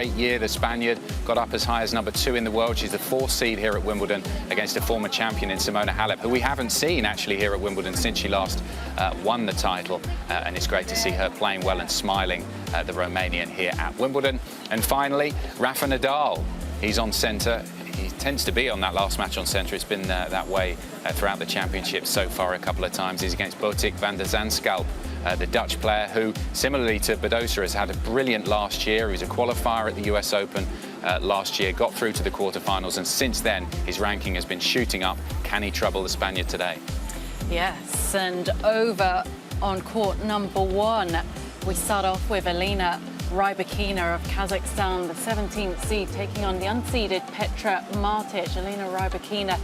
Great year, the Spaniard got up as high as #2 in the world. She's the 4th seed here at Wimbledon against a former champion in Simona Halep, who we haven't seen actually here at Wimbledon since she last won the title. And it's great to see her playing well and smiling, the Romanian here at Wimbledon. And finally, Rafa Nadal. He's on centre. He tends to be on that last match on centre. It's been that way throughout the championship so far a couple of times. He's against Botic van der Zandschulp, the Dutch player who, similarly to Badosa, has had a brilliant last year. He was a qualifier at the US Open last year, got through to the quarterfinals, and since then his ranking has been shooting up. Can he trouble the Spaniard today? Yes, and over on court #1, we start off with Elena Rybakina of Kazakhstan, the 17th seed, taking on the unseeded Petra Martic. Elena Rybakina,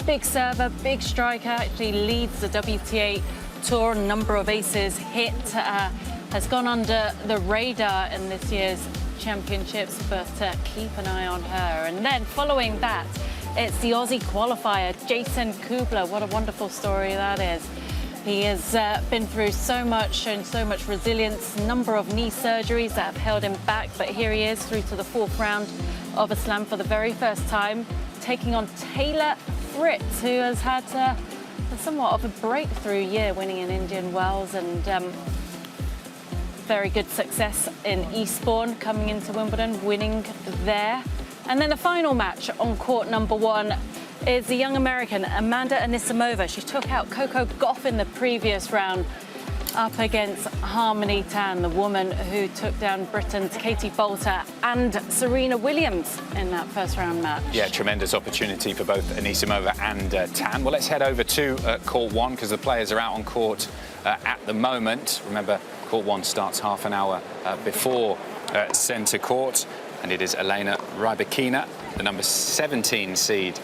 big server, big striker, actually leads the WTA Tour, number of aces hit, has gone under the radar in this year's championships, but keep an eye on her. And then following that, it's the Aussie qualifier, Jason Kubler. What a wonderful story that is. He has been through so much, shown so much resilience, number of knee surgeries that have held him back, but here he is through to the 4th round of a slam for the very first time, taking on Taylor Fritz, who has had somewhat of a breakthrough year, winning in Indian Wells and very good success in Eastbourne, coming into Wimbledon, winning there. And then the final match on court #1 is the young American Ana Samova. She took out Coco Gauff in the previous round, up against Harmony Tan, the woman who took down Britain's Katie Boulter and Serena Williams in that first round match. Yeah, tremendous opportunity for both Anisimova and Tan. Well, let's head over to court 1 because the players are out on court at the moment. Remember, court 1 starts half an hour before centre court, and it is Elena Rybakina, the number 17 seed,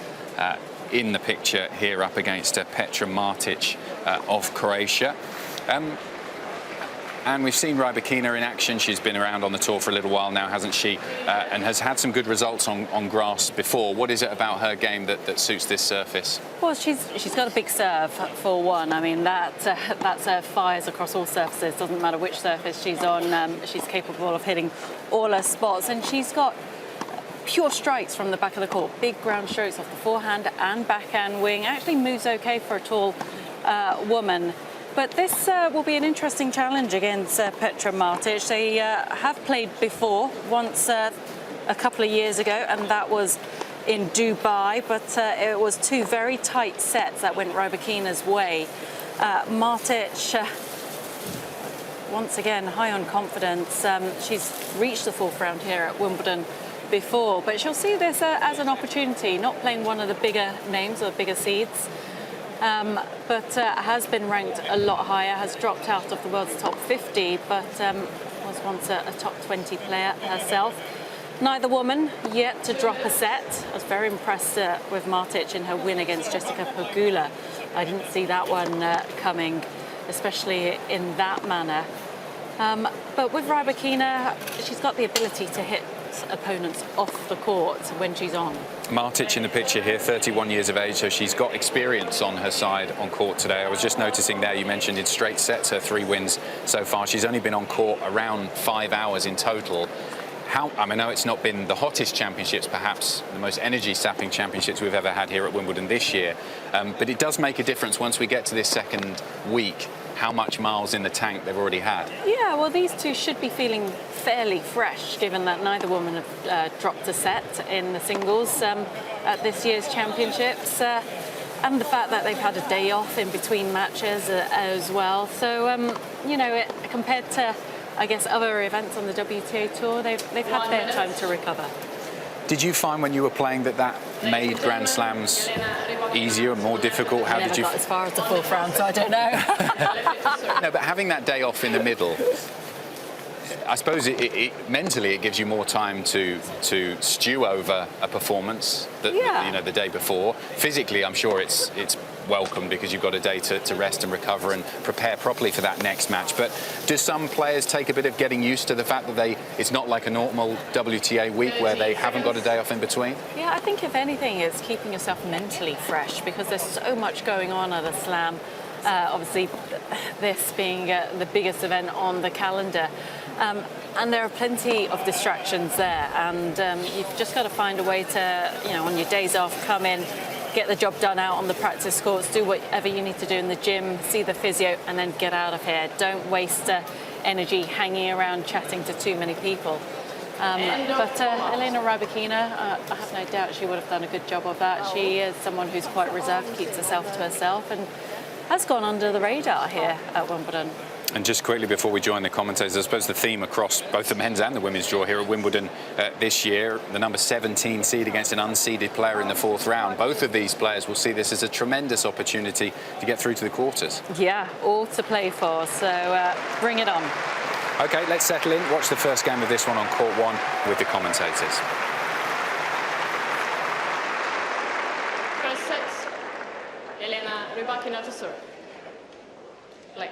in the picture here, up against Petra Martic of Croatia. And we've seen Rybakina in action. She's been around on the tour for a little while now, hasn't she? And has had some good results on grass before. What is it about her game that suits this surface? Well, she's got a big serve, for one. I mean, that serve fires across all surfaces. Doesn't matter which surface she's on. She's capable of hitting all her spots. And she's got pure strikes from the back of the court. Big ground strokes off the forehand and backhand wing. Actually moves okay for a tall woman. But this will be an interesting challenge against Petra Martic. They have played before, once a couple of years ago, and that was in Dubai. But it was 2 very tight sets that went Rybakina's way. Martic, once again, high on confidence. She's reached the 4th round here at Wimbledon before, but she'll see this as an opportunity, not playing one of the bigger names or the bigger seeds. But has been ranked a lot higher, has dropped out of the world's top 50, but was once a top 20 player herself. Neither woman yet to drop a set. I was very impressed with Martic in her win against Jessica Pegula. I didn't see that one coming, especially in that manner. But with Rybakina, she's got the ability to hit opponents off the court when she's on. Martic in the picture here, 31 years of age, so she's got experience on her side on court today. I was just noticing there, you mentioned in straight sets her 3 wins so far. She's only been on court around 5 hours in total. I know it's not been the hottest championships, perhaps the most energy-sapping championships we've ever had here at Wimbledon this year, but it does make a difference once we get to this second week, how much miles in the tank they've already had. Yeah, well, these two should be feeling fairly fresh, given that neither woman have dropped a set in the singles at this year's championships, and the fact that they've had a day off in between matches as well. So, you know, compared to, I guess, other events on the WTA Tour, they've had their time to recover. Did you find when you were playing that made Grand Slams easier, more difficult? How did you? I never got as far as the 4th round, so I don't know. No, but having that day off in the middle, I suppose mentally it gives you more time to stew over a performance that you know the day before. Physically, I'm sure it's welcome because you've got a day to rest and recover and prepare properly for that next match. But do some players take a bit of getting used to the fact that it's not like a normal WTA week where they haven't got a day off in between? Yeah, I think if anything, it's keeping yourself mentally fresh because there's so much going on at a slam. Obviously, this being the biggest event on the calendar. And there are plenty of distractions there, and you've just got to find a way to, on your days off, come in, get the job done out on the practice courts, do whatever you need to do in the gym, see the physio, and then get out of here. Don't waste energy hanging around chatting to too many people. But Elena Rybakina, I have no doubt she would have done a good job of that. She is someone who's quite reserved, keeps herself to herself, and has gone under the radar here at Wimbledon. And just quickly before we join the commentators, I suppose the theme across both the men's and the women's draw here at Wimbledon this year, the number 17 seed against an unseeded player in the 4th round. Both of these players will see this as a tremendous opportunity to get through to the quarters. Yeah, all to play for, so bring it on. OK, let's settle in. Watch the first game of this one on court 1 with the commentators. First set, Elena Rybakina to serve. Play.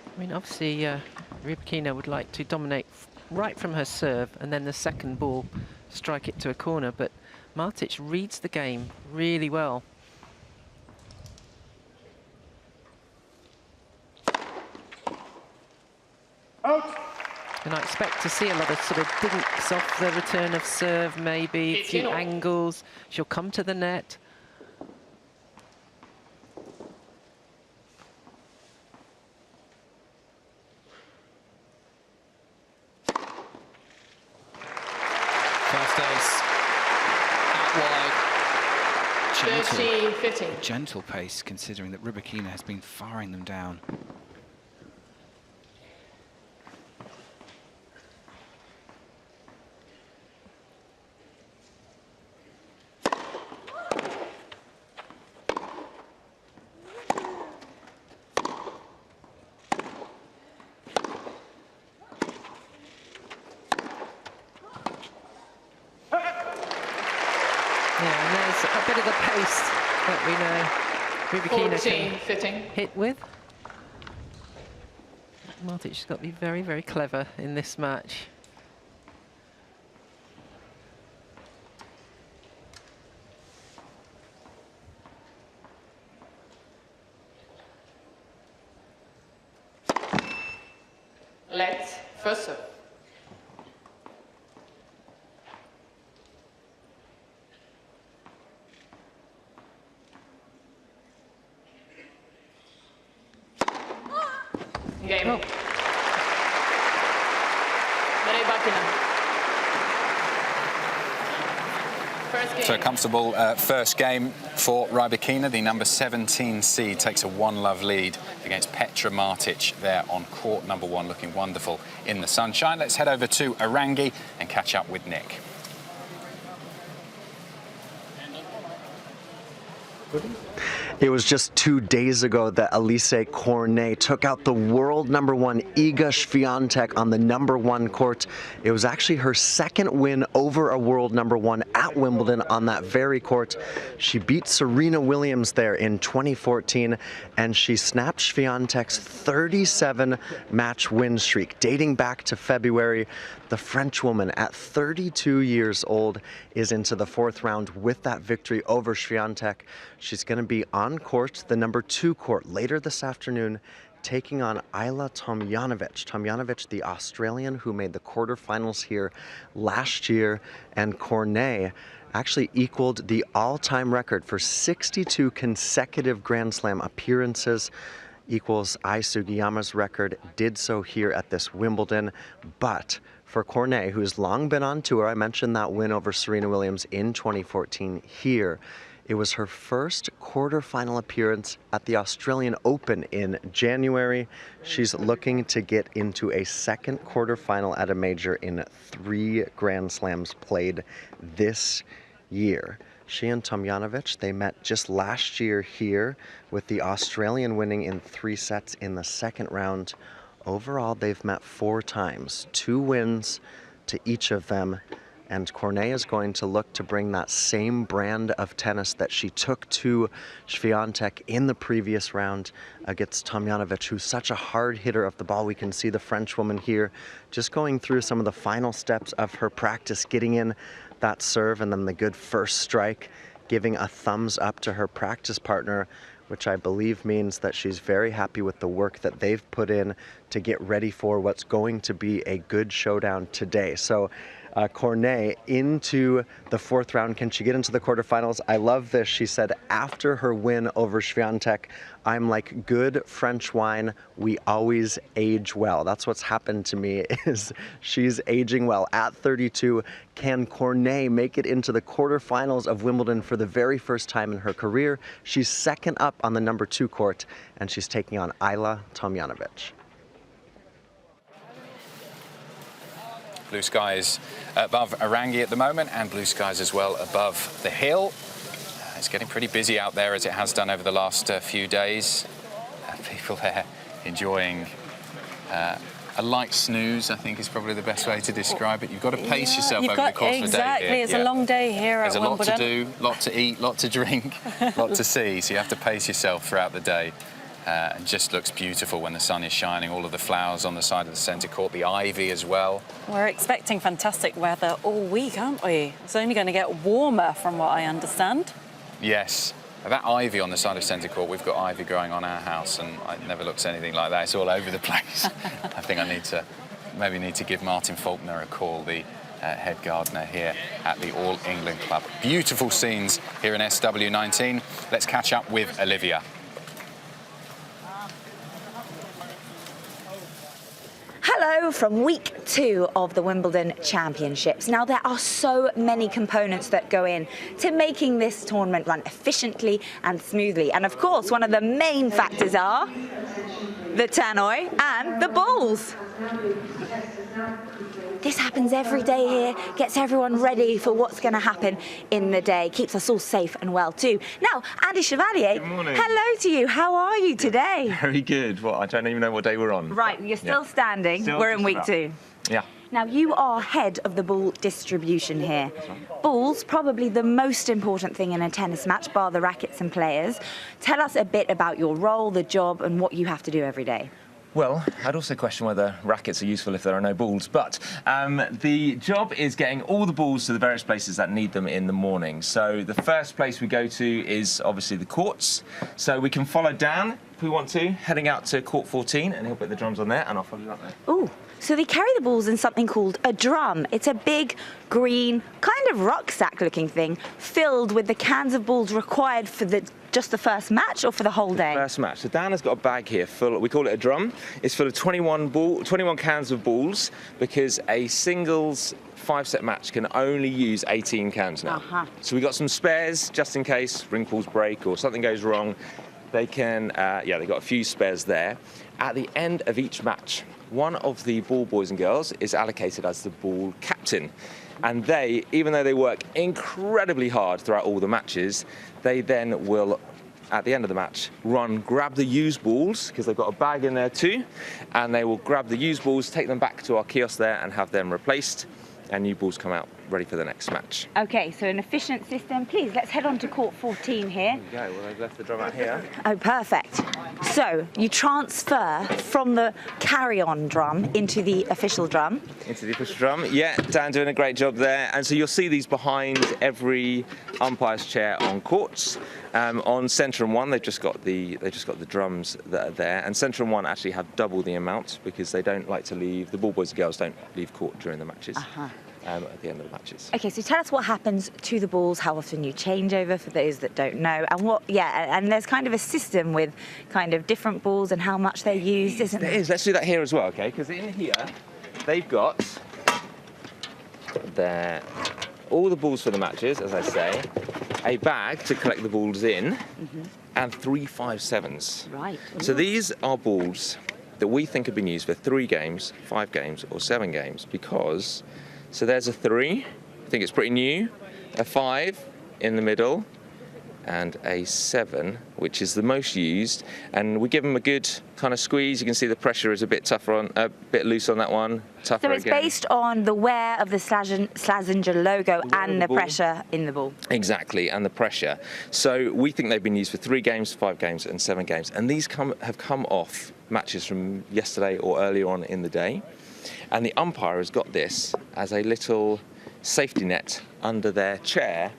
I mean, obviously, Rybakina would like to dominate right from her serve and then the second ball strike it to a corner, but Martic reads the game really well. Out. And I expect to see a lot of sort of dinks off the return of serve, maybe a few angles. She'll come to the net. Gentle pace, considering that Rybakina has been firing them down. Yeah, and there's a bit of the pace that we know Rybakina can hit with. Martic's got to be very, very clever in this match. Let's first serve. Game. Oh. First game. So a comfortable first game for Rybakina. The number 17 seed takes a 1-love lead against Petra Martic there on court number 1, looking wonderful in the sunshine. Let's head over to Arangi and catch up with Nick. It was just 2 days ago that Elise Cornet took out the world number 1 Iga Swiatek on the number 1 court. It was actually her second win over a world number 1 at Wimbledon on that very court. She beat Serena Williams there in 2014, and she snapped Swiatek's 37-match win streak dating back to February. The French woman at 32 years old is into the 4th round with that victory over Swiatek. She's going to be on court, the number 2 court, later this afternoon, taking on Ajla Tomljanovic. Tomljanovic, the Australian who made the quarterfinals here last year, and Cornet actually equaled the all-time record for 62 consecutive Grand Slam appearances. Equals Ai Sugiyama's record, did so here at this Wimbledon. But for Cornet, who's long been on tour, I mentioned that win over Serena Williams in 2014 here. It was her first quarterfinal appearance at the Australian Open in January. She's looking to get into a second quarterfinal at a major in 3 Grand Slams played this year. She and Tomljanovic, they met just last year here, with the Australian winning in 3 sets in the second round. Overall, they've met 4 times, 2 wins to each of them, And Cornet is going to look to bring that same brand of tennis that she took to Swiatek in the previous round against Tomljanovic, who's such a hard hitter of the ball. We can see the Frenchwoman here just going through some of the final steps of her practice, getting in that serve and then the good first strike, giving a thumbs up to her practice partner, which I believe means that she's very happy with the work that they've put in to get ready for what's going to be a good showdown today. So Cornet into the fourth round. Can she get into the quarterfinals? I love this. She said after her win over Swiatek, I'm like good French wine. We always age well. That's what's happened to me, is she's aging well at 32. Can Cornet make it into the quarterfinals of Wimbledon for the very first time in her career? She's second up on the number 2 court, and she's taking on Ayla Tomljanovic. Blue skies above Arangi at the moment, and blue skies as well above the hill. It's getting pretty busy out there, as it has done over the last few days. People there enjoying a light snooze, I think is probably the best way to describe it. You've got to pace yourself over the course of the day here. Exactly, it's a long day here at Wimbledon. There's a lot to do, lot to eat, lot to drink, lot to see, so you have to pace yourself throughout the day. It just looks beautiful when the sun is shining, all of the flowers on the side of the centre court, the ivy as well. We're expecting fantastic weather all week, aren't we? It's only going to get warmer from what I understand. Yes. That ivy on the side of centre court, we've got ivy growing on our house, and it never looks anything like that. It's all over the place. I think I maybe need to give Martin Faulkner a call, the head gardener here at the All England Club. Beautiful scenes here in SW19. Let's catch up with Olivia. Hello from week 2 of the Wimbledon Championships. Now, there are so many components that go in to making this tournament run efficiently and smoothly. And of course, one of the main factors are the tannoy and the balls. This happens every day here, gets everyone ready for what's going to happen in the day, keeps us all safe and well too. Now, Andy Chevalier, good morning. Hello to you. How are you today? Very good. Well, I don't even know what day we're on. Right, you're still standing. Still we're in week about. 2. Yeah. Now, you are head of the ball distribution here. Balls, probably the most important thing in a tennis match, bar the rackets and players. Tell us a bit about your role, the job, and what you have to do every day. Well, I'd also question whether rackets are useful if there are no balls, but the job is getting all the balls to the various places that need them in the morning. So the first place we go to is obviously the courts. So we can follow Dan, if we want to, heading out to court 14, and he'll put the drums on there, and I'll follow you up there. Ooh, so they carry the balls in something called a drum. It's a big, green, kind of rucksack-looking thing, filled with the cans of balls required for just the first match or for the whole day? First match. So Dan has got a bag here full, we call it a drum. It's full of 21 cans of balls, because a singles 5-set match can only use 18 cans now. So we got some spares just in case ring pulls break or something goes wrong. They can, they've got a few spares there. At the end of each match, one of the ball boys and girls is allocated as the ball captain. And they, even though they work incredibly hard throughout all the matches, they then will, at the end of the match, grab the used balls, because they've got a bag in there too, and they will grab the used balls, take them back to our kiosk there and have them replaced, and new balls come out ready for the next match. Okay, so an efficient system. Please, let's head on to court 14 here. There we go. Well, I've left the drum out here. Oh, perfect. So you transfer from the carry-on drum into the official drum. Into the official drum. Yeah, Dan doing a great job there. And so you'll see these behind every umpire's chair on courts. On centre and 1, they've just got the drums that are there. And centre and 1 actually have double the amount, because they don't like to leave. The ball boys and girls don't leave court during the matches. At the end of the matches. Okay, so tell us what happens to the balls, how often you change over for those that don't know, and and there's kind of a system with kind of different balls and how much they're used, isn't there? There is. Let's do that here as well, okay? Because in here, they've got all the balls for the matches, as I say, a bag to collect the balls in, and 3 5-7s. Right. So these are balls that we think have been used for 3 games, 5 games, or 7 games, because... So there's a 3, I think it's pretty new, a 5 in the middle, and a 7, which is the most used, and we give them a good kind of squeeze. You can see the pressure is a bit tougher on, a bit loose on that one. Tougher So it's again. based on the wear of the Slazenger logo and the pressure in the ball. Exactly, and the pressure. So we think they've been used for 3 games, 5 games, and 7 games, and these have come off matches from yesterday or earlier on in the day, and the umpire has got this as a little safety net under their chair.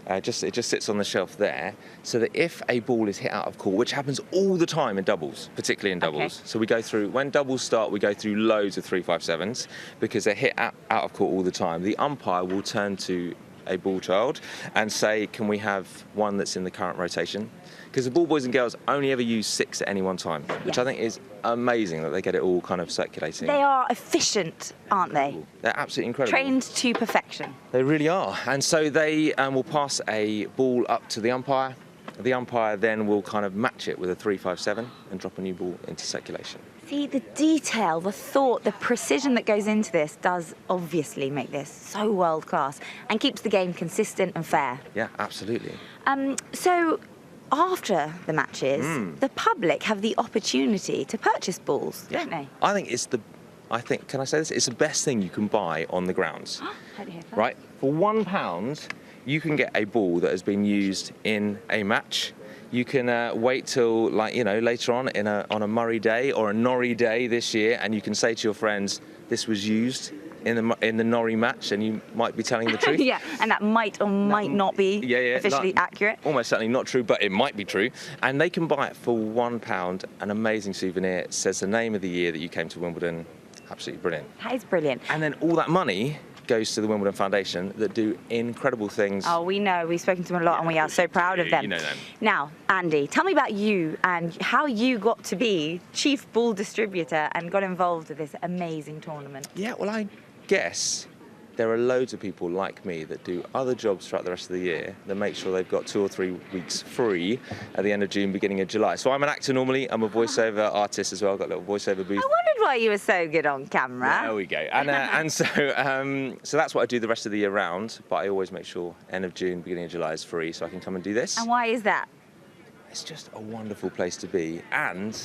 It just sits on the shelf there, so that if a ball is hit out of court, which happens all the time in doubles, particularly in doubles. So we go through, when doubles start, we go through loads of 3-5-7s because they're hit out of court all the time. The umpire will turn to a ball child and say, can we have one that's in the current rotation? Because the ball boys and girls only ever use 6 at any one time, which I think is amazing that they get it all kind of circulating. They are efficient, aren't they? They're absolutely incredible. Trained to perfection. They really are. And so they will pass a ball up to the umpire. The umpire then will kind of match it with a 3-5-7 and drop a new ball into circulation. See, the detail, the thought, the precision that goes into this does obviously make this so world class and keeps the game consistent and fair. Yeah, absolutely. So after the matches, the public have the opportunity to purchase balls, don't they? I think, can I say this? It's the best thing you can buy on the grounds. Heard it here first. Right? For £1, you can get a ball that has been used in a match. You can wait till, later on on a Murray day or a Norrie day this year, and you can say to your friends, this was used in the Norrie match, and you might be telling the truth. Yeah, and that might or might not be officially accurate. Almost certainly not true, but it might be true. And they can buy it for £1, an amazing souvenir. It says the name of the year that you came to Wimbledon. Absolutely brilliant. That is brilliant. And then all that money goes to the Wimbledon Foundation that do incredible things. Oh, we know. We've spoken to them a lot and we are so proud of them. You know them. Now, Andy, tell me about you and how you got to be chief ball distributor and got involved with this amazing tournament. Yeah, well, I guess there are loads of people like me that do other jobs throughout the rest of the year that make sure they've got 2 or 3 weeks free at the end of June, beginning of July. So I'm an actor normally. I'm a voiceover artist as well. I've got a little voiceover booth. I wondered why you were so good on camera. There we go. And so that's what I do the rest of the year round. But I always make sure end of June, beginning of July is free, so I can come and do this. And why is that? It's just a wonderful place to be. And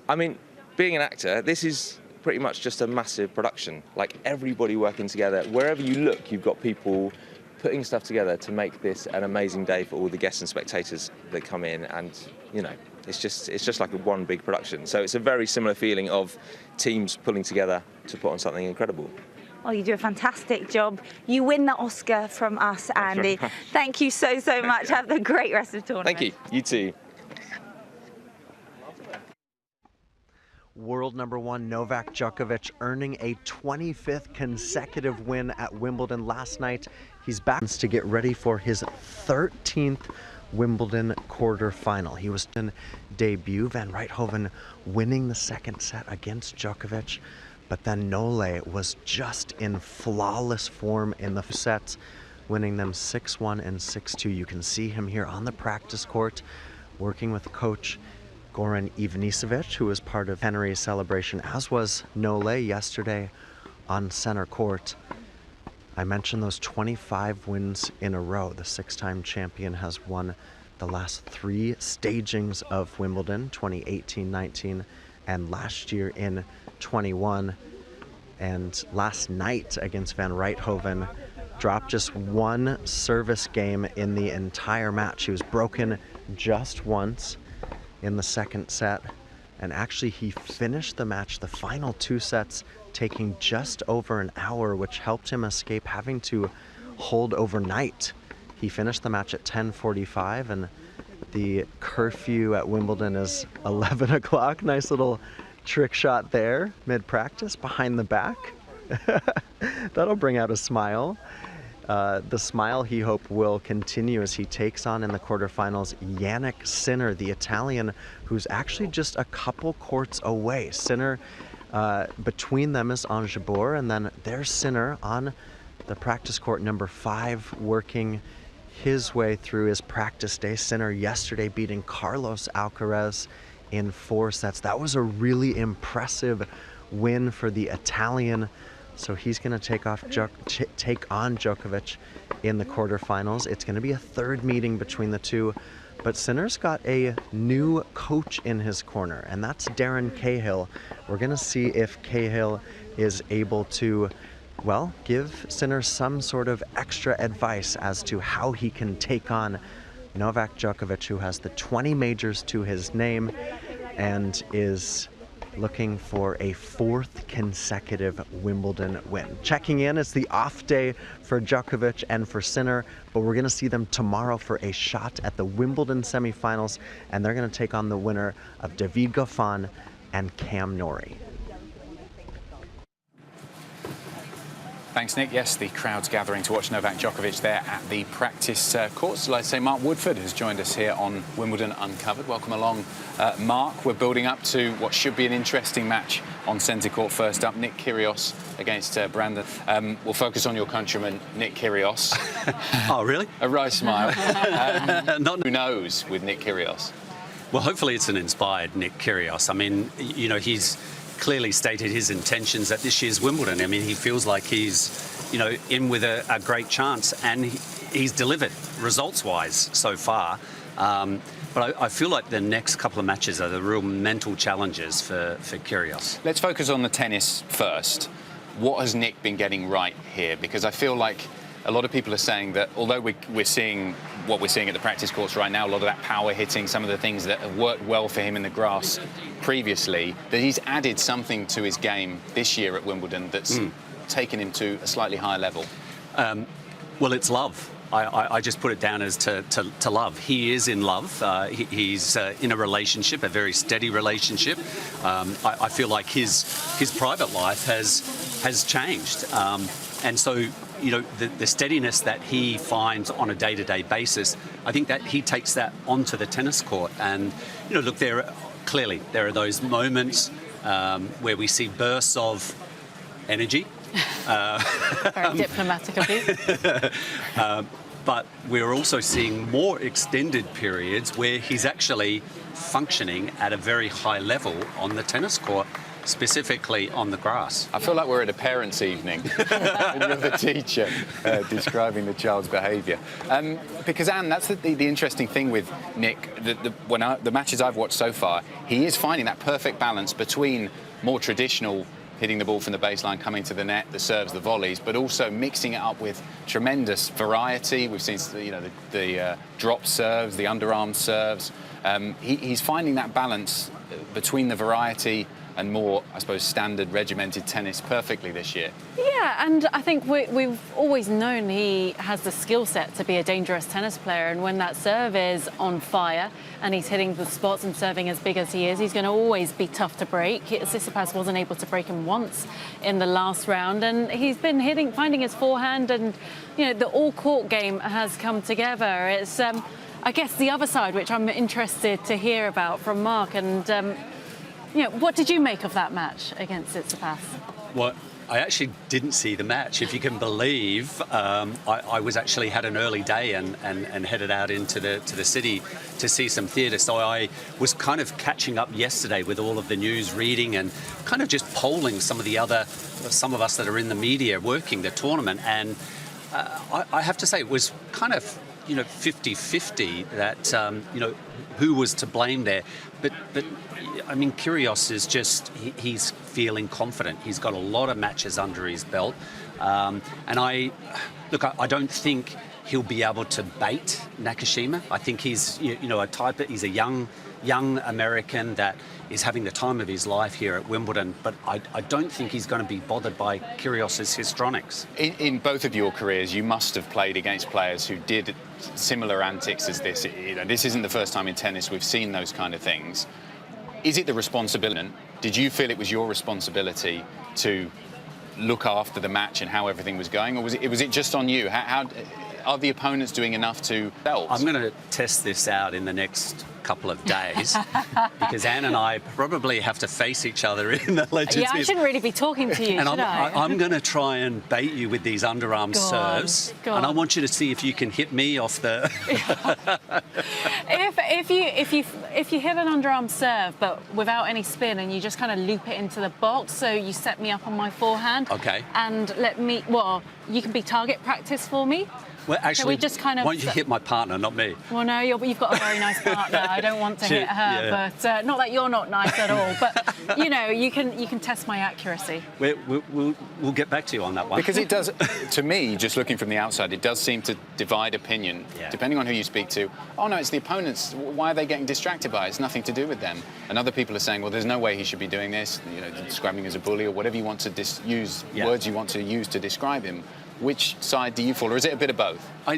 I mean, being an actor, this is pretty much just a massive production. Like everybody working together. Wherever you look, you've got people putting stuff together to make this an amazing day for all the guests and spectators that come in. And it's just like one big production. So it's a very similar feeling of teams pulling together to put on something incredible. Well, you do a fantastic job. You win the Oscar from us, Andy. Thank you so much. Have a great rest of the tournament. Thank you. You too. World number 1 Novak Djokovic earning a 25th consecutive win at Wimbledon last night. He's back to get ready for his 13th Wimbledon quarterfinal. He was in debut, Van Wrighthoven winning the second set against Djokovic, but then Nole was just in flawless form in the sets, winning them 6-1 and 6-2. You can see him here on the practice court working with coach Garin, who was part of Henry's celebration, as was Nole yesterday on center court. I mentioned those 25 wins in a row. The 6-time champion has won the last 3 stagings of Wimbledon, 2018, 19, and last year in 21. And last night against Van Wrighthoven, dropped just 1 service game in the entire match. He was broken just once in the second set, and actually he finished the match, the final 2 sets, taking just over an hour, which helped him escape having to hold overnight. He finished the match at 10:45, and the curfew at Wimbledon is 11 o'clock. Nice little trick shot there, mid-practice, behind the back. That'll bring out a smile. The smile he hopes will continue as he takes on in the quarterfinals Yannick Sinner, the Italian, who's actually just a couple courts away. Sinner, between them is Ange Jabeur, and then there's Sinner on the practice court number 5, working his way through his practice day. Sinner yesterday beating Carlos Alcaraz in 4 sets. That was a really impressive win for the Italian So he's going to take on Djokovic in the quarterfinals. It's going to be a third meeting between the two. But Sinner's got a new coach in his corner, and that's Darren Cahill. We're going to see if Cahill is able to, well, give Sinner some sort of extra advice as to how he can take on Novak Djokovic, who has the 20 majors to his name and is looking for a 4th consecutive Wimbledon win. Checking in, it's the off day for Djokovic and for Sinner, but we're going to see them tomorrow for a shot at the Wimbledon semifinals, and they're going to take on the winner of David Goffin and Cam Norrie. Thanks, Nick. Yes, the crowd's gathering to watch Novak Djokovic there at the practice courts. Like I say, Mark Woodford has joined us here on Wimbledon Uncovered. Welcome along, Mark. We're building up to what should be an interesting match on centre court. First up, Nick Kyrgios against Brandon. We'll focus on your countryman, Nick Kyrgios. Oh, really? A wry smile. Who knows with Nick Kyrgios? Well, hopefully it's an inspired Nick Kyrgios. I mean, you know, he's clearly stated his intentions at this year's Wimbledon. I mean, he feels like he's, you know, in with a great chance, and he's delivered results-wise so far. But I feel like the next couple of matches are the real mental challenges for Kyrgios. Let's focus on the tennis first. What has Nick been getting right here? Because I feel like a lot of people are saying that although we're seeing what we're seeing at the practice courts right now, a lot of that power hitting, some of the things that have worked well for him in the grass previously, that he's added something to his game this year at Wimbledon that's taken him to a slightly higher level. Well, it's love. I just put it down as to love. He is in love. He's in a relationship, a very steady relationship. I feel like his private life has changed. And so, you know, the steadiness that he finds on a day-to-day basis, I think that he takes that onto the tennis court. And, you know, look, there are those moments where we see bursts of energy. Very diplomatic of you. But we're also seeing more extended periods where he's actually functioning at a very high level on the tennis court, specifically on the grass. I feel like we're at a parents' evening and you're the teacher describing the child's behaviour. Because, Anne, that's the interesting thing with Nick. The matches I've watched so far, he is finding that perfect balance between more traditional hitting the ball from the baseline, coming to the net, the serves, the volleys, but also mixing it up with tremendous variety. We've seen, you know, the drop serves, the underarm serves. He's finding that balance between the variety and more, I suppose, standard regimented tennis perfectly this year. Yeah, and I think we've always known he has the skill set to be a dangerous tennis player, and when that serve is on fire and he's hitting the spots and serving as big as he is, he's going to always be tough to break. Tsitsipas wasn't able to break him once in the last round, and he's been finding his forehand, and, you know, the all-court game has come together. It's, I guess, the other side, which I'm interested to hear about from Mark, and you know, what did you make of that match against Tsitsipas? Well, I actually didn't see the match, if you can believe. I was actually had an early day and headed out into the city to see some theatre. So I was kind of catching up yesterday with all of the news, reading, and kind of just polling some of us that are in the media working the tournament. And I have to say, it was kind of, you know, 50-50 that, you know, who was to blame there. But I mean, Kyrgios is just, he's feeling confident. He's got a lot of matches under his belt. And I don't think he'll be able to bait Nakashima. I think he's, you know, he's a young American that is having the time of his life here at Wimbledon, but I don't think he's going to be bothered by Kyrgios' histrionics. In both of your careers, you must have played against players who did similar antics as this. You know, this isn't the first time in tennis we've seen those kind of things. Is it the responsibility? Did you feel it was your responsibility to look after the match and how everything was going, or was it just on you? are the opponents doing enough to belt? I'm going to test this out in the next couple of days because Anne and I probably have to face each other in the Legends. Yeah, I shouldn't really be talking to you, and should I? I'm going to try and bait you with these underarm serves, and I want you to see if you can hit me off the. if you hit an underarm serve but without any spin and you just kind of loop it into the box, so you set me up on my forehand. Okay. And you can be target practice for me. Well, actually, we just kind of... why don't you hit my partner, not me? Well, no, you've got a very nice partner. I don't want to hit her, but not that you're not nice at all. But you know, you can test my accuracy. We'll get back to you on that one. Because it does, to me, just looking from the outside, it does seem to divide opinion, depending on who you speak to. Oh no, it's the opponents. Why are they getting distracted by it? It's nothing to do with them. And other people are saying, well, there's no way he should be doing this. You know, describing him as a bully or whatever you want to use, words you want to use to describe him. Which side do you fall, or is it a bit of both? I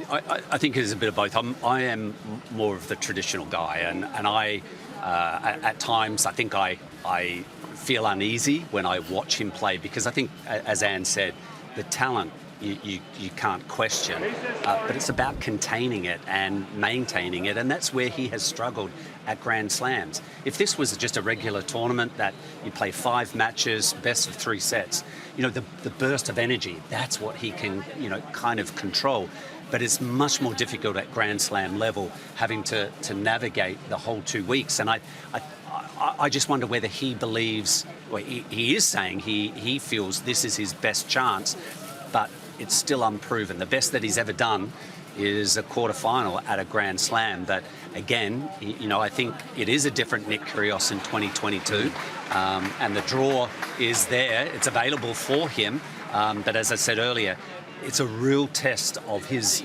think it is a bit of both. I am more of the traditional guy, and I at times I think I feel uneasy when I watch him play because I think, as Anne said, the talent you can't question, but it's about containing it and maintaining it, and that's where he has struggled at Grand Slams. If this was just a regular tournament that you play 5 matches, best of 3 sets, you know, the burst of energy, that's what he can, you know, kind of control. But it's much more difficult at Grand Slam level, having to navigate the whole 2 weeks. And I just wonder whether he believes, well, he is saying he feels this is his best chance, but it's still unproven. The best that he's ever done is a quarter-final at a Grand Slam. But again, you know, I think it is a different Nick Kyrgios in 2022, and the draw is there. It's available for him. But as I said earlier, it's a real test of his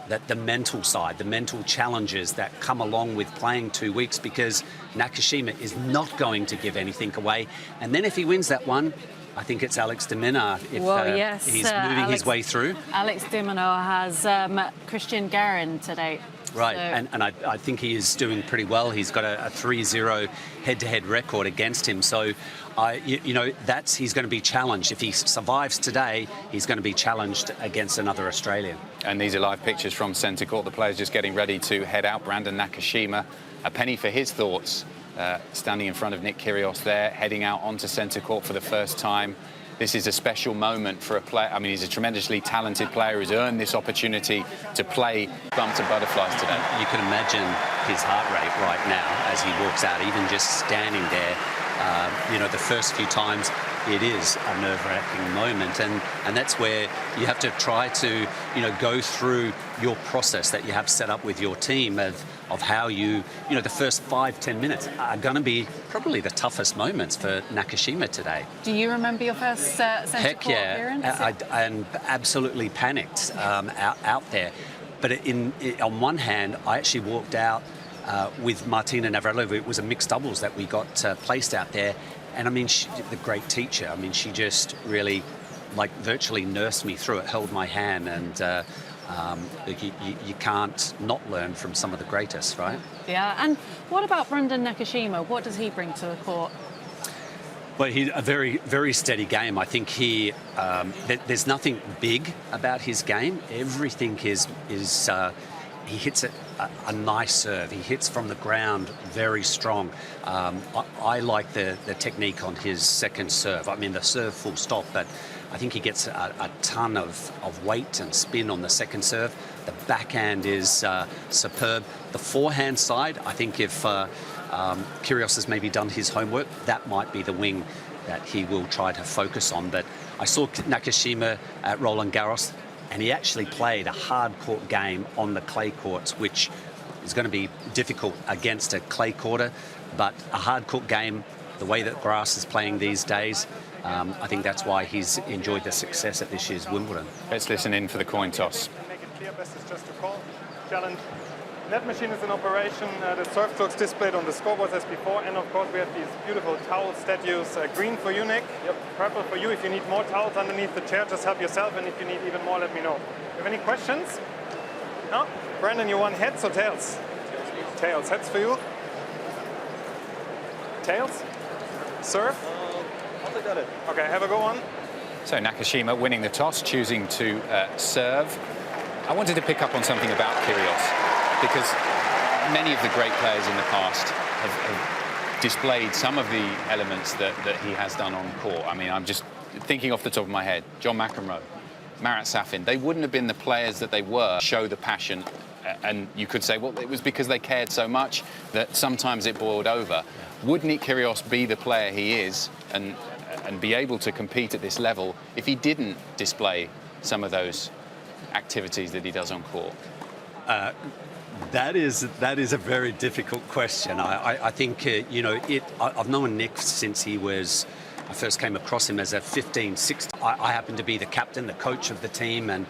the mental side, the mental challenges that come along with playing 2 weeks, because Nakashima is not going to give anything away. And then if he wins that one, I think it's Alex de Minaur if he's moving his way through. Alex de Minaur has Christian Garin today. Right, so. and I think he is doing pretty well. He's got a 3-0 head-to-head record against him. So, you know, he's going to be challenged. If he survives today, he's going to be challenged against another Australian. And these are live pictures from centre court. The players just getting ready to head out. Brandon Nakashima, a penny for his thoughts, standing in front of Nick Kyrgios there, heading out onto centre court for the first time. This is a special moment for a player. I mean, he's a tremendously talented player who's earned this opportunity to play bumps and butterflies today. You can imagine his heart rate right now as he walks out, even just standing there. You know, the first few times it is a nerve-wracking moment, and that's where you have to try to, you know, go through your process that you have set up with your team of how you know, the first 5-10 minutes are going to be probably the toughest moments for Nakashima today. Do you remember your first centre court appearance? And absolutely panicked out there. But on one hand, I actually walked out with Martina Navratilova. It was a mixed doubles that we got placed out there. And I mean, the great teacher, I mean, she just really, like, virtually nursed me through it, held my hand, and you can't not learn from some of the greatest, right? Yeah, and what about Brandon Nakashima? What does he bring to the court? Well, he's a very, very steady game. I think there's nothing big about his game. Everything is he hits it a nice serve. He hits from the ground very strong. I like the technique on his second serve. I mean, the serve full stop, but I think he gets a ton of weight and spin on the second serve. The backhand is superb. The forehand side, I think if Kyrgios has maybe done his homework, that might be the wing that he will try to focus on. But I saw Nakashima at Roland Garros, and he actually played a hard court game on the clay courts, which is going to be difficult against a clay courter. But a hard court game, the way that grass is playing these days, I think that's why he's enjoyed the success at this year's Wimbledon. Let's listen in for the coin toss. Make it clear, best is just a call. Challenge. Net machine is in operation. The serve clock's displayed on the scoreboard as before, and of course we have these beautiful towel statues. Green for you, Nick. Yep. Purple for you. If you need more towels underneath the chair, just help yourself, and if you need even more, let me know. You have any questions? No? Brandon, you want heads or tails? Tails. Heads for you. Tails. Serve. I think got it. Okay, have a go on. So Nakashima winning the toss, choosing to serve. I wanted to pick up on something about Kyrgios, because many of the great players in the past have displayed some of the elements that he has done on court. I mean, I'm just thinking off the top of my head, John McEnroe, Marat Safin, they wouldn't have been the players that they were, show the passion, and you could say, well, it was because they cared so much that sometimes it boiled over. Would Nick Kyrgios be the player he is and be able to compete at this level if he didn't display some of those activities that he does on court? That is a very difficult question. I think, I've known Nick since I first came across him as a 15, 16. I happened to be the captain, the coach of the team, and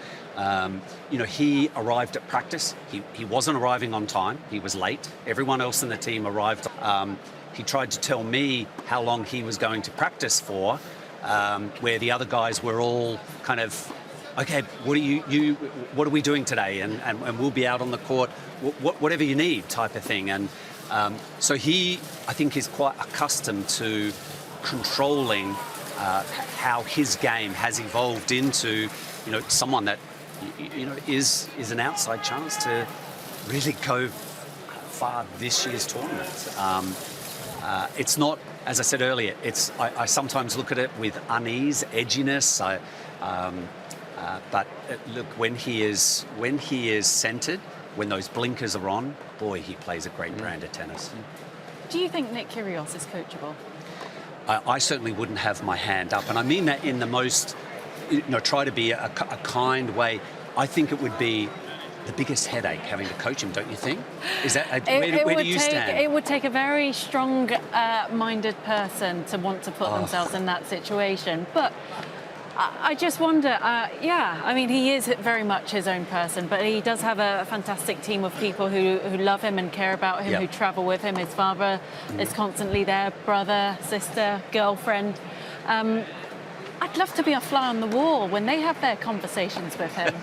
he arrived at practice. He wasn't arriving on time. He was late. Everyone else in the team arrived. He tried to tell me how long he was going to practice for, where the other guys were all kind of, okay, what are we doing today? And we'll be out on the court, whatever you need, type of thing. And so he, I think, is quite accustomed to controlling how his game has evolved into, someone that, is an outside chance to really go far this year's tournament. It's not, as I said earlier, I sometimes look at it with unease, edginess. But look, when he is centered, when those blinkers are on, boy, he plays a great brand of tennis. Do you think Nick Kyrgios is coachable? I certainly wouldn't have my hand up, and I mean that in the most, try to be a kind way. I think it would be the biggest headache having to coach him, don't you think? Is that where do you stand? It would take a very strong-minded person to want to put themselves in that situation. But I just wonder, I mean, he is very much his own person, but he does have a fantastic team of people who love him and care about him, who travel with him. His father is constantly there, brother, sister, girlfriend. I'd love to be a fly on the wall when they have their conversations with him.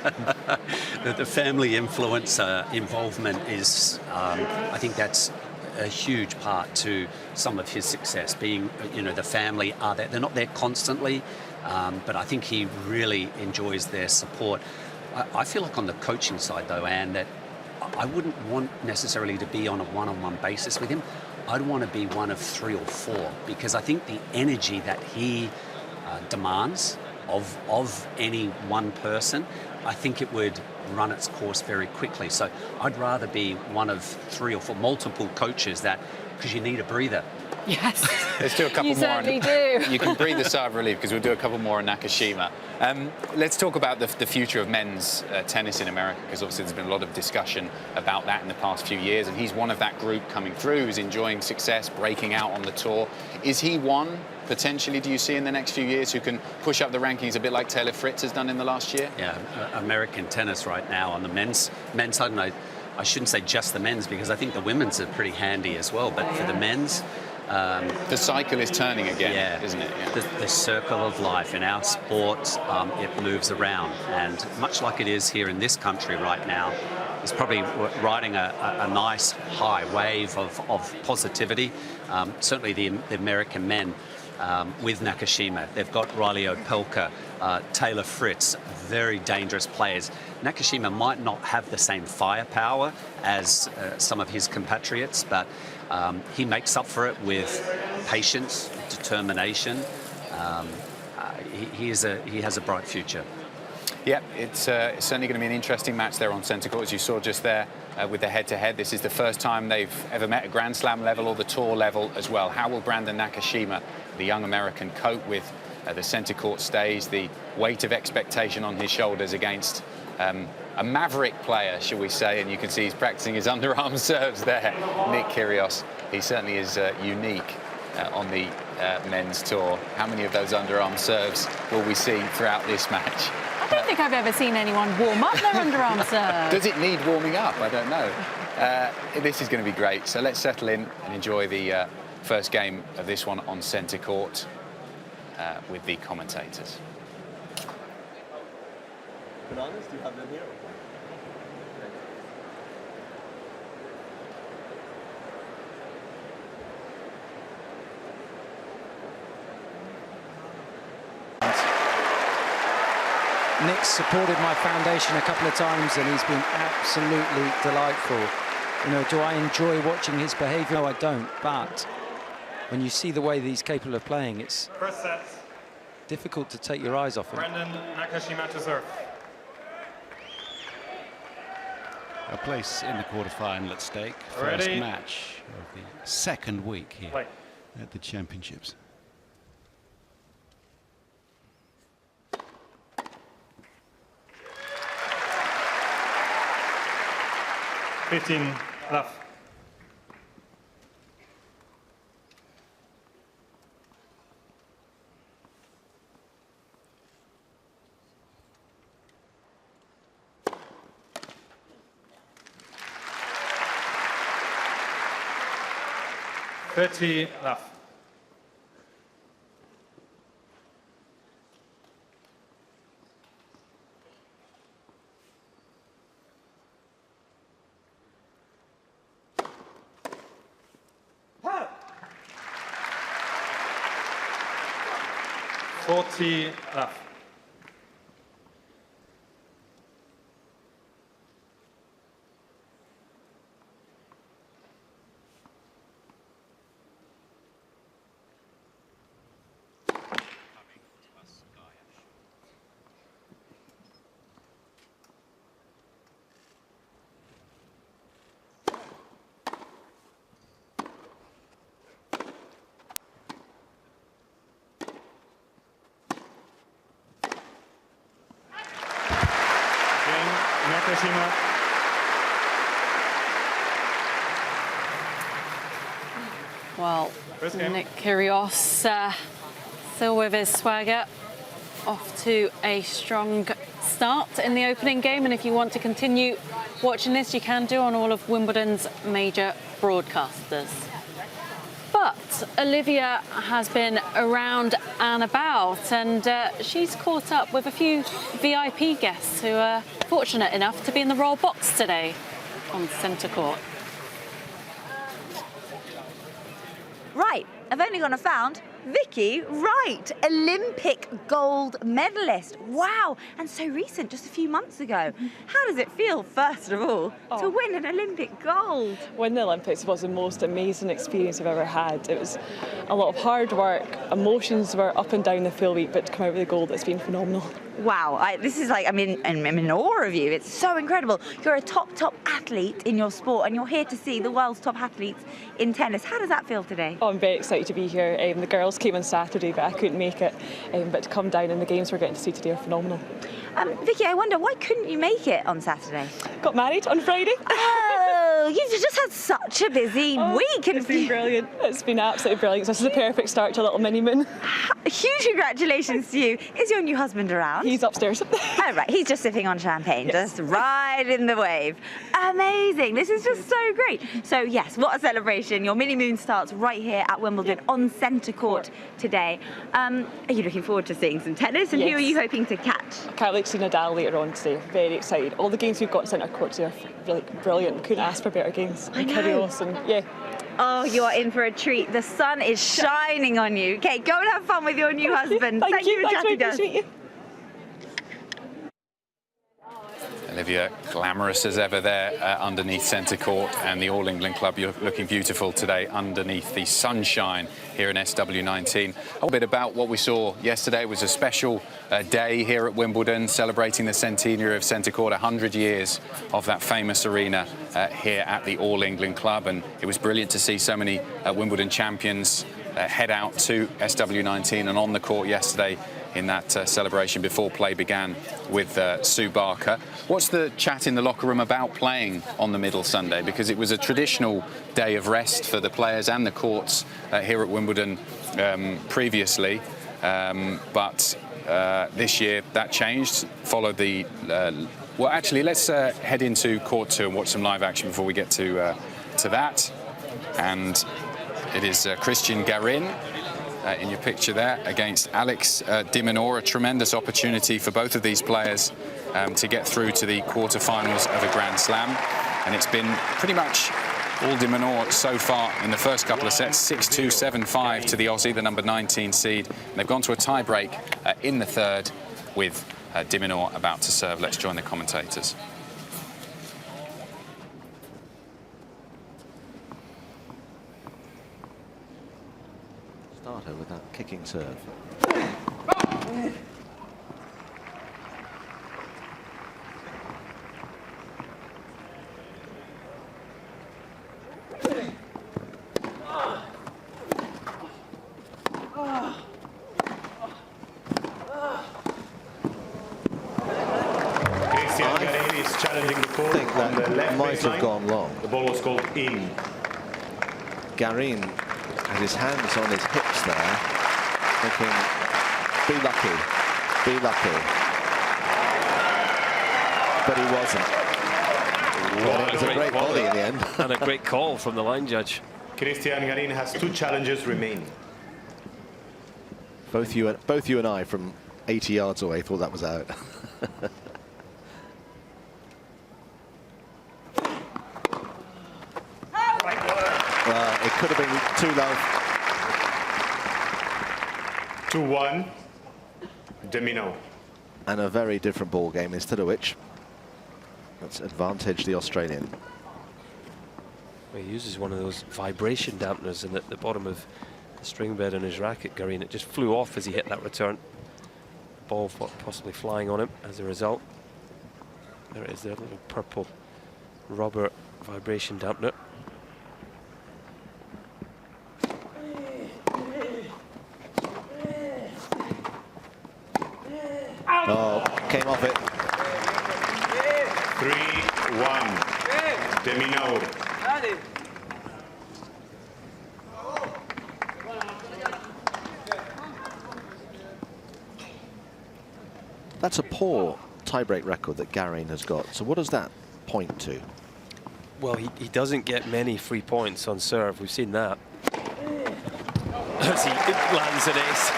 The family influence involvement is, I think that's a huge part to some of his success. Being, the family are there. They're not there constantly, but I think he really enjoys their support. I feel like on the coaching side, though, Anne, that I wouldn't want necessarily to be on a one-on-one basis with him. I'd want to be one of 3 or 4, because I think the energy that he demands of any one person, I think it would run its course very quickly. So I'd rather be one of 3 or 4 multiple coaches, because you need a breather. Yes. Let's do a couple more. You certainly do. You can breathe a sigh of relief, because we'll do a couple more on Nakashima. Let's talk about the future of men's tennis in America, because obviously there's been a lot of discussion about that in the past few years, and he's one of that group coming through who's enjoying success, breaking out on the tour. Is he one, potentially, do you see in the next few years, who can push up the rankings a bit like Taylor Fritz has done in the last year? Yeah, American tennis right now on the men's side, and I shouldn't say just the men's, because I think the women's are pretty handy as well, but for the men's, the cycle is turning again, isn't it? Yeah. The circle of life in our sport, it moves around, and much like it is here in this country right now, it's probably riding a nice high wave of positivity. Certainly the American men, with Nakashima, they've got Riley Opelka, Taylor Fritz, very dangerous players. Nakashima might not have the same firepower as some of his compatriots, but he makes up for it with patience, determination. He has a bright future. Yeah, it's certainly going to be an interesting match there on centre court, as you saw just there with the head-to-head. This is the first time they've ever met at Grand Slam level or the tour level as well. How will Brandon Nakashima, the young American, cope with the centre court stays, the weight of expectation on his shoulders against a maverick player, shall we say? And you can see he's practicing his underarm serves there, Nick Kyrgios. He certainly is unique on the men's tour. How many of those underarm serves will we see throughout this match? I don't think I've ever seen anyone warm up their underarm serve. Does it need warming up? I don't know. This is going to be great. So let's settle in and enjoy the first game of this one on centre court with the commentators. Bananas, do you have them here? Nick's supported my foundation a couple of times and he's been absolutely delightful. You know, do I enjoy watching his behaviour? No, I don't, but when you see the way that he's capable of playing, it's difficult to take your eyes off him. Brendan Nakashima to serve. A place in the quarterfinal at stake. First match of the second week here at the Championships. Love. Love. Love. Nakashima. Well, Nick Kyrgios still with his swagger, off to a strong start in the opening game, and if you want to continue watching this, you can do on all of Wimbledon's major broadcasters. But Olivia has been around and about, and she's caught up with a few VIP guests who are fortunate enough to be in the Royal Box today on centre court. Right, I've only gone and found Vicky Wright, Olympic gold medalist. Wow, and so recent, just a few months ago. How does it feel, first of all, to win an Olympic gold? Winning the Olympics was the most amazing experience I've ever had. It was a lot of hard work, emotions were up and down the full week, but to come out with a gold, it's been phenomenal. Wow, this is like, I'm in awe of you. It's so incredible. You're a top athlete in your sport, and you're here to see the world's top athletes in tennis. How does that feel today? Oh, I'm very excited to be here. The girls came on Saturday, but I couldn't make it. But to come down and the games we're getting to see today are phenomenal. Vicky, I wonder, why couldn't you make it on Saturday? Got married on Friday. Oh, you've just had such a busy week. It's been brilliant. It's been absolutely brilliant. This is a perfect start to a little mini moon. Huge congratulations to you. Is your new husband around? He's upstairs. Oh, right. He's just sipping on champagne, just riding the wave. Amazing. This is just so great. So, yes, what a celebration. Your mini moon starts right here at Wimbledon on centre court today. Are you looking forward to seeing some tennis? And who are you hoping to catch? I can't wait to see Nadal later on today. Very excited. All the games we've got centre court today are really brilliant. Couldn't ask for better games. I know. Kyrgios and Oh, you are in for a treat. The sun is shining on you. Okay, go and have fun with your new husband. Thank you. for chatting to us. Olivia, glamorous as ever there underneath centre court, and the All England Club, you're looking beautiful today underneath the sunshine here in SW19. A little bit about what we saw yesterday. It was a special day here at Wimbledon, celebrating the centenary of centre court, 100 years of that famous arena here at the All England Club, and it was brilliant to see so many Wimbledon champions head out to SW19 and on the court yesterday in that celebration before play began with Sue Barker. What's the chat in the locker room about playing on the middle Sunday? Because it was a traditional day of rest for the players and the courts here at Wimbledon previously, but this year that changed, followed the... well, actually, let's head into court 2 and watch some live action before we get to that. And it is Christian Garin in your picture there against Alex de Minaur. A tremendous opportunity for both of these players to get through to the quarterfinals of a Grand Slam, and it's been pretty much all de Minaur so far in the first couple of sets. 6-2, 7-5 to the Aussie, the number 19 seed. And they've gone to a tie break in the third with De Minaur about to serve. Let's join the commentators. Starter with that kicking serve. Have gone long. The ball was called in. Garin has his hands on his hips there, thinking, be lucky, be lucky. But he wasn't. Well, it was a great volley in the end. And a great call from the line judge. Cristian Garin has 2 challenges remaining. Both you and I from 80 yards away thought that was out. It could have been too low. 2-1, De Minaur. And a very different ball game, instead of which, let's advantage the Australian. Well, he uses one of those vibration dampeners in at the bottom of the string bed on his racket, Garin. It just flew off as he hit that return. The ball possibly flying on him as a result. There it is, there, little purple rubber vibration dampener. Oh, came off it. 3-1, De Minaur. That's a poor tiebreak record that Garin has got. So what does that point to? Well, he doesn't get many free points on serve. We've seen that. As he lands an ace.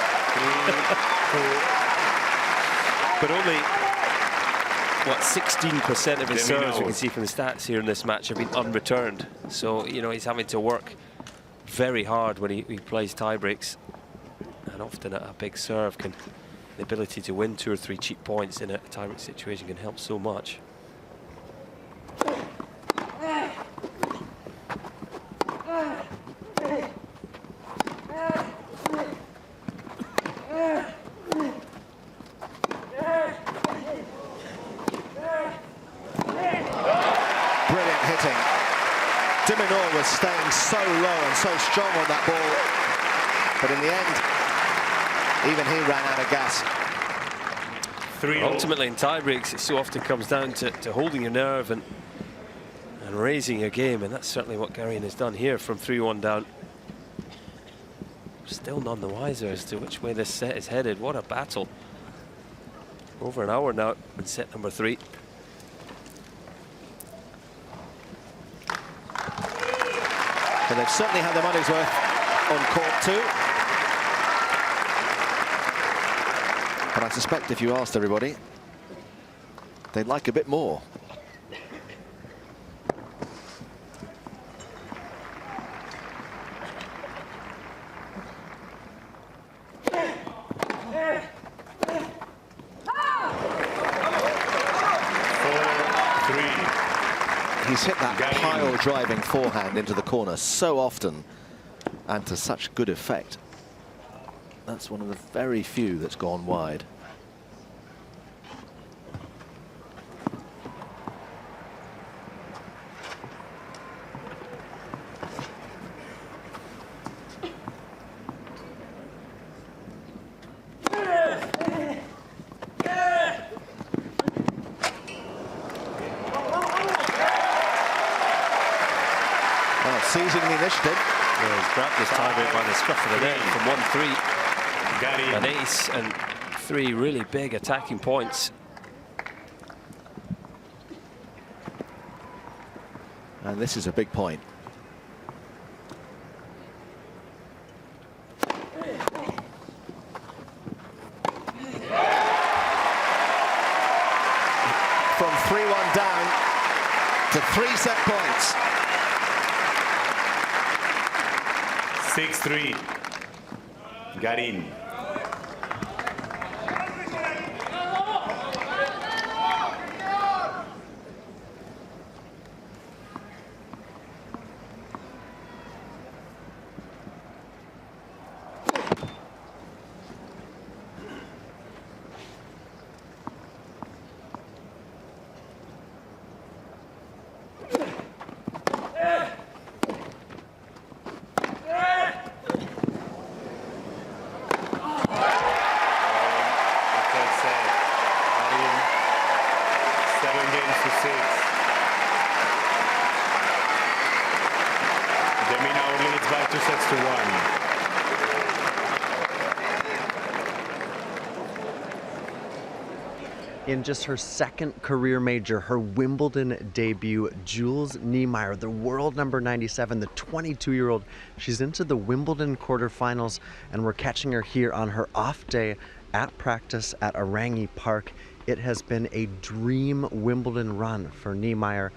But only, what, 16% of his serves, we can see from the stats here in this match, have been unreturned. So, you know, he's having to work very hard when he plays tiebreaks. And often a big serve can, the ability to win 2 or 3 cheap points in a tiebreak situation can help so much. De Minaur was staying so low and so strong on that ball, but in the end, even he ran out of gas. Ultimately, in tiebreaks, it so often comes down to holding your nerve and raising your game, and that's certainly what Garin has done here from 3-1 down. Still none the wiser as to which way this set is headed. What a battle. Over an hour now in set number 3. And they've certainly had their money's worth on court 2. But I suspect if you asked everybody, they'd like a bit more. He's hit that pile-driving forehand into the corner so often and to such good effect. That's one of the very few that's gone wide. Seizing the initiative. Yeah, he's grabbed this tiebreak by the scruff of the neck from 1-3. An ace and 3 really big attacking points. And this is a big point. From 3-1 down to 3 set points. 6-3, Garin. 6-1. In just her second career major, her Wimbledon debut, Jules Niemeyer, the world number 97, the 22-year-old, she's into the Wimbledon quarterfinals, and we're catching her here on her off day at practice at Arangi Park. It has been a dream Wimbledon run for Niemeyer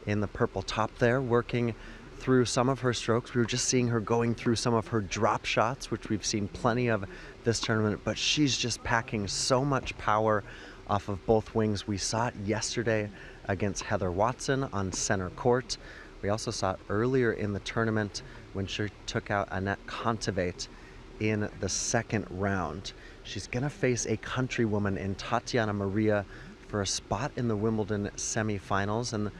in the purple top there, working through some of her strokes. We were just seeing her going through some of her drop shots, which we've seen plenty of this tournament, but she's just packing so much power off of both wings. We saw it yesterday against Heather Watson on center court. We also saw it earlier in the tournament when she took out Annette Kontaveit in the second round. She's going to face a countrywoman in Tatiana Maria for a spot in the Wimbledon semifinals. And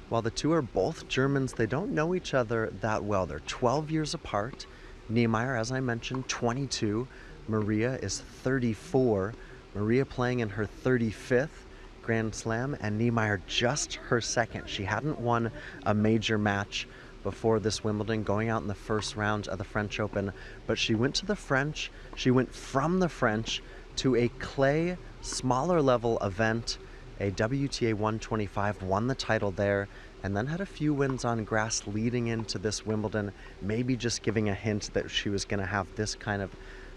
while the two are both Germans, they don't know each other that well. They're 12 years apart. Niemeyer, as I mentioned, 22. Maria is 34. Maria playing in her 35th Grand Slam, and Niemeyer just her second. She hadn't won a major match before this Wimbledon, going out in the first round of the French Open, but she went to the French. She went from the French to a clay, smaller level event, a WTA 125, won the title there, and then had a few wins on grass leading into this Wimbledon, maybe just giving a hint that she was going to have this kind of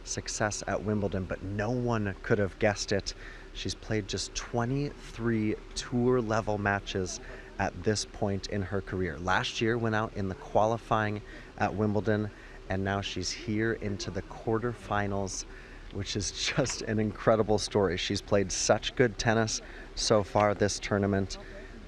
success at Wimbledon, but no one could have guessed it. She's played just 23 tour level matches at this point in her career. Last year went out in the qualifying at Wimbledon, and now she's here into the quarterfinals, which is just an incredible story. She's played such good tennis so far this tournament,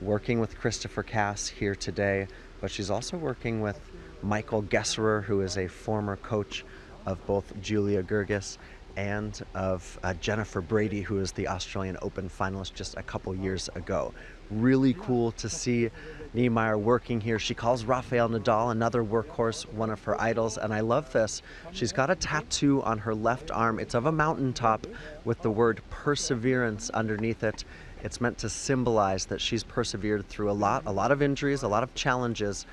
working with Christopher Cass here today, but she's also working with Michael Gesserer, who is a former coach of both Julia Gergis and of Jennifer Brady, who is the Australian Open finalist just a couple years ago. Really cool to see Niemeyer working here. She calls Rafael Nadal another workhorse, one of her idols, and I love this. She's got a tattoo on her left arm. It's of a mountaintop with the word perseverance underneath it. It's meant to symbolize that she's persevered through a lot of injuries, a lot of challenges,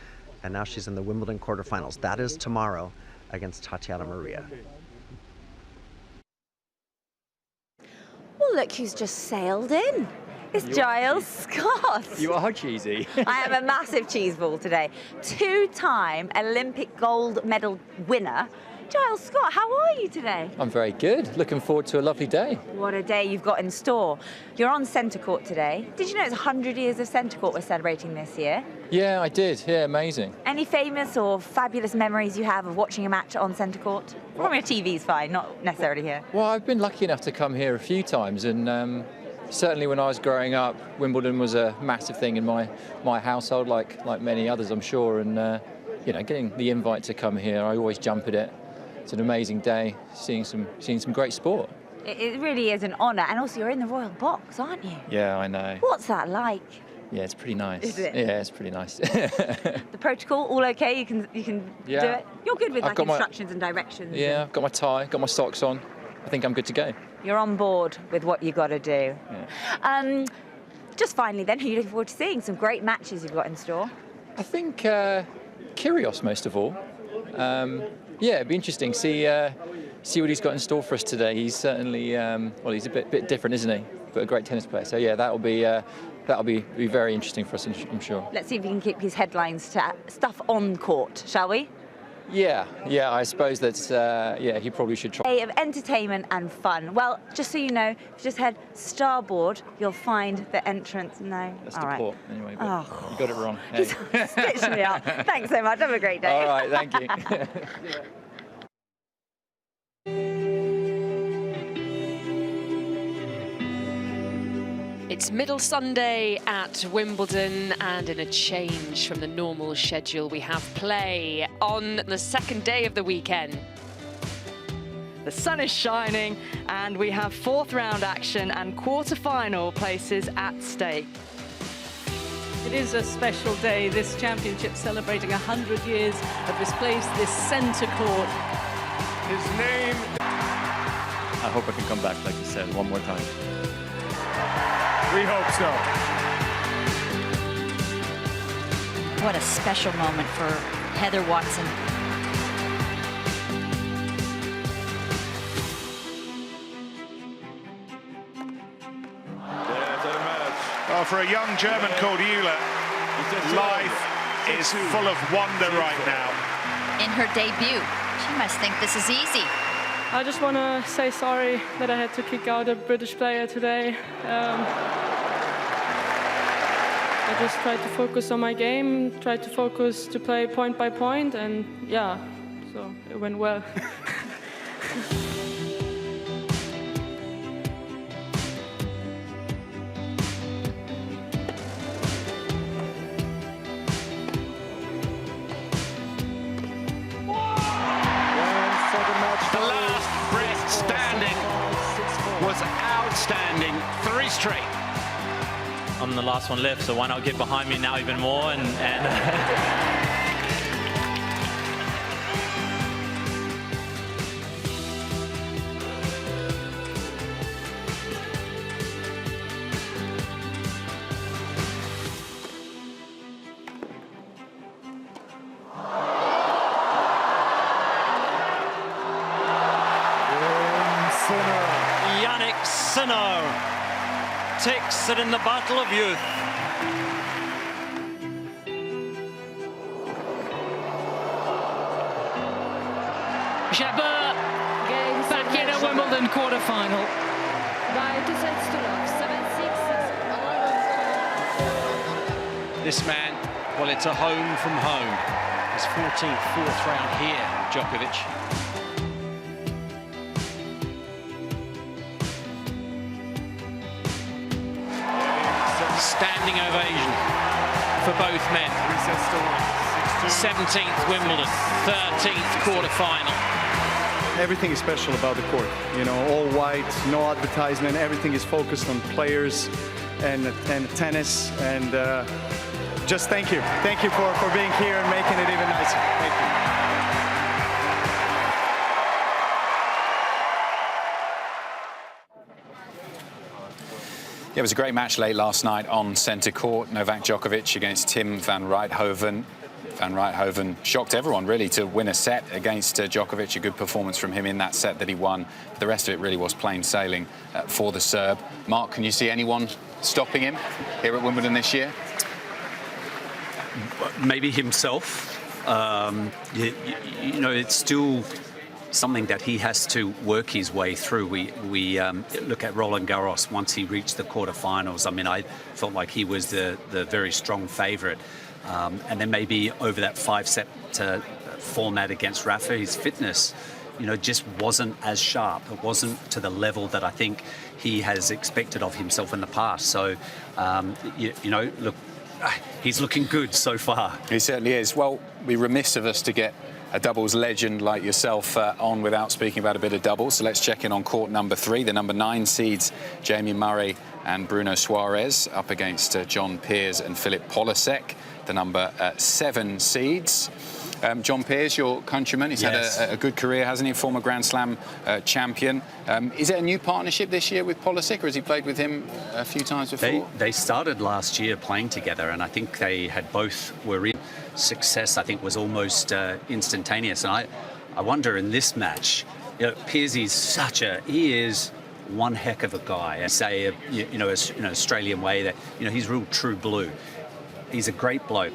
and now she's in the Wimbledon quarterfinals. That is tomorrow against Tatiana Maria. Well, look who's just sailed in. It's Giles Scott. You are cheesy. I am a massive cheese ball today. Two-time Olympic gold medal winner, Giles Scott. How are you today? I'm very good. Looking forward to a lovely day. What a day you've got in store. You're on centre court today. Did you know it's 100 years of centre court we're celebrating this year? Yeah, I did. Yeah, amazing. Any famous or fabulous memories you have of watching a match on centre court? From your TV's fine, not necessarily here. Well, I've been lucky enough to come here a few times, and certainly when I was growing up, Wimbledon was a massive thing in my household, like many others, I'm sure. And you know, getting the invite to come here, I always jump at it. It's an amazing day, seeing some great sport. It really is an honour, and also you're in the royal box, aren't you? Yeah, I know. What's that like? Yeah, it's pretty nice. Is it? Yeah, it's pretty nice. The protocol, all okay? You can Yeah. do it? You're good with I've like got instructions and directions. Yeah, I've got my tie, got my socks on. I think I'm good to go. You're on board with what you got to do. Yeah. Just finally then, who are you looking forward to seeing? Some great matches you've got in store. I think Kyrgios most of all. Yeah, it'd be interesting. See what he's got in store for us today. He's certainly, well, he's a bit different, isn't he? But a great tennis player. So yeah, that'll be very interesting for us, I'm sure. Let's see if we can keep his headlines to stuff on court, shall we? Yeah, I suppose that's, yeah, he probably should try. Day of entertainment and fun. Well, just so you know, if you just head starboard, you'll find the entrance. No, That's all the right. port, anyway, but you got it wrong. Hey. He's stitched me up. Thanks so much. Have a great day. All right, thank you. It's Middle Sunday at Wimbledon, and in a change from the normal schedule, we have play on the second day of the weekend. The sun is shining, and we have fourth round action and quarter-final places at stake. It is a special day, this championship celebrating 100 years of this place, this centre court. His name... I hope I can come back, like you said, one more time. We hope so. What a special moment for Heather Watson. Well, for a young German called Euler, life is full of wonder right now. In her debut, she must think this is easy. I just want to say sorry that I had to kick out a British player today. I just tried to focus on my game, tried to focus to play point by point, and yeah, so it went well. Outstanding, 3 straight. I'm the last one left, so why not get behind me now even more and Yannick Sinner takes it in the battle of youth. Jabeur back in a Wimbledon quarter-final. This man, well, it's a home from home. His 14th, 4th round here, Djokovic. Standing ovation for both men. 17th Wimbledon, 13th quarter-final. Everything is special about the court. You know, all white, no advertisement. Everything is focused on players and tennis. And just thank you. Thank you for being here and making it even nicer. Thank you. Yeah, it was a great match late last night on centre court. Novak Djokovic against Tim Van Wrighthoven. Van Wrighthoven shocked everyone, really, to win a set against Djokovic. A good performance from him in that set that he won. The rest of it really was plain sailing for the Serb. Mark, can you see anyone stopping him here at Wimbledon this year? Maybe himself. You know, it's still something that he has to work his way through. We look at Roland Garros once he reached the quarterfinals. I mean, I felt like he was the very strong favourite. And then maybe over that 5-set format against Rafa, his fitness, you know, just wasn't as sharp. It wasn't to the level that I think he has expected of himself in the past. So, you know, look, he's looking good so far. He certainly is. Well, we're remiss of us to get a doubles legend like yourself on without speaking about a bit of doubles. So let's check in on court number 3. The number 9 seeds, Jamie Murray and Bruno Suarez, up against John Peers and Philip Polasek, the number 7 seeds. John Peers, your countryman, he's had a good career, hasn't he? Former Grand Slam champion. Is it a new partnership this year with Polasek, or has he played with him a few times before? They started last year playing together, and I think they had both were in. Success, I think, was almost instantaneous. And I wonder in this match, you know, Peers he is one heck of a guy. I say, you know, an Australian way that, you know, he's real true blue. He's a great bloke.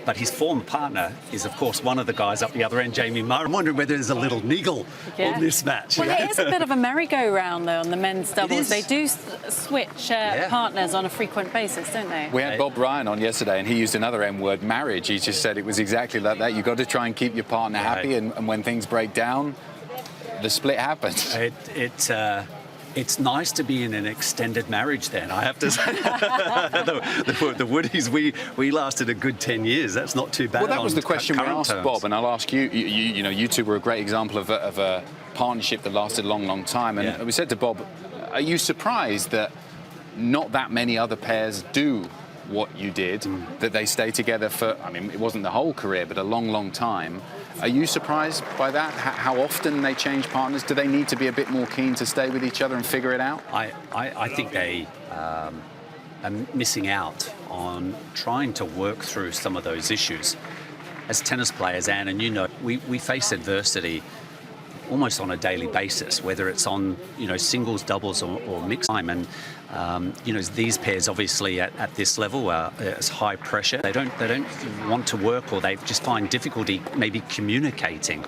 But his former partner is, of course, one of the guys up the other end, Jamie Murray. I'm wondering whether there's a little niggle on this match. Well, it is a bit of a merry-go-round, though, on the men's doubles. They do switch partners on a frequent basis, don't they? We had Bob Ryan on yesterday, and he used another M-word, marriage. He just said it was exactly like that. You've got to try and keep your partner happy, and when things break down, the split happens. It's nice to be in an extended marriage then, I have to say. the Woodies, we lasted a good 10 years. That's not too bad. Well, that was the question we asked terms. Bob, and I'll ask you. You know, you two were a great example of a partnership that lasted a long, long time. And we said to Bob, are you surprised that not that many other pairs do what you did, that they stay together for, I mean, it wasn't the whole career, but a long, long time? Are you surprised by that? How often they change partners? Do they need to be a bit more keen to stay with each other and figure it out? I think they are missing out on trying to work through some of those issues. As tennis players, Anne, and you know, we face adversity almost on a daily basis, whether it's on singles, doubles, or mixed time. And these pairs obviously at this level are it's high pressure. They don't want to work, or they just find difficulty maybe communicating.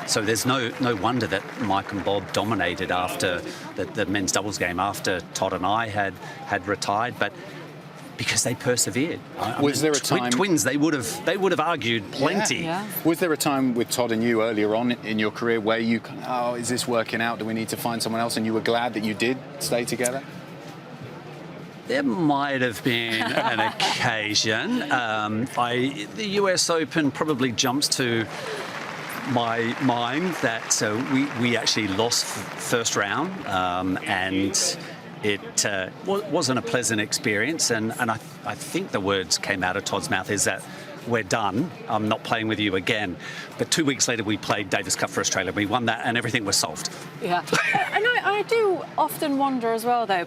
So there's no wonder that Mike and Bob dominated after the men's doubles game after Todd and I had retired, but because they persevered. Was there a time twins? They would have argued plenty. Yeah. Was there a time with Todd and you earlier on in your career where you, is this working out? Do we need to find someone else? And you were glad that you did stay together? There might have been an occasion. The US Open probably jumps to my mind that we actually lost first round, and it wasn't a pleasant experience. And I think the words came out of Todd's mouth is that we're done. I'm not playing with you again. But 2 weeks later, we played Davis Cup for Australia. We won that, and everything was solved. Yeah, and I do often wonder as well, though,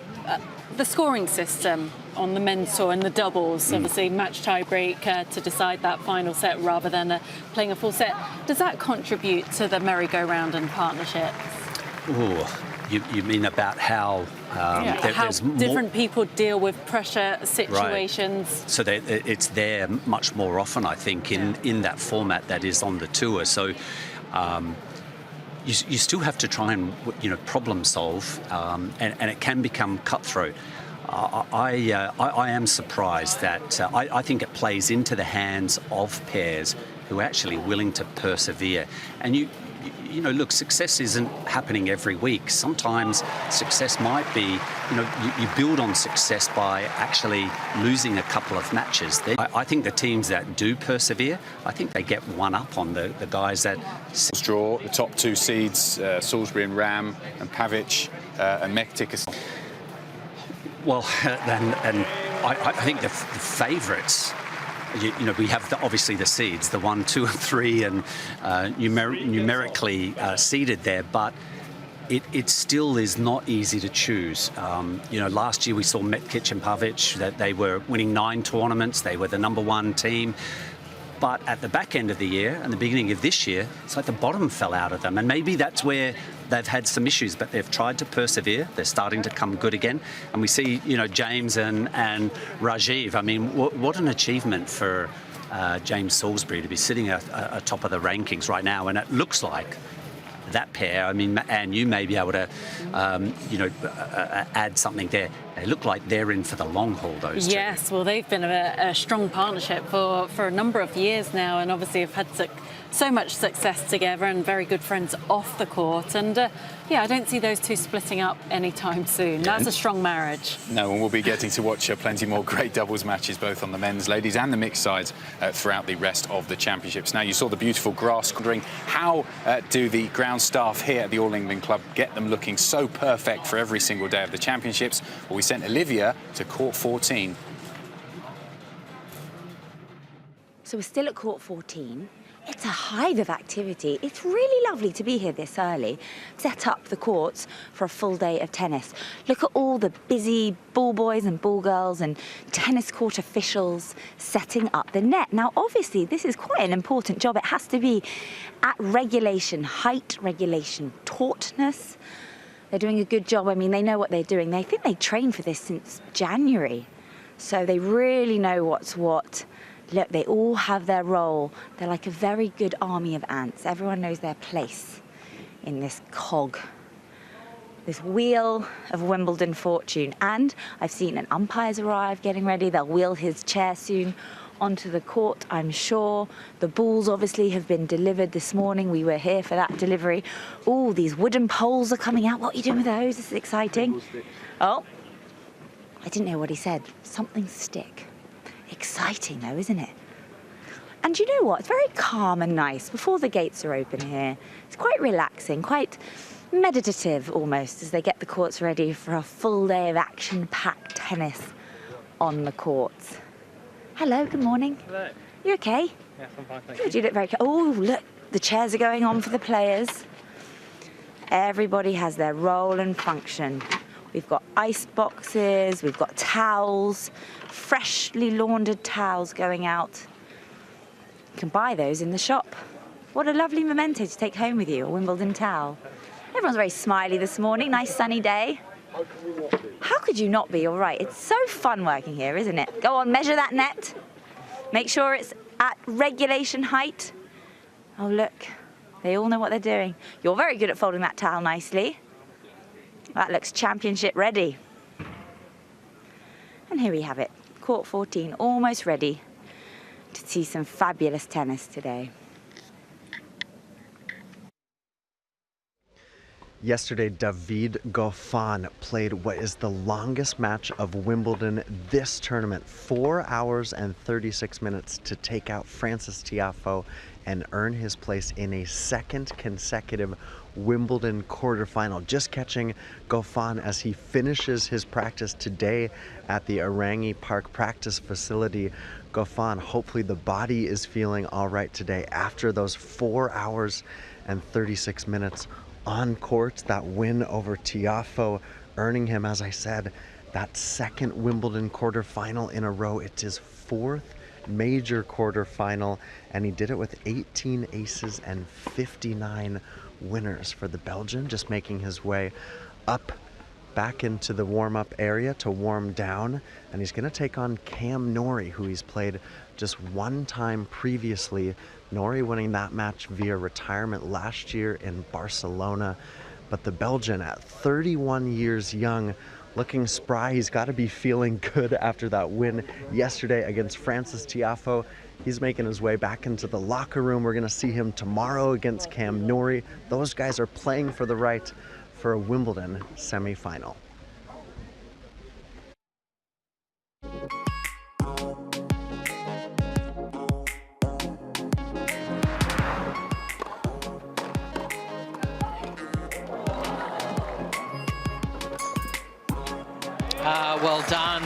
the scoring system on the men's tour and the doubles, obviously match tie-break to decide that final set rather than playing a full set. Does that contribute to the merry-go-round and partnerships? Oh, you mean about how how different people deal with pressure situations? Right. So it's there much more often, I think, in that format that is on the tour. So you still have to try and problem solve, and it can become cutthroat. I am surprised that I think it plays into the hands of pairs who are actually willing to persevere. And look, success isn't happening every week. Sometimes success might be, you build on success by actually losing a couple of matches. I think the teams that do persevere, I think they get one up on the guys that draw the top two seeds, Salisbury and Ram, and Pavic and Mektic. Well, and I think the favourites. We have obviously the seeds, the 1, 2, and 3, and numerically seeded there, but it still is not easy to choose. Last year we saw Mektic and Pavic, that they were winning 9 tournaments, they were the #1 team. But at the back end of the year and the beginning of this year, it's like the bottom fell out of them. And maybe that's where they've had some issues, but they've tried to persevere. They're starting to come good again. And we see, James and Rajiv. I mean, what an achievement for James Salisbury to be sitting atop of the rankings right now. And it looks like that pair, and you may be able to, add something there. They look like they're in for the long haul, those two. Yes, well, they've been a strong partnership for a number of years now, and obviously have had so much success together and very good friends off the court. And I don't see those two splitting up anytime soon. That's a strong marriage. No, and we'll be getting to watch plenty more great doubles matches, both on the men's, ladies, and the mixed sides throughout the rest of the championships. Now, you saw the beautiful grass. Wondering how do the ground staff here at the All England Club get them looking so perfect for every single day of the championships? Well, we sent Olivia to court 14. So we're still at court 14. It's a hive of activity. It's really lovely to be here this early, set up the courts for a full day of tennis. Look at all the busy ball boys and ball girls and tennis court officials setting up the net. Now, obviously, this is quite an important job. It has to be at regulation, height regulation, tautness. They're doing a good job. I mean, they know what they're doing. They think they trained for this since January. So they really know what's what. Look, they all have their role. They're like a very good army of ants. Everyone knows their place in this cog, this wheel of Wimbledon fortune. And I've seen an umpire's arrive, getting ready. They'll wheel his chair soon onto the court, I'm sure. The balls obviously have been delivered this morning. We were here for that delivery. Oh, these wooden poles are coming out. What are you doing with those? This is exciting. Oh, I didn't know what he said. Something stick. Exciting though, isn't it? And you know what? It's very calm and nice before the gates are open here. It's quite relaxing, quite meditative almost, as they get the courts ready for a full day of action-packed tennis on the courts. Hello, good morning. Hello. You okay? Yes, I'm fine, thank Good, you look very... Oh, look, the chairs are going on for the players. Everybody has their role and function. We've got ice boxes, we've got towels, freshly laundered towels going out. You can buy those in the shop. What a lovely memento to take home with you, a Wimbledon towel. Everyone's very smiley this morning, nice sunny day. How could you not be? You're right, it's so fun working here, isn't it? Go on, measure that net. Make sure it's at regulation height. Oh, look, they all know what they're doing. You're very good at folding that towel nicely. That looks championship ready. And here we have it, court 14, almost ready to see some fabulous tennis today. Yesterday, David Goffin played what is the longest match of Wimbledon this tournament, 4 hours and 36 minutes to take out Frances Tiafoe and earn his place in a second consecutive Wimbledon quarterfinal. Just catching Goffin as he finishes his practice today at the Arangi Park practice facility. Goffin, hopefully the body is feeling all right today after those 4 hours and 36 minutes on court. That win over Tiafoe, earning him, as I said, that second Wimbledon quarterfinal in a row. It's his fourth major quarterfinal, and he did it with 18 aces and 59 winners for the Belgian, just making his way up back into the warm-up area to warm down. And he's going to take on Cam Norrie, who he's played just one time previously. Norrie winning that match via retirement last year in Barcelona. But the Belgian, at 31 years young, looking spry. He's got to be feeling good after that win yesterday against Frances Tiafoe. He's making his way back into the locker room. We're going to see him tomorrow against Cam Norrie. Those guys are playing for the right for a Wimbledon semi-final. Well done.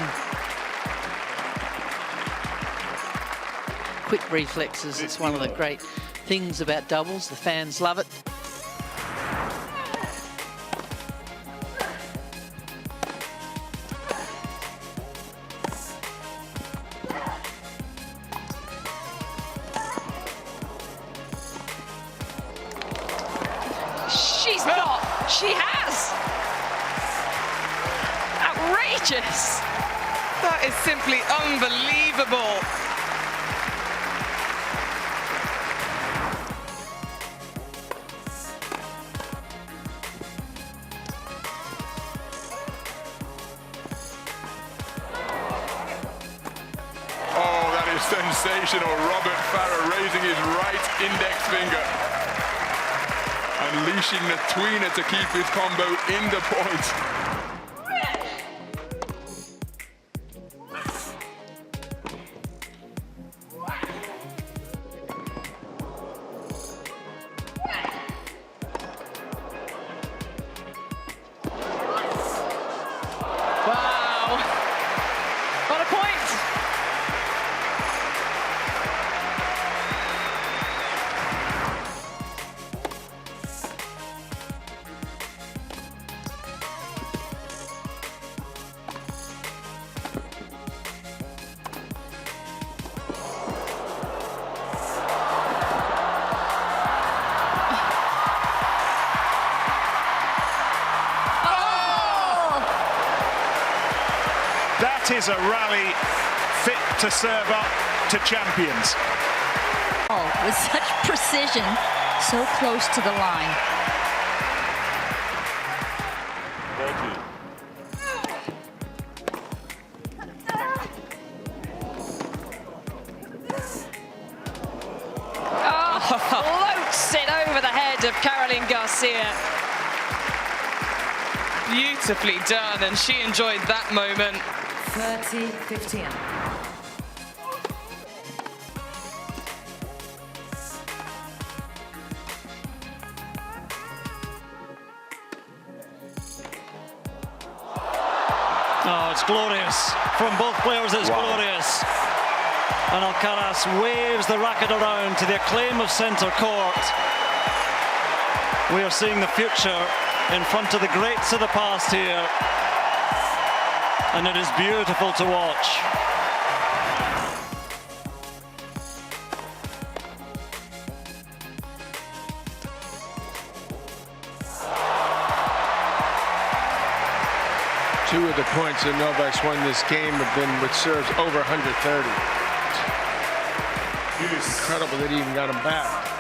Quick reflexes, it's one of the great things about doubles. The fans love it. She's not. She has. Outrageous. That is simply unbelievable. Oh, that is sensational. Robert Farah raising his right index finger. Unleashing the tweener to keep his combo in the point. Wow. What a point. That is a rally fit to serve up to champions. Oh, with such precision, so close to the line. Floats it over the head of Caroline Garcia. Beautifully done, and she enjoyed that moment. 30-15. Oh, it's glorious. From both players, it's glorious. And Alcaraz waves the racket around to the acclaim of centre court. We are seeing the future in front of the greats of the past here. And it is beautiful to watch. 2 of the points that Novak's won this game have been with serves over 130. Incredible that he even got him back.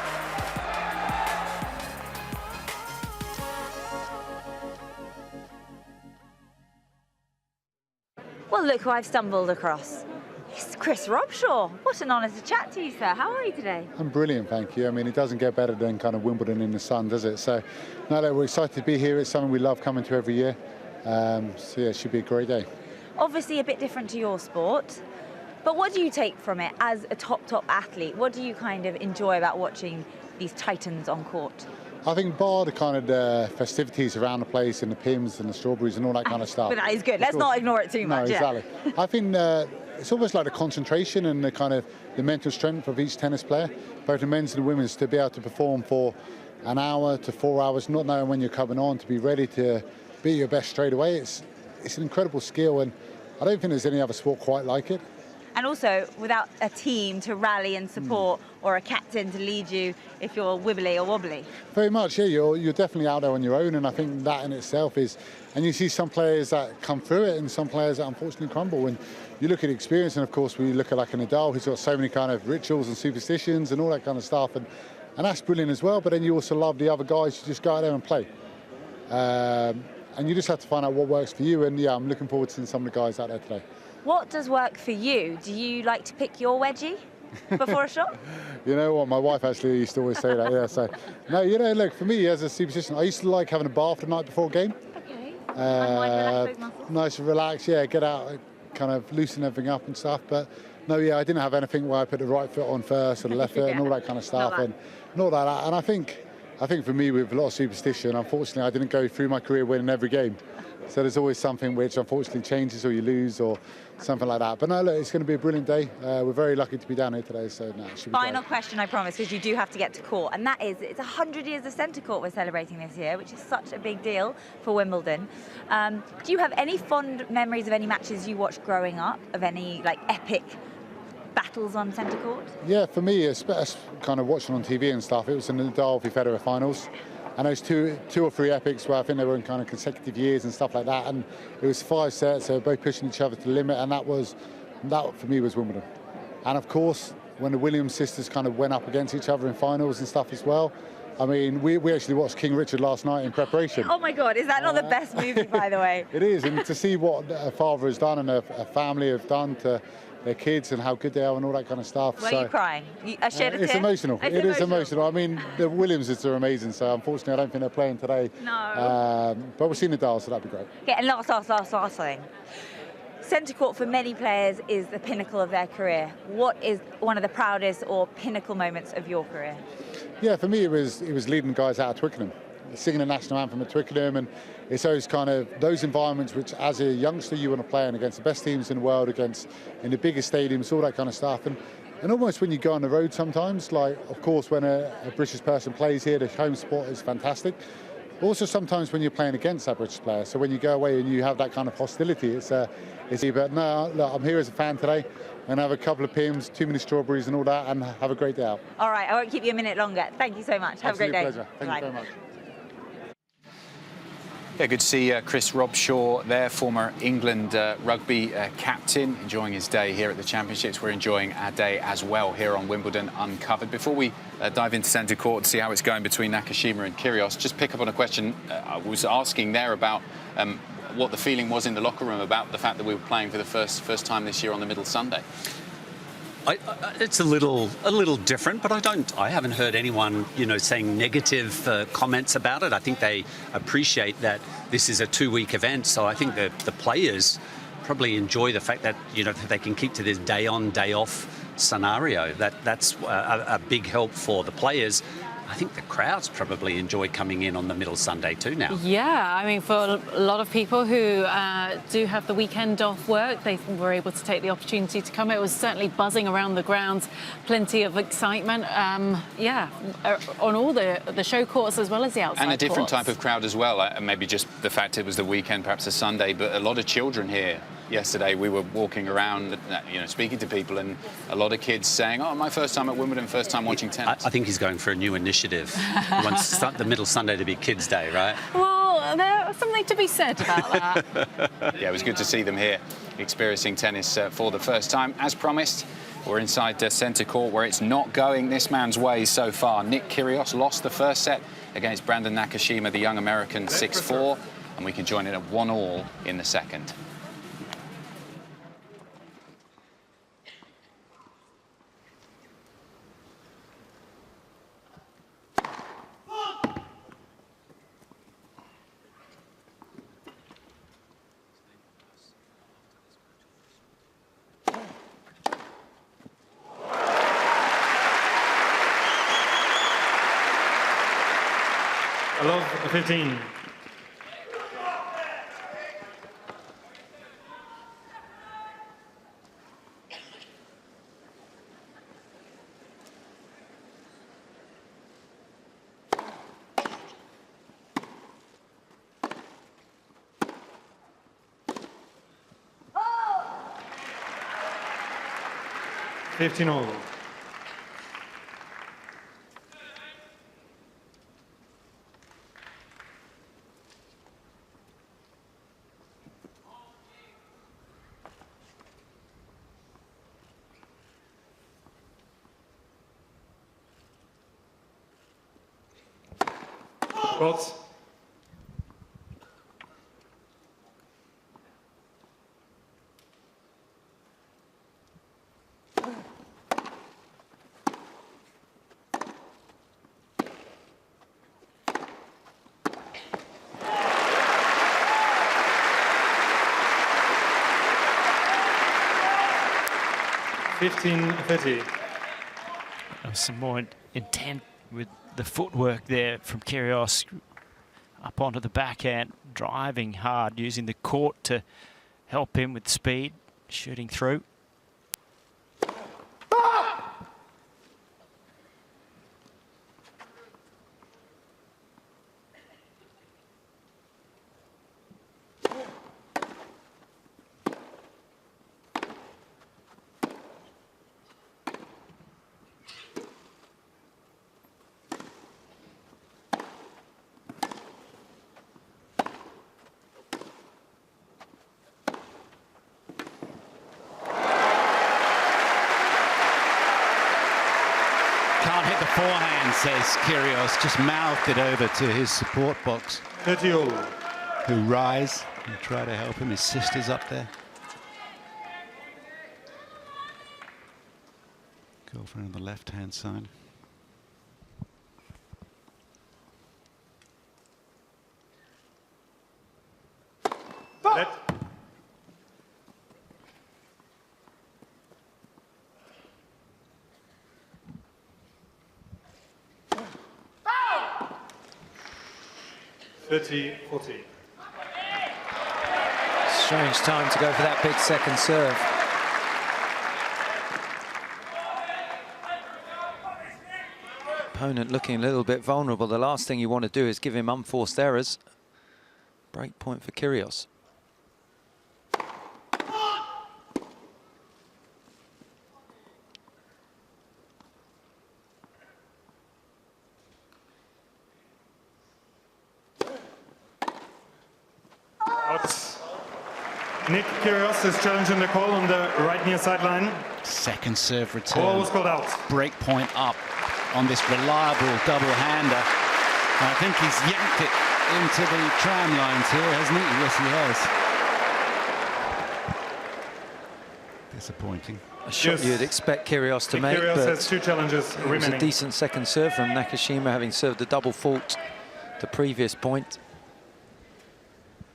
Well, look who I've stumbled across. It's Chris Robshaw. What an honour to chat to you, sir. How are you today? I'm brilliant, thank you. I mean, it doesn't get better than kind of Wimbledon in the sun, does it? So, no, we're excited to be here. It's something we love coming to every year. So, yeah, it should be a great day. Obviously a bit different to your sport, but what do you take from it as a top athlete? What do you kind of enjoy about watching these titans on court? I think bar the kind of the festivities around the place and the pims and the strawberries and all that kind of stuff. But that is good. Let's not ignore it too much. No, exactly. Yeah. I think it's almost like the concentration and the kind of the mental strength of each tennis player, both the men's and the women's, to be able to perform for an hour to 4 hours, not knowing when you're coming on, to be ready to be your best straight away. It's an incredible skill, and I don't think there's any other sport quite like it. And also, without a team to rally and support or a captain to lead you if you're wibbly or wobbly. Very much, yeah. You're definitely out there on your own, and I think that in itself is. And you see some players that come through it, and some players that unfortunately crumble. And you look at experience, and of course we look at like a Nadal, who's got so many kind of rituals and superstitions and all that kind of stuff, and that's brilliant as well. But then you also love the other guys who just go out there and play. And you just have to find out what works for you. And yeah, I'm looking forward to seeing some of the guys out there today. What does work for you? Do you like to pick your wedgie before a shot? You know what, my wife actually used to always say that, yeah. So, no, you know, look, for me as a superstition, I used to like having a bath the night before a game. Okay. Nice and relax, yeah, get out, kind of loosen everything up and stuff. But no, yeah, I didn't have anything where I put the right foot on first or the left foot and all that kind of stuff. Not like that. And I think for me, with a lot of superstition, unfortunately, I didn't go through my career winning every game. So there's always something which unfortunately changes or you lose or something like that. But no, look, it's going to be a brilliant day. We're very lucky to be down here today. So no, it should be Final great. question, I promise, because you do have to get to court. And that is, it's 100 years of centre court we're celebrating this year, which is such a big deal for Wimbledon. Do you have any fond memories of any matches you watched growing up, of any like epic battles on centre court? Yeah, for me, it's kind of watching on TV and stuff. It was the Nadal v Federer finals. And those two or three epics where I think they were in kind of consecutive years and stuff like that. And it was 5 sets, so both pushing each other to the limit. And that for me was Wimbledon. And of course, when the Williams sisters kind of went up against each other in finals and stuff as well. I mean, we actually watched King Richard last night in preparation. Oh my God, is that not the best movie, by the way? It is, and to see what a father has done and a family have done to their kids and how good they are and all that kind of stuff. Were you crying? I shed a tear? It's emotional. It is emotional. I mean, the Williamses are amazing, so unfortunately I don't think they're playing today. No. But we'll see Nadal, so that'd be great. Okay, and last thing. Centre court for many players is the pinnacle of their career. What is one of the proudest or pinnacle moments of your career? Yeah, for me it was leading guys out of Twickenham, singing the national anthem at Twickenham, and it's those environments which as a youngster you want to play in, against the best teams in the world, in the biggest stadiums, all that kind of stuff. And almost when you go on the road sometimes, like of course when a British person plays here, the home sport is fantastic. Also sometimes when you're playing against that British player, so when you go away and you have that kind of hostility, but no, look, I'm here as a fan today and have a couple of pims, too many strawberries and all that, and have a great day out. All right, I won't keep you a minute longer. Thank you so much. Have a great day. Pleasure. Thank you very much. Yeah, good to see Chris Robshaw there, former England rugby captain, enjoying his day here at the Championships. We're enjoying our day as well here on Wimbledon Uncovered. Before we dive into centre court and see how it's going between Nakashima and Kyrgios, just pick up on a question I was asking there about what the feeling was in the locker room about the fact that we were playing for the first time this year on the middle Sunday. It's a little different, but I haven't heard anyone, saying negative comments about it. I think they appreciate that this is a 2-week event, so I think that the players probably enjoy the fact that that they can keep to this day on, day off scenario. That's a big help for the players. I think the crowds probably enjoy coming in on the middle Sunday too now. Yeah, I mean, for a lot of people who do have the weekend off work, they were able to take the opportunity to come. It was certainly buzzing around the grounds, plenty of excitement, on all the show courts as well as the outside And a different courts. type of crowd as well. Maybe just the fact it was the weekend, perhaps a Sunday, but a lot of children here. Yesterday we were walking around, speaking to people, and a lot of kids saying, "Oh, my first time at Wimbledon, first time watching tennis." I think he's going for a new initiative. He wants the middle Sunday to be Kids' Day, right? Well, there's something to be said about that. Yeah, it was good to see them here experiencing tennis for the first time. As promised, we're inside centre court where it's not going this man's way so far. Nick Kyrgios lost the first set against Brandon Nakashima, the young American, 6-4, and we can join it at 1-1 in the second. I love 15. Oh! 15 all. Both. $15.30. Some more intent with the footwork there from Kyrgios up onto the backhand, driving hard, using the court to help him with speed, shooting through. Can't hit the forehand, says Kyrgios. Just mouthed it over to his support box. 30 all. Who rise and try to help him. His sister's up there. Girlfriend on the left-hand side. Let. $30-40. Strange time to go for that big second serve. Opponent looking a little bit vulnerable. The last thing you want to do is give him unforced errors. Break point for Kyrgios. Nick Kyrgios is challenging the call on the right near sideline. Second serve return. Ball was called out. Break point up on this reliable double-hander. I think he's yanked it into the tram lines here, hasn't he? Yes, he has. Disappointing. A shot you'd expect Kyrgios to make, Kyrgios but has 2 challenges it was remaining. a decent second serve from Nakashima, having served a double fault the previous point.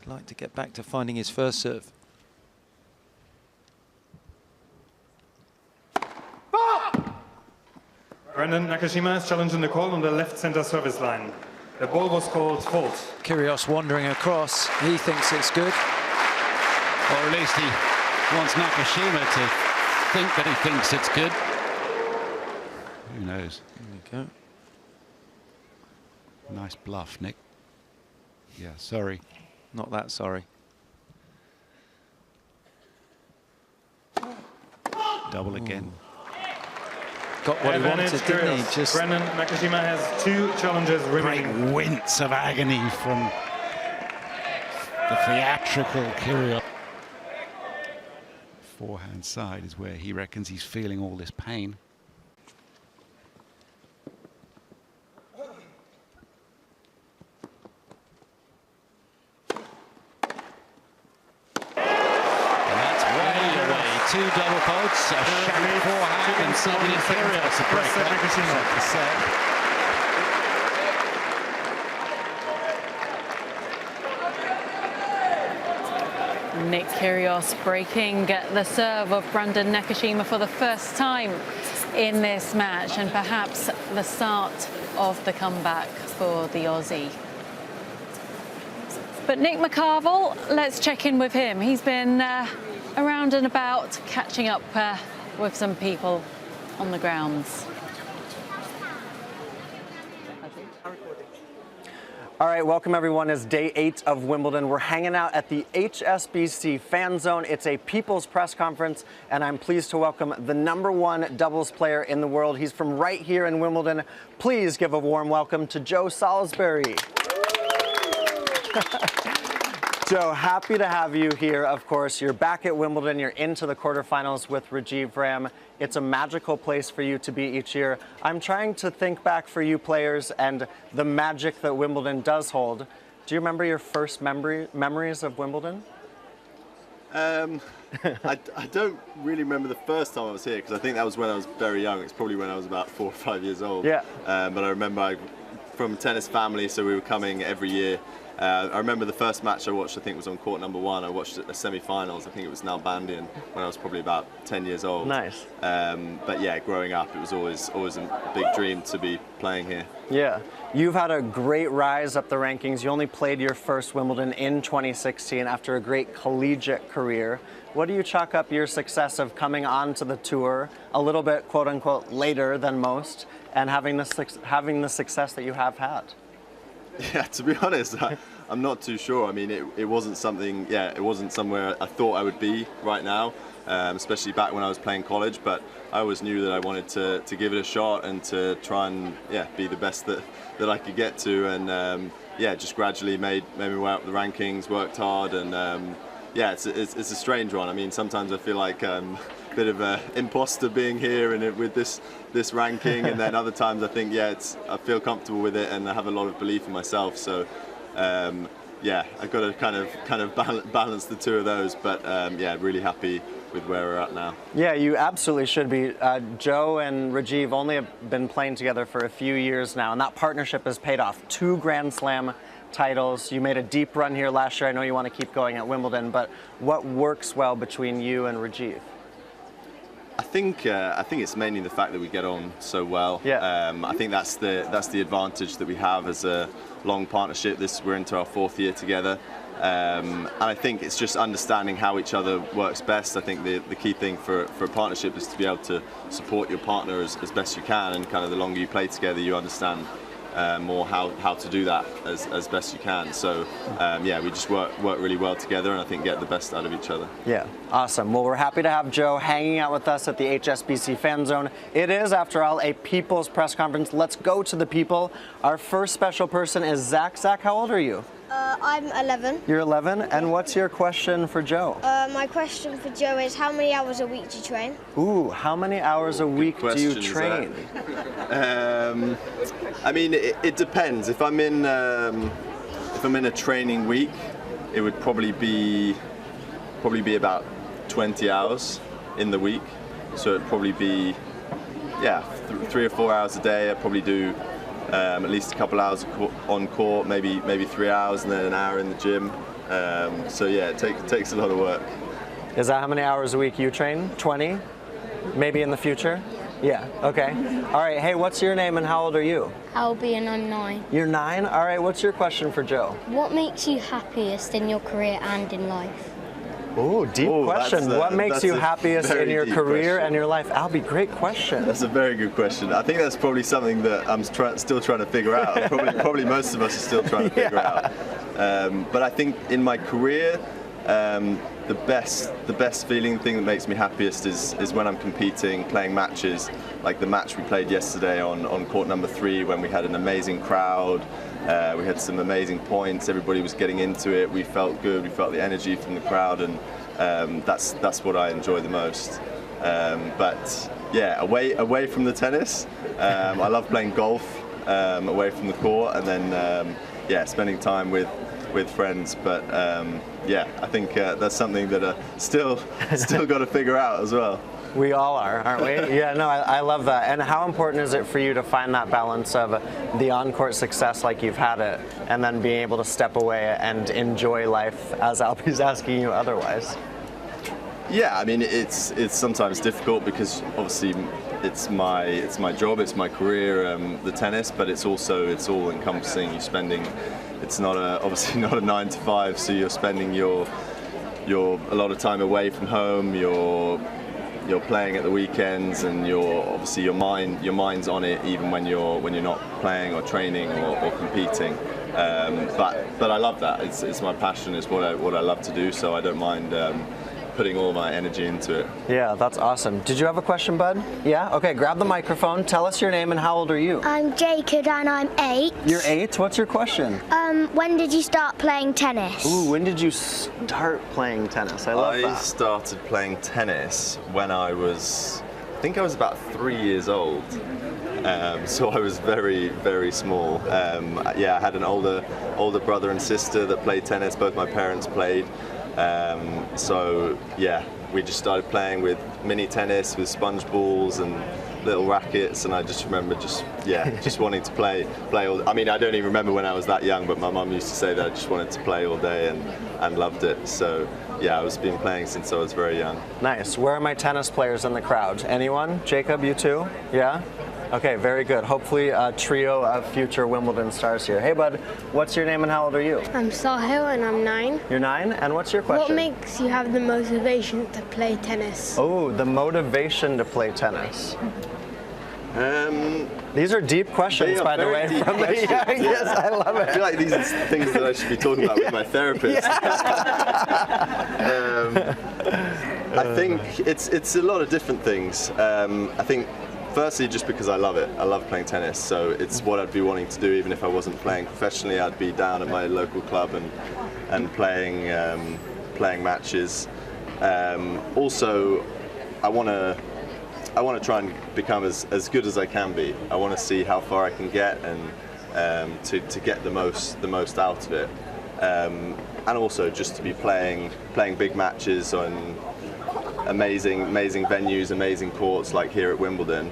He'd like to get back to finding his first serve. Brandon Nakashima is challenging the call on the left center service line. The ball was called fault. Kyrgios wandering across. He thinks it's good. Or at least he wants Nakashima to think that he thinks it's good. Who knows? There you go. Nice bluff, Nick. Yeah, sorry. Not that sorry. Double again. Got what he wanted, didn't he? Just Brandon Nakashima has 2 challenges remaining. Great wince of agony from The theatrical curiosity. Forehand side is where he reckons he's feeling all this pain. Two double faults, a shank forehand, and Serena Kyrgios a break. Nick Kyrgios breaking the serve of Brandon Nakashima for the first time in this match, and perhaps the start of the comeback for the Aussie. But Nick McCarville, let's check in with him. He's been around and about, catching up with some people on the grounds. All right, welcome everyone. It's day 8 of Wimbledon. We're hanging out at the HSBC Fan Zone. It's a people's press conference, and I'm pleased to welcome the #1 doubles player in the world. He's from right here in Wimbledon. Please give a warm welcome to Joe Salisbury. Joe, happy to have you here, of course. You're back at Wimbledon. You're into the quarterfinals with Rajiv Ram. It's a magical place for you to be each year. I'm trying to think back for you players and the magic that Wimbledon does hold. Do you remember your first memories of Wimbledon? I don't really remember the first time I was here, because I think that was when I was very young. It's probably when I was about 4 or 5 years old. Yeah. But I remember from a tennis family, so we were coming every year. I remember the first match I watched, I think, was on court #1. I watched the semi-finals. I think it was Nalbandian when I was probably about 10 years old. Nice. But yeah, growing up, it was always a big dream to be playing here. Yeah. You've had a great rise up the rankings. You only played your first Wimbledon in 2016 after a great collegiate career. What do you chalk up your success of coming onto the tour a little bit, quote unquote, later than most, and having the success that you have had? Yeah, to be honest, I'm not too sure. I mean, it wasn't something, it wasn't somewhere I thought I would be right now, especially back when I was playing college, but I always knew that I wanted to give it a shot and to try and, be the best that I could get to, and, just gradually made my way up the rankings, worked hard, and, it's a strange one. I mean, sometimes I feel like a bit of an imposter being here and with this ranking, and then other times I think I feel comfortable with it and I have a lot of belief in myself. So I've got to kind of balance the two of those, but really happy with where we're at now. Yeah, you absolutely should be. Joe and Rajiv only have been playing together for a few years now, and that partnership has paid off. 2 Grand Slam titles. You made a deep run here last year. I know you want to keep going at Wimbledon, but what works well between you and Rajiv? I think it's mainly the fact that we get on so well. Yeah. I think that's the advantage that we have as a long partnership. We're into our 4th year together, and I think it's just understanding how each other works best. I think the key thing for a partnership is to be able to support your partner as best you can, and kind of the longer you play together, you understand more how to do that as best you can. So we just work really well together, and I think get the best out of each other. Yeah, awesome. Well, we're happy to have Joe hanging out with us at the HSBC Fan Zone. It is, after all, a people's press conference. Let's go to the people. Our first special person is Zach. Zach, how old are you? I'm 11. You're 11, and what's your question for Joe? My question for Joe is, how many hours a week do you train? Ooh, how many hours a week do you train? I mean, it depends. If I'm in a training week, it would probably be about 20 hours in the week. So it'd probably be 3 or 4 hours a day. I'd probably do at least a couple hours on court, maybe 3 hours, and then an hour in the gym. It takes a lot of work. Is that how many hours a week you train? 20? Maybe in the future? Yeah, okay. All right, hey, what's your name and how old are you? Albie, and I'm 9. You're 9? All right, what's your question for Joe? What makes you happiest in your career and in life? Oh, deep question. What makes you happiest in your career and your life? Albie, great question. That's a very good question. I think that's probably something that I'm still trying to figure out. Probably most of us are still trying to figure out. But I think in my career, the best feeling thing that makes me happiest is when I'm competing, playing matches, like the match we played yesterday on court number 3 when we had an amazing crowd. We had some amazing points. Everybody was getting into it. We felt good. We felt the energy from the crowd, and that's what I enjoy the most. But yeah, away from the tennis, I love playing golf away from the court, and then yeah, spending time with friends. But yeah, I think that's something that still got to figure out as well. We all are, aren't we? Yeah, no, I love that. And how important is it for you to find that balance of the on-court success like you've had it, and then being able to step away and enjoy life as Albie's asking you otherwise? Yeah, I mean, it's sometimes difficult because obviously it's my job, it's my career, the tennis, but it's all encompassing. You're spending, it's not obviously not a 9 to 5, so you're spending your a lot of time away from home. You're playing at the weekends, and obviously your mind's on it even when you're not playing or training or competing. But I love that. It's my passion. It's what I love to do. So I don't mind putting all my energy into it. Yeah, that's awesome. Did you have a question, bud? Yeah? Okay, grab the microphone. Tell us your name and how old are you? I'm Jacob and I'm 8. You're 8? What's your question? When did you start playing tennis? Ooh, when did you start playing tennis? I love that. I started playing tennis when I think I was about 3 years old. So I was very, very small. Yeah, I had an older brother and sister that played tennis. Both my parents played. So yeah, we just started playing with mini tennis with sponge balls and little rackets, and I just remember just wanting to play all. I mean, I don't even remember when I was that young, but my mum used to say that I just wanted to play all day and loved it. So yeah, I was been playing since I was very young. Nice. Where are my tennis players in the crowd? Anyone? Jacob, you too? Yeah? Okay, very good. Hopefully a trio of future Wimbledon stars here. Hey bud, what's your name and how old are you? I'm Sahil and I'm 9. You're 9? And what's your question? What makes you have the motivation to play tennis? Oh, the motivation to play tennis. These are deep questions, by the way. From the young. Yes, I love it. I feel like these are things that I should be talking about with my therapist. I think it's a lot of different things. I think firstly, just because I love it. I love playing tennis, so it's what I'd be wanting to do even if I wasn't playing professionally. I'd be down at my local club and playing matches. Also, I want to try and become as good as I can be. I want to see how far I can get and to get the most out of it. And also just to be playing big matches on amazing venues, amazing courts like here at Wimbledon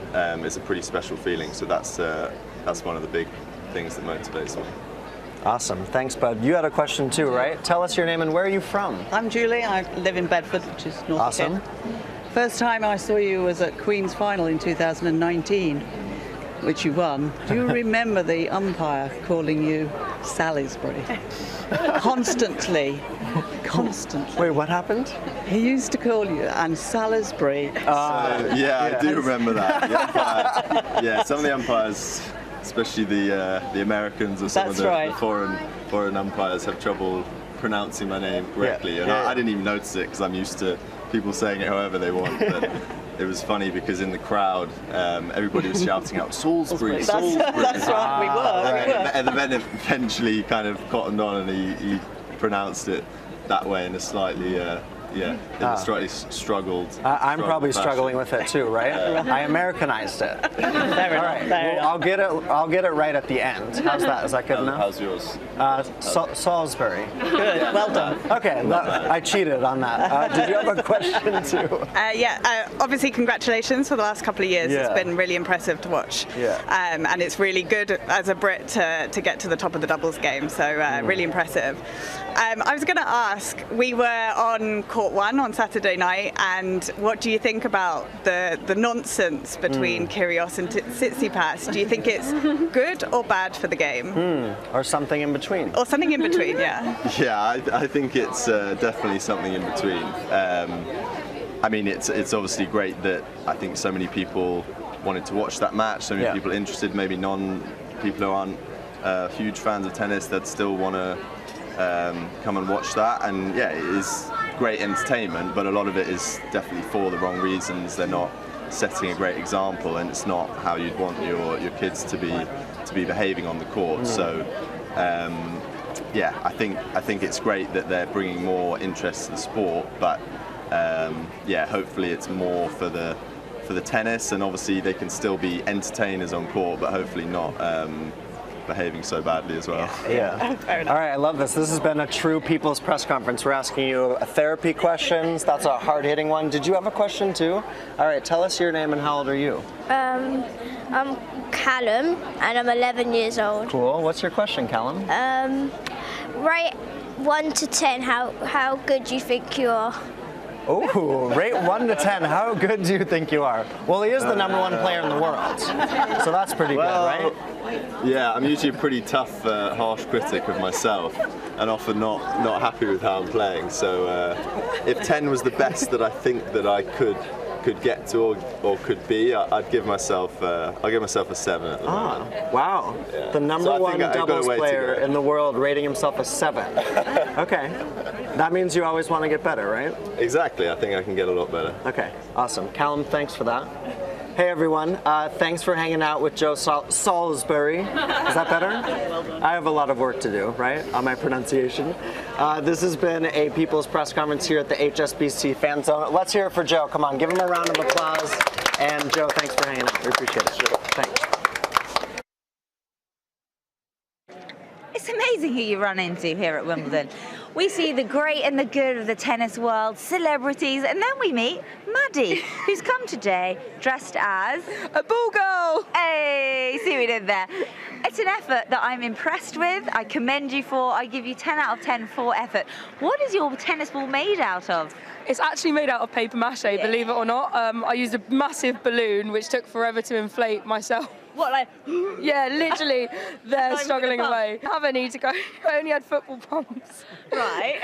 is a pretty special feeling. So that's one of the big things that motivates me. Awesome. Thanks, bud. You had a question too, right? Tell us your name and where are you from? I'm Julie. I live in Bedford, which is north of Awesome. Kent. First time I saw you was at Queen's Final in 2019, which you won. Do you remember the umpire calling you Salisbury? Constantly. Wait, what happened? He used to call you, and Salisbury. Yeah, I do remember that. The umpire, yeah, some of the umpires, especially the Americans or some of the foreign umpires, have trouble pronouncing my name correctly. And I didn't even notice it because I'm used to people saying it however they want. But it was funny because in the crowd, everybody was shouting out Salisbury, Salisbury. That's right, we were. And then eventually kind of cottoned on and he pronounced it that way in a slightly slightly struggled. I'm probably struggling with it too, right? I Americanized it. All right, well, I'll get it right at the end. How's that? Is that good enough? How's yours? Good. Salisbury. Yeah. Well done. Okay, I cheated on that. Did you have a question too? Obviously congratulations for the last couple of years. Yeah. It's been really impressive to watch. Yeah. And it's really good as a Brit to get to the top of the doubles game. So really impressive. I was going to ask, we were on court 1 on Saturday night, and what do you think about the nonsense between Kyrgios and Tsitsipas? Do you think it's good or bad for the game? Or something in between? Or something in between, yeah. Yeah, I think it's definitely something in between. I mean, it's obviously great that I think so many people wanted to watch that match, so many people interested, maybe people who aren't huge fans of tennis that still want to come and watch that. And yeah, it is great entertainment, but a lot of it is definitely for the wrong reasons. They're not setting a great example, and it's not how you'd want your kids to be behaving on the court. So yeah, I think it's great that they're bringing more interest to the sport, but yeah, hopefully it's more for the tennis, and obviously they can still be entertainers on court, but hopefully not behaving so badly as well. Yeah. All right, I love this. This has been a true people's press conference. We're asking you therapy questions. That's a hard-hitting one. Did you have a question too? All right, tell us your name and how old are you? I'm Callum, and I'm 11 years old. Cool. What's your question, Callum? Rate 1 to 10, how good do you think you are? Oh, rate 1 to 10. How good do you think you are? Well, he is the #1 player in the world, so that's pretty good, right? Yeah, I'm usually a pretty tough, harsh critic of myself, and often not happy with how I'm playing. So if 10 was the best that I think that I could get to or could be, I'd give myself I'll give myself a 7 at the moment. Wow. Yeah. The #1 doubles player in the world rating himself a 7. Okay. That means you always want to get better, right? Exactly. I think I can get a lot better. Okay. Awesome. Callum, thanks for that. Hey everyone, thanks for hanging out with Joe Salisbury. Is that better? I have a lot of work to do, right, on my pronunciation. This has been a People's Press Conference here at the HSBC Fan Zone. Let's hear it for Joe. Come on, give him a round of applause. And Joe, thanks for hanging out. We appreciate it. Sure. Thanks. It's amazing who you run into here at Wimbledon. We see the great and the good of the tennis world, celebrities, and then we meet Maddie, who's come today dressed as a ball girl. Hey, see what we did there? It's an effort that I'm impressed with. I commend you for. I give you 10 out of 10 for effort. What is your tennis ball made out of? It's actually made out of paper mache, believe it or not. I used a massive balloon, which took forever to inflate myself. What, like? Yeah, literally, they're struggling away. I have any to go. I only had football pumps. Right.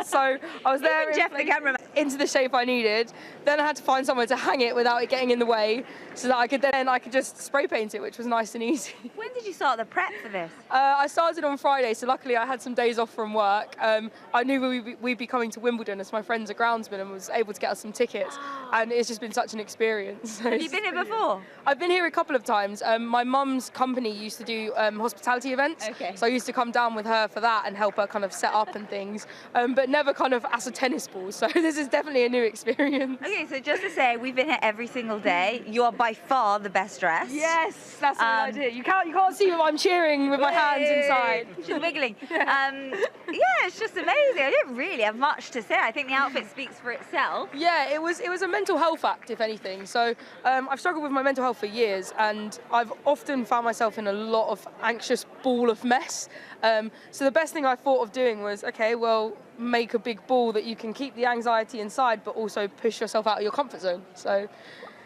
So I was there Jeff, the cameraman, into the shape I needed. Then I had to find somewhere to hang it without it getting in the way, so that I could just spray paint it, which was nice and easy. When did you start the prep for this? I started on Friday, so luckily I had some days off from work. I knew we'd be coming to Wimbledon, as my friend's a groundsman and was able to get us some tickets, and it's just been such an experience. Have you been here before? I've been here a couple of times. My mum's company used to do hospitality events, so I used to come down with her for that and help her kind of set up and things, but never kind of as a tennis ball, so this is definitely a new experience. Okay, so just to say, we've been here every single day. You are by far the best dressed. Yes, that's what I do. You can't see what I'm cheering with my hands inside. She's wiggling. Yeah, it's just amazing. I don't really have much to say. I think the outfit speaks for itself. Yeah, it was a mental health act, if anything. So I've struggled with my mental health for years, and I've often found myself in a lot of anxious ball of mess. So the best thing I thought of doing was, okay, well, make a big ball that you can keep the anxiety inside, but also push yourself out of your comfort zone. So,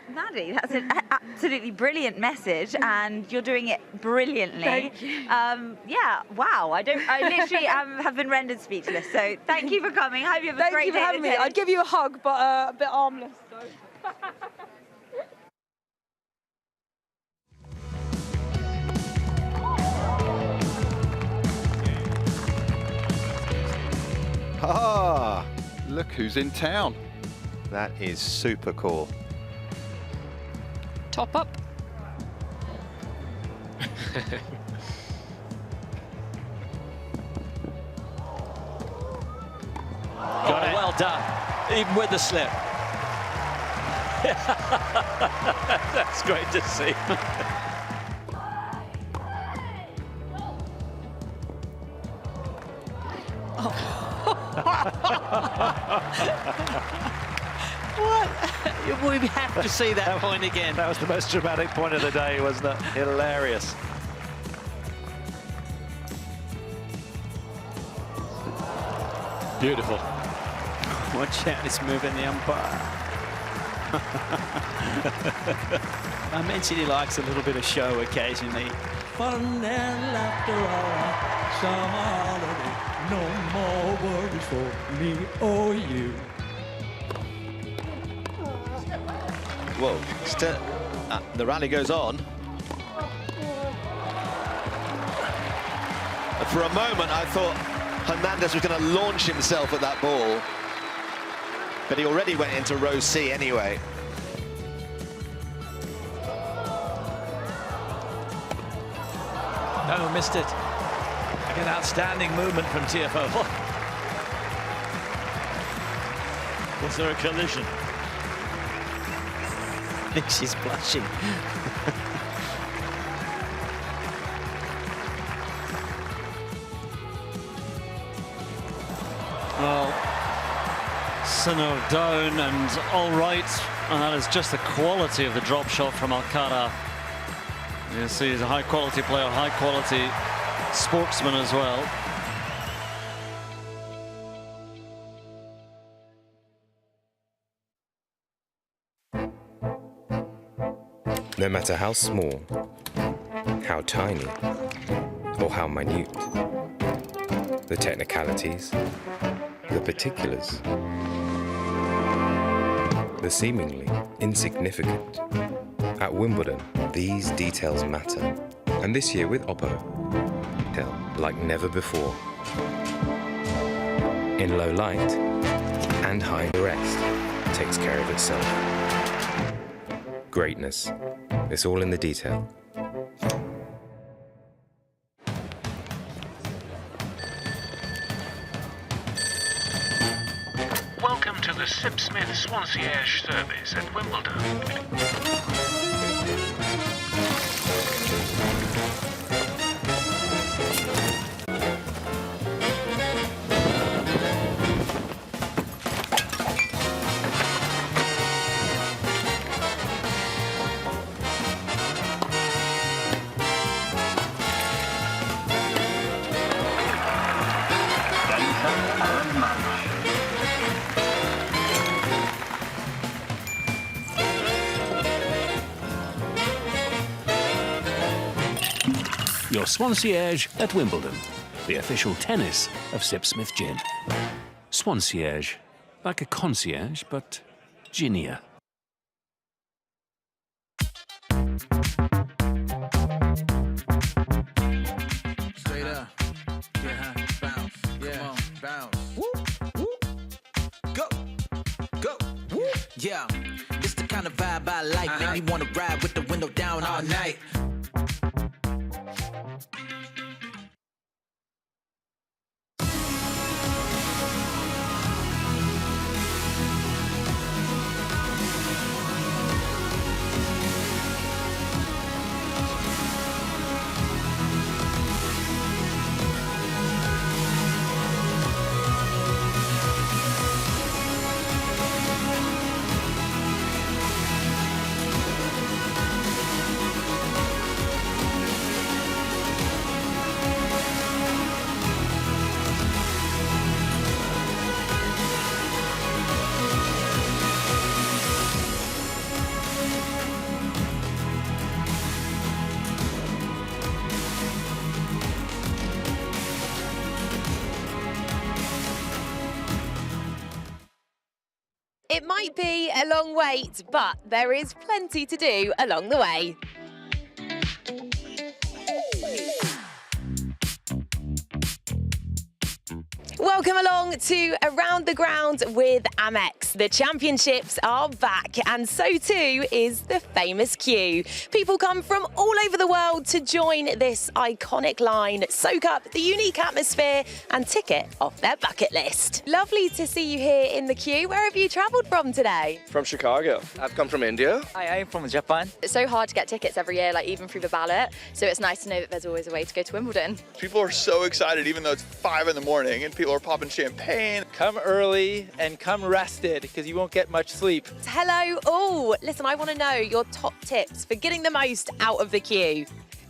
Maddie, that's an absolutely brilliant message, and you're doing it brilliantly. Thank you. Yeah, wow. I literally have been rendered speechless. So thank you for coming. I hope you have a great day. Thank you for having me. I'd give you a hug, but a bit armless. So. Ah, look who's in town. That is super cool. Top up. Got it. Well done, even with the slip. That's great to see. What? We have to see that point again. That was the most dramatic point of the day, wasn't it? Hilarious. Beautiful. Watch out, it's moving the umpire. I mentioned he likes a little bit of show occasionally. Fun and laughter all summer holiday. No more worries for me or you. Whoa, the rally goes on. For a moment I thought Hernandez was going to launch himself at that ball, but he already went into row C anyway. No, missed it. An outstanding movement from TFO. Was there a collision? I think she's blushing. Well, Sinner down and all right, and that is just the quality of the drop shot from Alcaraz. You see, he's a high-quality player, high-quality sportsman as well. No matter how small, how tiny, or how minute, the technicalities, the particulars, the seemingly insignificant. At Wimbledon, these details matter. And this year with Oppo, like never before. In low light and high rest, takes care of itself. Greatness, it's all in the detail. Welcome to the Sipsmith Swansea service at Wimbledon. Your Swansea at Wimbledon, the official tennis of Sipsmith Gin. Swansea, like a concierge, but ginier. Straight up. Yeah, bounce. Yeah, come on, bounce. Whoop, whoop. Go, go. Whoop. Yeah, it's the kind of vibe I like. Make me want to ride with the window down all night. It might be a long wait, but there is plenty to do along the way. Welcome along to Around the Ground with Amex. The championships are back, and so too is the famous queue. People come from all over the world to join this iconic line, soak up the unique atmosphere and tick it off their bucket list. Lovely to see you here in the queue. Where have you travelled from today? From Chicago. I've come from India. I'm from Japan. It's so hard to get tickets every year, like even through the ballot. So it's nice to know that there's always a way to go to Wimbledon. People are so excited, even though it's 5 in the morning and people are popping champagne. Come early and come rested because you won't get much sleep. Hello all. Listen, I want to know your top tips for getting the most out of the queue.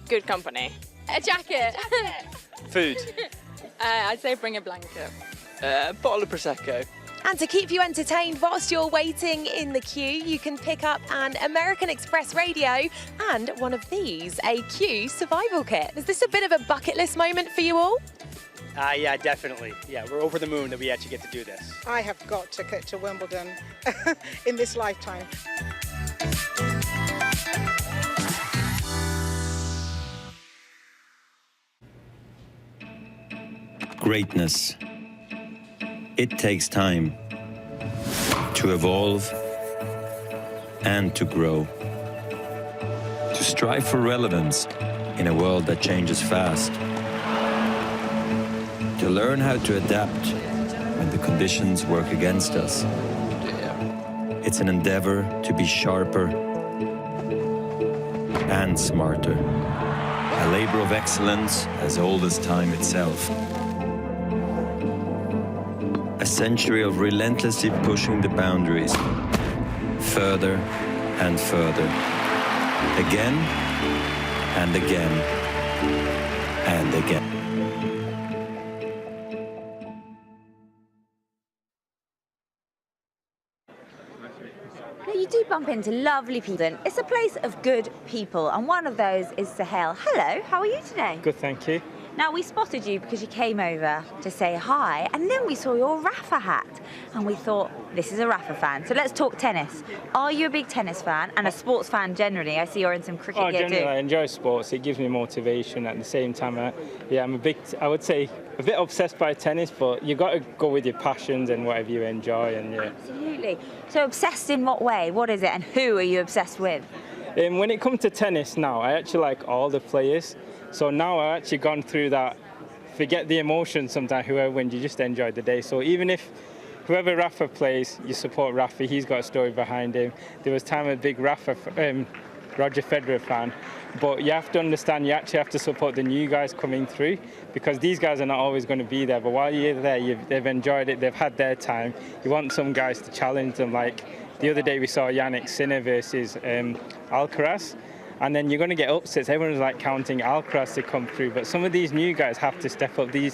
Good company. A jacket. Food. I'd say bring a blanket. A bottle of Prosecco. And to keep you entertained whilst you're waiting in the queue, you can pick up an American Express radio and one of these, a queue survival kit. Is this a bit of a bucket list moment for you all? Yeah, definitely. Yeah, we're over the moon that we actually get to do this. I have got to get to Wimbledon in this lifetime. greatness, it takes time to evolve and to grow, to strive for relevance in a world that changes fast, to learn how to adapt when the conditions work against us. It's an endeavor to be sharper and smarter, a labor of excellence as old as time itself. A century of relentlessly pushing the boundaries further and further, again and again and again. Now, you do bump into lovely people. It's a place of good people, and one of those is Sahel. Hello, how are you today? Good, thank you. Now, we spotted you because you came over to say hi, and then we saw your Rafa hat, and we thought, this is a Rafa fan. So let's talk tennis. Are you a big tennis fan and a sports fan generally? I see you're in some cricket gear generally, too. I enjoy sports. It gives me motivation. At the same time, I'm a bit obsessed by tennis, but you've got to go with your passions and whatever you enjoy. And yeah. Absolutely. So obsessed in what way? What is it, and who are you obsessed with? When it comes to tennis now, I actually like all the players. So now I've actually gone through that, forget the emotion sometimes, whoever wins, you just enjoy the day. So even if whoever Rafa plays, you support Rafa, he's got a story behind him. There was time a big Roger Federer fan, but you have to understand you actually have to support the new guys coming through, because these guys are not always going to be there, but while you're there, they've enjoyed it, they've had their time. You want some guys to challenge them, like the other day we saw Yannick Sinner versus Alcaraz. And then you're going to get upsets. Everyone's like counting Alcaraz to come through, but some of these new guys have to step up. The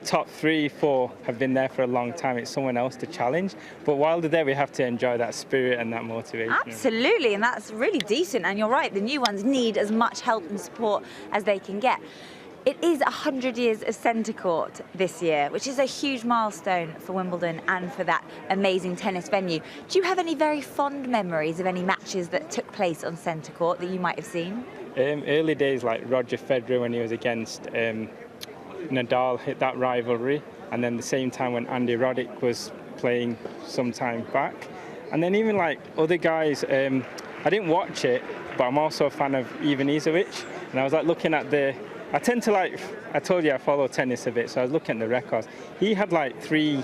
top 3, 4 have been there for a long time. It's someone else to challenge. But while they're there, we have to enjoy that spirit and that motivation. Absolutely, and that's really decent. And you're right, the new ones need as much help and support as they can get. It is 100 years of centre court this year, which is a huge milestone for Wimbledon and for that amazing tennis venue. Do you have any very fond memories of any matches that took place on centre court that you might have seen? Early days, like Roger Federer when he was against Nadal, hit that rivalry. And then the same time when Andy Roddick was playing some time back. And then even like other guys, I didn't watch it, but I'm also a fan of Ivan Izovic. And I was like looking at I tend to I told you I follow tennis a bit, so I was looking at the records. He had like 3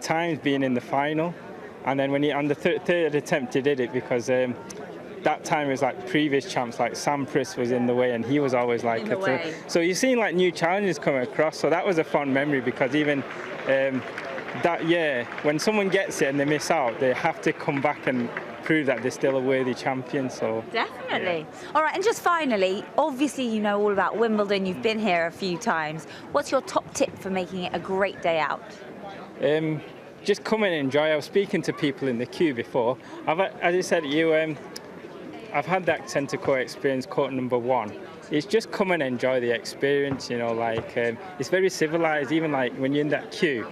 times being in the final, and then when on the third attempt he did it, because that time was like previous champs, like Sampras was in the way, and he was always like so you're seeing like new challenges coming across, so that was a fun memory, because even that year, when someone gets it and they miss out, they have to come back and prove that they're still a worthy champion. So definitely. Yeah. All right, and just finally, obviously you know all about Wimbledon, you've been here a few times. What's your top tip for making it a great day out? Just come and enjoy. I was speaking to people in the queue before. As I said to you, I've had that centre court experience, court number 1. It's just come and enjoy the experience, you know, like it's very civilized, even like when you're in that queue.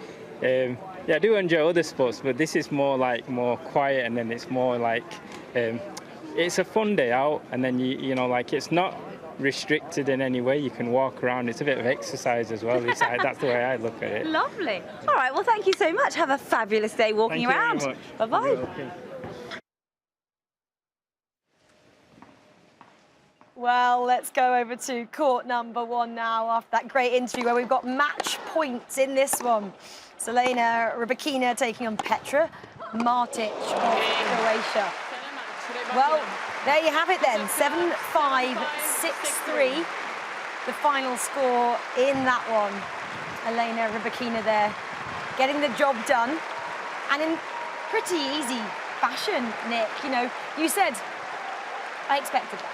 Yeah, I do enjoy other sports, but this is more quiet, and then it's more like it's a fun day out, and then you know, like it's not restricted in any way. You can walk around. It's a bit of exercise as well. That's the way I look at it. Lovely. All right, well, thank you so much. Have a fabulous day walking around. Thank you very much. Bye-bye. Well, let's go over to court number 1 now after that great interview where we've got match points in this one. Selena Rybakina taking on Petra Martic of Croatia. Well, there you have it then, 7-5, 6-3, the final score in that one. Elena Rybakina there, getting the job done, and in pretty easy fashion, Nick. You know, you said, I expected that.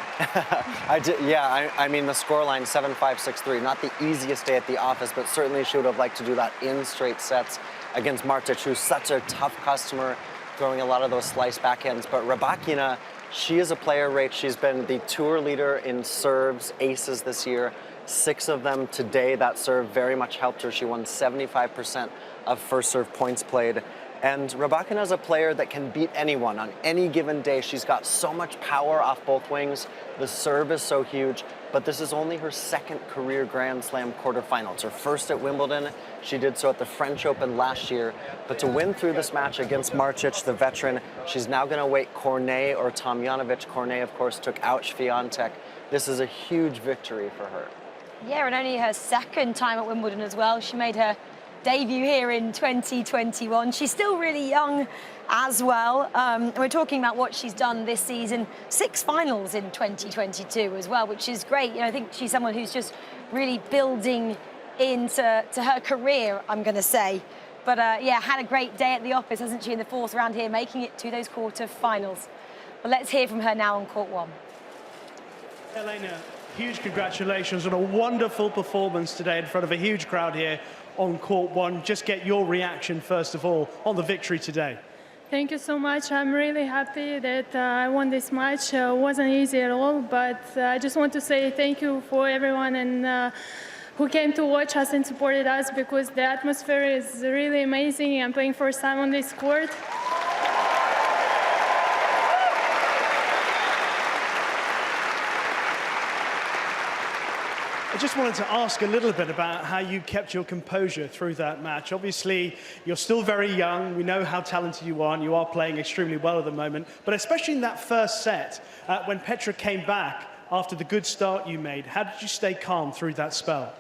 I did, yeah. I mean, the scoreline 7-5, 6-3. Not the easiest day at the office, but certainly she would have liked to do that in straight sets against Martic, who's such a tough customer, throwing a lot of those slice backhands. But Rybakina, she is a player rate. She's been the tour leader in serves, aces this year. 6 of them today. That serve very much helped her. She won 75% of first serve points played. And Rybakina is a player that can beat anyone on any given day. She's got so much power off both wings. The serve is so huge. but this is only her second career Grand Slam quarterfinal. It's her first at Wimbledon. She did so at the French Open last year, but to win through this match against Martic, the veteran, she's now going to await Cornet or Tomljanovic. Cornet, of course, took out Swiatek. This is a huge victory for her. Yeah, and only her second time at Wimbledon as well. She made her debut here in 2021. She's still really young as well. We're talking about what she's done this season, 6 finals in 2022 as well, which is great. You know, I think she's someone who's just really building into her career, I'm going to say. But yeah, had a great day at the office, hasn't she, in the 4th round here, making it to those quarter-finals. But let's hear from her now on court 1. Elena, huge congratulations on a wonderful performance today in front of a huge crowd here on court 1. Just get your reaction, first of all, on the victory today. Thank you so much. I'm really happy that I won this match. It wasn't easy at all, but I just want to say thank you for everyone and who came to watch us and supported us, because the atmosphere is really amazing. I'm playing first time on this court. I just wanted to ask a little bit about how you kept your composure through that match. Obviously, you're still very young. We know how talented you are, and you are playing extremely well at the moment. But especially in that first set, when Petra came back after the good start you made, how did you stay calm through that spell?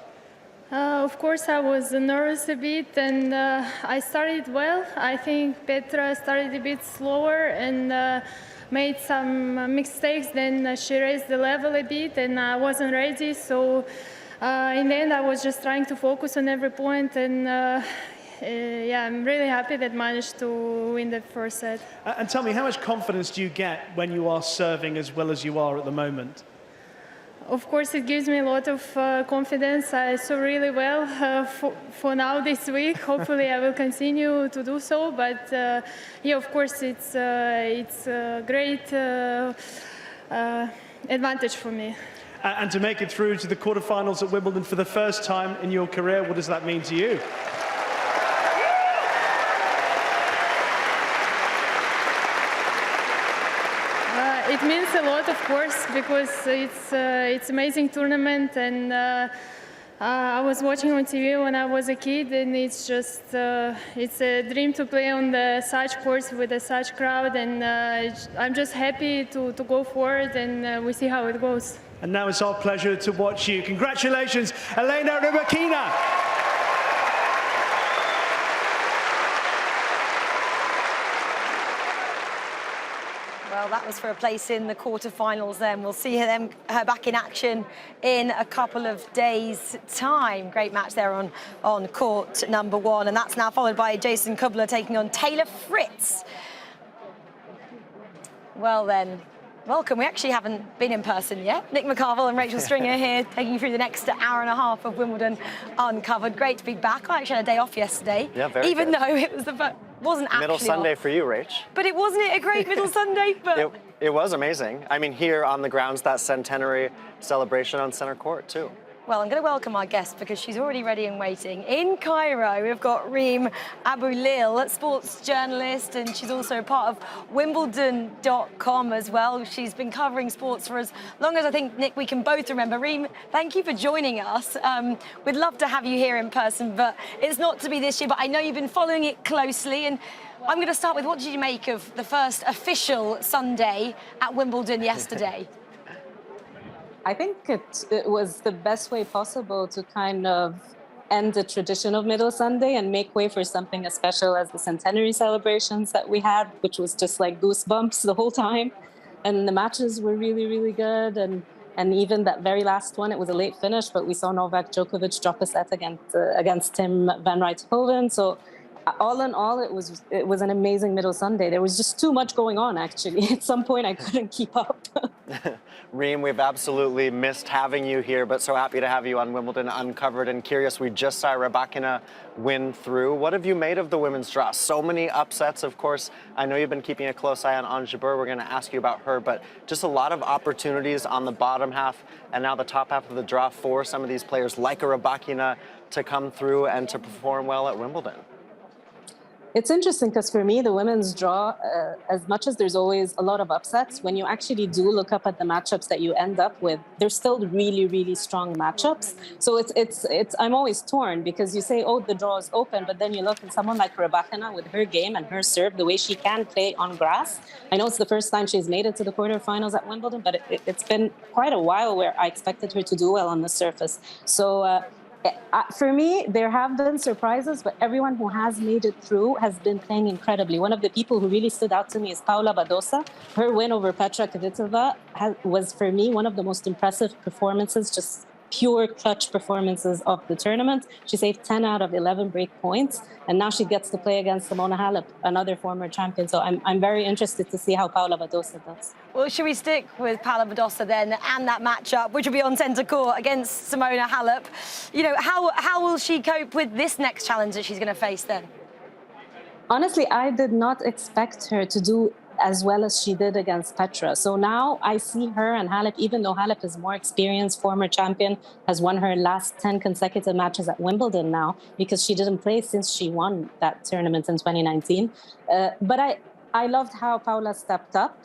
Of course, I was nervous a bit, and I started well. I think Petra started a bit slower and made some mistakes. Then she raised the level a bit, and I wasn't ready. So in the end, I was just trying to focus on every point, and yeah, I'm really happy that I managed to win the first set. And tell me, how much confidence do you get when you are serving as well as you are at the moment? Of course, it gives me a lot of confidence. I serve really well for now this week. Hopefully, I will continue to do so. But yeah, of course, it's a great advantage for me. And to make it through to the quarterfinals at Wimbledon for the first time in your career, what does that mean to you? It means a lot, of course, because it's amazing tournament, and I was watching on TV when I was a kid, and it's just it's a dream to play on such courts with such crowd, and I'm just happy to go forward, and we see how it goes. And now it's our pleasure to watch you. Congratulations, Elena Rybakina. Well, that was for a place in the quarterfinals then. We'll see her back in action in a couple of days' time. Great match there on court number 1. And that's now followed by Jason Kubler taking on Taylor Fritz. Well then, welcome. We actually haven't been in person yet. Nick McCarville and Rachel Stringer here, taking you through the next hour and a half of Wimbledon Uncovered. Great to be back. I actually had a day off yesterday. Yeah, very Even good. though it was wasn't actually Middle Sunday off. for you, Rach. But wasn't it a great middle Sunday? But It was amazing. I mean, here on the grounds, that centenary celebration on center court, too. Well, I'm going to welcome our guest because she's already ready and waiting. In Cairo, we've got Reem Aboulil, sports journalist, and she's also a part of Wimbledon.com as well. She's been covering sports for as long as I think, Nick, we can both remember. Reem, thank you for joining us. We'd love to have you here in person, but it's not to be this year. But I know you've been following it closely, and I'm going to start with, what did you make of the first official Sunday at Wimbledon yesterday? I think it was the best way possible to kind of end the tradition of Middle Sunday and make way for something as special as the centenary celebrations that we had, which was just like goosebumps the whole time. And the matches were really, really good. And even that very last one, it was a late finish, but we saw Novak Djokovic drop a set against Tim Van Wrighthoven. So all in all, it was an amazing Middle Sunday. There was just too much going on, actually. At some point, I couldn't keep up. Reem, we've absolutely missed having you here, but so happy to have you on Wimbledon Uncovered. And curious, we just saw Rybakina win through. What have you made of the women's draw? So many upsets, of course. I know you've been keeping a close eye on Ons Jabeur. We're going to ask you about her, but just a lot of opportunities on the bottom half and now the top half of the draw for some of these players like a Rybakina to come through and to perform well at Wimbledon. It's interesting because for me, the women's draw, as much as there's always a lot of upsets, when you actually do look up at the matchups that you end up with, they're still really, really strong matchups. So I'm always torn because you say, oh, the draw is open, but then you look at someone like Rybakina with her game and her serve, the way she can play on grass. I know it's the first time she's made it to the quarterfinals at Wimbledon, but it's been quite a while where I expected her to do well on the surface. So for me, there have been surprises, but everyone who has made it through has been playing incredibly. One of the people who really stood out to me is Paola Badosa. Her win over Petra Kvitova was, for me, one of the most impressive performances, just pure clutch performances of the tournament. She saved 10 out of 11 break points, and now she gets to play against Simona Halep, another former champion. So I'm very interested to see how Paola Badosa does. Well, should we stick with Paola Badosa then and that matchup, which will be on centre court against Simona Halep? You know, how will she cope with this next challenge that she's going to face then? Honestly, I did not expect her to do as well as she did against Petra. So now I see her and Halep, even though Halep is more experienced, former champion, has won her last 10 consecutive matches at Wimbledon now because she didn't play since she won that tournament in 2019. But I loved how Paola stepped up.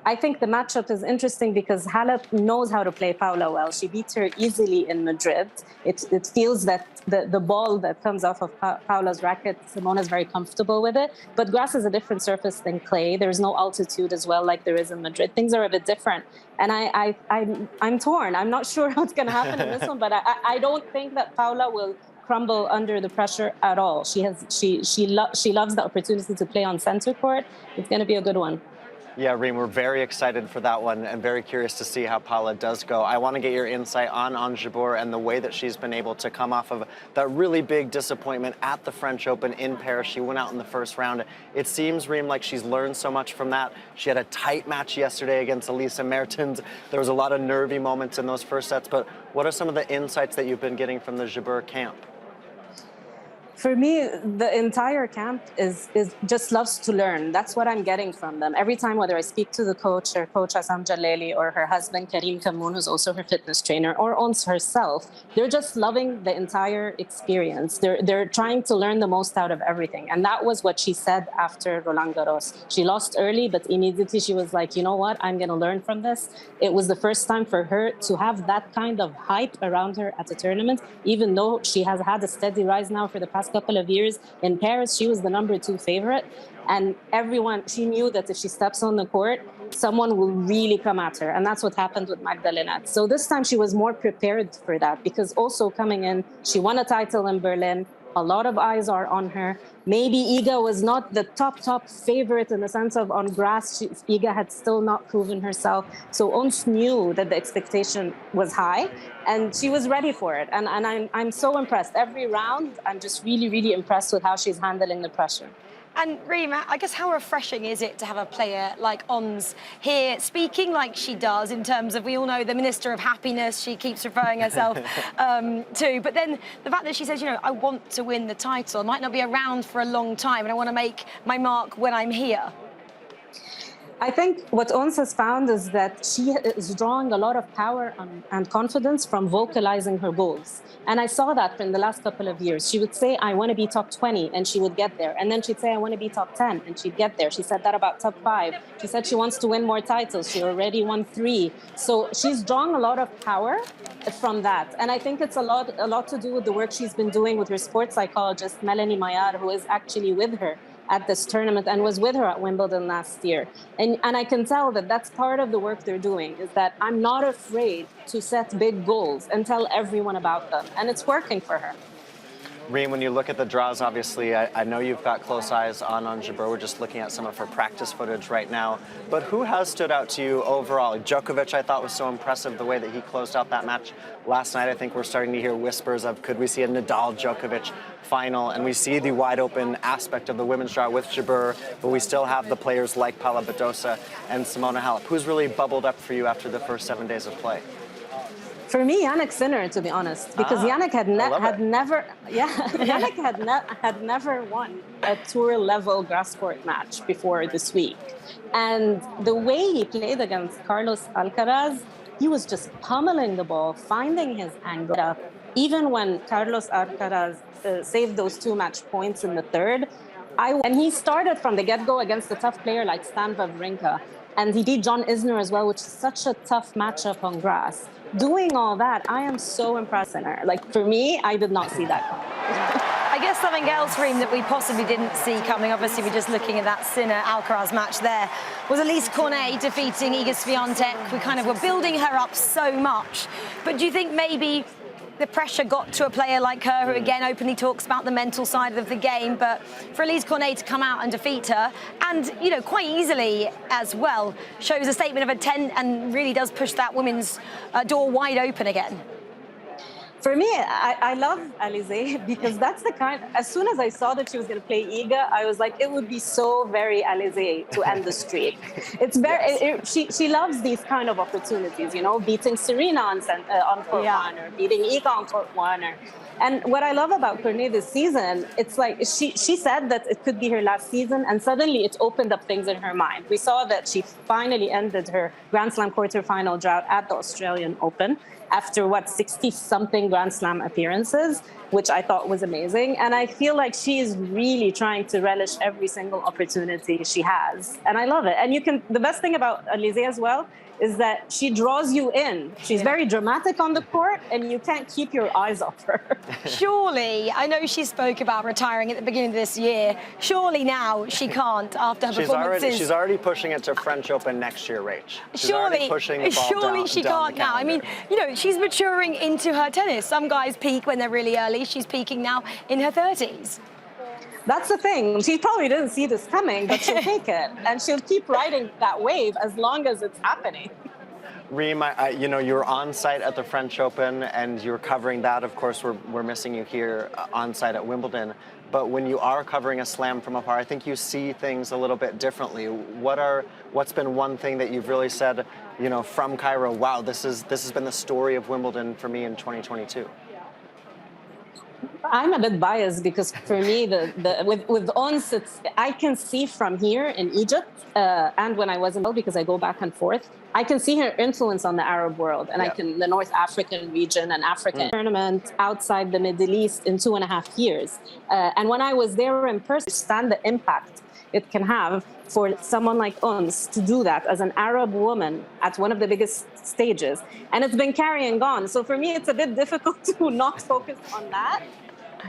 I think the matchup is interesting because Halep knows how to play Paola well. She beat her easily in Madrid. It feels that the ball that comes off of Paola's racket, Simona's very comfortable with it. But grass is a different surface than clay. There's no altitude as well like there is in Madrid. Things are a bit different. And I'm torn. I'm not sure what's going to happen in this one, but I don't think that Paola will crumble under the pressure at all. She loves the opportunity to play on center court. It's going to be a good one. Yeah, Reem, we're very excited for that one and very curious to see how Paola does go. I want to get your insight on Ons Jabeur and the way that she's been able to come off of that really big disappointment at the French Open in Paris. She went out in the first round. It seems, Reem, like she's learned so much from that. She had a tight match yesterday against Elise Mertens. There was a lot of nervy moments in those first sets, but what are some of the insights that you've been getting from the Jabeur camp? For me, the entire camp is just loves to learn. That's what I'm getting from them. Every time, whether I speak to the coach, her coach Assam Jalali, or her husband Karim Kamoun, who's also her fitness trainer, or Ons herself, they're just loving the entire experience. They're trying to learn the most out of everything. And that was what she said after Roland Garros. She lost early, but immediately she was like, you know what, I'm going to learn from this. It was the first time for her to have that kind of hype around her at a tournament, even though she has had a steady rise now for the past couple of years. In Paris, she was the #2 favorite, and she knew that if she steps on the court, someone will really come at her, and that's what happened with Magdalena. So this time she was more prepared for that, because also coming in, she won a title in Berlin. A lot of eyes are on her. Maybe Iga was not the top favorite in the sense of on grass. Iga had still not proven herself. So Ons knew that the expectation was high, and she was ready for it. And I'm so impressed. Every round, I'm just really, really impressed with how she's handling the pressure. And Reem, I guess how refreshing is it to have a player like Ons here speaking like she does in terms of, we all know the Minister of Happiness, she keeps referring herself to, but then the fact that she says, you know, I want to win the title, I might not be around for a long time and I want to make my mark when I'm here. I think what Ons has found is that she is drawing a lot of power and confidence from vocalizing her goals. And I saw that in the last couple of years. She would say, I want to be top 20, and she would get there. And then she'd say, I want to be top 10, and she'd get there. She said that about top 5. She said she wants to win more titles. She already won 3. So she's drawing a lot of power from that. And I think it's a lot to do with the work she's been doing with her sports psychologist, Melanie Maillard, who is actually with her at this tournament and was with her at Wimbledon last year. And I can tell that that's part of the work they're doing, is that I'm not afraid to set big goals and tell everyone about them. And it's working for her. Reem, when you look at the draws, obviously, I know you've got close eyes on Ons Jabeur. We're just looking at some of her practice footage right now. But who has stood out to you overall? Djokovic, I thought, was so impressive the way that he closed out that match last night. I think we're starting to hear whispers of, could we see a Nadal-Djokovic final? And we see the wide-open aspect of the women's draw with Jabeur, but we still have the players like Paola Badosa and Simona Halep. Who's really bubbled up for you after the first 7 days of play? For me, Yannick Sinner, to be honest, because Yannick had never won a tour-level grass court match before this week. And the way he played against Carlos Alcaraz, he was just pummeling the ball, finding his angle. Even when Carlos Alcaraz saved those 2 match points in the third, And he started from the get-go against a tough player like Stan Wawrinka. And he beat John Isner as well, which is such a tough matchup on grass. Doing all that, I am so impressed in her. Like, for me, I did not see that coming. I guess something else, Reem, that we possibly didn't see coming, obviously we're just looking at that Sinner-Alcaraz match there, was Elise Cornet defeating Iga Swiatek. We kind of were building her up so much. But do you think maybe the pressure got to a player like her, who again openly talks about the mental side of the game, but for Elise Cornet to come out and defeat her, and you know, quite easily as well, shows a statement of intent and really does push that women's door wide open again? For me, I love Alizé because that's the kind, as soon as I saw that she was going to play Iga, I was like, it would be so very Alizé to end the streak. It's very, she loves these kind of opportunities, you know, beating Serena on court one, or beating Iga on court one. And what I love about Cornet this season, it's like she said that it could be her last season, and suddenly it opened up things in her mind. We saw that she finally ended her Grand Slam quarterfinal drought at the Australian Open after, 60-something Grand Slam appearances, which I thought was amazing. And I feel like she is really trying to relish every single opportunity she has. And I love it. And the best thing about Alizé as well is that she draws you in. She's very dramatic on the court, and you can't keep your eyes off her. Surely, I know she spoke about retiring at the beginning of this year. Surely now she can't after her performances. She's already pushing it to French Open next year, Rach. Surely she can't now. I mean, you know, she's maturing into her tennis. Some guys peak when they're really early. She's peaking now in her 30s. That's the thing. She probably didn't see this coming, but she'll take it. And she'll keep riding that wave as long as it's happening. Reem, you know, you're on site at the French Open and you're covering that. Of course, we're missing you here on site at Wimbledon. But when you are covering a slam from afar, I think you see things a little bit differently. What's been one thing that you've really said, you know, from Cairo, wow, this has been the story of Wimbledon for me in 2022? I'm a bit biased because for me, with Ons, I can see from here in Egypt, and when I was in Brazil, because I go back and forth, I can see her influence on the Arab world, and the North African region and African tournament outside the Middle East in 2.5 years. And when I was there in person, I understand the impact it can have for someone like Ons to do that as an Arab woman at one of the biggest stages. And it's been carrying on. So for me, it's a bit difficult to not focus on that.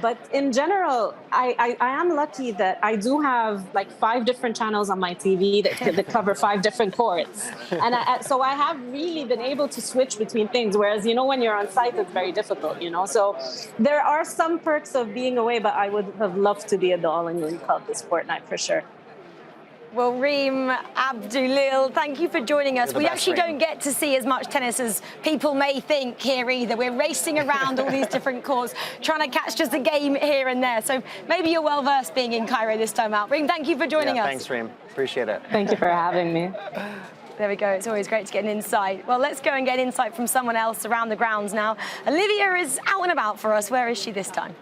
But in general, I am lucky that I do have like 5 different channels on my TV that cover 5 different courts. And so I have really been able to switch between things, whereas, you know, when you're on site, it's very difficult, you know. So there are some perks of being away, but I would have loved to be at the All England Club this fortnight for sure. Well, Reem Abdulil, thank you for joining us. We actually don't get to see as much tennis as people may think here either. We're racing around all these different courts, trying to catch just a game here and there. So maybe you're well-versed being in Cairo this time out. Reem, thank you for joining us. Thanks, Reem. Appreciate it. Thank you for having me. There we go. It's always great to get an insight. Well, let's go and get insight from someone else around the grounds now. Olivia is out and about for us. Where is she this time?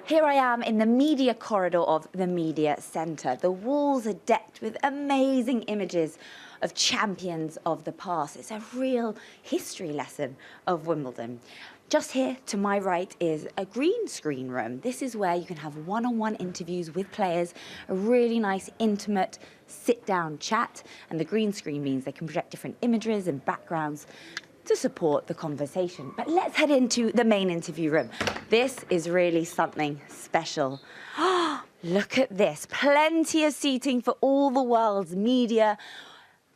Here I am in the media corridor of the media centre. The walls are decked with amazing images of champions of the past. It's a real history lesson of Wimbledon. Just here to my right is a green screen room. This is where you can have one-on-one interviews with players, a really nice, intimate, sit-down chat. And the green screen means they can project different images and backgrounds to support the conversation. But let's head into the main interview room. This is really something special. Look at this. Plenty of seating for all the world's media.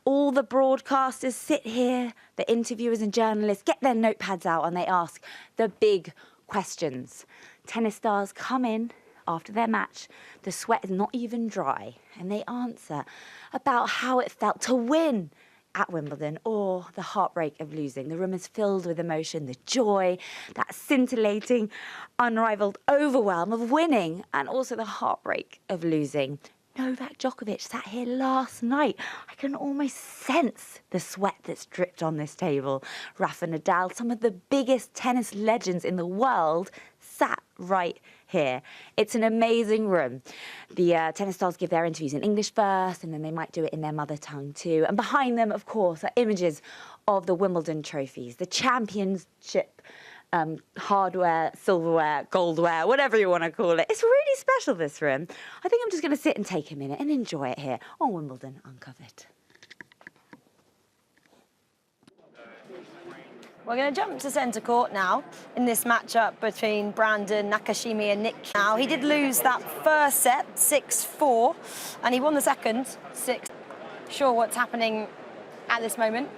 All the broadcasters sit here. The interviewers and journalists get their notepads out and they ask the big questions. Tennis stars come in after their match. The sweat is not even dry. And they answer about how it felt to win at Wimbledon, or the heartbreak of losing. The room is filled with emotion, the joy, that scintillating, unrivaled overwhelm of winning, and also the heartbreak of losing. Novak Djokovic sat here last night. I can almost sense the sweat that's dripped on this table. Rafa Nadal, some of the biggest tennis legends in the world, sat right here. It's an amazing room. The tennis stars give their interviews in English first, and then they might do it in their mother tongue too. And behind them, of course, are images of the Wimbledon trophies, the championship hardware, silverware, goldware, whatever you want to call it. It's really special, this room. I think I'm just going to sit and take a minute and enjoy it here on Wimbledon Uncovered. We're going to jump to centre court now in this matchup between Brandon, Nakashimi and Nick. Now, he did lose that first set, 6-4, and he won the second, 6. Sure what's happening at this moment.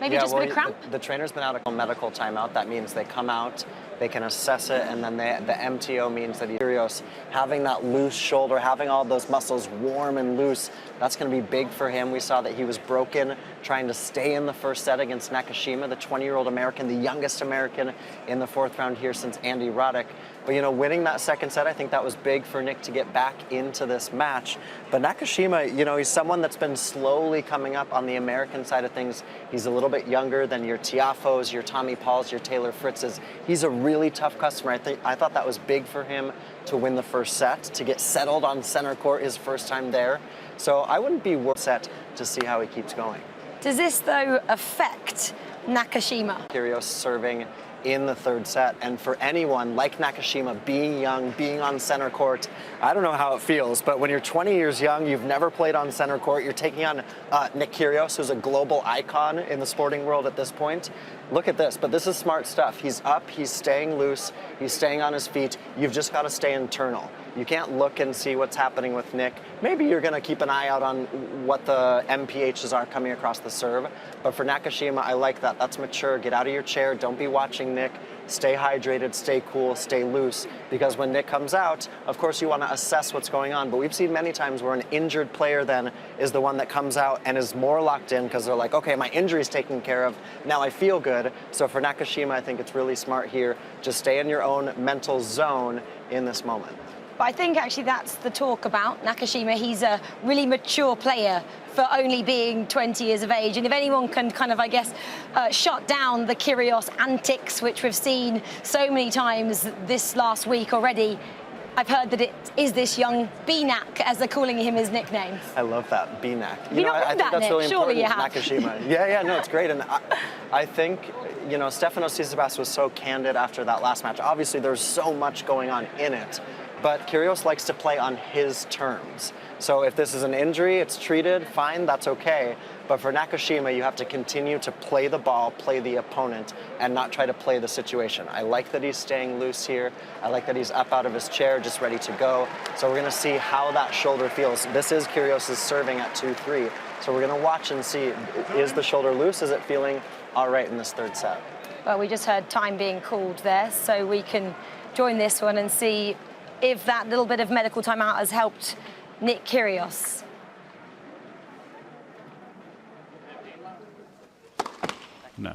Maybe just a bit of cramp? The trainer's been out of medical timeout. That means they come out, they can assess it, and then the MTO means that Kyrgios having that loose shoulder, having all those muscles warm and loose, that's going to be big for him. We saw that he was broken trying to stay in the first set against Nakashima, the 20-year-old American, the youngest American in the 4th round here since Andy Roddick. But, you know, winning that second set, I think that was big for Nick to get back into this match. But Nakashima, you know, he's someone that's been slowly coming up on the American side of things. He's a little bit younger than your Tiafos, your Tommy Pauls, your Taylor Fritzes. He's a really tough customer. I thought that was big for him to win the first set, to get settled on center court his first time there. So I wouldn't be set to see how he keeps going. Does this, though, affect Nakashima? Kyrgios serving in the 3rd set, and for anyone like Nakashima, being young, being on center court, I don't know how it feels, but when you're 20 years young, you've never played on center court, you're taking on Nick Kyrgios, who's a global icon in the sporting world at this point. Look at this, but this is smart stuff. He's up, he's staying loose, he's staying on his feet. You've just got to stay internal. You can't look and see what's happening with Nick. Maybe you're going to keep an eye out on what the MPHs are coming across the serve. But for Nakashima, I like that. That's mature. Get out of your chair. Don't be watching Nick. Stay hydrated, stay cool, stay loose. Because when Nick comes out, of course you want to assess what's going on. But we've seen many times where an injured player then is the one that comes out and is more locked in because they're like, okay, my injury's taken care of. Now I feel good. So for Nakashima, I think it's really smart here. Just stay in your own mental zone in this moment. But I think actually that's the talk about Nakashima. He's a really mature player for only being 20 years of age. And if anyone can kind of, I guess, shut down the Kyrgios antics, which we've seen so many times this last week already, I've heard that it is this young BNAC, as they're calling him his nickname. I love that, BNAC. You know, I think that's really important, important, Nakashima. Yeah, no, it's great. And I think, you know, Stefanos Tsitsipas was so candid after that last match. Obviously, there's so much going on in it. But Kyrgios likes to play on his terms. So if this is an injury, it's treated, fine, that's okay. But for Nakashima, you have to continue to play the ball, play the opponent, and not try to play the situation. I like that he's staying loose here. I like that he's up out of his chair, just ready to go. So we're going to see how that shoulder feels. This is Kyrgios' serving at 2-3. So we're going to watch and see, is the shoulder loose? Is it feeling all right in this 3rd set? Well, we just heard time being called there, so we can join this one and see if that little bit of medical timeout has helped Nick Kyrgios. No.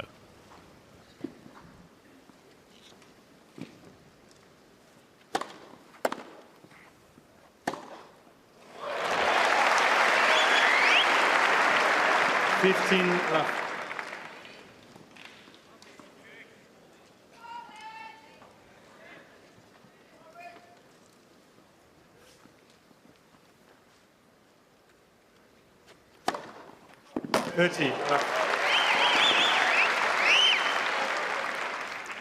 left.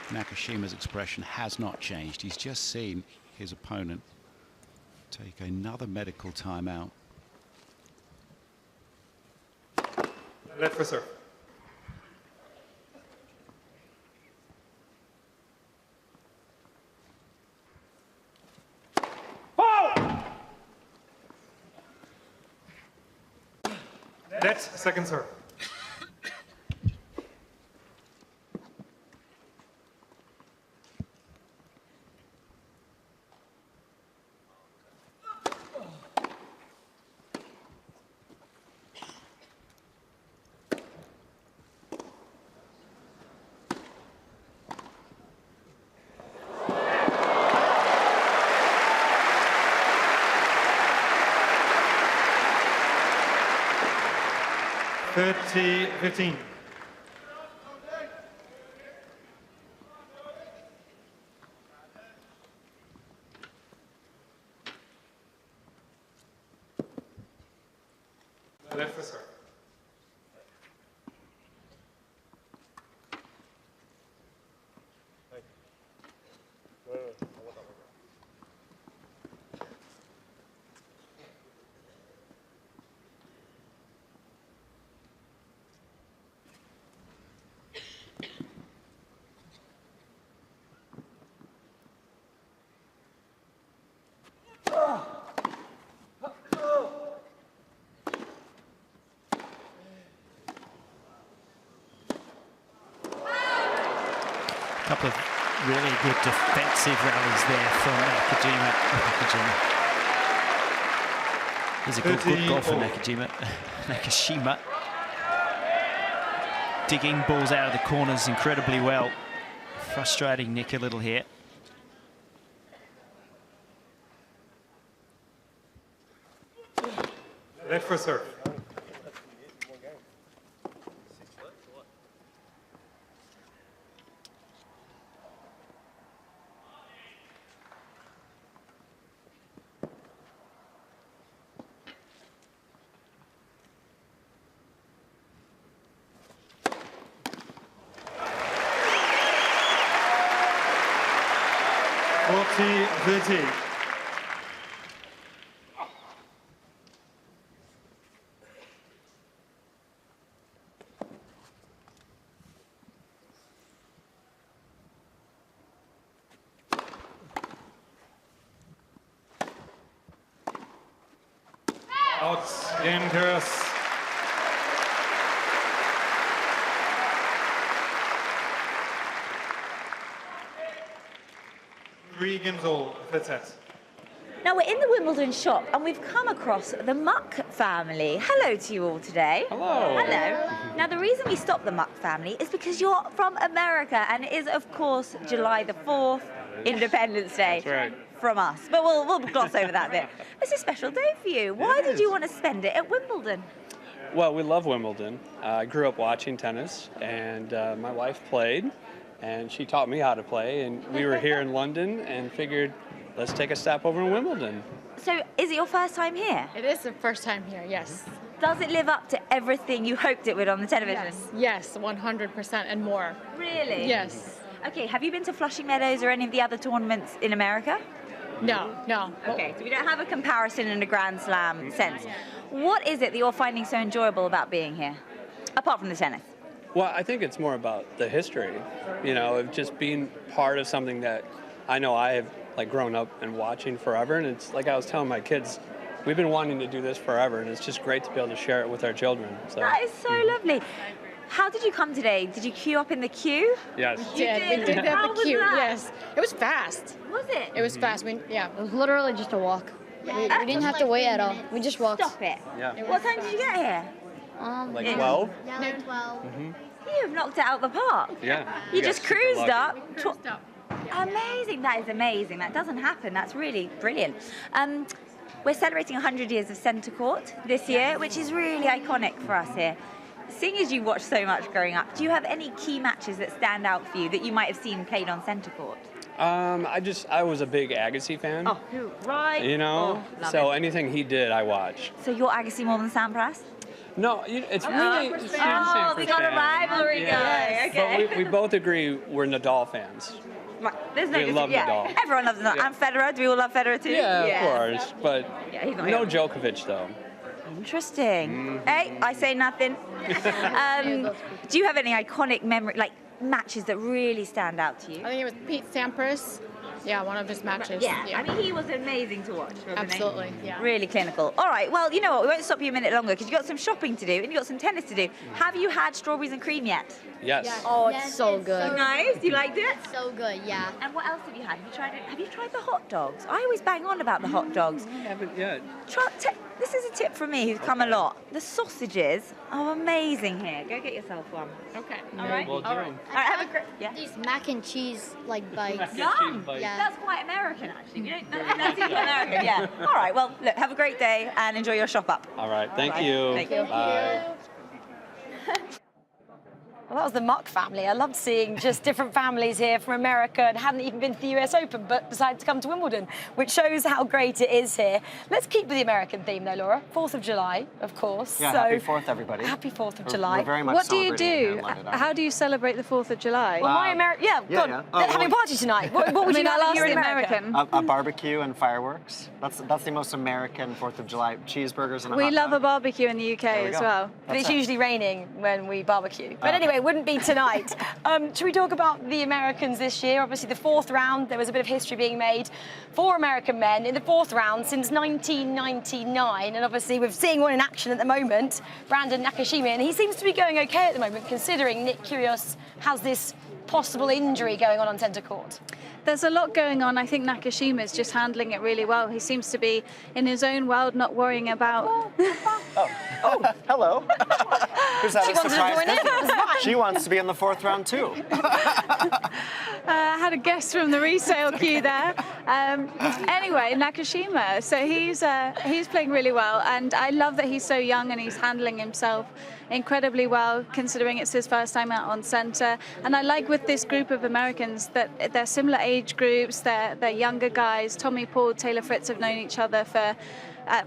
Nakashima's expression has not changed. He's just seen his opponent take another medical timeout. Left for serve. That's second serve. $30-15. Left for serve. Really good defensive rallies there from Nakashima. He's a good goal for Nakashima. Digging balls out of the corners incredibly well. Frustrating Nick a little here. Left for serve. Dangerous. 3 games old, Fritz. Now we're in the Wimbledon shop and we've come across the Muck family. Hello to you all today. Hello. Hello. Now the reason we stopped the Muck family is because you're from America and it is of course July the 4th, Independence Day. That's right. From us, but we'll gloss over that bit. It's a special day for you. Why did you want to spend it at Wimbledon? Well, we love Wimbledon. I grew up watching tennis, and my wife played, and she taught me how to play, and we were here in London and figured, let's take a step over in Wimbledon. So, is it your first time here? It is the first time here, yes. Does it live up to everything you hoped it would on the television? Yes, 100% and more. Really? Yes. Okay, have you been to Flushing Meadows or any of the other tournaments in America? No. Okay, so we don't have a comparison in a Grand Slam sense. What is it that you're finding so enjoyable about being here, apart from the tennis? Well, I think it's more about the history, you know, of just being part of something that I know I have grown up and watching forever. And it's like I was telling my kids, we've been wanting to do this forever, and it's just great to be able to share it with our children. So. That is so lovely. How did you come today? Did you queue up in the queue? Yes. We did have the queue, yes. It was fast. Was it? It was fast, It was literally just a walk. We didn't have to wait at all. We just walked. Stop it. Yeah. What time did you get here? Like 12? Yeah, like 12. Mm-hmm. You've knocked it out of the park. Yeah. You just cruised up. Yeah. Amazing. That is amazing. That doesn't happen. That's really brilliant. We're celebrating 100 years of centre court this year, which is really iconic for us here. Seeing as you watched so much growing up, do you have any key matches that stand out for you that you might have seen played on centre court? I was a big Agassi fan. Oh, right. You know, so anything he did, I watched. So you're Agassi more than Sampras? No, it's really. We got a rivalry going. Okay. But we both agree we're Nadal fans. Right. There's no we love Nadal. Everyone loves Nadal. And Federer. Do we all love Federer too? Yeah, of course. But he's not no Djokovic though. Interesting. Hey, I say nothing. Do you have any iconic memory, matches that really stand out to you? I think it was Pete Sampras. Yeah, one of his matches. Yeah. I mean, he was amazing to watch, wasn't Absolutely, he? yeah. Really clinical. All right, well, you know what, we won't stop you a minute longer because you've got some shopping to do and you've got some tennis to do. Have you had strawberries and cream yet? Yes. Oh, it's so good. So nice? You liked it? So good, yeah. And what else have you had? Have you tried the hot dogs? I always bang on about the hot dogs. I haven't yet. This is a tip from me who's come a lot. The sausages are amazing here. Go get yourself one. Okay. All right? Well All right. Have a great... Yeah. These mac and cheese bites. Yum! Yeah. That's quite American, actually. That's even American, yeah. All right, well, look, have a great day and enjoy your shop up. All right, thank you. Thank you. Bye. Well, that was the Muck family. I loved seeing just different families here from America and hadn't even been to the US Open, but decided to come to Wimbledon, which shows how great it is here. Let's keep with the American theme, though, Laura. 4th of July, of course. Yeah, so, happy 4th, everybody. Happy 4th of July. We're very much What do you celebrating here do? in London. How do you celebrate the 4th of July? Well, my American... Yeah, Yeah, God, yeah. they're having a party tonight. What would you I'll like here ask in the America? American. A barbecue and fireworks. That's the most American 4th of July. Cheeseburgers and a We hot love dog. a barbecue in the UK as well. But it's usually raining when we barbecue. But anyway, it wouldn't be tonight. Should we talk about the Americans this year? Obviously, the 4th round, there was a bit of history being made for American men in the 4th round since 1999. And obviously, we're seeing one in action at the moment, Brandon Nakashima. And he seems to be going okay at the moment, considering Nick Kyrgios has this possible injury going on centre court? There's a lot going on. I think Nakashima is just handling it really well. He seems to be in his own world, not worrying about... Oh, hello. Who's that a surprise visit? She wants to be in the 4th round too. I had a guess from the resale queue there. Anyway, Nakashima. So he's playing really well, and I love that he's so young and he's handling himself incredibly well, considering it's his first time out on centre. And I like with this group of Americans that they're similar age groups. They're younger guys. Tommy Paul, Taylor Fritz have known each other for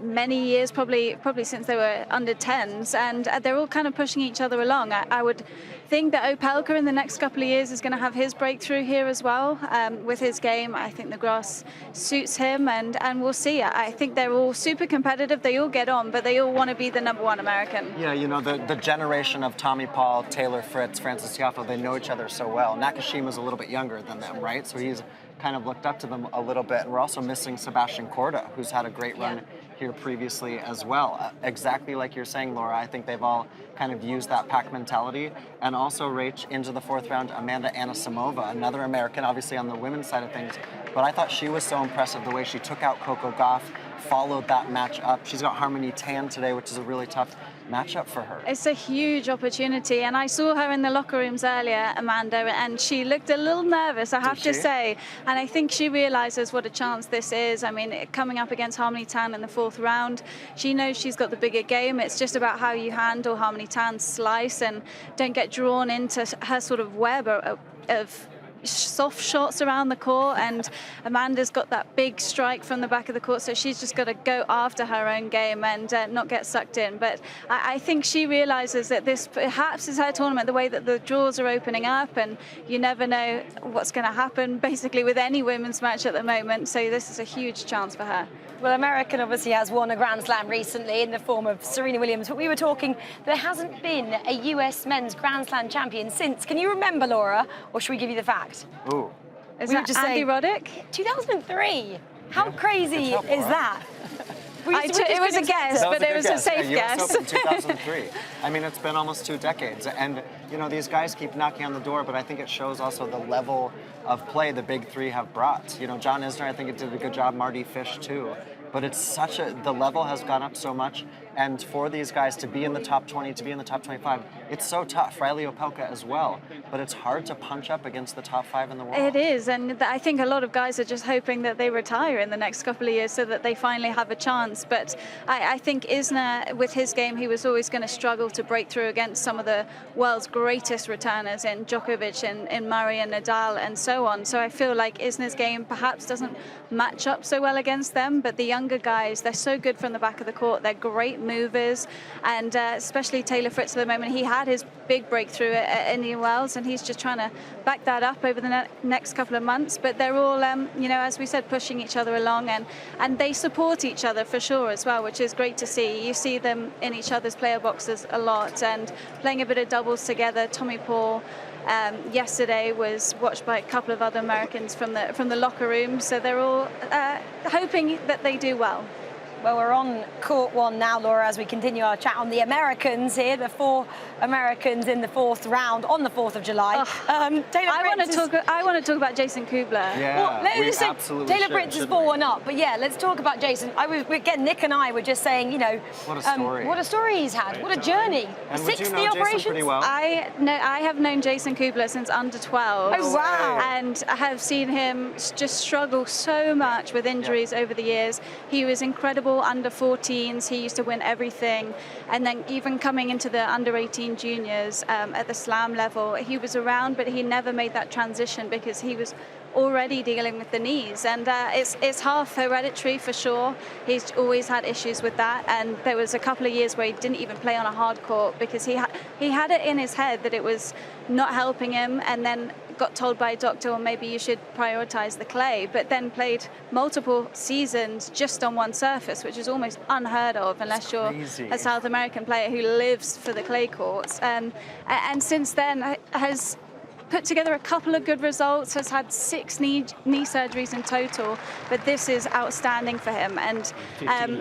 many years, probably since they were under 10s, and they're all kind of pushing each other along. I would think that Opelka in the next couple of years is going to have his breakthrough here as well with his game. I think the grass suits him, and we'll see. I think they're all super competitive. They all get on, but they all want to be the #1 American. Yeah, you know, the generation of Tommy Paul, Taylor Fritz, Francis Tiafoe, they know each other so well. Nakashima's a little bit younger than them, right? So he's kind of looked up to them a little bit. And we're also missing Sebastian Korda, who's had a great run here previously as well. Exactly like you're saying, Laura, I think they've all kind of used that pack mentality. And also, Rach, into the 4th round, Ana Samova, another American, obviously on the women's side of things. But I thought she was so impressive the way she took out Coco Gauff, followed that match up. She's got Harmony Tan today, which is a really tough matchup for her. It's a huge opportunity, and I saw her in the locker rooms earlier, Amanda, and she looked a little nervous, I have to say, and I think she realizes what a chance this is. I mean, coming up against Harmony Tan in the 4th round, she knows she's got the bigger game. It's just about how you handle Harmony Tan's slice and don't get drawn into her sort of web of soft shots around the court, and Amanda's got that big strike from the back of the court, so she's just got to go after her own game and not get sucked in. But I think she realizes that this perhaps is her tournament, the way that the draws are opening up, and you never know what's going to happen basically with any women's match at the moment, so this is a huge chance for her. Well, American obviously has won a Grand Slam recently in the form of Serena Williams, but we were talking, there hasn't been a US men's Grand Slam champion since. Can you remember, Laura, or should we give you the fact? Ooh. Is that Andy Roddick? 2003. How crazy is that? It was a guess, but it was a safe guess. US Open 2003. I mean, it's been almost 2 decades, and you know, these guys keep knocking on the door, but I think it shows also the level of play the big three have brought. You know, John Isner, I think it did a good job, Marty Fish too. But it's such the level has gone up so much, and for these guys to be in the top 20, to be in the top 25, it's so tough. Riley Opelka as well, but it's hard to punch up against the top 5 in the world. It is, and I think a lot of guys are just hoping that they retire in the next couple of years so that they finally have a chance. But I think Isner, with his game, he was always going to struggle to break through against some of the world's greatest returners in Djokovic and in Murray and Nadal and so on. So I feel like Isner's game perhaps doesn't match up so well against them, but the younger guys, they're so good from the back of the court. They're great movers, and especially Taylor Fritz at the moment. He had his big breakthrough at Indian Wells, and he's just trying to back that up over the next couple of months. But they're all, you know, as we said, pushing each other along, and they support each other for sure as well, which is great to see. You see them in each other's player boxes a lot and playing a bit of doubles together. Tommy Paul yesterday was watched by a couple of other Americans from the locker room, so they're all hoping that they do well. Well, we're on court 1 now, Laura, as we continue our chat on the Americans here, the 4 Americans in the 4th round on the 4th of July. I want to talk about Jason Kubler. Yeah, Taylor Fritz is 4-1 up, but yeah, let's talk about Jason. Nick and I were just saying, you know, what a story. What a story he's had. What a journey. And 60 would you know operations. Jason pretty well? I have known Jason Kubler since under 12. Oh, wow. And I have seen him just struggle so much with injuries over the years. He was incredible under 14s. He used to win everything. And then even coming into the under 18 juniors at the slam level, he was around, but he never made that transition because he was already dealing with the knees, and it's half hereditary for sure. He's always had issues with that, and there was a couple of years where he didn't even play on a hard court because he had it in his head that it was not helping him, and then got told by a doctor, well, maybe you should prioritize the clay, but then played multiple seasons just on one surface, which is almost unheard of unless you're a South American player who lives for the clay courts. And since then has put together a couple of good results, has had 6 knee surgeries in total, but this is outstanding for him. And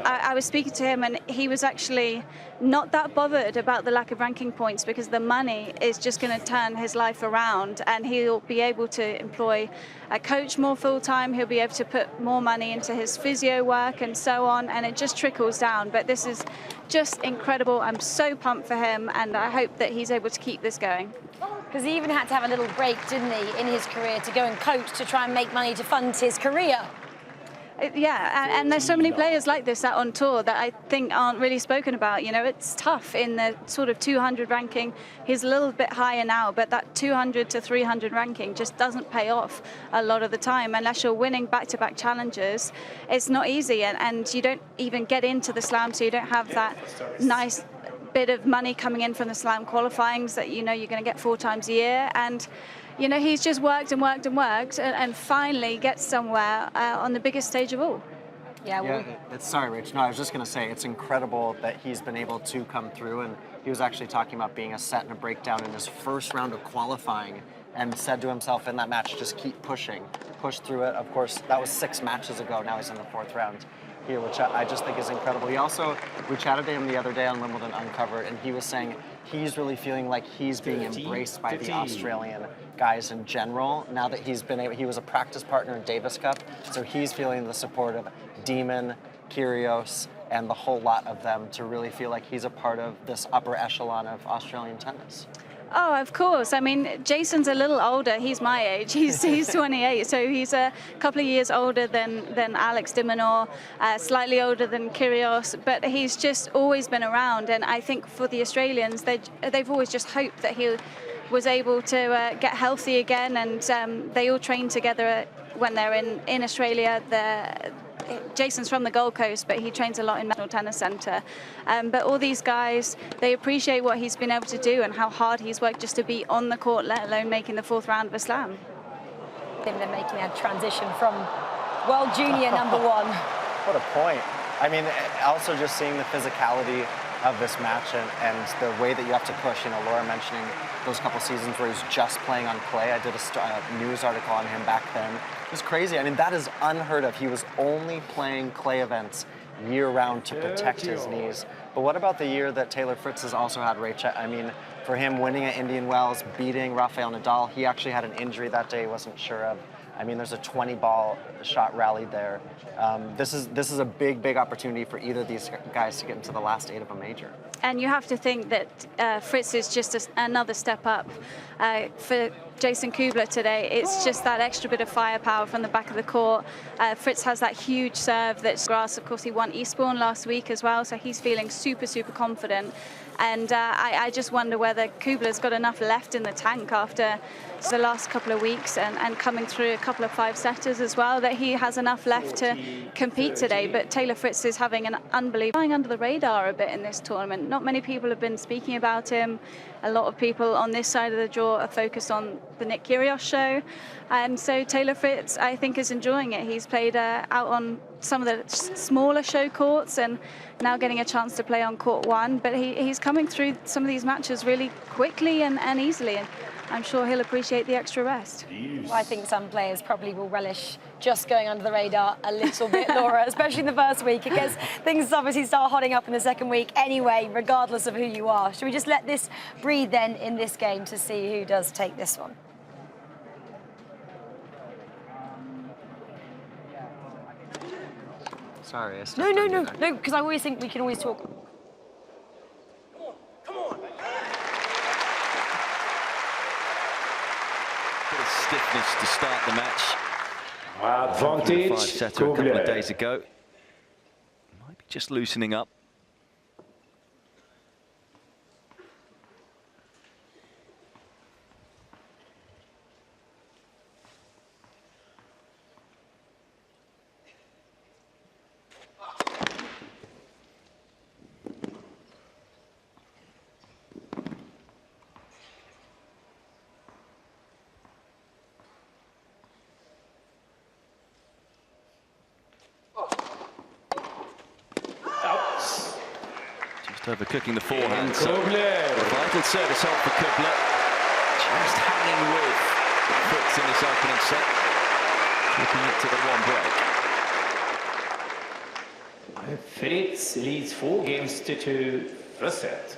I was speaking to him, and he was actually not that bothered about the lack of ranking points, because the money is just going to turn his life around, and he'll be able to employ a coach more full-time. He'll be able to put more money into his physio work and so on, and it just trickles down. But this is just incredible. I'm so pumped for him, and I hope that he's able to keep this going. Because he even had to have a little break, didn't he, in his career to go and coach to try and make money to fund his career. Yeah, and there's so many players like this out on tour that I think aren't really spoken about. You know, it's tough in the sort of 200 ranking. He's a little bit higher now, but that 200 to 300 ranking just doesn't pay off a lot of the time unless you're winning back-to-back challenges. It's not easy, and you don't even get into the slam, so you don't have that nice bit of money coming in from the slam qualifyings that you know you're going to get 4 times a year. And you know, he's just worked and worked and worked, and finally gets somewhere on the biggest stage of all. Yeah, sorry, Rich. No, I was just going to say it's incredible that he's been able to come through, and he was actually talking about being a set and a breakdown in his first round of qualifying, and said to himself in that match, just keep pushing, push through it. Of course, that was 6 matches ago. Now he's in the 4th round here, which I just think is incredible. We chatted to him the other day on Wimbledon Uncovered, and he was saying he's really feeling like he's being embraced by the Australian guys in general. Now that he was a practice partner in Davis Cup, so he's feeling the support of Demon, Kyrgios, and the whole lot of them to really feel like he's a part of this upper echelon of Australian tennis. Oh, of course. I mean, Jason's a little older. He's my age. He's 28, so he's a couple of years older than Alex de Minaur, slightly older than Kyrgios, but he's just always been around. And I think for the Australians, they've always just hoped that he was able to get healthy again, and they all train together when they're in Australia. Jason's from the Gold Coast, but he trains a lot in National Tennis Centre. But all these guys, they appreciate what he's been able to do and how hard he's worked just to be on the court, let alone making the 4th round of a slam. I think they're making a transition from World Junior #1. What a point. I mean, also just seeing the physicality of this match and the way that you have to push. You know, Laura mentioning those couple seasons where he was just playing on clay. I did a news article on him back then. It was crazy. I mean, that is unheard of. He was only playing clay events year-round to protect his knees. But what about the year that Taylor Fritz has also had, Rachel? I mean, for him winning at Indian Wells, beating Rafael Nadal, he actually had an injury that day he wasn't sure of. I mean, there's a 20-ball shot rally there. This is a big opportunity for either of these guys to get into the last 8 of a major. And you have to think that Fritz is just another step up for Jason Kubler today. It's just that extra bit of firepower from the back of the court. Fritz has that huge serve that's grass. Of course, he won Eastbourne last week as well, so he's feeling super confident. And I just wonder whether Kubler's got enough left in the tank after the last couple of weeks and coming through a couple of 5-setters as well, that he has enough left to compete today. But Taylor Fritz is having an unbelievable, flying under the radar a bit in this tournament. Not many people have been speaking about him. A lot of people on this side of the draw are focused on the Nick Kyrgios show. And so Taylor Fritz, I think, is enjoying it. He's played out on some of the smaller show courts and now getting a chance to play on court 1. But he's coming through some of these matches really quickly and easily. And I'm sure he'll appreciate the extra rest. Well, I think some players probably will relish just going under the radar a little bit, Laura, especially in the first week, because things obviously start hotting up in the second week anyway, regardless of who you are. Should we just let this breathe then in this game to see who does take this one? Sorry, No, because I always think we can always talk. Bit of stiffness to start the match. Advantage. 5-setter a couple of days ago. Might be just loosening up. Overcooking the forehand, so vital service help for Kubler. Just hanging with Fritz in this opening set, keeping it to the one break. Fritz leads 4 games to 2, first set.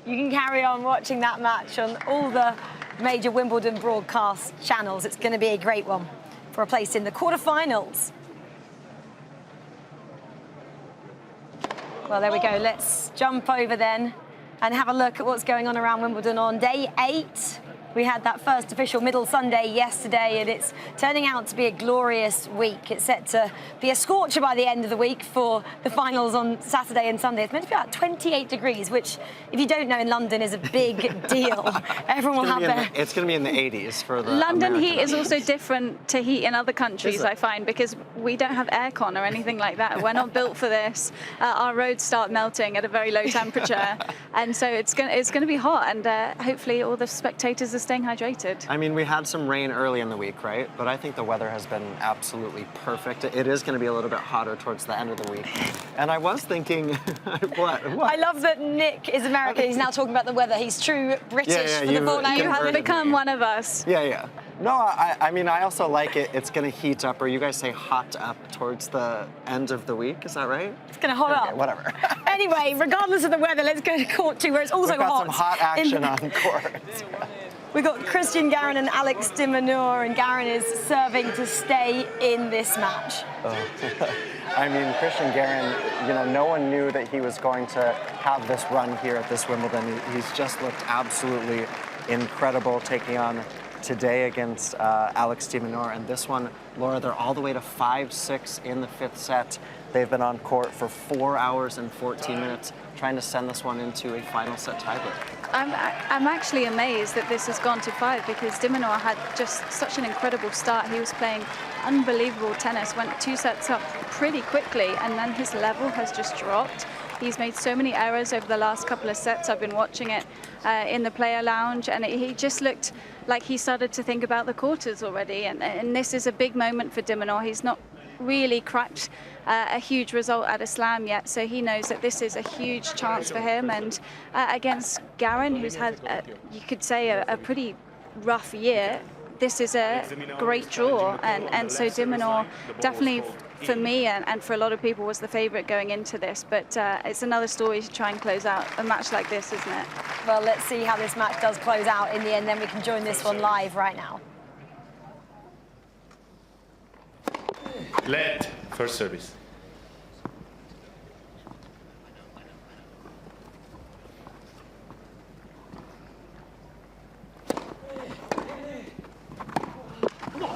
You can carry on watching that match on all the major Wimbledon broadcast channels. It's going to be a great one for a place in the quarterfinals. Well, there we go. Let's jump over then and have a look at what's going on around Wimbledon on day 8. We had that first official middle Sunday yesterday, and it's turning out to be a glorious week. It's set to be a scorcher by the end of the week for the finals on Saturday and Sunday. It's meant to be about 28 degrees, which, if you don't know, in London is a big deal. Everyone will have their... It's going to be in the 80s for the London American heat is audience. also different to heat in other countries, I find, because we don't have aircon or anything like that. We're not built for this. Our roads start melting at a very low temperature, and so it's going to be hot, and hopefully all the spectators are staying hydrated. I mean, we had some rain early in the week, right? But I think the weather has been absolutely perfect. It is going to be a little bit hotter towards the end of the week. And I was thinking, what? I love that Nick is American. He's now talking about the weather. He's true British for the fortnight. You have become one of us. Yeah. No, I mean, I also like it. It's going to heat up, or you guys say hot up towards the end of the week. Is that right? It's going to hot up. Whatever. Anyway, regardless of the weather, let's go to court 2, where it's also We've got hot. some hot action on court. We've got Christian Garin and Alex de Minaur, and Garin is serving to stay in this match. I mean, Christian Garin, no one knew that he was going to have this run here at this Wimbledon. He's just looked absolutely incredible taking on today against Alex de Minaur. And this one, Laura, they're all the way to 5-6 in the 5th set. They've been on court for 4 hours and 14 minutes, trying to send this one into a final set tiebreak. I'm actually amazed that this has gone to 5, because de Minaur had just such an incredible start. He was playing unbelievable tennis, went 2 sets up pretty quickly, and then his level has just dropped. He's made so many errors over the last couple of sets. I've been watching it in the player lounge, and he just looked like he started to think about the quarters already. And this is a big moment for de Minaur. He's not really cracked a huge result at a slam yet, so he knows that this is a huge chance for him. And against Garin, who's had, you could say, a pretty rough year, this is a great draw. And so de Minaur definitely, for me and for a lot of people, was the favourite going into this. But it's another story to try and close out a match like this, isn't it? Well, let's see how this match does close out in the end, then we can join this one live right now. Led, first service. Low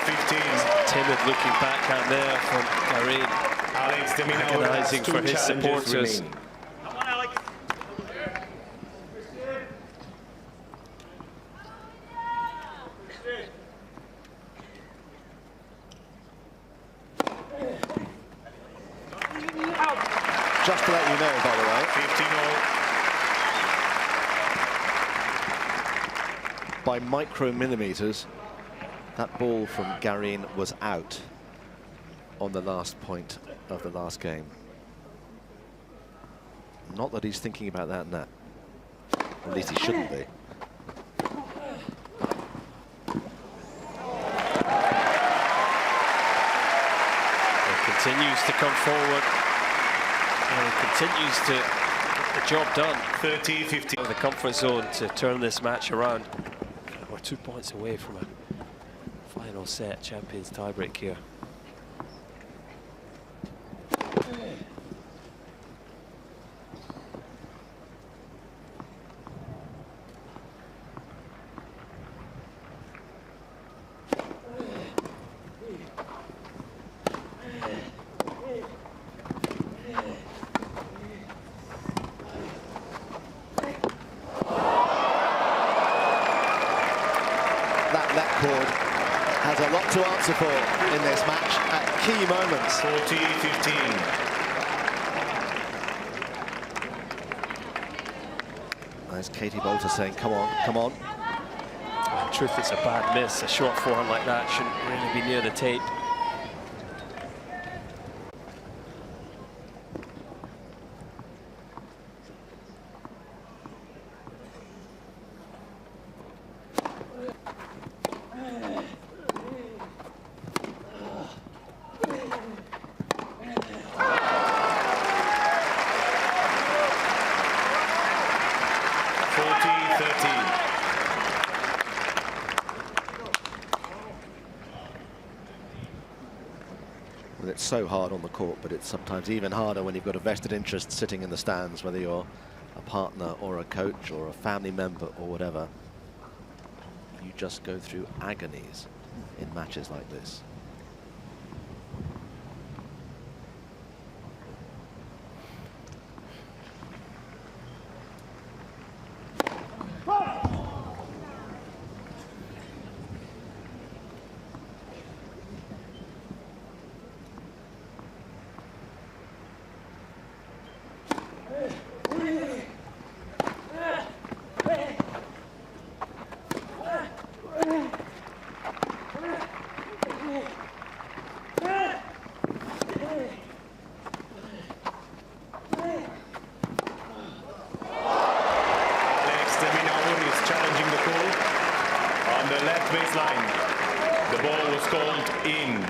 15. Timid looking backhand there from Garin. Alex de Minaur agonising for his supporters. Just to let you know, by the way. 15-0. By micromillimeters, that ball from Garin was out on the last point of the last game. Not that he's thinking about that now. At least he shouldn't be. Continues to come forward, and continues to get the job done. 30-15. The comfort zone to turn this match around. We're 2 points away from a final set champions tiebreak here. Has a lot to answer for in this match at key moments. 40-15. There's Katie Bolter saying, come on, come on. In truth, it's a bad miss. A short forehand like that shouldn't really be near the tape. And it's so hard on the court, but it's sometimes even harder when you've got a vested interest sitting in the stands, whether you're a partner or a coach or a family member or whatever. You just go through agonies in matches like this.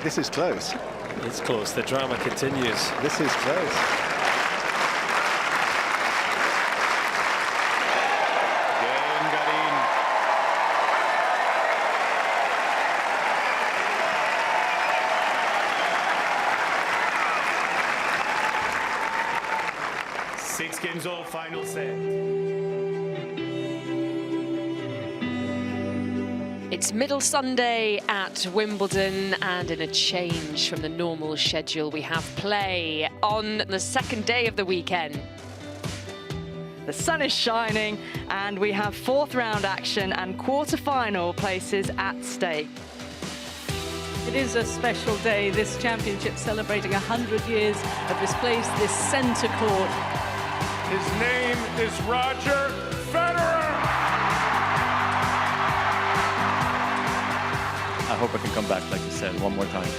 This is close. It's close. The drama continues. This is close. Again, Garin. Six games all, final set. It's Middle Sunday at Wimbledon, and in a change from the normal schedule, we have play on the second day of the weekend. The sun is shining, and we have fourth round action and quarter-final places at stake. It is a special day, this championship celebrating 100 years of this place, this centre court. His name is Roger Federer. I hope I can come back, like you said, one more time.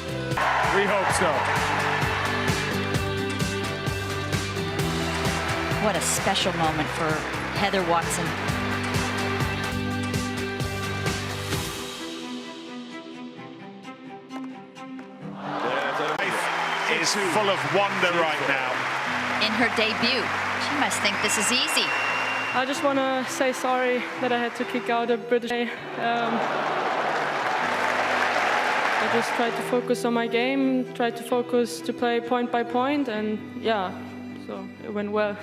We hope so. What a special moment for Heather Watson. Life is full of wonder right now. In her debut, she must think this is easy. I just want to say sorry that I had to kick out a British. I just tried to focus on my game, tried to focus to play point by point, and yeah, so it went well.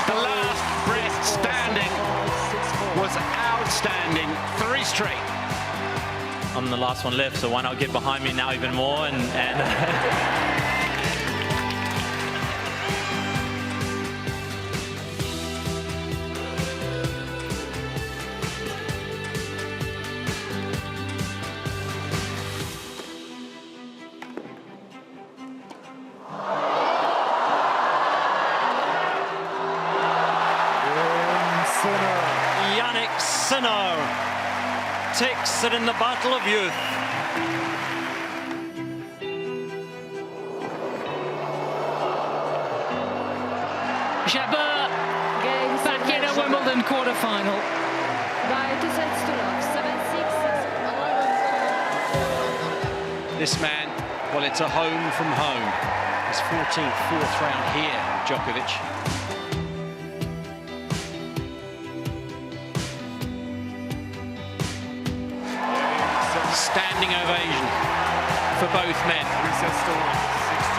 The last Brit standing was outstanding. 3 straight. I'm the last one left, so why not get behind me now even more and Yannick Sinner takes it in the battle of youth. Jabeur back in a Wimbledon quarter-final. By 2 sets to love, 7-6. This man, well, it's a home from home. His 14th, fourth round here, Djokovic. Standing ovation for both men.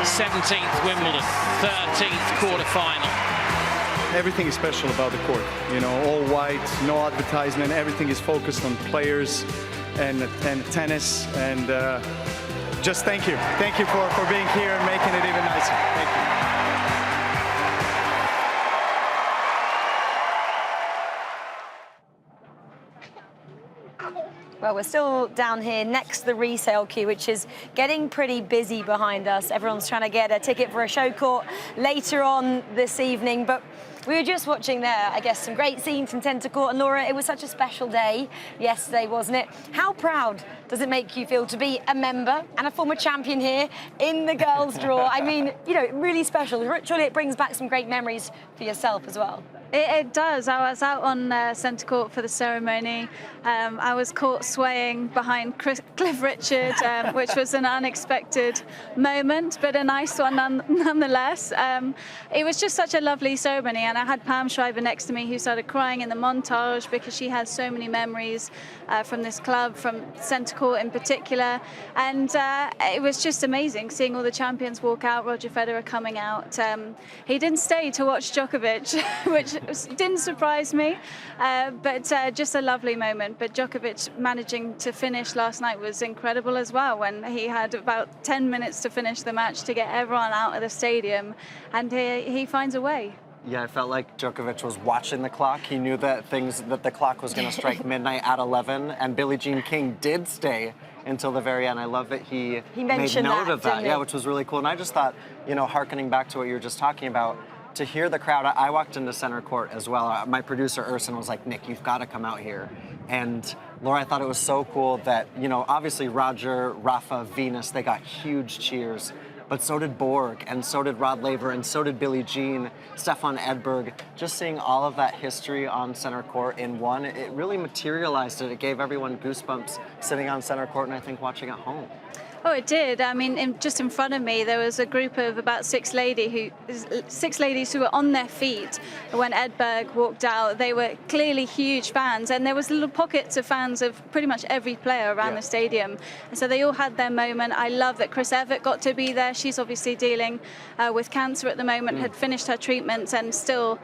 17th Wimbledon, 13th quarter-final. Everything is special about the court. You know, all white, no advertisement. Everything is focused on players and tennis. And just thank you. Thank you for being here and making it even nicer. Thank you. Well, we're still down here next to the resale queue, which is getting pretty busy behind us. Everyone's trying to get a ticket for a show court later on this evening. But we were just watching there, I guess, some great scenes from centre court. And Laura, it was such a special day yesterday, wasn't it? How proud does it make you feel to be a member and a former champion here in the girls' draw? I mean, you know, really special. Surely it brings back some great memories for yourself as well. It does. I was out on centre court for the ceremony. I was caught swaying behind Cliff Richard, which was an unexpected moment, but a nice one nonetheless. It was just such a lovely ceremony, and I had Pam Shriver next to me who started crying in the montage because she has so many memories from this club, from centre court in particular, and it was just amazing seeing all the champions walk out. Roger Federer coming out. He didn't stay to watch Djokovic, which didn't surprise me, but just a lovely moment. But Djokovic managing to finish last night was incredible as well, when he had about 10 minutes to finish the match to get everyone out of the stadium, and he finds a way. Yeah, I felt like Djokovic was watching the clock. He knew that the clock was going to strike midnight at 11, and Billie Jean King did stay until the very end. I love that he made note of that. Yeah, which was really cool. And I just thought, you know, hearkening back to what you were just talking about, to hear the crowd, I walked into center court as well. My producer, Urson, was like, Nick, you've got to come out here. And Laura, I thought it was so cool that, you know, obviously Roger, Rafa, Venus, they got huge cheers. But so did Borg, and so did Rod Laver, and so did Billie Jean, Stefan Edberg. Just seeing all of that history on center court in one, it really materialized it. It gave everyone goosebumps sitting on center court and I think watching at home. Oh, it did. I mean, just in front of me, there was a group of about six ladies who were on their feet when Edberg walked out. They were clearly huge fans, and there was little pockets of fans of pretty much every player around the stadium. And so they all had their moment. I love that Chris Evert got to be there. She's obviously dealing with cancer at the moment, had finished her treatments, and still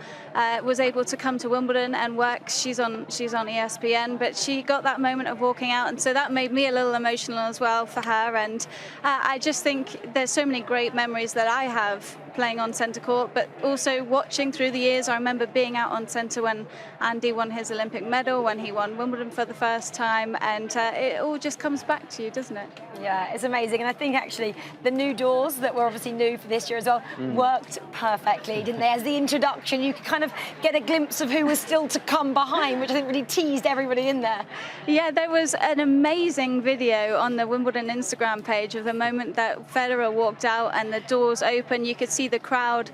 was able to come to Wimbledon and work. She's on ESPN, but she got that moment of walking out, and so that made me a little emotional as well for her. And I just think there's so many great memories that I have playing on centre court, but also watching through the years. I remember being out on centre when Andy won his Olympic medal, when he won Wimbledon for the first time, and it all just comes back to you, doesn't it? Yeah, it's amazing. And I think actually the new doors that were obviously new for this year as well worked perfectly, didn't they? As the introduction, you could kind of get a glimpse of who was still to come behind, which I think really teased everybody in there. Yeah, there was an amazing video on the Wimbledon Instagram page of the moment that Federer walked out and the doors open. You could see the crowd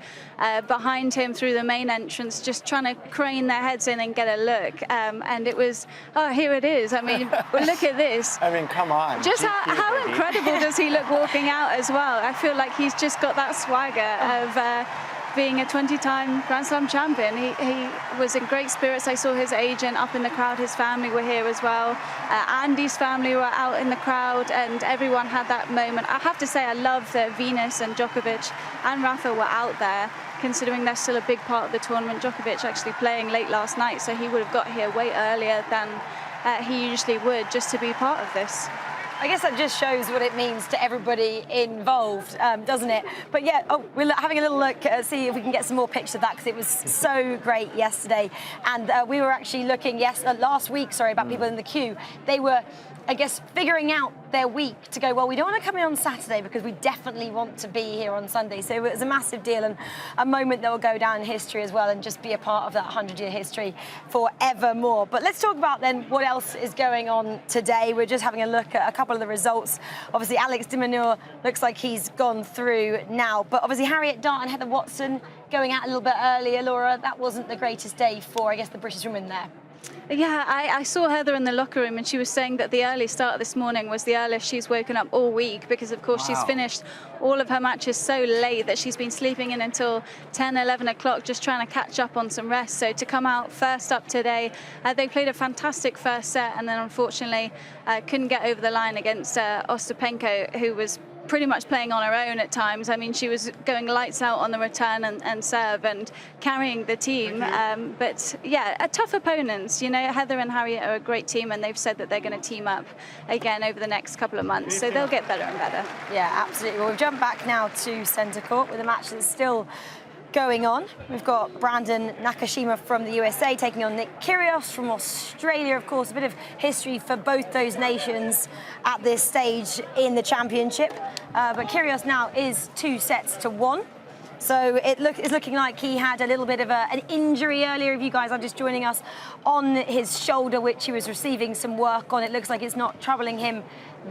behind him through the main entrance just trying to crane their heads in and get a look, and it was, oh, here it is. I mean, look at this. I mean, come on. Just how incredible does he look walking out as well? I feel like he's just got that swagger of being a 20-time Grand Slam champion. He was in great spirits. I saw his agent up in the crowd. His family were here as well. Andy's family were out in the crowd, and everyone had that moment. I have to say, I love that Venus and Djokovic and Rafa were out there, considering they're still a big part of the tournament. Djokovic actually playing late last night, so he would have got here way earlier than he usually would, just to be part of this. I guess that just shows what it means to everybody involved, doesn't it? But yeah, we're having a little look, see if we can get some more pictures of that, because it was so great yesterday. And we were actually looking, last week, about people in the queue. They were, I guess, figuring out their week to go, well, we don't want to come in on Saturday because we definitely want to be here on Sunday. So it was a massive deal and a moment that will go down in history as well, and just be a part of that 100-year history forevermore. But let's talk about then what else is going on today. We're just having a look at a couple of the results. Obviously, Alex de Minaur looks like he's gone through now, but obviously Harriet Dart and Heather Watson going out a little bit earlier. Laura, that wasn't the greatest day for, I guess, the British women there. Yeah, I saw Heather in the locker room, and she was saying that the early start this morning was the earliest she's woken up all week, because of course she's finished all of her matches so late that she's been sleeping in until 10, 11 o'clock just trying to catch up on some rest. So to come out first up today, they played a fantastic first set, and then unfortunately couldn't get over the line against Ostapenko, who was pretty much playing on her own at times. I mean, she was going lights out on the return and serve and carrying the team. But yeah, tough opponents. You know, Heather and Harriet are a great team, and they've said that they're going to team up again over the next couple of months. So they'll get better and better. Yeah, absolutely. Well, we've jumped back now to centre court with a match that's still going on. We've got Brandon Nakashima from the USA taking on Nick Kyrgios from Australia. Of course, a bit of history for both those nations at this stage in the championship. But Kyrgios now is 2-1. So it's looking like he had a little bit of an injury earlier. If you guys are just joining us, on his shoulder, which he was receiving some work on. It looks like it's not troubling him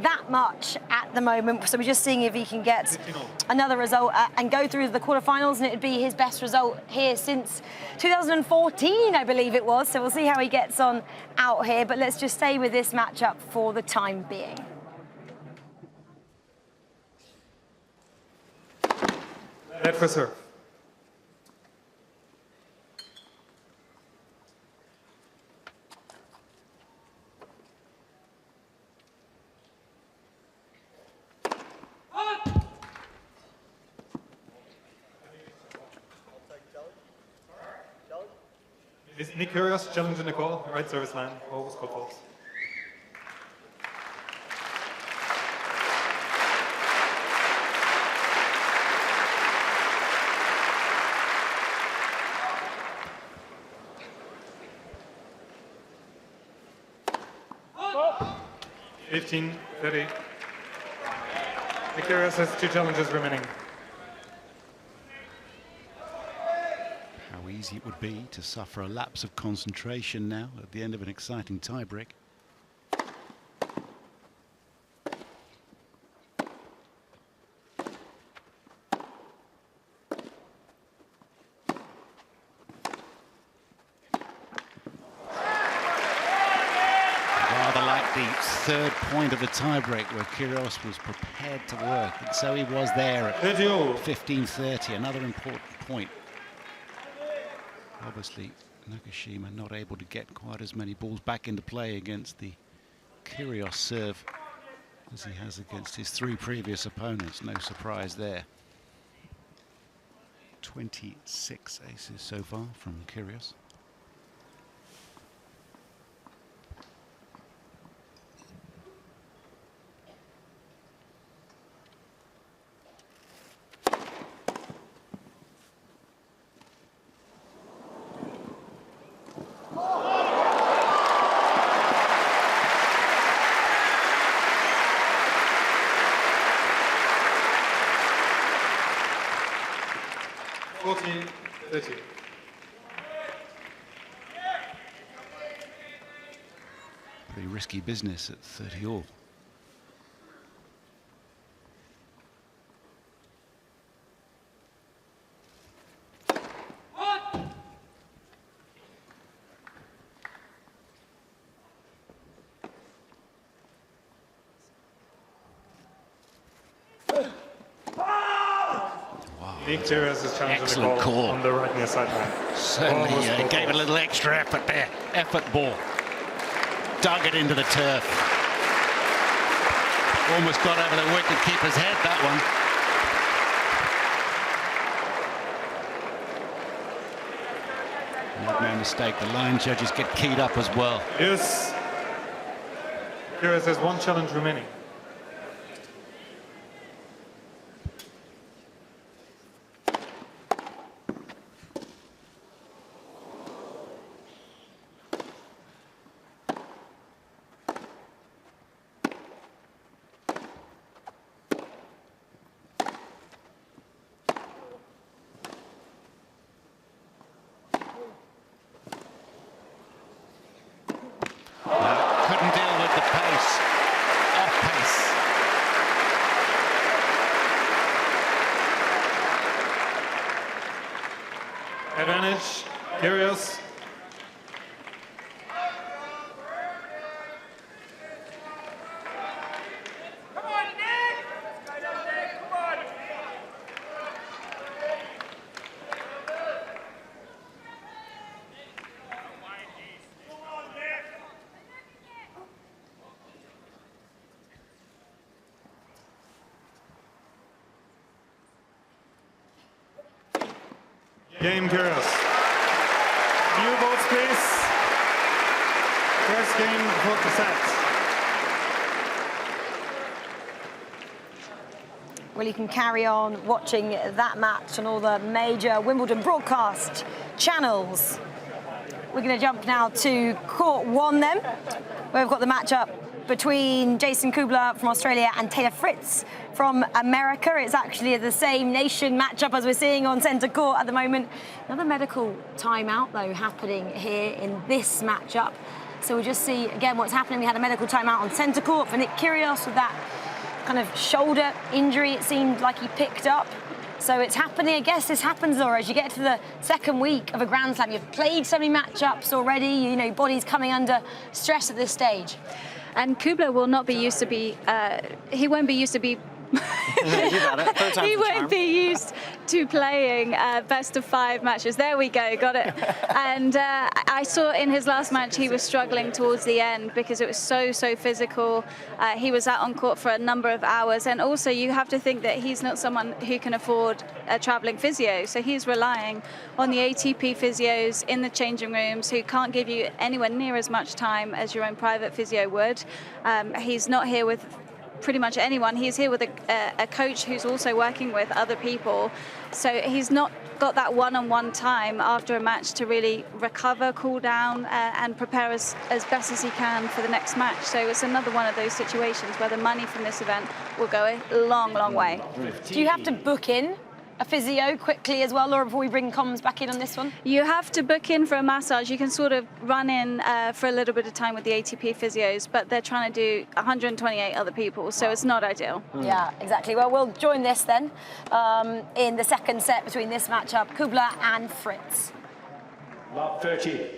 that much at the moment. So we're just seeing if he can get another result and go through the quarterfinals, and it'd be his best result here since 2014, I believe it was. So we'll see how he gets on out here. But let's just stay with this matchup for the time being. Net for serve. Is Nick Kyrgios challenging the call? Right service line, always call false. Oh. 15-30. Nick Kyrgios has 2 challenges remaining. How easy it would be to suffer a lapse of concentration now at the end of an exciting tiebreak. Rather like the third point of the tiebreak where Kyrgios was prepared to work, and so he was there at 15-30, another important point. Obviously, Nakashima not able to get quite as many balls back into play against the Kyrgios serve as he has against his 3 previous opponents. No surprise there. 26 aces so far from Kyrgios. Pretty risky business at 30 all. Nick Kyrgios is challenging Excellent the call on the right near sideline. Certainly gave it a little extra effort there. Effort ball. Dug it into the turf. Almost got over the wicket-keeper's head, that one. Not no mistake, the line judges get keyed up as well. Yes. Kyrgios has 1 challenge remaining. Couldn't deal with the pace. Off pace. Advantage, Kyrgios. Game, Kyrgios. New votes, please. First game, vote the set. Well, you can carry on watching that match on all the major Wimbledon broadcast channels. We're going to jump now to court 1 then, where we've got the matchup between Jason Kubler from Australia and Taylor Fritz from America. It's actually the same nation matchup as we're seeing on centre court at the moment. Another medical timeout, though, happening here in this matchup. So we'll just see, again, what's happening. We had a medical timeout on centre court for Nick Kyrgios with that kind of shoulder injury it seemed like he picked up. So it's happening. I guess this happens, Laura, as you get to the second week of a Grand Slam. You've played so many matchups already. You know, body's coming under stress at this stage. And Kubler will not be used to be, he won't be used to be he won't be used to playing best of 5 matches. There we go, got it. And I saw in his last match he was struggling towards the end because it was so physical. He was out on court for a number of hours, and also you have to think that he's not someone who can afford a traveling physio, so he's relying on the ATP physios in the changing rooms who can't give you anywhere near as much time as your own private physio would. He's not here with pretty much anyone. He's here with a coach who's also working with other people. So he's not got that one-on-one time after a match to really recover, cool down, and prepare as best as he can for the next match. So it's another one of those situations where the money from this event will go a long way. Do you have to book in a physio quickly as well, Laura, before we bring comms back in on this one? You have to book in for a massage. You can sort of run in for a little bit of time with the ATP physios, but they're trying to do 128 other people, so it's not ideal. Yeah, exactly. Well, we'll join this then in the second set between this matchup, Kubler and Fritz. Love 30.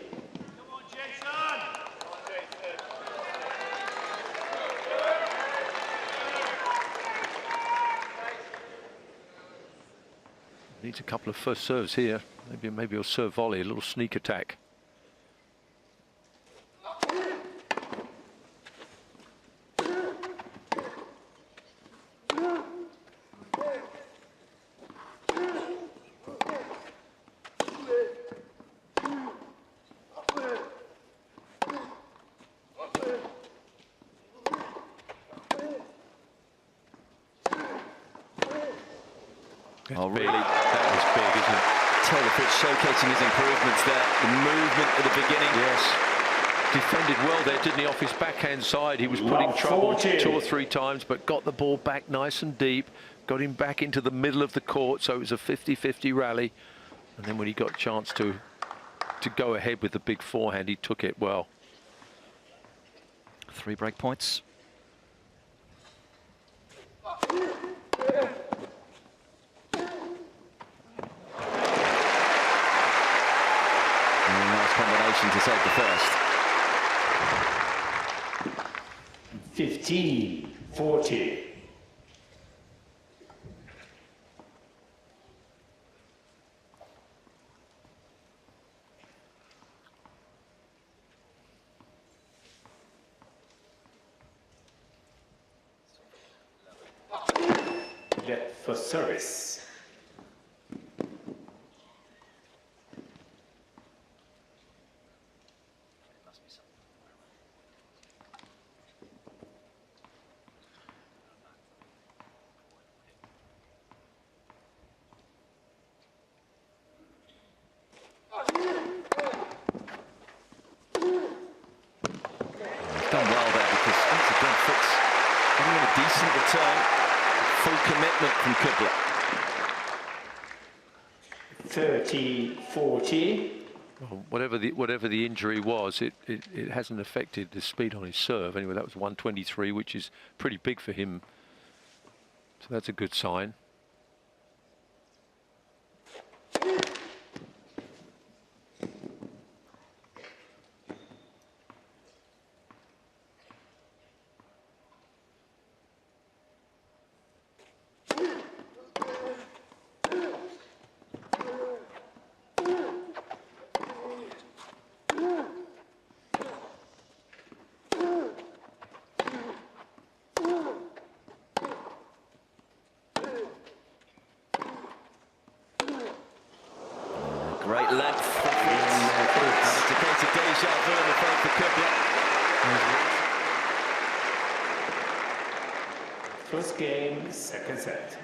Needs a couple of first serves here. Maybe he'll serve volley, a little sneak attack. Oh, really? That was big, isn't it? Taylor Fritz showcasing his improvements there. The movement at the beginning. Yes. Defended well there, didn't he, off his backhand side. He was put in trouble 2 or 3 times, but got the ball back nice and deep, got him back into the middle of the court, so it was a 50-50 rally. And then when he got a chance to go ahead with the big forehand, he took it well. 3 break points. Combination to save the first. 15-40. Left for service. Done well there because once again Fritz getting in a decent return, full commitment from Kubler. 30-40. Well, whatever the injury was, it hasn't affected the speed on his serve. Anyway, that was 123, which is pretty big for him. So that's a good sign. Great length from Fritz. It's a case of deja vu in the front for Kubler. First game, second set.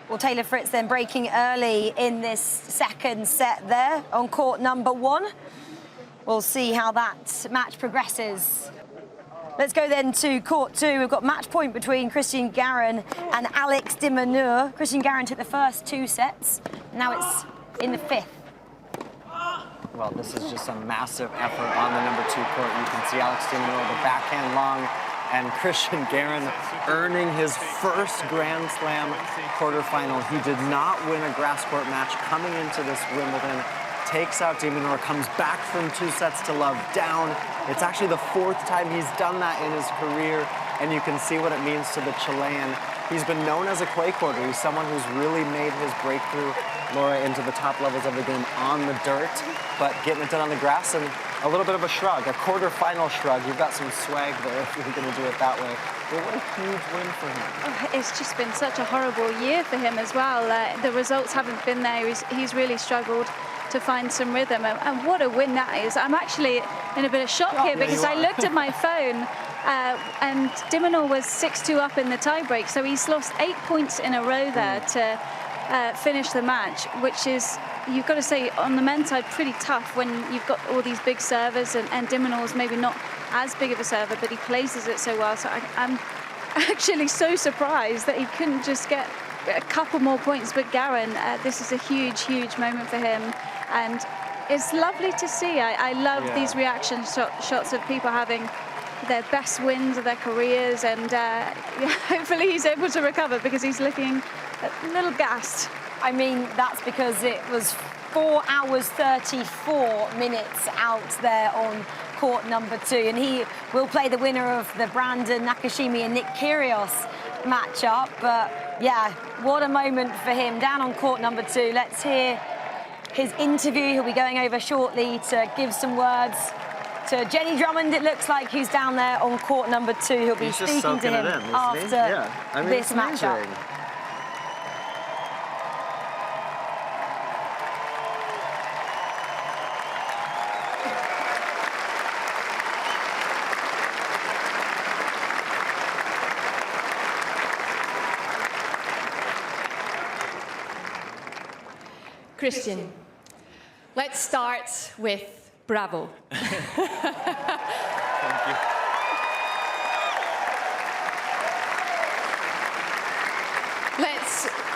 Well, Taylor Fritz then breaking early in this second set there on court number 1. We'll see how that match progresses. Let's go then to court 2. We've got match point between Christian Garin and Alex de Minaur. Christian Garin took the first 2 sets. Now it's in the 5th. Well, this is just a massive effort on the number 2 court. You can see Alex de Minaur, the backhand long, and Christian Garin earning his first Grand Slam quarterfinal. He did not win a grass court match coming into this Wimbledon. Takes out de Minaur, comes back from 2 sets to love down. It's actually the 4th time he's done that in his career, and you can see what it means to the Chilean. He's been known as a clay courter. He's someone who's really made his breakthrough, Laura, into the top levels of the game on the dirt, but getting it done on the grass and a little bit of a shrug, a quarterfinal shrug. You've got some swag there if you're going to do it that way. But what a huge win for him. Oh, it's just been such a horrible year for him as well. The results haven't been there. He's really struggled to find some rhythm, and what a win that is. I'm actually in a bit of shock here because I looked at my phone and de Minaur was 6-2 up in the tiebreak, so he's lost 8 points in a row there to finish the match, which is, you've got to say, on the men's side, pretty tough when you've got all these big servers, and de Minaur's maybe not as big of a server, but he places it so well. So I'm actually so surprised that he couldn't just get a couple more points. But Garin, this is a huge, huge moment for him, and it's lovely to see. I love these reaction shots of people having their best wins of their careers, and hopefully he's able to recover because he's looking a little gassed. I mean, that's because it was 4 hours 34 minutes out there on court number 2, and he will play the winner of the Brandon Nakashimi and Nick Kyrgios matchup. But yeah, what a moment for him down on court number 2. Let's hear his interview. He'll be going over shortly to give some words to Jenny Drummond, it looks like, who's down there on court number 2. He'll be speaking to him after this matchup. Christian, let's start with bravo. Thank you.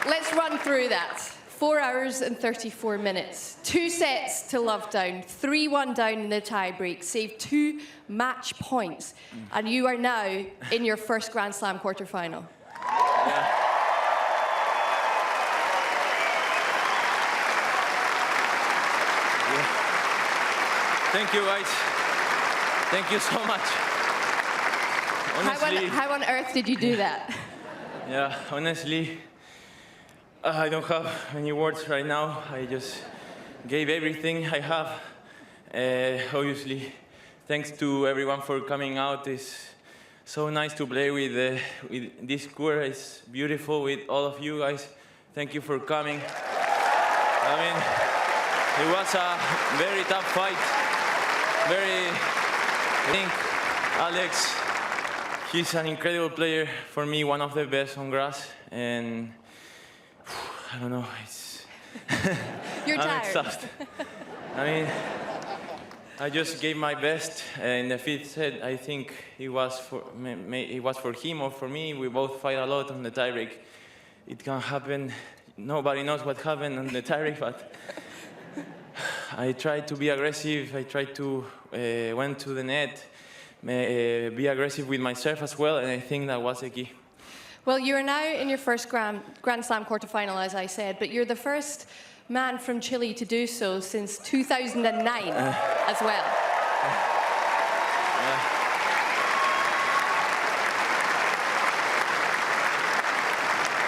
Let's run through that. 4 hours and 34 minutes. 2 sets to love down, 3-1 down in the tiebreak, saved 2 match points, and you are now in your first Grand Slam quarterfinal. Yeah. Thank you, guys. Thank you so much. Honestly, How on earth did you do that? Yeah, honestly, I don't have any words right now. I just gave everything I have. Obviously, thanks to everyone for coming out. It's so nice to play with this court. It's beautiful with all of you guys. Thank you for coming. I mean, it was a very tough fight. I think Alex, he's an incredible player. For me, one of the best on grass. And I don't know, it's... You're tired. I'm exhausted. I mean, I just gave my best. In the 5th set, I think it was for him or for me. We both fight a lot on the tiebreak. It can happen. Nobody knows what happened on the tiebreak, but I tried to be aggressive. I tried to went to the net, be aggressive with my serve as well, and I think that was the key. Well, you are now in your first Grand Slam quarterfinal, as I said, but you're the first man from Chile to do so since 2009 as well.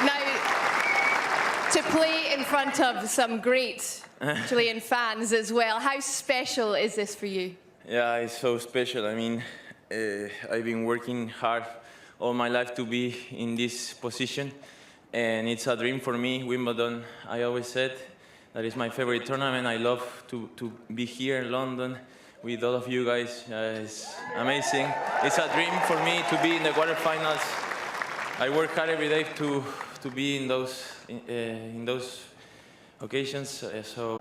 Now, to play in front of some great Chilean fans as well, how special is this for you? Yeah, it's so special. I mean, I've been working hard all my life to be in this position, and it's a dream for me. Wimbledon, I always said, that is my favorite tournament. I love to be here in London with all of you guys. It's amazing. It's a dream for me to be in the quarterfinals. I work hard every day to be in those occasions. So.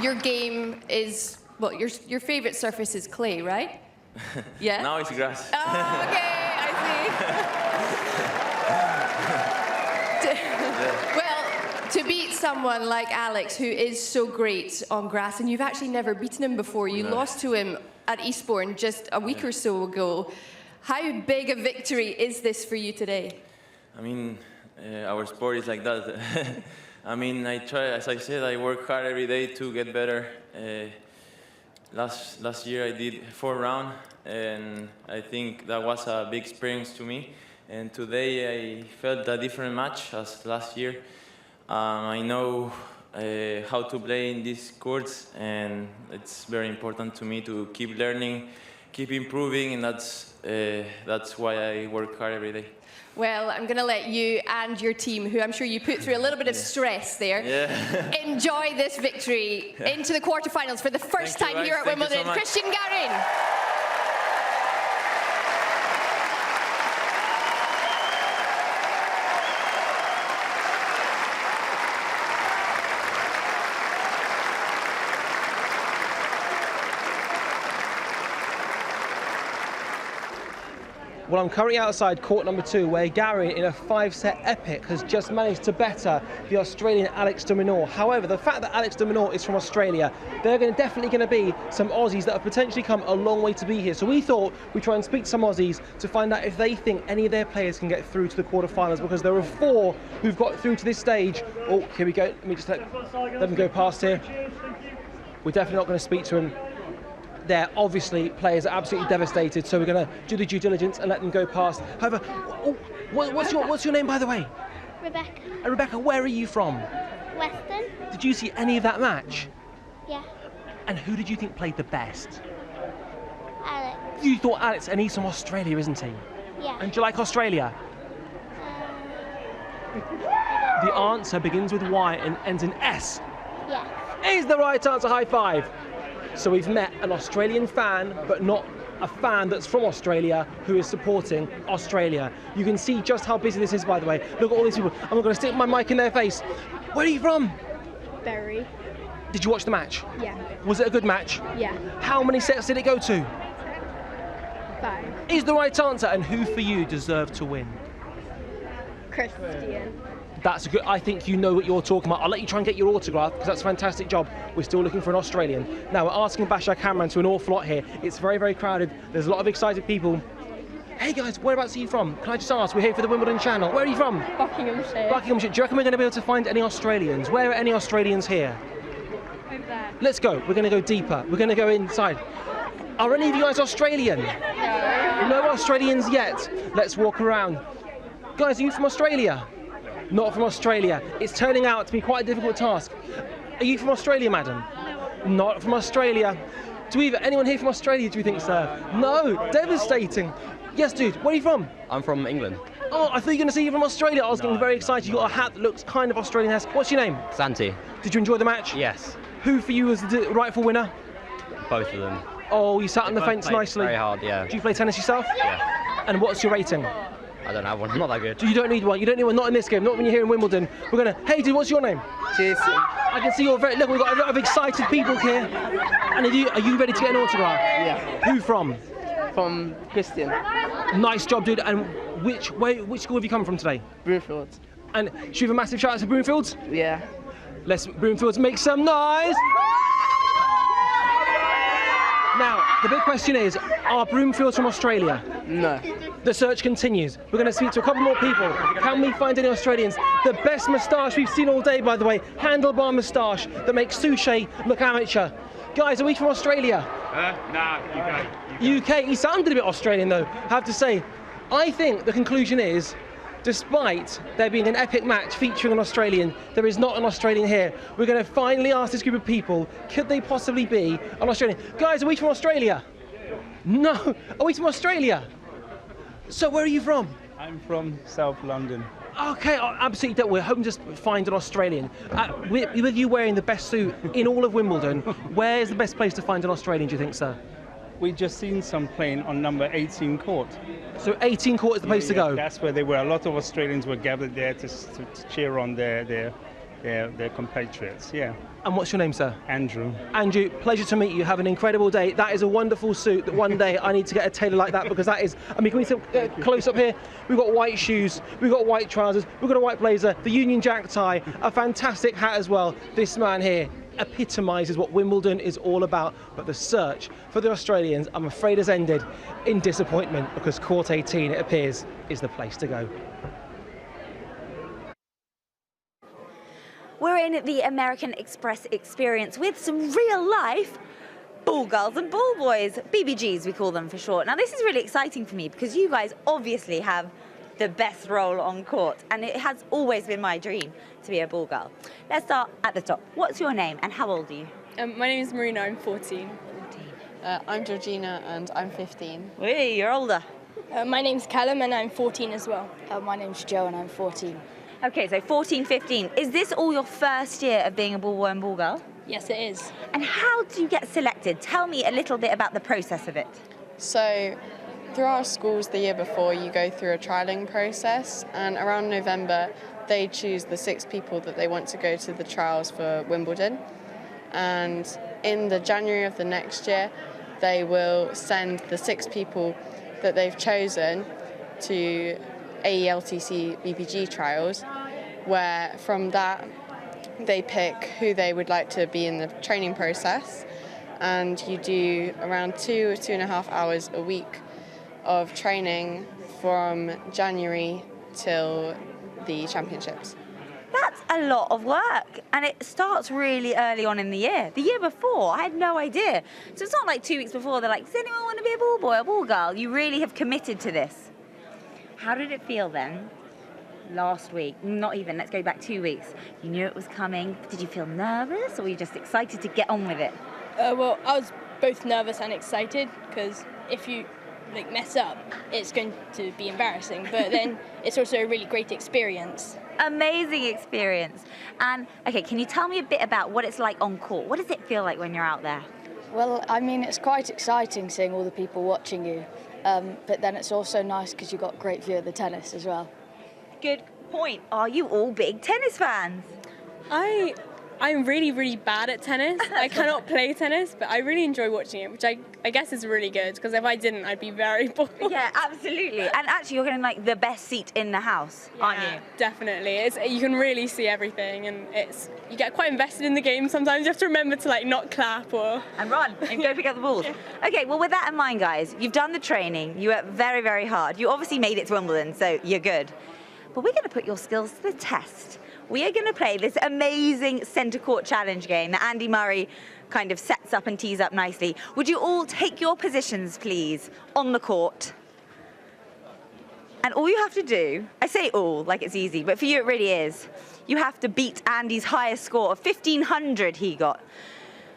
your game is, well, your favourite surface is clay, right? Yeah? Now it's grass. Oh, okay, I see. Well, to beat someone like Alex, who is so great on grass, and you've actually never beaten him before, you lost to him at Eastbourne just a week or so ago. How big a victory is this for you today? I mean, our sport is like that. I mean, I try, as I said, I work hard every day to get better. Last year I did 4 rounds, and I think that was a big experience to me. And today I felt a different match as last year. I know how to play in these courts, and it's very important to me to keep learning, keep improving, and that's why I work hard every day. Well, I'm going to let you and your team, who I'm sure you put through a little bit of stress there, enjoy this victory into the quarterfinals for the first time here at Wimbledon. Christian Garin. Well, I'm currently outside court number 2, where Garin, in a 5-set epic, has just managed to better the Australian Alex de Minaur. However, the fact that Alex de Minaur is from Australia, there are definitely going to be some Aussies that have potentially come a long way to be here. So we thought we'd try and speak to some Aussies to find out if they think any of their players can get through to the quarterfinals, because there are 4 who've got through to this stage. Oh, here we go. Let me just let them go past here. We're definitely not going to speak to them. They're obviously players are absolutely devastated, so we're going to do the due diligence and let them go past. However, what's your name, by the way? Rebecca. Rebecca, where are you from? Western. Did you see any of that match? Yeah. And who did you think played the best? Alex. You thought Alex, and he's from Australia, isn't he? Yeah. And do you like Australia? The answer begins with Y and ends in S. Yeah. Is the right answer. High five. So we've met an Australian fan, but not a fan that's from Australia, who is supporting Australia. You can see just how busy this is, by the way. Look at all these people. I'm going to stick my mic in their face. Where are you from? Bury. Did you watch the match? Yeah. Was it a good match? Yeah. How many sets did it go to? 5. Is the right answer. And who for you deserved to win? Christian. That's a good. I think you know what you're talking about. I'll let you try and get your autograph, because that's a fantastic job. We're still looking for an Australian. Now, we're asking Bashar Kamran to an awful lot here. It's very, very crowded. There's a lot of excited people. Hey guys, whereabouts are you from? Can I just ask? We're here for the Wimbledon channel. Where are you from? Buckinghamshire. Buckinghamshire. Do you reckon we're going to be able to find any Australians? Where are any Australians here? Over there. Let's go. We're going to go deeper. We're going to go inside. Are any of you guys Australian? No. No Australians yet. Let's walk around. Guys, are you from Australia? Not from Australia. It's turning out to be quite a difficult task. Are you from Australia, madam? No. Not from Australia. Anyone here from Australia, do you think, sir? No. Devastating. Yes, dude. Where are you from? I'm from England. Oh, I thought you were going to say you're from Australia. I was getting very excited. You got a hat that looks kind of Australian. What's your name? Santi. Did you enjoy the match? Yes. Who for you was the rightful winner? Both of them. Oh, you sat on the fence nicely. Very hard, yeah. Do you play tennis yourself? Yeah. And what's your rating? I don't have one. I'm not that good. You don't need one. You don't need one. Not in this game. Not when you're here in Wimbledon. We're gonna. Hey, dude, what's your name? Jason. I can see you're very. Look, we've got a lot of excited people here. And are you ready to get an autograph? Yeah. Who from? From Christian. Nice job, dude. And which school have you come from today? Broomfield. And should we have a massive shout out to Broomfields? Yeah. Let's Broomfields make some noise. Now, the big question is, are Broomfields from Australia? No. The search continues. We're going to speak to a couple more people. Can we find any Australians? The best moustache we've seen all day, by the way. Handlebar moustache that makes Suchet look amateur. Guys, are we from Australia? Nah, UK. UK? He sounded a bit Australian, though, I have to say. I think the conclusion is, despite there being an epic match featuring an Australian, there is not an Australian here. We're going to finally ask this group of people, could they possibly be an Australian? Guys, are we from Australia? No. Are we from Australia? So where are you from? I'm from South London. Okay, absolutely. We're hoping to find an Australian. With you wearing the best suit in all of Wimbledon, where is the best place to find an Australian, do you think, sir? We just seen some playing on number 18 court. So 18 court is the place to go? That's where they were. A lot of Australians were gathered there to cheer on their they're compatriots, yeah. And what's your name, sir? Andrew. Andrew, pleasure to meet you. Have an incredible day. That is a wonderful suit that one day I need to get a tailor like that, because that is, I mean, can we see close up here? We've got white shoes, we've got white trousers, we've got a white blazer, the Union Jack tie, a fantastic hat as well. This man here epitomises what Wimbledon is all about, but the search for the Australians, I'm afraid, has ended in disappointment, because court 18, it appears, is the place to go. We're in the American Express experience with some real life ball girls and ball boys, BBGs we call them for short. Now this is really exciting for me because you guys obviously have the best role on court, and it has always been my dream to be a ball girl. Let's start at the top. What's your name and how old are you? My name is Marina, I'm 14. I'm Georgina and I'm 15. Hey, you're older. My name's Callum and I'm 14 as well. My name's Jo and I'm 14. Okay, so 14, 15. Is this all your first year of being a ball boy and ball girl? Yes, it is. And how do you get selected? Tell me a little bit about the process of it. So, through our schools the year before, you go through a trialling process, and around November, they choose the 6 people that they want to go to the trials for Wimbledon. And in the January of the next year, they will send the 6 people that they've chosen to AELTC BBG trials, where from that they pick who they would like to be in the training process, and you do around 2 or 2.5 hours a week of training from January till the championships. That's a lot of work, and it starts really early on in the year. The year before, I had no idea. So it's not like 2 weeks before they're like, does anyone want to be a ball boy or ball girl? You really have committed to this. How did it feel then, last week? Not even, let's go back 2 weeks. You knew it was coming. Did you feel nervous, or were you just excited to get on with it? Well, I was both nervous and excited, because if you mess up, it's going to be embarrassing. But then it's also a really great experience. Amazing experience. And, okay, can you tell me a bit about what it's like on court? What does it feel like when you're out there? Well, I mean, it's quite exciting seeing all the people watching you. But then it's also nice because you've got a great view of the tennis as well. Good point. Are you all big tennis fans? I'm really, really bad at tennis. I cannot play tennis, but I really enjoy watching it, which I guess is really good, because if I didn't, I'd be very bored. Yeah, absolutely. And actually, you're getting like the best seat in the house, aren't you? Definitely. You can really see everything, and you get quite invested in the game sometimes. You have to remember to not clap and run and go pick up the balls. Yeah. Okay, well, with that in mind, guys, you've done the training. You worked very, very hard. You obviously made it to Wimbledon, so you're good. But we're going to put your skills to the test. We are going to play this amazing centre court challenge game that Andy Murray kind of sets up and tees up nicely. Would you all take your positions, please, on the court? And all you have to do, I say all like it's easy, but for you it really is. You have to beat Andy's highest score of 1,500 he got.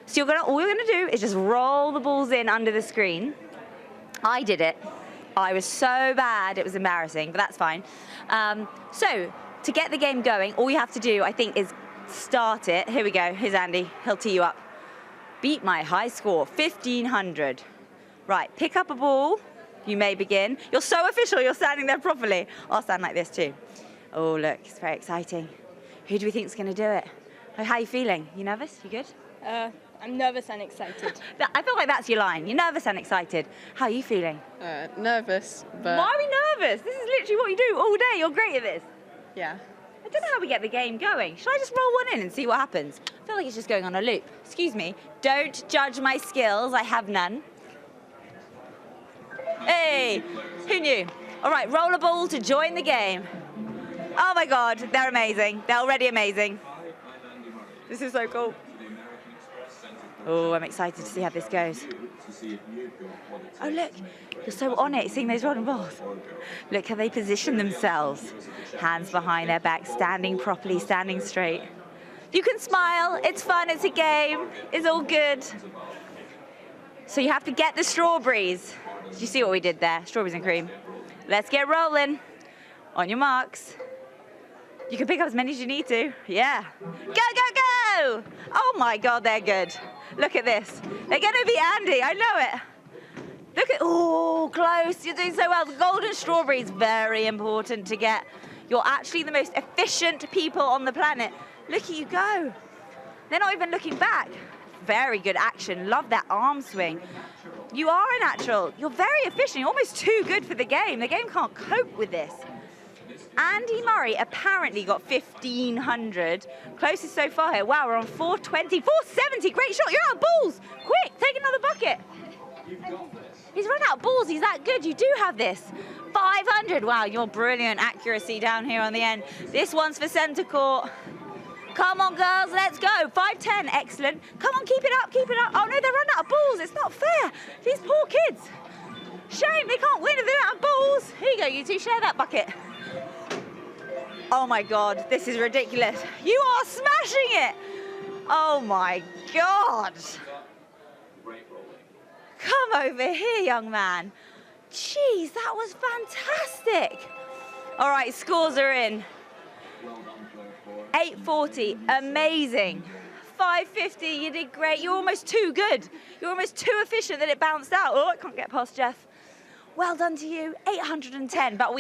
So all you're going to do is just roll the balls in under the screen. I did it. I was so bad, it was embarrassing, but that's fine. So, to get the game going, all you have to do, I think, is start it. Here we go. Here's Andy. He'll tee you up. Beat my high score, 1,500. Right, pick up a ball. You may begin. You're so official, you're standing there properly. I'll stand like this too. Oh, look, it's very exciting. Who do we think is going to do it? How are you feeling? You nervous? You good? I'm nervous and excited. I feel like that's your line. You're nervous and excited. How are you feeling? Nervous, but... Why are we nervous? This is literally what you do all day. You're great at this. Yeah. I don't know how we get the game going. Should I just roll one in and see what happens? I feel like it's just going on a loop. Excuse me. Don't judge my skills. I have none. Hey, who knew? All right, roll a ball to join the game. Oh my God, they're amazing. They're already amazing. This is so cool. Oh, I'm excited to see how this goes. Oh, look, you're so on it, seeing those rolling balls. Look how they position themselves. Hands behind their back, standing properly, standing straight. You can smile, it's fun, it's a game, it's all good. So you have to get the strawberries. Did you see what we did there? Strawberries and cream. Let's get rolling. On your marks. You can pick up as many as you need to. Yeah. Go, go, go! Oh my God, they're good. Look at this. They're going to be Andy, I know it. Look at, oh, close. You're doing so well. The golden strawberry is very important to get. You're actually the most efficient people on the planet Look at you go. They're not even looking back. Very good action. Love that arm swing. You are a natural. You're very efficient. You're almost too good for the game. The game can't cope with this. Andy Murray apparently got 1,500. Closest so far here. Wow, we're on 420, 470. Great shot. You're out of balls. Quick, take another bucket. He's run out of balls. He's that good. You do have this. 500. Wow, you're brilliant accuracy down here on the end. This one's for centre court. Come on, girls, let's go. 5-10, excellent. Come on, keep it up, keep it up. Oh, no, they're running out of balls. It's not fair. These poor kids. Shame they can't win if they're out of balls. Here you go, you two, share that bucket. Oh, my God, this is ridiculous. You are smashing it. Oh, my God. Come over here, young man. Jeez, that was fantastic. All right, scores are in. 840, amazing. 550, you did great. You're almost too good. You're almost too efficient that it bounced out. Oh, I can't get past Jeff. Well done to you, 810. But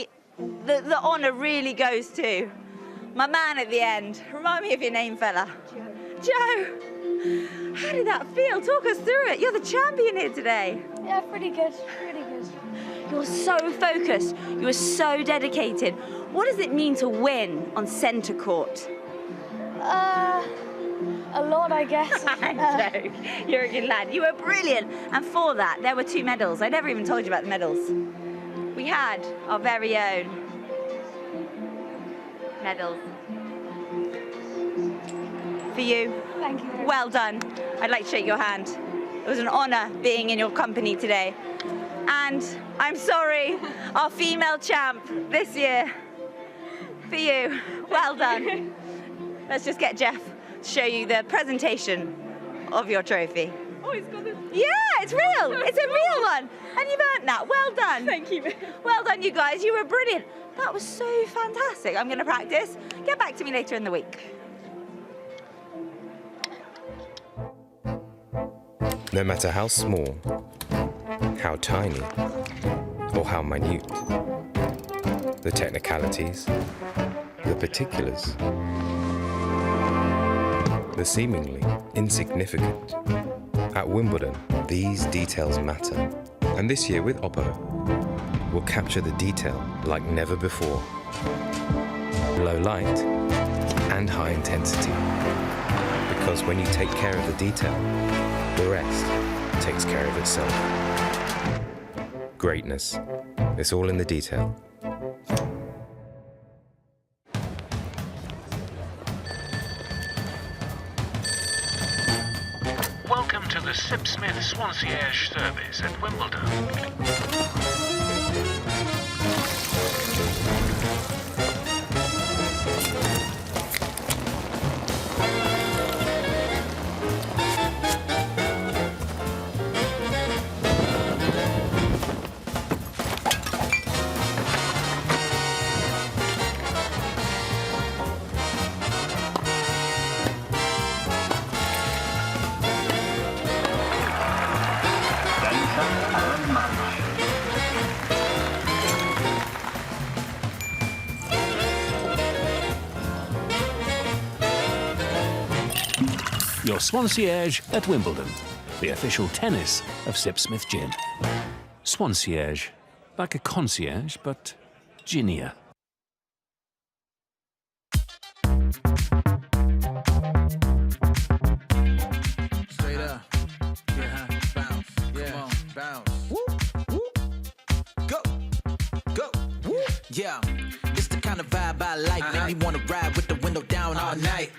the honour really goes to my man at the end. Remind me of your name, fella. Joe. How did that feel? Talk us through it. You're the champion here today. Yeah, pretty good, pretty good. You're so focused. You're so dedicated. What does it mean to win on centre court? A lot, I guess. Joke. You're a good lad. You were brilliant. And for that, there were 2 medals. I never even told you about the medals. We had our very own medals. For you. Thank you. Well done. I'd like to shake your hand. It was an honour being in your company today. And I'm sorry, our female champ this year. For you. Well done. Let's just get Jeff to show you the presentation of your trophy. Oh, it's got this. Yeah, it's real. It's a real one. And you've earned that. Well done. Thank you. Well done, you guys. You were brilliant. That was so fantastic. I'm going to practice. Get back to me later in the week. No matter how small, how tiny, or how minute, the technicalities, the particulars, the seemingly insignificant. At Wimbledon, these details matter. And this year with Oppo, we'll capture the detail like never before. Low light and high intensity. Because when you take care of the detail, the rest takes care of itself. Greatness. It's all in the detail. Welcome to the Sipsmith Swansea service at Wimbledon. Your Swansea at Wimbledon, the official tennis of Sipsmith Gin. Swansea, like a concierge, but ginier. Straight up. Yeah, bounce. Yeah, come on, bounce. Woo, woo. Go, go. Woo. Yeah, it's the kind of vibe I like. Make me wanna ride with the window down all night.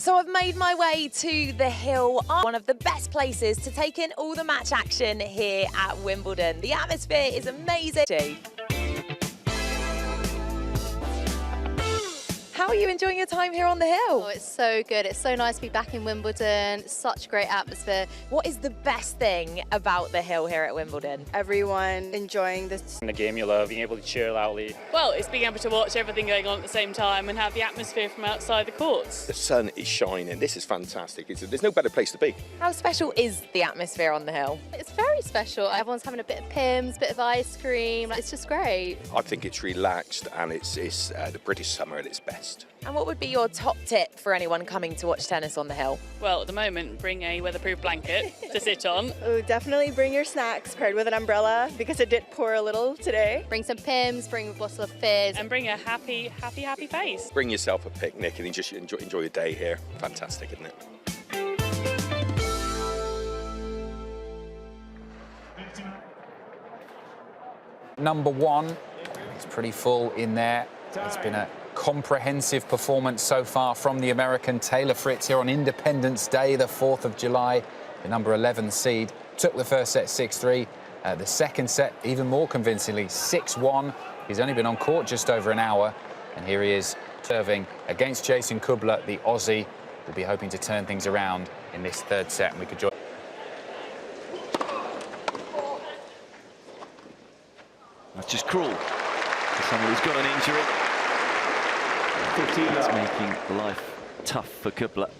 So I've made my way to the Hill, one of the best places to take in all the match action here at Wimbledon. The atmosphere is amazing. How are you enjoying your time here on the Hill? Oh, it's so good. It's so nice to be back in Wimbledon. Such a great atmosphere. What is the best thing about the Hill here at Wimbledon? Everyone enjoying this. In the game you love, being able to cheer loudly. Well, it's being able to watch everything going on at the same time and have the atmosphere from outside the courts. The sun is shining. This is fantastic. There's no better place to be. How special is the atmosphere on the Hill? It's very special. Everyone's having a bit of Pimm's, bit of ice cream. It's just great. I think it's relaxed and it's the British summer at its best. And what would be your top tip for anyone coming to watch tennis on the Hill? Well, at the moment, bring a weatherproof blanket to sit on. Oh, definitely bring your snacks paired with an umbrella because it did pour a little today. Bring some Pimm's, bring a bottle of fizz. And bring a happy face. Bring yourself a picnic and just enjoy your day here. Fantastic, isn't it? Number one, it's pretty full in there. It's been a comprehensive performance so far from the American Taylor Fritz here on Independence Day, the 4th of July. The number 11 seed took the first set 6-3. The second set, even more convincingly, 6-1. He's only been on court just over an hour. And here he is serving against Jason Kubler, the Aussie. Will be hoping to turn things around in this third set. And we could join. That's just cruel for someone who's got an injury. It's making life tough for Kubler.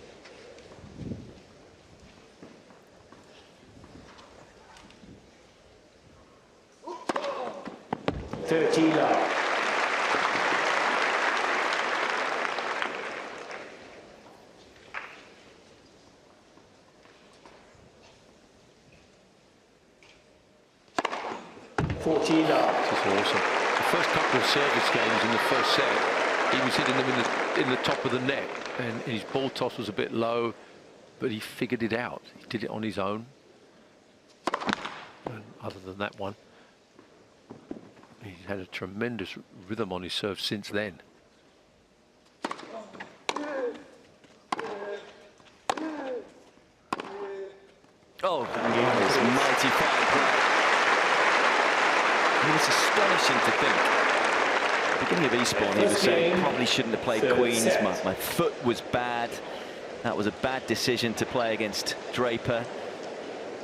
This is awesome. The first couple of service games in the first set, he was hitting them in the top of the net, and his ball toss was a bit low, but he figured it out. He did it on his own. And other than that one, he's had a tremendous rhythm on his serve since then. Oh, it's mighty fine play. I mean, it's astonishing to think. At the beginning of Eastbourne, he was saying probably shouldn't have played Queens. My foot was bad. That was a bad decision to play against Draper.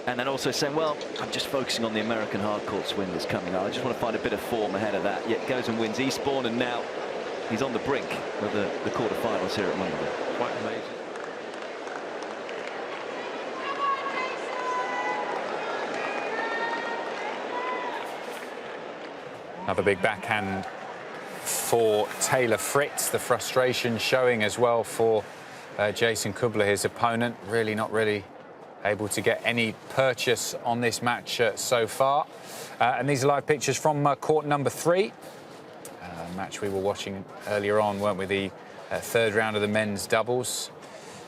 And then also saying, well, I'm just focusing on the American hard court swing that's coming up. I just want to find a bit of form ahead of that. Yet goes and wins Eastbourne, and now he's on the brink of the quarterfinals here at Wimbledon. Quite amazing. Another big backhand for Taylor Fritz. The frustration showing as well for Jason Kubler, his opponent. Really not able to get any purchase on this match so far. And these are live pictures from court number 3. Match we were watching earlier on, weren't we? The third round of the men's doubles.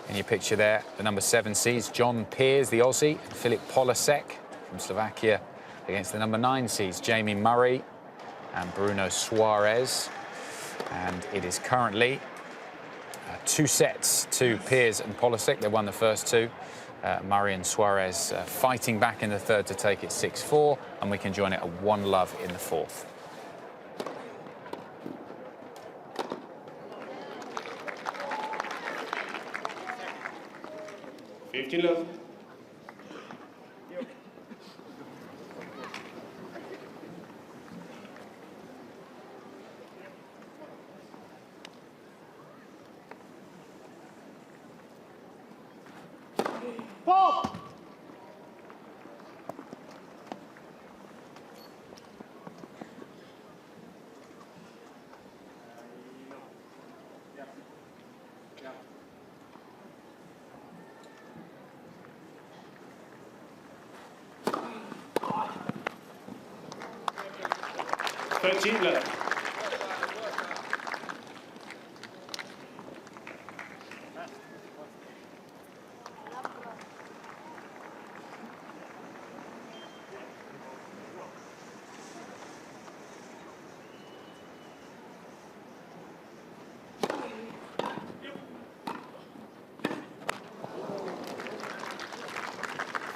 In your picture there, the number 7 seeds, John Peers, the Aussie, and Filip Polasek from Slovakia against the number 9 seeds, Jamie Murray and Bruno Suarez. And it is currently 2 sets to Peers and Polasek. They won the first 2. Murray and Suarez fighting back in the third to take it 6-4, and we can join it at 1-love in the fourth. Love. Pop! Love.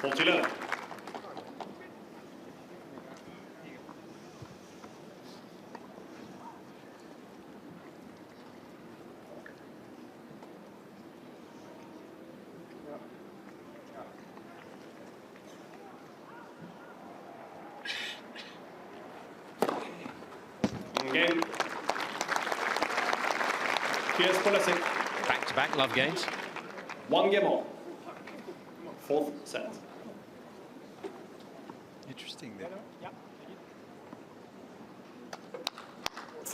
41. Game. Cheers pour la set. Back-to-back love games. 1 game all. 4th set. Interesting there.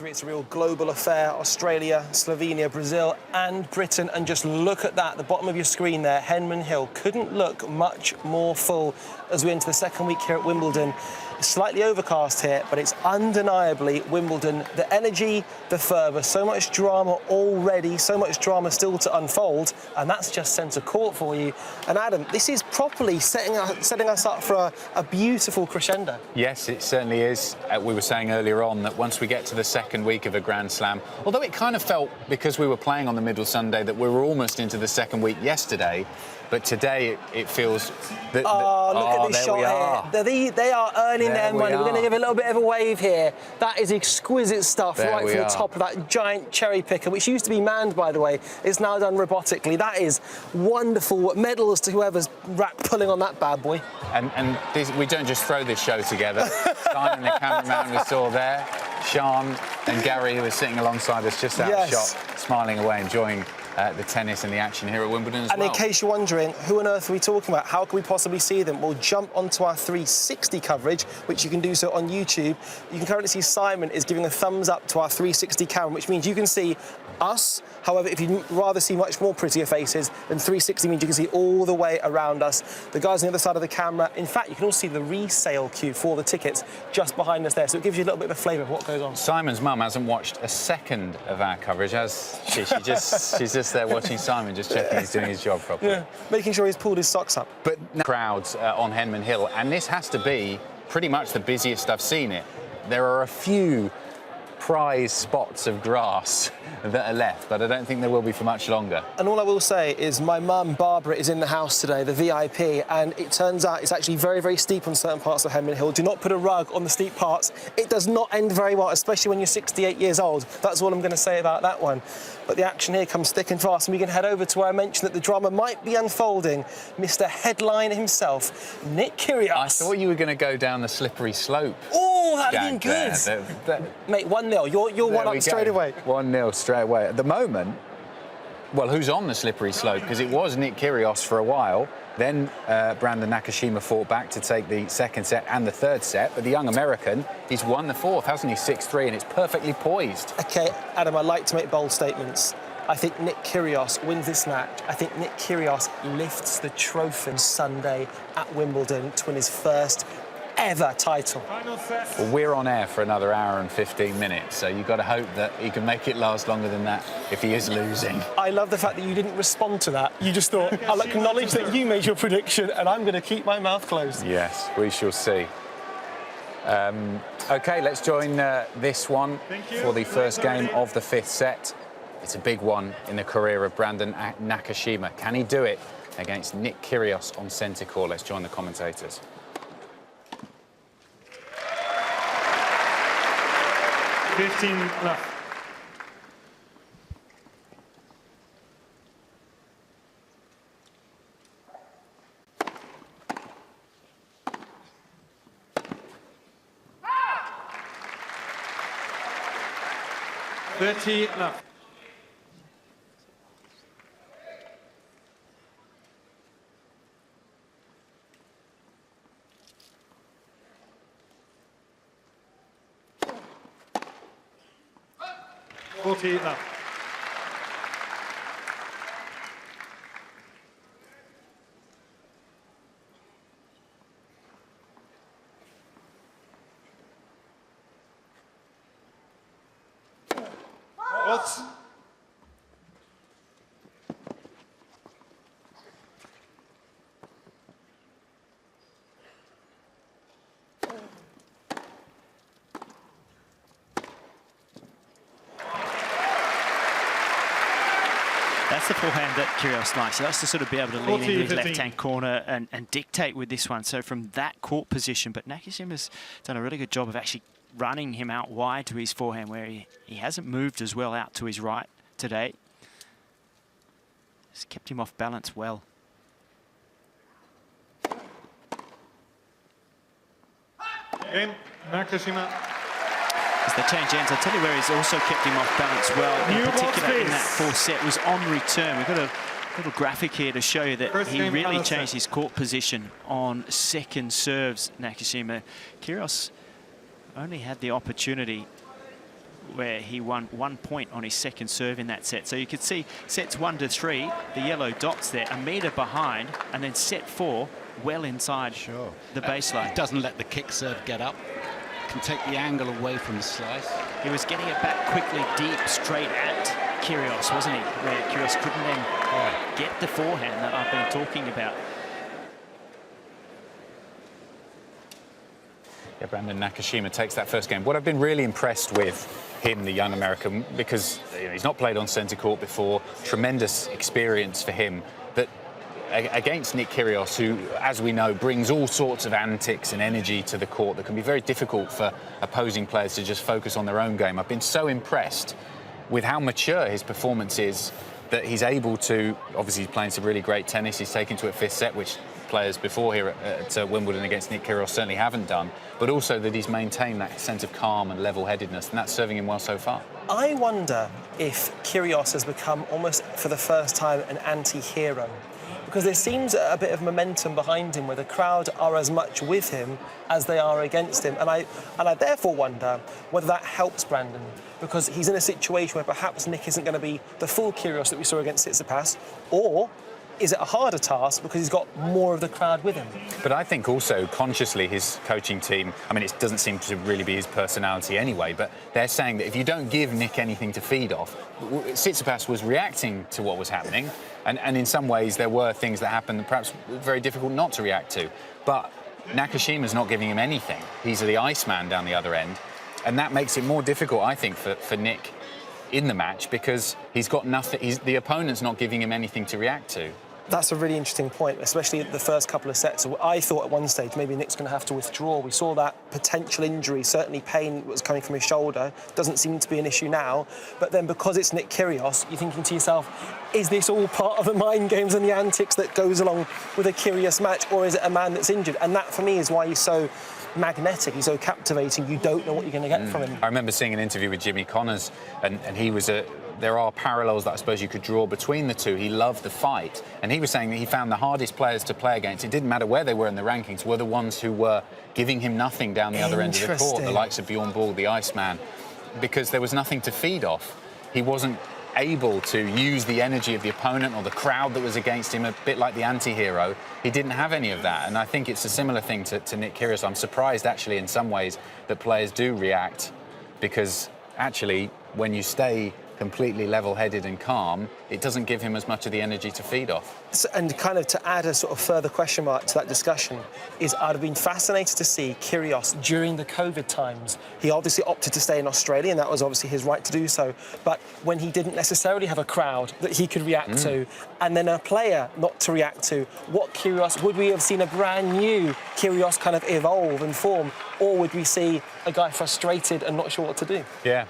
It's a real global affair. Australia, Slovenia, Brazil and Britain. And just look at that, the bottom of your screen there, Henman Hill. Couldn't look much more full as we enter the second week here at Wimbledon. It's slightly overcast here, but it's undeniably Wimbledon. The energy, the fervour, so much drama already, so much drama still to unfold, and that's just centre court for you. And Adam, this is properly setting us up for a beautiful crescendo. Yes, it certainly is. We were saying earlier on that once we get to the second week of a Grand Slam, although it kind of felt, because we were playing on the middle Sunday, that we were almost into the second week yesterday, but today it feels that... look at this shot here. They are earning their money. We're going to give a little bit of a wave here. That is exquisite stuff right from the top of that giant cherry picker, which used to be manned, by the way. It's now done robotically. That is wonderful. Medals to whoever's pulling on that bad boy. And we don't just throw this show together. Simon, the cameraman we saw there, Sean and Gary, who was sitting alongside us just out of shot, smiling away, enjoying the tennis and the action here at Wimbledon as well. And in case you're wondering, who on earth are we talking about? How can we possibly see them? We'll jump onto our 360 coverage, which you can do so on YouTube. You can currently see Simon is giving a thumbs up to our 360 camera, which means you can see us. However, if you'd rather see much more prettier faces, then 360 means you can see all the way around us. The guys on the other side of the camera. In fact, you can also see the resale queue for the tickets just behind us there. So it gives you a little bit of a flavour of what goes on. Simon's mum hasn't watched a second of our coverage, has she? She's just there watching Simon, just checking he's doing his job properly. Yeah, making sure he's pulled his socks up. But crowds on Henman Hill, and this has to be pretty much the busiest I've seen it. There are a few prize spots of grass that are left, but I don't think there will be for much longer. And all I will say is my mum, Barbara, is in the house today, the VIP, and it turns out it's actually very, very steep on certain parts of Henman Hill. Do not put a rug on the steep parts. It does not end very well, especially when you're 68 years old. That's all I'm going to say about that one. But the action here comes thick and fast, and we can head over to where I mentioned that the drama might be unfolding. Mr. Headline himself, Nick Kyrgios. I thought you were going to go down the slippery slope. Oh, that'd been good. Mate, 1-0. You're one up straight away. 1-0 straight away. At the moment, well, who's on the slippery slope? Because it was Nick Kyrgios for a while. Then Brandon Nakashima fought back to take the second set and the third set. But the young American, he's won the fourth, hasn't he? 6-3, and it's perfectly poised. OK, Adam, I like to make bold statements. I think Nick Kyrgios wins this match. I think Nick Kyrgios lifts the trophy on Sunday at Wimbledon to win his first ever title. Well, we're on air for another hour and 15 minutes, so you've got to hope that he can make it last longer than that if he is losing. I love the fact that you didn't respond to that. You just thought, I'll acknowledge that you made your prediction and I'm going to keep my mouth closed. Yes, we shall see. OK, let's join this one for the first game of the fifth set. It's a big one in the career of Brandon Nakashima. Can he do it against Nick Kyrgios on centre court? Let's join the commentators. Left. Left. 40 left. What? that's the forehand that Kyrgios likes. He likes to sort of be able to lean into his 40-15. left-hand corner and dictate with this one. So from that court position, but Nakashima's done a really good job of actually running him out wide to his forehand, where he hasn't moved as well out to his right today. Just kept him off balance well. Game, Nakashima. As the change ends, I'll tell you where he's also kept him off balance well, in particular in that fourth set, was on return. We've got a little graphic here to show you that he really changed his court position on second serves, Nakashima. Kyrgios only had the opportunity where he won 1 point on his second serve in that set. So you could see sets 1 to 3, the yellow dots there, a metre behind, and then set 4 well inside the baseline. Doesn't let the kick serve get up. Can take the angle away from the slice. He was getting it back quickly, deep, straight at Kyrgios, wasn't he? Where Kyrgios couldn't then get the forehand that I've been talking about. Yeah, Brandon Nakashima takes that first game. What I've been really impressed with him, the young American, because he's not played on centre court before, tremendous experience for him, that against Nick Kyrgios, who, as we know, brings all sorts of antics and energy to the court that can be very difficult for opposing players to just focus on their own game. I've been so impressed with how mature his performance is, that he's able to, obviously he's playing some really great tennis, he's taken to a fifth set, which players before here at Wimbledon against Nick Kyrgios certainly haven't done, but also that he's maintained that sense of calm and level-headedness, and that's serving him well so far. I wonder if Kyrgios has become almost, for the first time, an anti-hero. Because there seems a bit of momentum behind him where the crowd are as much with him as they are against him. And I therefore wonder whether that helps Brandon, because he's in a situation where perhaps Nick isn't going to be the full Kyrgios that we saw against Tsitsipas, or is it a harder task because he's got more of the crowd with him? But I think also consciously his coaching team, I mean, it doesn't seem to really be his personality anyway, but they're saying that if you don't give Nick anything to feed off, Tsitsipas was reacting to what was happening, and in some ways there were things that happened that perhaps were very difficult not to react to. But Nakashima's not giving him anything. He's the Iceman down the other end, and that makes it more difficult, I think, for Nick in the match, because he's got nothing, the opponent's not giving him anything to react to. That's a really interesting point, especially the first couple of sets. I thought at one stage maybe Nick's going to have to withdraw. We saw that potential injury, certainly pain was coming from his shoulder. Doesn't seem to be an issue now. But then because it's Nick Kyrgios, you're thinking to yourself, is this all part of the mind games and the antics that goes along with a Kyrgios match, or is it a man that's injured? And that, for me, is why he's so magnetic, he's so captivating. You don't know what you're going to get from him. I remember seeing an interview with Jimmy Connors, and he was there are parallels that I suppose you could draw between the two. He loved the fight, and he was saying that he found the hardest players to play against, it didn't matter where they were in the rankings, were the ones who were giving him nothing down the other end of the court, the likes of Bjorn Borg, the Iceman, because there was nothing to feed off. He wasn't able to use the energy of the opponent or the crowd that was against him, a bit like the anti-hero. He didn't have any of that, and I think it's a similar thing to Nick Kyrgios. I'm surprised, actually, in some ways, that players do react, because actually, when you stay completely level-headed and calm, it doesn't give him as much of the energy to feed off. So, and kind of to add a sort of further question mark to that discussion, is I'd have been fascinated to see Kyrgios during the COVID times. He obviously opted to stay in Australia, and that was obviously his right to do so. But when he didn't necessarily have a crowd that he could react to, and then a player not to react to, what Kyrgios, would we have seen a brand new Kyrgios kind of evolve and form, or would we see a guy frustrated and not sure what to do? Yeah,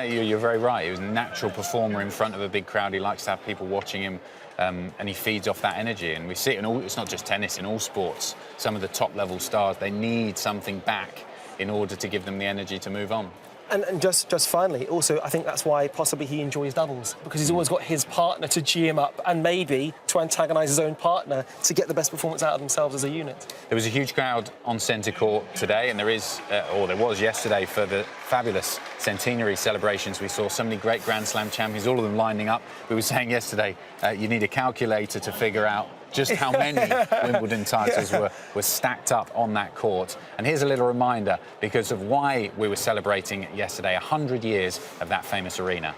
you're very right. He was a natural performer in front of a big crowd. He likes to have people watching him, and he feeds off that energy. And we see it in all, it's not just tennis, in all sports. Some of the top-level stars, they need something back in order to give them the energy to move on. And just finally, also, I think that's why possibly he enjoys doubles, because he's always got his partner to gee him up and maybe to antagonise his own partner to get the best performance out of themselves as a unit. There was a huge crowd on centre court today, and there was yesterday for the fabulous centenary celebrations. We saw so many great Grand Slam champions, all of them lining up. We were saying yesterday, you need a calculator to figure out just how many Wimbledon titles were stacked up on that court. And here's a little reminder, because of why we were celebrating yesterday, 100 years of that famous arena.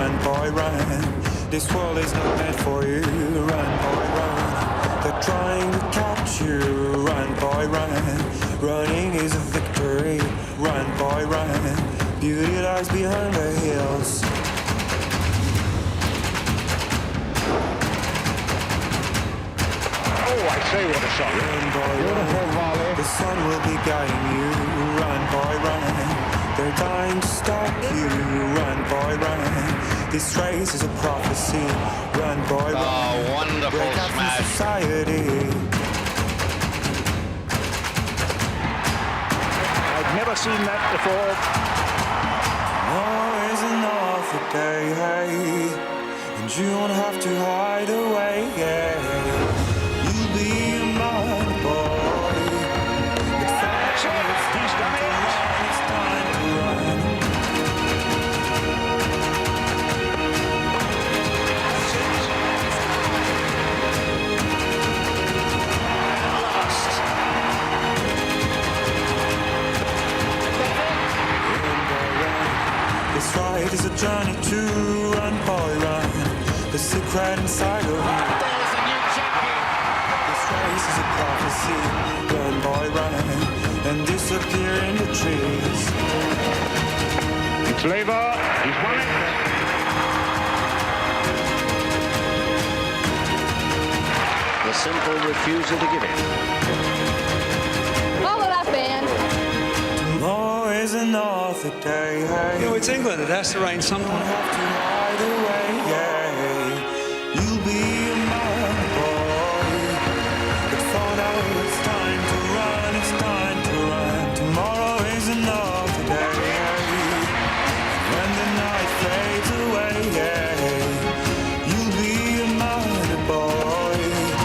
run, boy, run. This world is not meant for you, run, boy, run. They're trying to catch you, run, boy, run. Running is a victory, run, boy, run. Beauty lies behind the hills. Oh, I say, what a shot. Run, boy, run. The sun will be guiding you, run, boy, run. They're dying to stop you, run, boy, run. This race is a prophecy, run, boy, run. Oh, wonderful Break out from society. I've never seen that before. Tomorrow is another day, hey, and you won't have to hide away, yeah. You'll be a man, boy. It's time to run, it's time to run. This ride is a journey to run, boy, run. The secret inside of you. There's a new champion. This race is a prophecy. Run, boy, run, and disappear in the trees. It's Lever. He's won it. The simple refusal to give it. Follow that band. Tomorrow is another day, hey. You know, it's England, it has to rain sometime. Have to hide away, yeah. You'll be a man, boy. But for now it's time to run, it's time to run. Tomorrow is another day, hey. When the night fades away, yeah. You'll be a man, boy.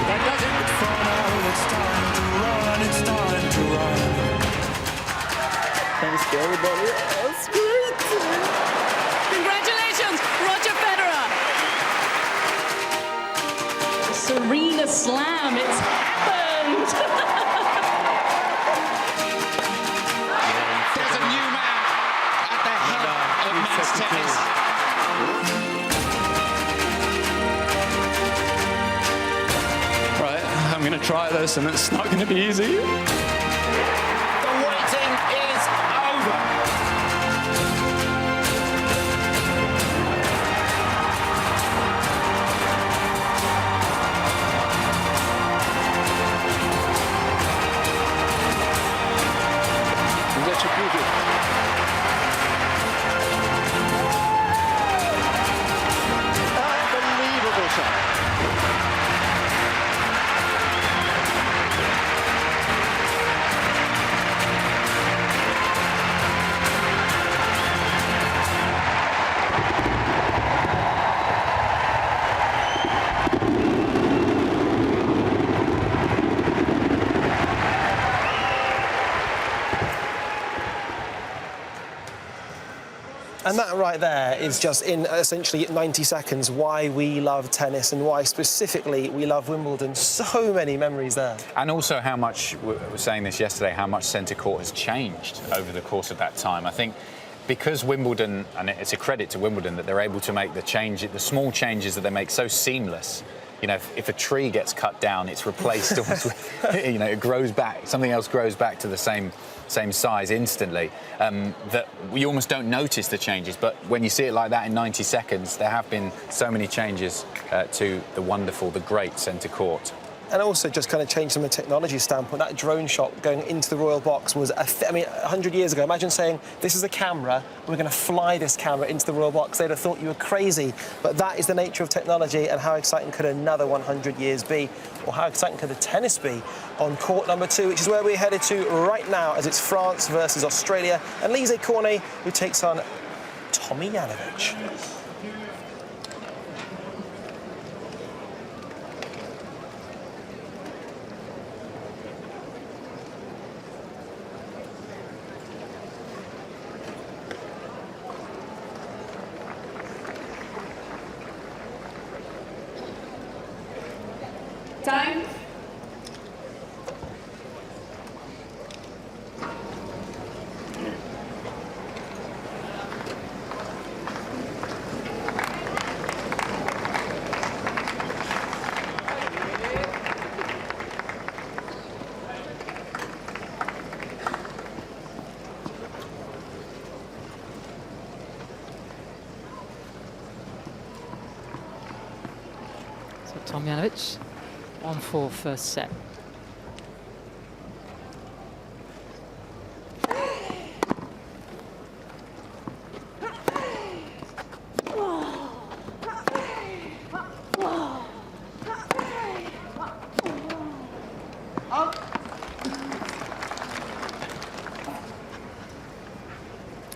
That does it. But for now it's time to run, it's time to run. Thanks to everybody. That's great. Congratulations, Roger Federer. Serena Slam, it's happened. There's a new man at the head of men's tennis. Right, I'm going to try this and it's not going to be easy. The waiting is over. And that's a beauty. Unbelievable shot. And that right there is just in essentially 90 seconds why we love tennis and why specifically we love Wimbledon. So many memories there. And also how much, we were saying this yesterday, how much centre court has changed over the course of that time. I think because Wimbledon, and it's a credit to Wimbledon that they're able to make the small changes that they make so seamless. You know, if a tree gets cut down, it's replaced almost with, you know, it grows back, something else grows back to the same size instantly, that we almost don't notice the changes. But when you see it like that in 90 seconds, there have been so many changes to the wonderful, the great centre court. And also just kind of changed from a technology standpoint. That drone shot going into the royal box was, 100 years ago, imagine saying, this is a camera, we're going to fly this camera into the royal box. They'd have thought you were crazy. But that is the nature of technology, and how exciting could another 100 years be? Or how exciting could the tennis be on court number 2, which is where we're headed to right now, as it's France versus Australia, and Lise Cornet, who takes on Tomljanovic. Time. So Tomljanovic, 1-4 first set.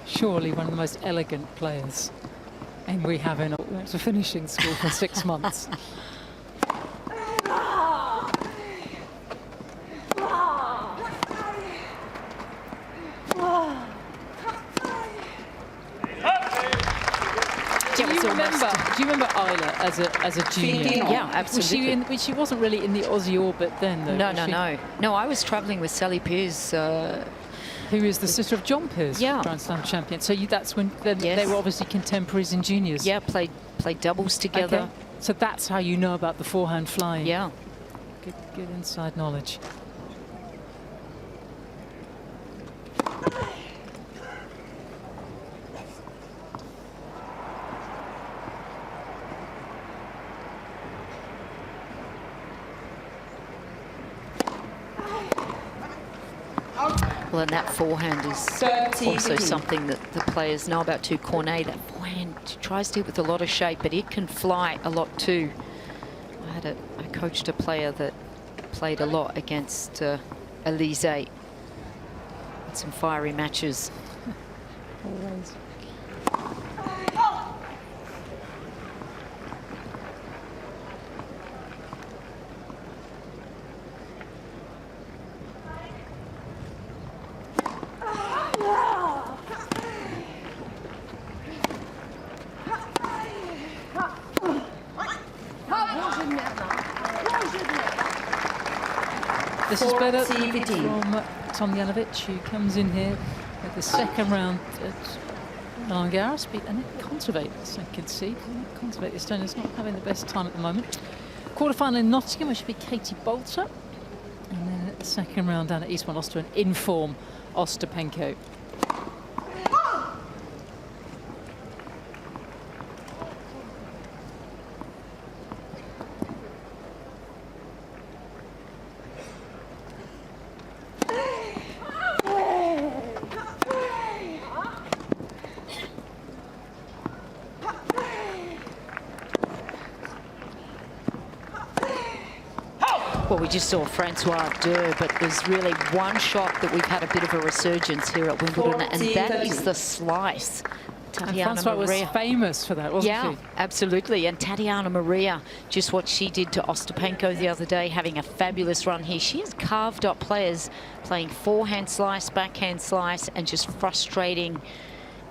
Surely one of the most elegant players, and we have in went to finishing school for 6 months. Do you remember Isla as a junior? Yeah, absolutely. She wasn't really in the Aussie orbit then, though. No, I was travelling with Sally Pearce. Who is the sister of John Pearce, Grand Slam champion. So that's when they were obviously contemporaries in juniors. Yeah, played doubles together. Okay. So that's how you know about the forehand flying. Yeah. Good inside knowledge. Well, and that forehand is also something that the players know about too. Cornet, that forehand tries to hit with a lot of shape, but it can fly a lot too. I coached a player that played a lot against Elise in some fiery matches. Always. This is better from Tomljanovic, who comes in here at the second round at Roland Garros, beat Yannick Sinner, as I can see. Sinner, this turn is not having the best time at the moment. Quarterfinal in Nottingham, which should be Katie Bolter. And then at the second round down at Eastbourne, lost to an in-form Ostapenko. Well, we just saw Francois Deux, but there's really one shot that we've had a bit of a resurgence here at Wimbledon, and that is the slice. Francois was famous for that, wasn't she? Yeah, absolutely. And Tatiana Maria, just what she did to Ostapenko the other day, having a fabulous run here. She has carved up players playing forehand slice, backhand slice, and just frustrating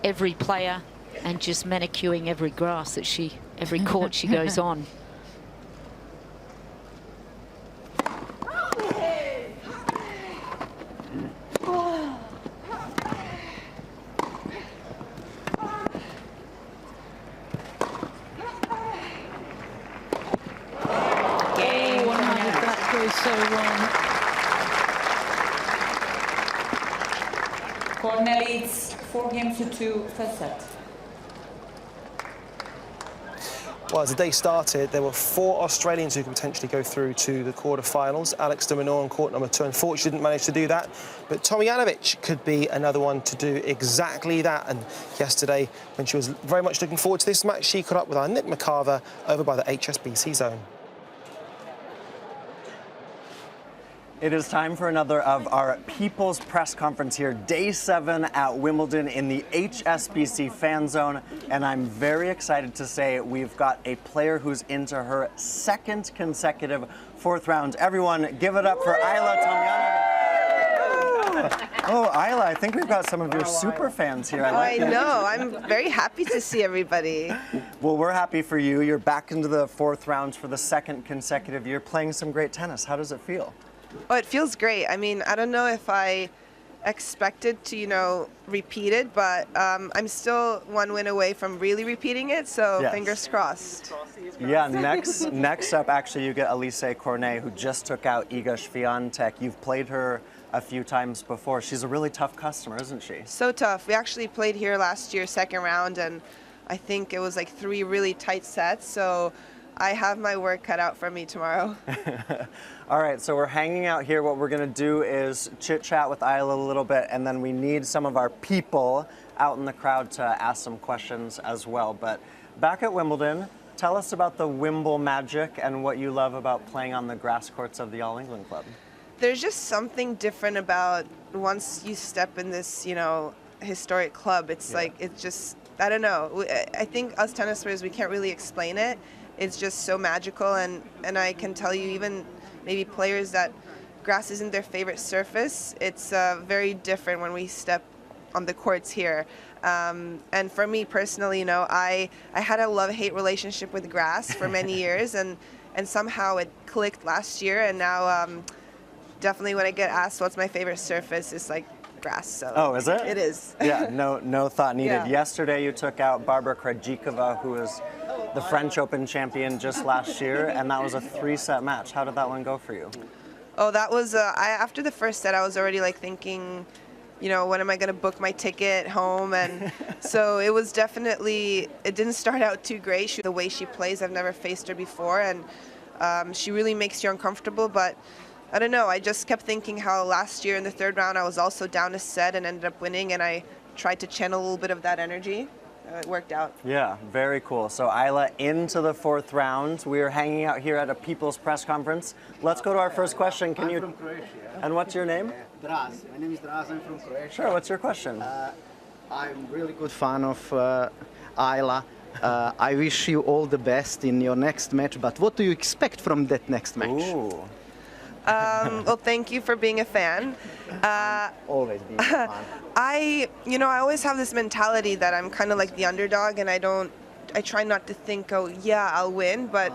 every player and just manicuring every grass that every court she goes on. Cornet leads 4-2 first set. Well, as the day started, there were 4 Australians who could potentially go through to the quarterfinals. Alex de Minaur on court number 2 unfortunately didn't manage to do that. But Tomljanovic could be another one to do exactly that. And yesterday, when she was very much looking forward to this match, she caught up with our Nick McCarver over by the HSBC zone. It is time for another of our People's Press Conference here, Day 7 at Wimbledon in the HSBC Fan Zone. And I'm very excited to say we've got a player who's into her 2nd consecutive 4th round. Everyone, give it up for Ayla Tomljanovic. Oh, Ayla, I think we've got some of your super fans here. I know. I'm very happy to see everybody. Well, we're happy for you. You're back into the 4th round for the 2nd consecutive year, playing some great tennis. How does it feel? Oh, it feels great. I mean, I don't know if I expected to, repeat it, but I'm still 1 win away from really repeating it, so yes. Fingers crossed. Yeah, next up, actually, you get Elise Cornet, who just took out Iga Swiatek. You've played her a few times before. She's a really tough customer, isn't she? So tough. We actually played here last year, 2nd round, and I think it was like 3 really tight sets, so I have my work cut out for me tomorrow. All right, so we're hanging out here. What we're going to do is chit-chat with Isla a little bit, and then we need some of our people out in the crowd to ask some questions as well. But back at Wimbledon, tell us about the Wimble magic and what you love about playing on the grass courts of the All England Club. There's just something different about once you step in this, you know, historic club. It's like, it's just, I don't know. I think us tennis players, we can't really explain it. It's just so magical, and I can tell you, even maybe players that grass isn't their favorite surface, it's very different when we step on the courts here. And for me personally, you know, I had a love-hate relationship with grass for many years, and somehow it clicked last year, and now definitely when I get asked what's my favorite surface, it's like grass. So oh, is it? It is. Yeah, no thought needed. Yeah. Yesterday you took out Barbara Krejcikova, who was the French Open champion just last year, and that was a 3-set match. How did that one go for you? Oh, that was, after the first set, I was already like thinking, you know, when am I going to book my ticket home? And so it was definitely, it didn't start out too great. The way she plays, I've never faced her before, and she really makes you uncomfortable, but I don't know, I just kept thinking how last year in the third round I was also down a set and ended up winning, and I tried to channel a little bit of that energy. It worked out. Yeah, very cool. So Isla into the 4th round. We're hanging out here at a People's Press Conference. Let's go to our first question. Can you? I'm from Croatia. And what's your name? Draz. My name is Draz. I'm from Croatia. Sure. What's your question? I'm really good fan of Isla. I wish you all the best in your next match. But what do you expect from that next match? Ooh. Well, thank you for being a fan. Always being a fan. I always have this mentality that I'm kind of like the underdog, and I try not to think, oh yeah, I'll win, but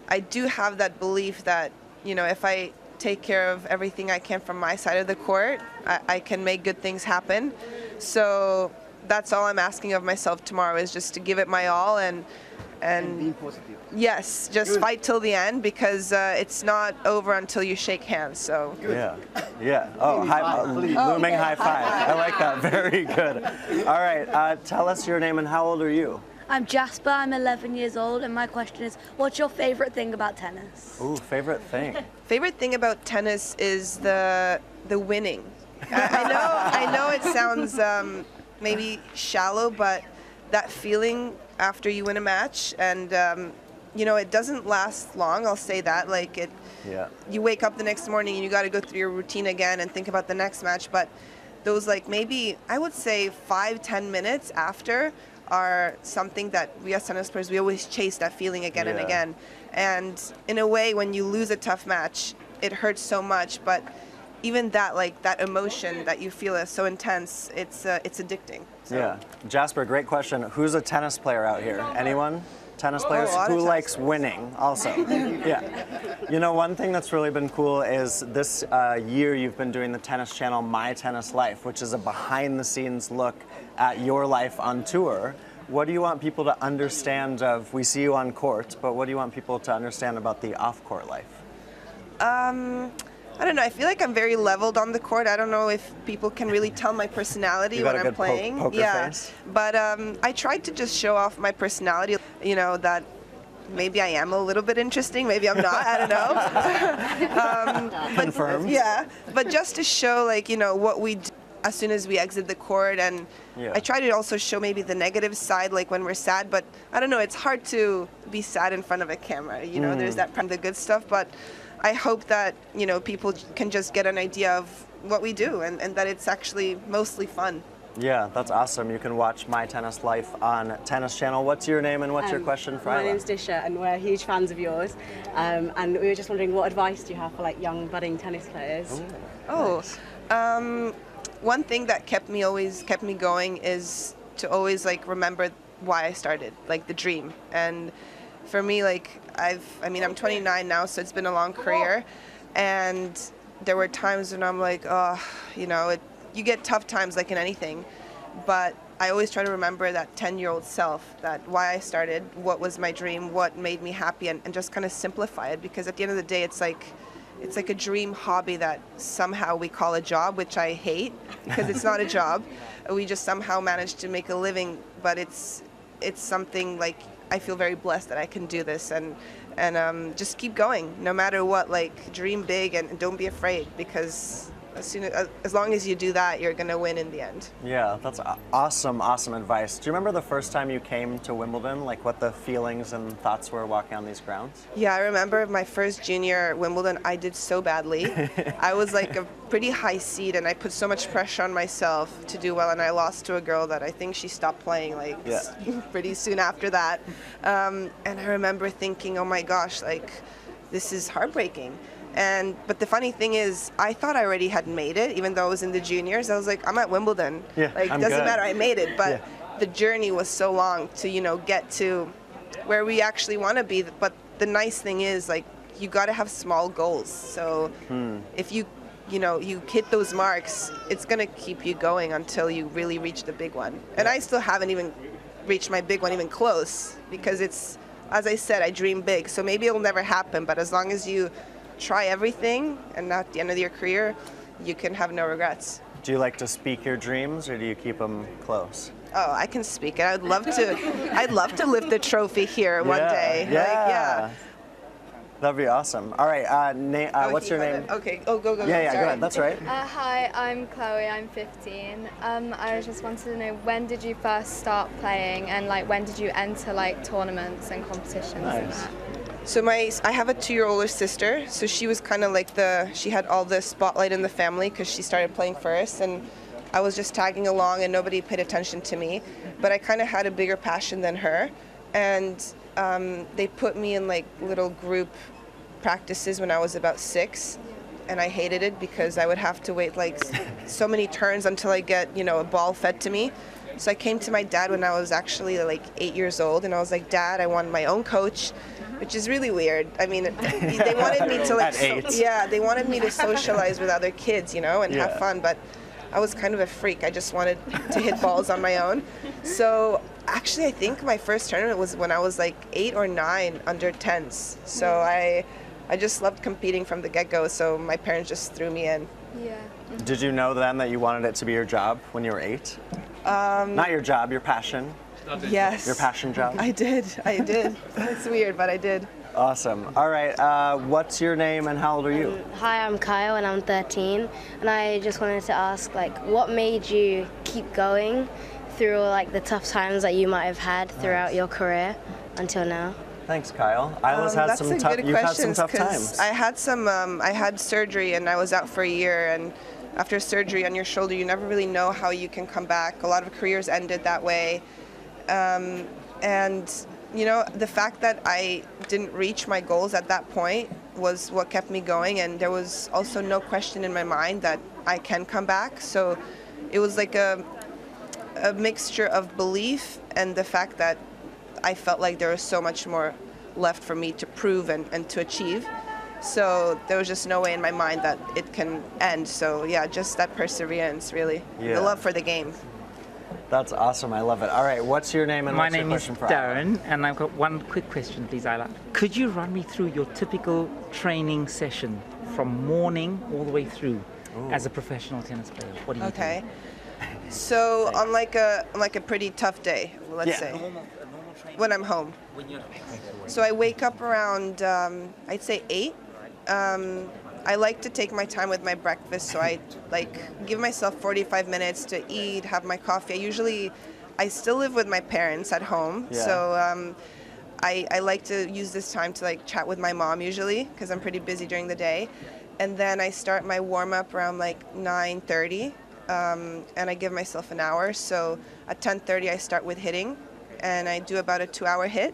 I do have that belief that, you know, if I take care of everything I can from my side of the court, I can make good things happen. So that's all I'm asking of myself tomorrow, is just to give it my all and being positive. Yes, just fight till the end, because it's not over until you shake hands. So yeah. Oh, looming high five. I like that. Very good. All right, tell us your name and how old are you? I'm Jasper. I'm 11 years old, and my question is, what's your favorite thing about tennis? Ooh, favorite thing. Favorite thing about tennis is the winning. I know it sounds maybe shallow, but that feeling after you win a match, and you know, it doesn't last long, I'll say that. Like you wake up the next morning and you got to go through your routine again and think about the next match, but those, like, maybe I would say 5-10 minutes after are something that we as tennis players, we always chase that feeling again and again. And in a way, when you lose a tough match, it hurts so much, but even that, like, that emotion that you feel is so intense, it's addicting. So. Yeah. Jasper, great question. Who's a tennis player out here? Anyone? Tennis players? Who likes winning also? Yeah. You know, one thing that's really been cool is this year you've been doing the tennis channel My Tennis Life, which is a behind-the-scenes look at your life on tour. What do you want people to understand of, we see you on court, but what do you want people to understand about the off-court life? I don't know. I feel like I'm very leveled on the court. I don't know if people can really tell my personality when I'm playing. Poker face. But I tried to just show off my personality. You know, that maybe I am a little bit interesting. Maybe I'm not. I don't know. Confirmed. Yeah. But just to show, like, you know, what we do as soon as we exit the court, and I try to also show maybe the negative side, like when we're sad. But I don't know. It's hard to be sad in front of a camera. You know, there's that the good stuff, but I hope that, you know, people can just get an idea of what we do, and that it's actually mostly fun. Yeah, that's awesome. You can watch My Tennis Life on Tennis Channel. What's your name and what's your question for Isla? My name's Disha, and we're huge fans of yours. And we were just wondering, what advice do you have for, like, young budding tennis players? One thing that kept me going is to always, like, remember why I started, like the dream. And for me, like, I'm 29 now, so it's been a long career, and there were times when I'm like, oh, you know, you get tough times like in anything, but I always try to remember that 10-year-old self, that why I started, what was my dream, what made me happy, and just kind of simplify it, because at the end of the day, it's like a dream hobby that somehow we call a job, which I hate, because it's not a job. We just somehow manage to make a living, but it's something like I feel very blessed that I can do this, and just keep going no matter what. Like, dream big and don't be afraid, because as long as you do that, you're gonna win in the end. Yeah, that's awesome advice. Do you remember the first time you came to Wimbledon? Like, what the feelings and thoughts were walking on these grounds? Yeah, I remember my first junior Wimbledon, I did so badly. I was like a pretty high seed, and I put so much pressure on myself to do well, and I lost to a girl that I think she stopped playing like pretty soon after that. And I remember thinking, oh my gosh, like, this is heartbreaking. But the funny thing is, I thought I already had made it, even though I was in the juniors. I was like, I'm at Wimbledon. Yeah, like, I'm doesn't good. matter, I made it. But the journey was so long to, get to where we actually want to be. But the nice thing is, like, you got to have small goals. So if you hit those marks, it's going to keep you going until you really reach the big one. And I still haven't even reached my big one even close, because it's, as I said, I dream big. So maybe it'll never happen, but as long as you try everything, and at the end of your career, you can have no regrets. Do you like to speak your dreams, or do you keep them close? Oh, I can speak it. I'd love to lift the trophy here one day. Yeah. That'd be awesome. All right, what's your name? Okay, go. Yeah, Sorry. go ahead, that's right. Hi, I'm Chloe, I'm 15. I just wanted to know, when did you first start playing, and like when did you enter like tournaments and competitions and that? So I have a 2-year older sister, so she was kind of like she had all the spotlight in the family because she started playing first, and I was just tagging along and nobody paid attention to me. But I kind of had a bigger passion than her, and they put me in like little group practices when I was about 6, and I hated it because I would have to wait like so many turns until I get, a ball fed to me. So I came to my dad when I was actually like 8 years old, and I was like, Dad, I want my own coach, which is really weird. I mean, they wanted me to like, they wanted me to socialize with other kids, and have fun, but I was kind of a freak. I just wanted to hit balls on my own. So actually, I think my first tournament was when I was like 8 or 9 under 10s. So I just loved competing from the get-go, so my parents just threw me in. Yeah. Did you know then that you wanted it to be your job when you were 8? Not your job, your passion. Yes. Your passion job? I did. It's weird, but I did. Awesome. All right, what's your name and how old are you? Hi, I'm Kyle and I'm 13. And I just wanted to ask, like, what made you keep going through like the tough times that you might have had throughout your career until now? Thanks, Kyle. Isla's had some tough. You've had some tough times. I had surgery and I was out for a year, and after surgery on your shoulder, you never really know how you can come back. A lot of careers ended that way. And the fact that I didn't reach my goals at that point was what kept me going, and there was also no question in my mind that I can come back. So it was like a mixture of belief and the fact that I felt like there was so much more left for me to prove and to achieve. So there was just no way in my mind that it can end. So yeah, just that perseverance, really. Yeah. The love for the game. That's awesome. I love it. All right, what's your name and My what's your name is question for Isla? Darren, and I've got one quick question, please, Isla. Could you run me through your typical training session from morning all the way through as a professional tennis player? What do you Okay. So on like a pretty tough day, let's say. When I'm home. When you're So I wake up around, I'd say 8. I like to take my time with my breakfast, so I give myself 45 minutes to eat, have my coffee. I still live with my parents at home, so I like to use this time to chat with my mom usually, because I'm pretty busy during the day. And then I start my warm-up around 9:30, and I give myself an hour. So at 10:30 I start with hitting, and I do about a 2-hour hit.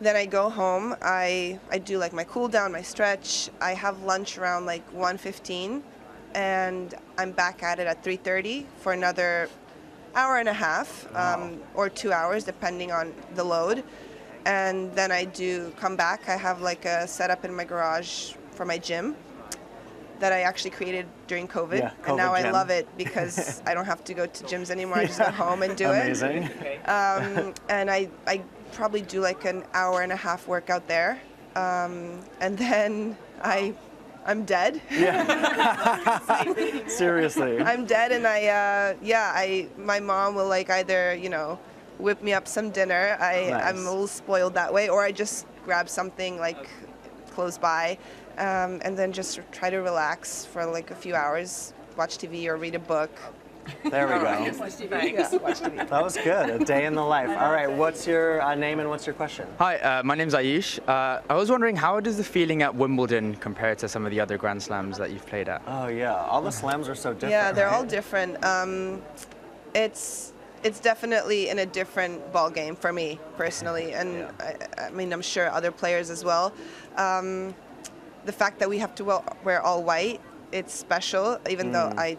Then I go home, I do my cool down, my stretch. I have lunch around 1:15, and I'm back at it at 3:30 for another hour and a half, or 2 hours, depending on the load. And then I come back. I have a setup in my garage for my gym that I actually created during COVID. Yeah, and now COVID I gym. love it because I don't have to go to gyms anymore. I just go home and do Amazing. it. And I probably do an hour and a half workout there. And then I'm dead. Seriously. I'm dead, and my mom will either, whip me up some dinner. Nice. I'm a little spoiled that way, or I just grab something like close by, and then just try to relax for like a few hours, watch TV or read a book. There we go. Yeah, watch TV. That was good. A day in the life. All right, what's your name and what's your question? Hi, my name's Ayush. I was wondering, how does the feeling at Wimbledon compare to some of the other Grand Slams that you've played at? Oh yeah, all the slams are so different. Yeah, they're all right? different. It's definitely in a different ball game for me personally, and I mean I'm sure other players as well. The fact that we have to wear all white, it's special. Even though I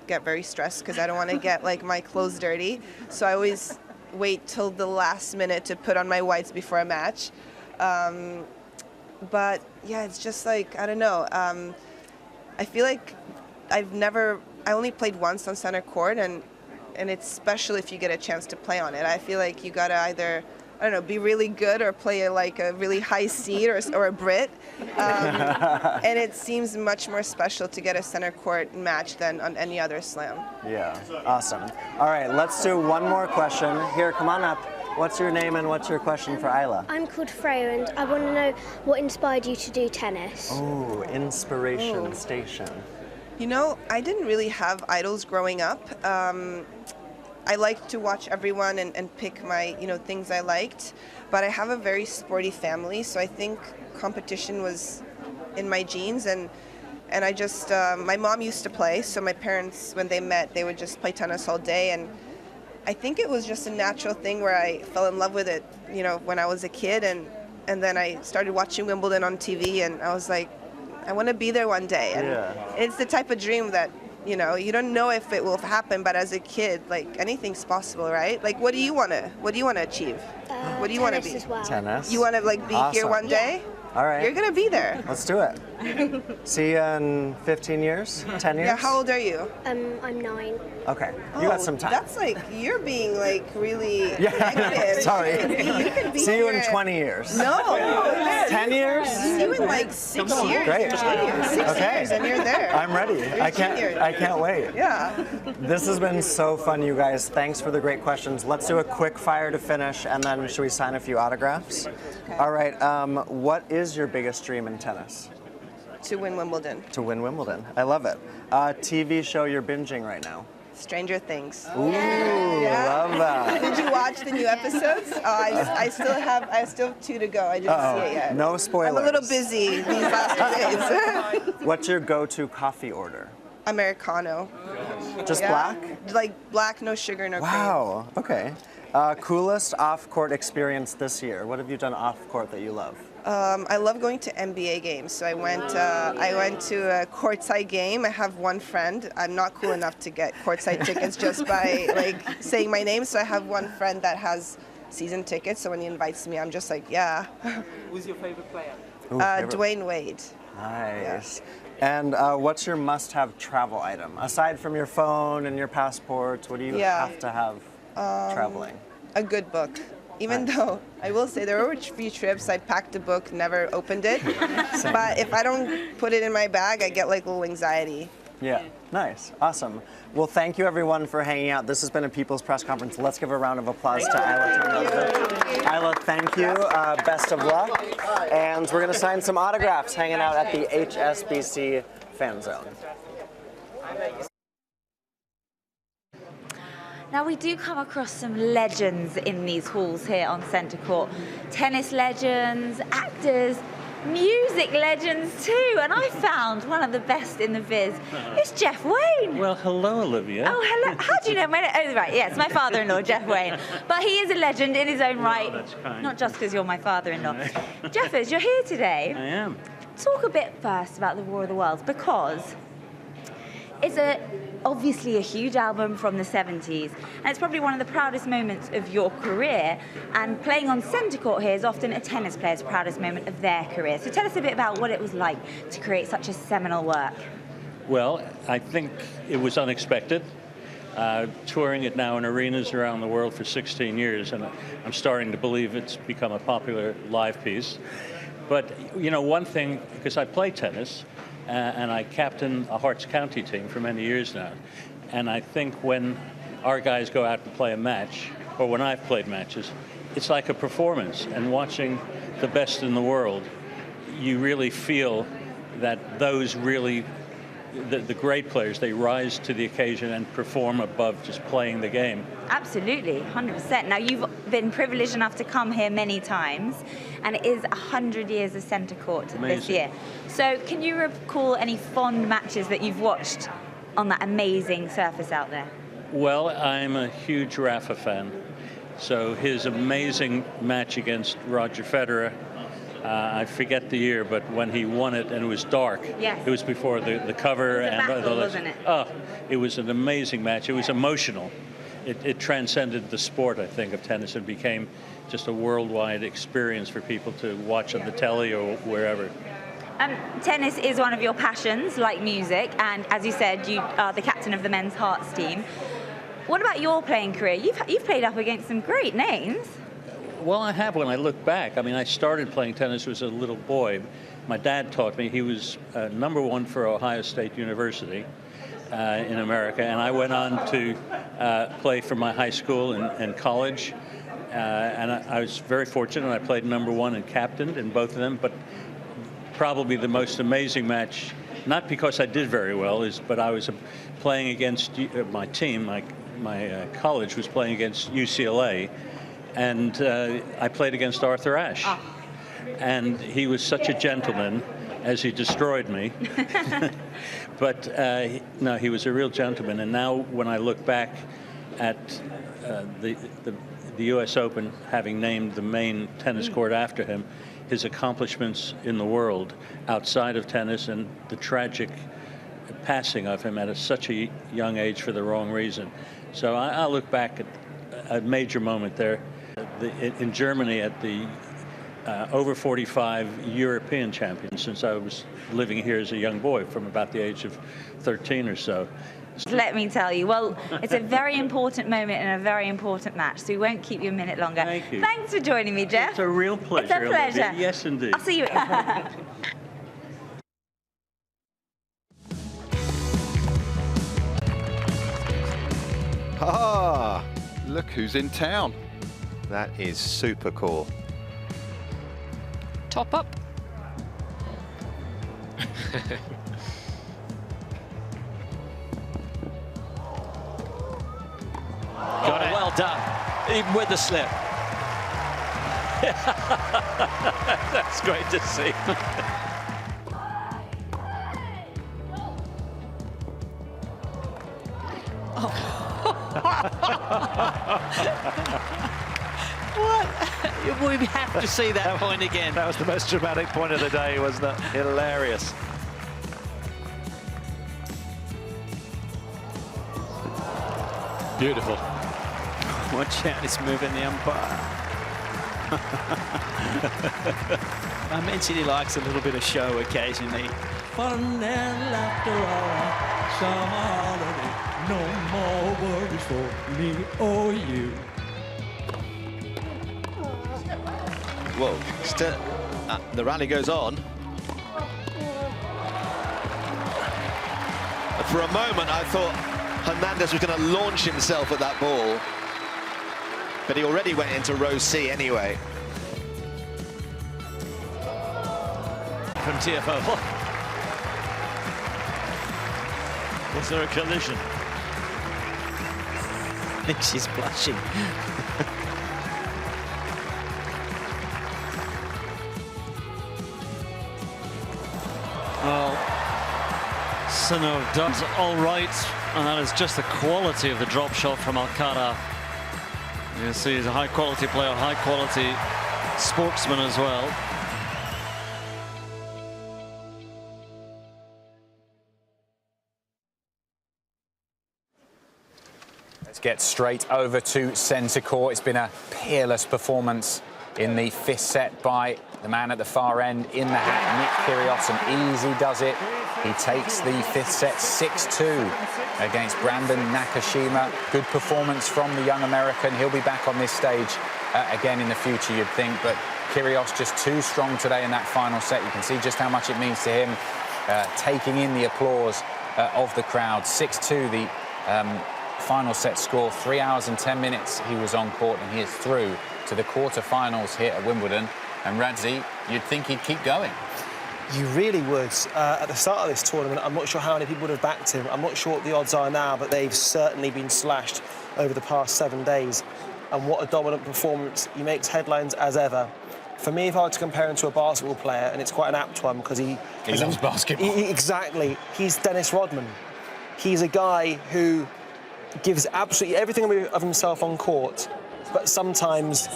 get very stressed because I don't want to get like my clothes dirty, so I always wait till the last minute to put on my whites before a match. But yeah, it's just like, I don't know. I feel like I only played once on center court, and it's special if you get a chance to play on it. I feel like you gotta either, I don't know, be really good or play like a really high seed or a Brit. And it seems much more special to get a center court match than on any other slam. Yeah, awesome. All right, let's do one more question. Here, come on up. What's your name and what's your question for Isla? I'm called Freya, and I want to know what inspired you to do tennis. Oh, inspiration station. You know, I didn't really have idols growing up. I liked to watch everyone and pick my, things I liked, but I have a very sporty family, so I think competition was in my genes, and I just, my mom used to play, so my parents, when they met, they would just play tennis all day, and I think it was just a natural thing where I fell in love with it, when I was a kid, and then I started watching Wimbledon on TV, and I was like, I want to be there one day, and it's the type of dream that, you don't know if it will happen, but as a kid, like, anything's possible, right? Like, what do you want to achieve? What do you want to be? As well. Tennis. You want to, like, be here one day? All right. You're going to be there. Let's do it. See you in 15 years? 10 years? Yeah, how old are you? I'm 9. Okay, you got some time. That's like, you're being, like, really Yeah, sorry. You could be See you in here. 20 years. No. 10 years? See you in, like, 6 years. Great. 6 years, and you're there. I'm ready. You're I can't wait. Yeah. This has been so fun, you guys. Thanks for the great questions. Let's do a quick fire to finish, and then should we sign a few autographs? Okay. All right. What is your biggest dream in tennis? To win Wimbledon. To win Wimbledon. I love it. TV show you're binging right now? Stranger Things. Ooh, love that. Did you watch the new episodes? I still have 2 to go. I didn't see it yet. No spoilers. I'm a little busy these last 2 days. What's your go-to coffee order? Americano. Just black? Like black, no sugar, no cream. Wow, okay. Coolest off-court experience this year? What have you done off-court that you love? I love going to NBA games. So I went to a courtside game. I have one friend. I'm not cool enough to get courtside tickets just by like saying my name. So I have one friend that has season tickets. So when he invites me, I'm just like, yeah. Who's your favorite player? Dwayne Wade. Nice. Yeah. And what's your must-have travel item? Aside from your phone and your passport, what do you have to have traveling? A good book. Even though I will say there were a few trips I packed a book, never opened it. But if I don't put it in my bag, I get like a little anxiety. Yeah, nice, awesome. Well, thank you everyone for hanging out. This has been a People's Press Conference. Let's give a round of applause to Isla. Isla, thank you. Best of luck. And we're gonna sign some autographs hanging out at the HSBC Fan Zone. Now, we do come across some legends in these halls here on Centre Court. Tennis legends, actors, music legends too. And I found one of the best in the biz. It's Jeff Wayne. Well, hello, Olivia. Oh, hello. How do you know my name? Oh, right, yes, my father-in-law, Jeff Wayne. But he is a legend in his own right. Oh, that's kind. Not just because you're my father-in-law. Jeffers, you're here today. I am. Talk a bit first about the War of the Worlds, because it's obviously a huge album from the 70s, and it's probably one of the proudest moments of your career, and playing on centre court here is often a tennis player's proudest moment of their career. So tell us a bit about what it was like to create such a seminal work. Well, I think it was unexpected. Touring it now in arenas around the world for 16 years, and I'm starting to believe it's become a popular live piece. But, you know, one thing, because I play tennis, and I captain a Hearts County team for many years now. And I think when our guys go out and play a match, or when I've played matches, it's like a performance. And watching the best in the world, you really feel that those really, the great players, they rise to the occasion and perform above just playing the game. Absolutely, 100%. Now, you've been privileged enough to come here many times, and it is 100 years of centre court this year. So can you recall any fond matches that you've watched on that amazing surface out there? Well, I'm a huge Rafa fan. So his amazing match against Roger Federer, I forget the year, but when he won it and it was dark. Yes. It was before the cover. It was a battle, wasn't it? Oh, it was an amazing match. It was emotional. It transcended the sport, I think, of tennis and became just a worldwide experience for people to watch on the telly or wherever. Tennis is one of your passions, like music, and as you said, you are the captain of the men's hearts team. What about your playing career? You've played up against some great names. Well, I have when I look back. I mean, I started playing tennis as a little boy. My dad taught me. He was #1 for Ohio State University in America, and I went on to play for my high school and college. And I was very fortunate. I played #1 and captained in both of them, but probably the most amazing match, not because I did very well, but I was playing against my team. My college was playing against UCLA, and I played against Arthur Ashe. Oh. And he was such a gentleman as he destroyed me. But no, he was a real gentleman. And now when I look back at the U.S. Open, having named the main tennis court after him, his accomplishments in the world outside of tennis and the tragic passing of him at such a young age for the wrong reason. So I look back at a major moment there in Germany at the over 45 European champions, since I was living here as a young boy from about the age of 13 or so. Let me tell you, well, it's a very important moment and a very important match, so we won't keep you a minute longer. Thank you. Thanks for joining me, Jeff. It's a real pleasure. It's a pleasure. Olivia. Yes, indeed. I'll see you. Ah, look who's in town. That is super cool. Top up. Got it. Well done, even with the slip. That's great to see. What? We have to see that point again. That was the most dramatic point of the day, wasn't it? Hilarious. Beautiful. Watch out, it's moving the umpire. I mentioned he likes a little bit of show occasionally. Fun and laughter all summer holiday. No more worries for me or you. Whoa, still, the rally goes on. For a moment, I thought Hernandez was going to launch himself at that ball, but he already went into row C anyway. From TFO. Was there a collision? I think she's blushing. Well, Sinner does all right, and that is just the quality of the drop shot from Alcaraz. You see he's a high-quality player, high-quality sportsman as well. Let's get straight over to centre court. It's been a peerless performance in the fifth set by the man at the far end in the hat, Nick Kyrgios, and easy does it. He takes the fifth set 6-2 against Brandon Nakashima. Good performance from the young American. He'll be back on this stage again in the future, you'd think, but Kyrgios just too strong today in that final set. You can see just how much it means to him, taking in the applause of the crowd. 6-2, the final set score. 3 hours and 10 minutes he was on court, and he is through to the quarter-finals here at Wimbledon. And Radzi, you'd think he'd keep going. You really would. At the start of this tournament, I'm not sure how many people would have backed him. I'm not sure what the odds are now, but they've certainly been slashed over the past 7 days. And what a dominant performance. He makes headlines as ever. For me, if I were to compare him to a basketball player, and it's quite an apt one because he loves basketball. Exactly. He's Dennis Rodman. He's a guy who gives absolutely everything of himself on court, but sometimes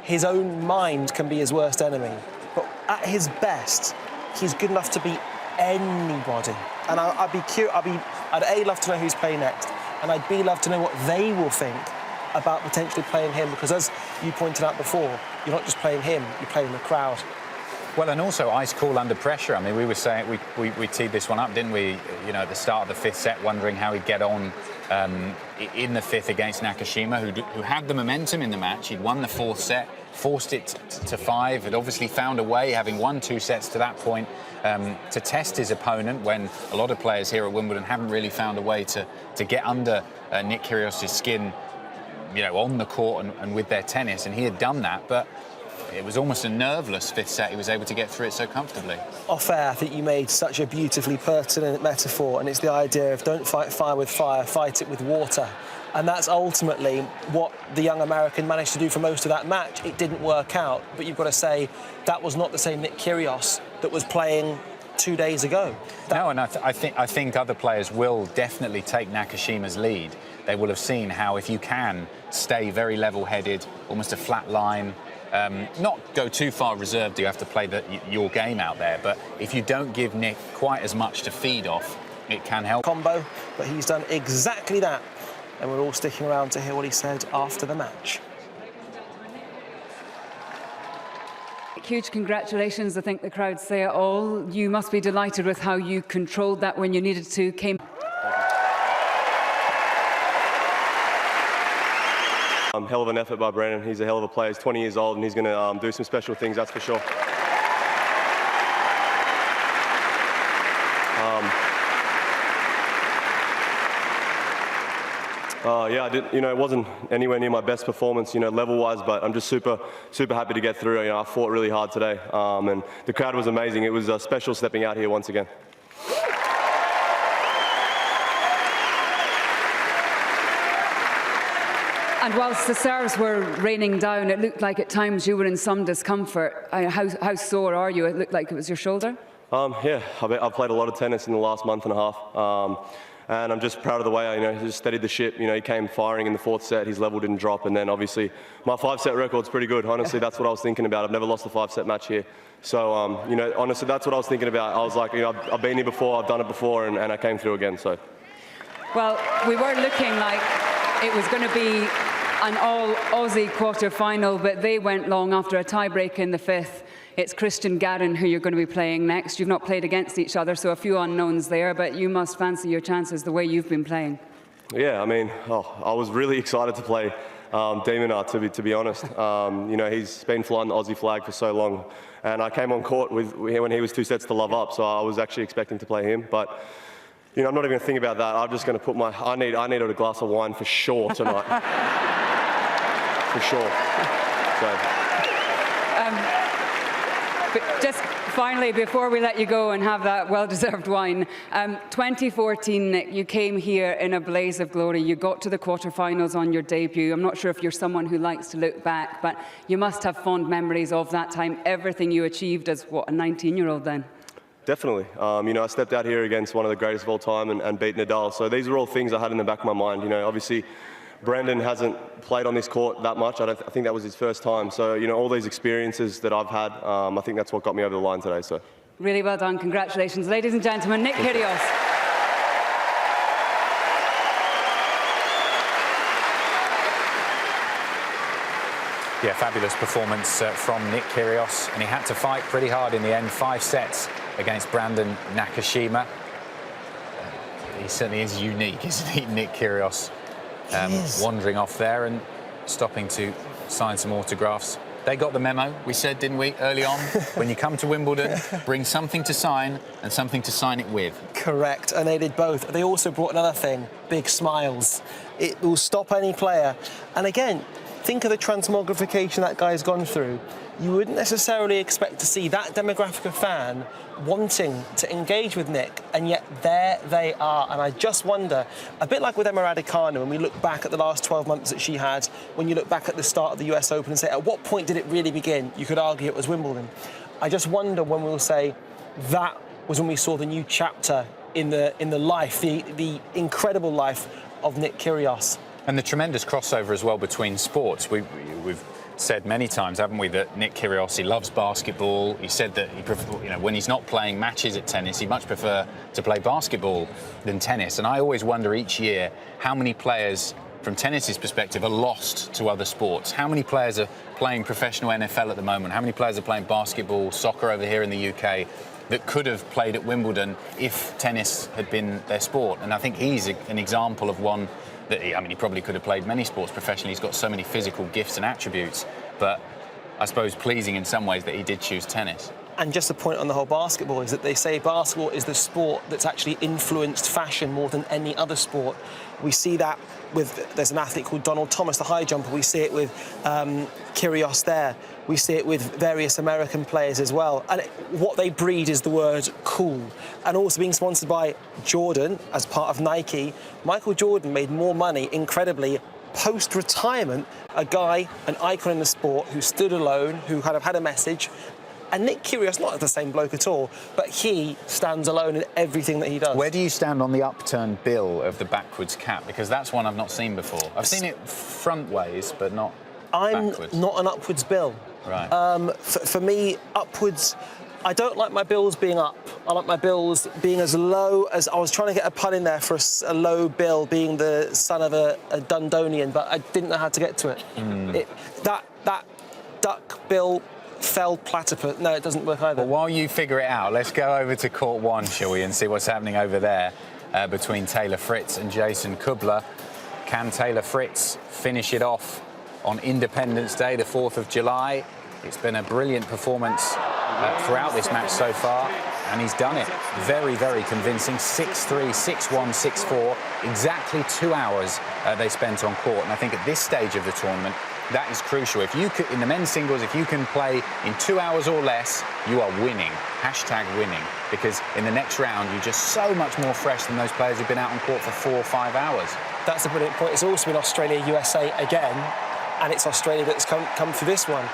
his own mind can be his worst enemy. But at his best, he's good enough to beat anybody. And I'd be curious. I'd A, love to know who's playing next, and I'd B, love to know what they will think about potentially playing him, because as you pointed out before, you're not just playing him, you're playing the crowd. Well, and also ice cool under pressure. I mean, we were saying, we teed this one up, didn't we? You know, at the start of the 5th set, wondering how he'd get on in the 5th against Nakashima, who had the momentum in the match. He'd won the 4th set, forced it to 5, had obviously found a way, having won 2 sets to that point, to test his opponent, when a lot of players here at Wimbledon haven't really found a way to get under Nick Kyrgios' skin, you know, on the court and with their tennis, and he had done that, but it was almost a nerveless 5th set. He was able to get through it so comfortably. Off air, I think you made such a beautifully pertinent metaphor, and it's the idea of don't fight fire with fire, fight it with water. And that's ultimately what the young American managed to do for most of that match. It didn't work out, but you've got to say that was not the same Nick Kyrgios that was playing 2 days ago. No, and I think other players will definitely take Nakashima's lead. They will have seen how if you can stay very level-headed, almost a flat line, not go too far reserved, you have to play your game out there, but if you don't give Nick quite as much to feed off, it can help. Combo, but he's done exactly that, and we're all sticking around to hear what he said after the match. Huge congratulations. I think the crowd say it all. You must be delighted with how you controlled that when you needed to. Hell of an effort by Brandon. He's a hell of a player. He's 20 years old, and he's going to do some special things, that's for sure. Yeah, it wasn't anywhere near my best performance, level-wise, but I'm just super happy to get through. I fought really hard today, and the crowd was amazing. It was special stepping out here once again. And whilst the serves were raining down, it looked like at times you were in some discomfort. How sore are you? It looked like it was your shoulder? Yeah, I've played a lot of tennis in the last month and a half. And I'm just proud of the way I just steadied the ship. He came firing in the 4th set. His level didn't drop. And then obviously my 5-set record's pretty good. Honestly, that's what I was thinking about. I've never lost a 5-set match here. So, honestly, that's what I was thinking about. I was like, I've been here before, I've done it before, and I came through again. So. Well, we were looking like it was going to be an all-Aussie quarter-final, but they went long after a tie-break in the 5th. It's Christian Garin who you're going to be playing next. You've not played against each other, so a few unknowns there, but you must fancy your chances the way you've been playing. Yeah, I was really excited to play Demon, to be honest. He's been flying the Aussie flag for so long, and I came on court when he was 2 sets to love up, so I was actually expecting to play him, but I'm not even going to think about that. I'm just going to put I needed a glass of wine for sure tonight. For sure. So. But just finally, before we let you go and have that well-deserved wine, 2014, Nick, you came here in a blaze of glory. You got to the quarterfinals on your debut. I'm not sure if you're someone who likes to look back, but you must have fond memories of that time, everything you achieved as, a 19-year-old then? Definitely. I stepped out here against one of the greatest of all time and beat Nadal. So these are all things I had in the back of my mind. Obviously, Brandon hasn't played on this court that much. I think that was his first time. So, all these experiences that I've had, I think that's what got me over the line today. So, really well done. Congratulations. Ladies and gentlemen, Nick Kyrgios. Yeah, fabulous performance from Nick Kyrgios, and he had to fight pretty hard in the end. 5 sets against Brandon Nakashima. He certainly is unique, isn't he, Nick Kyrgios? Wandering off there and stopping to sign some autographs. They got the memo, we said, didn't we, early on? When you come to Wimbledon, bring something to sign and something to sign it with. Correct, and they did both. They also brought another thing, big smiles. It will stop any player. And again, think of the transmogrification that guy's gone through. You wouldn't necessarily expect to see that demographic of fan wanting to engage with Nick, and yet there they are. And I just wonder, a bit like with Emma Raducanu, when we look back at the last 12 months that she had, when you look back at the start of the US Open and say, at what point did it really begin? You could argue it was Wimbledon. I just wonder when we'll say that was when we saw the new chapter in the life, the incredible life of Nick Kyrgios. And the tremendous crossover as well between sports. We've said many times, haven't we, that Nick Kyrgios, he loves basketball. He said that he when he's not playing matches at tennis, he'd much prefer to play basketball than tennis. And I always wonder each year how many players, from tennis's perspective, are lost to other sports. How many players are playing professional NFL at the moment? How many players are playing basketball, soccer over here in the UK that could have played at Wimbledon if tennis had been their sport? And I think he's an example of one that, he probably could have played many sports professionally. He's got so many physical gifts and attributes, but I suppose pleasing in some ways that he did choose tennis. And just a point on the whole basketball is that they say basketball is the sport that's actually influenced fashion more than any other sport. We see that with, there's an athlete called Donald Thomas, the high jumper. We see it with Kyrgios there. We see it with various American players as well. And what they breed is the word cool. And also being sponsored by Jordan as part of Nike, Michael Jordan made more money, incredibly, post-retirement, a guy, an icon in the sport, who stood alone, who kind of had a message. And Nick Kyrgios, not the same bloke at all, but he stands alone in everything that he does. Where do you stand on the upturned bill of the backwards cap? Because that's one I've not seen before. I've seen it front ways, but not backwards. I'm not an upwards bill. Right. For me, upwards, I don't like my bills being up. I like my bills being as low as... I was trying to get a pun in there for a low bill, being the son of a Dundonian, but I didn't know how to get to it. That duck bill... fell platypus. No, it doesn't work either. Well, while you figure it out, let's go over to court one, shall we, and see what's happening over there between Taylor Fritz and Jason Kubler. Can Taylor Fritz finish it off on Independence Day, the 4th of July? It's been a brilliant performance throughout this match so far, and he's done it. Very, very convincing. 6-3, 6-1, 6-4. Exactly 2 hours they spent on court, and I think at this stage of the tournament, that is crucial. If you could, in the men's singles, if you can play in 2 hours or less, you are winning. Hashtag winning. Because in the next round, you're just so much more fresh than those players who've been out on court for 4 or 5 hours. That's a brilliant point. It's also been Australia-USA again, and it's Australia that's come through this one.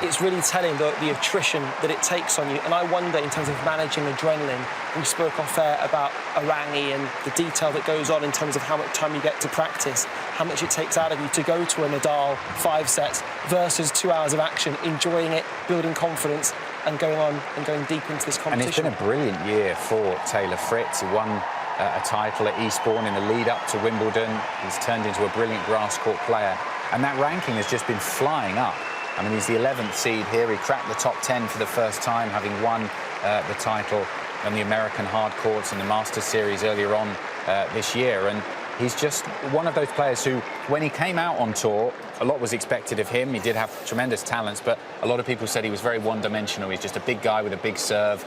It's really telling the attrition that it takes on you. And I wonder, in terms of managing adrenaline, we spoke off air about Arangi and the detail that goes on in terms of how much time you get to practice, how much it takes out of you to go to a Nadal 5 sets versus 2 hours of action, enjoying it, building confidence, and going on and going deep into this competition. And it's been a brilliant year for Taylor Fritz. He won a title at Eastbourne in the lead-up to Wimbledon. He's turned into a brilliant grass-court player. And that ranking has just been flying up. I mean, he's the 11th seed here. He cracked the top 10 for the first time, having won the title on the American hard courts in the Masters Series earlier on this year. And he's just one of those players who, when he came out on tour, a lot was expected of him. He did have tremendous talents, but a lot of people said he was very one-dimensional. He's just a big guy with a big serve.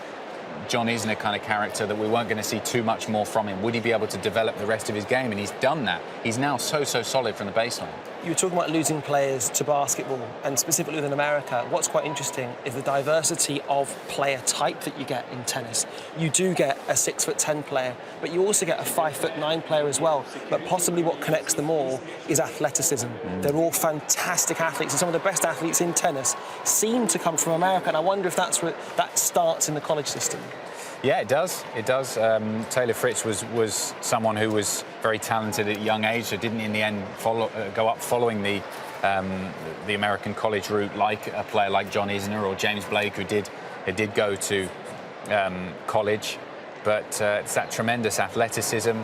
John Isner kind of character that we weren't going to see too much more from him. Would he be able to develop the rest of his game? And he's done that. He's now so solid from the baseline. You were talking about losing players to basketball, and specifically within America. What's quite interesting is the diversity of player type that you get in tennis. You do get a 6'10" player, but you also get a 5'9" player as well. But possibly what connects them all is athleticism. They're all fantastic athletes, and some of the best athletes in tennis seem to come from America. And I wonder if that's where that starts in the college system. Yeah, it does. It does. Taylor Fritz was someone who was very talented at a young age, so didn't in the end go up following the American college route like a player like John Isner or James Blake, who did go to college. But it's that tremendous athleticism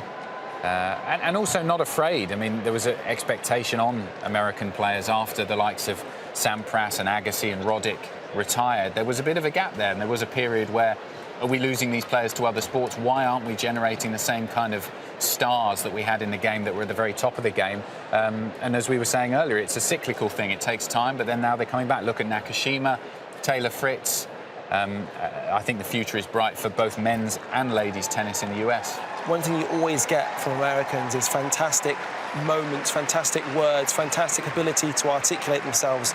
and also not afraid. I mean, there was an expectation on American players after the likes of Sampras and Agassi and Roddick retired. There was a bit of a gap there, and there was a period where, are we losing these players to other sports? Why aren't we generating the same kind of stars that we had in the game that were at the very top of the game? And as we were saying earlier, it's a cyclical thing. It takes time, but then now they're coming back. Look at Nakashima, Taylor Fritz. I think the future is bright for both men's and ladies' tennis in the US. One thing you always get from Americans is fantastic moments, fantastic words, fantastic ability to articulate themselves.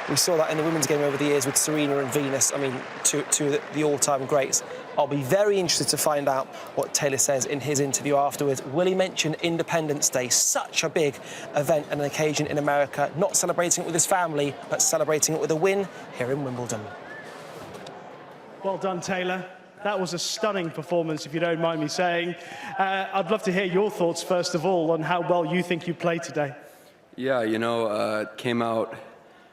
We saw that in the women's game over the years with Serena and Venus. I mean, two of the all-time greats. I'll be very interested to find out what Taylor says in his interview afterwards. Will he mention Independence Day, such a big event and an occasion in America, not celebrating it with his family, but celebrating it with a win here in Wimbledon. Well done, Taylor. That was a stunning performance, if you don't mind me saying. I'd love to hear your thoughts, first of all, on how well you think you played today. Yeah, you know, came out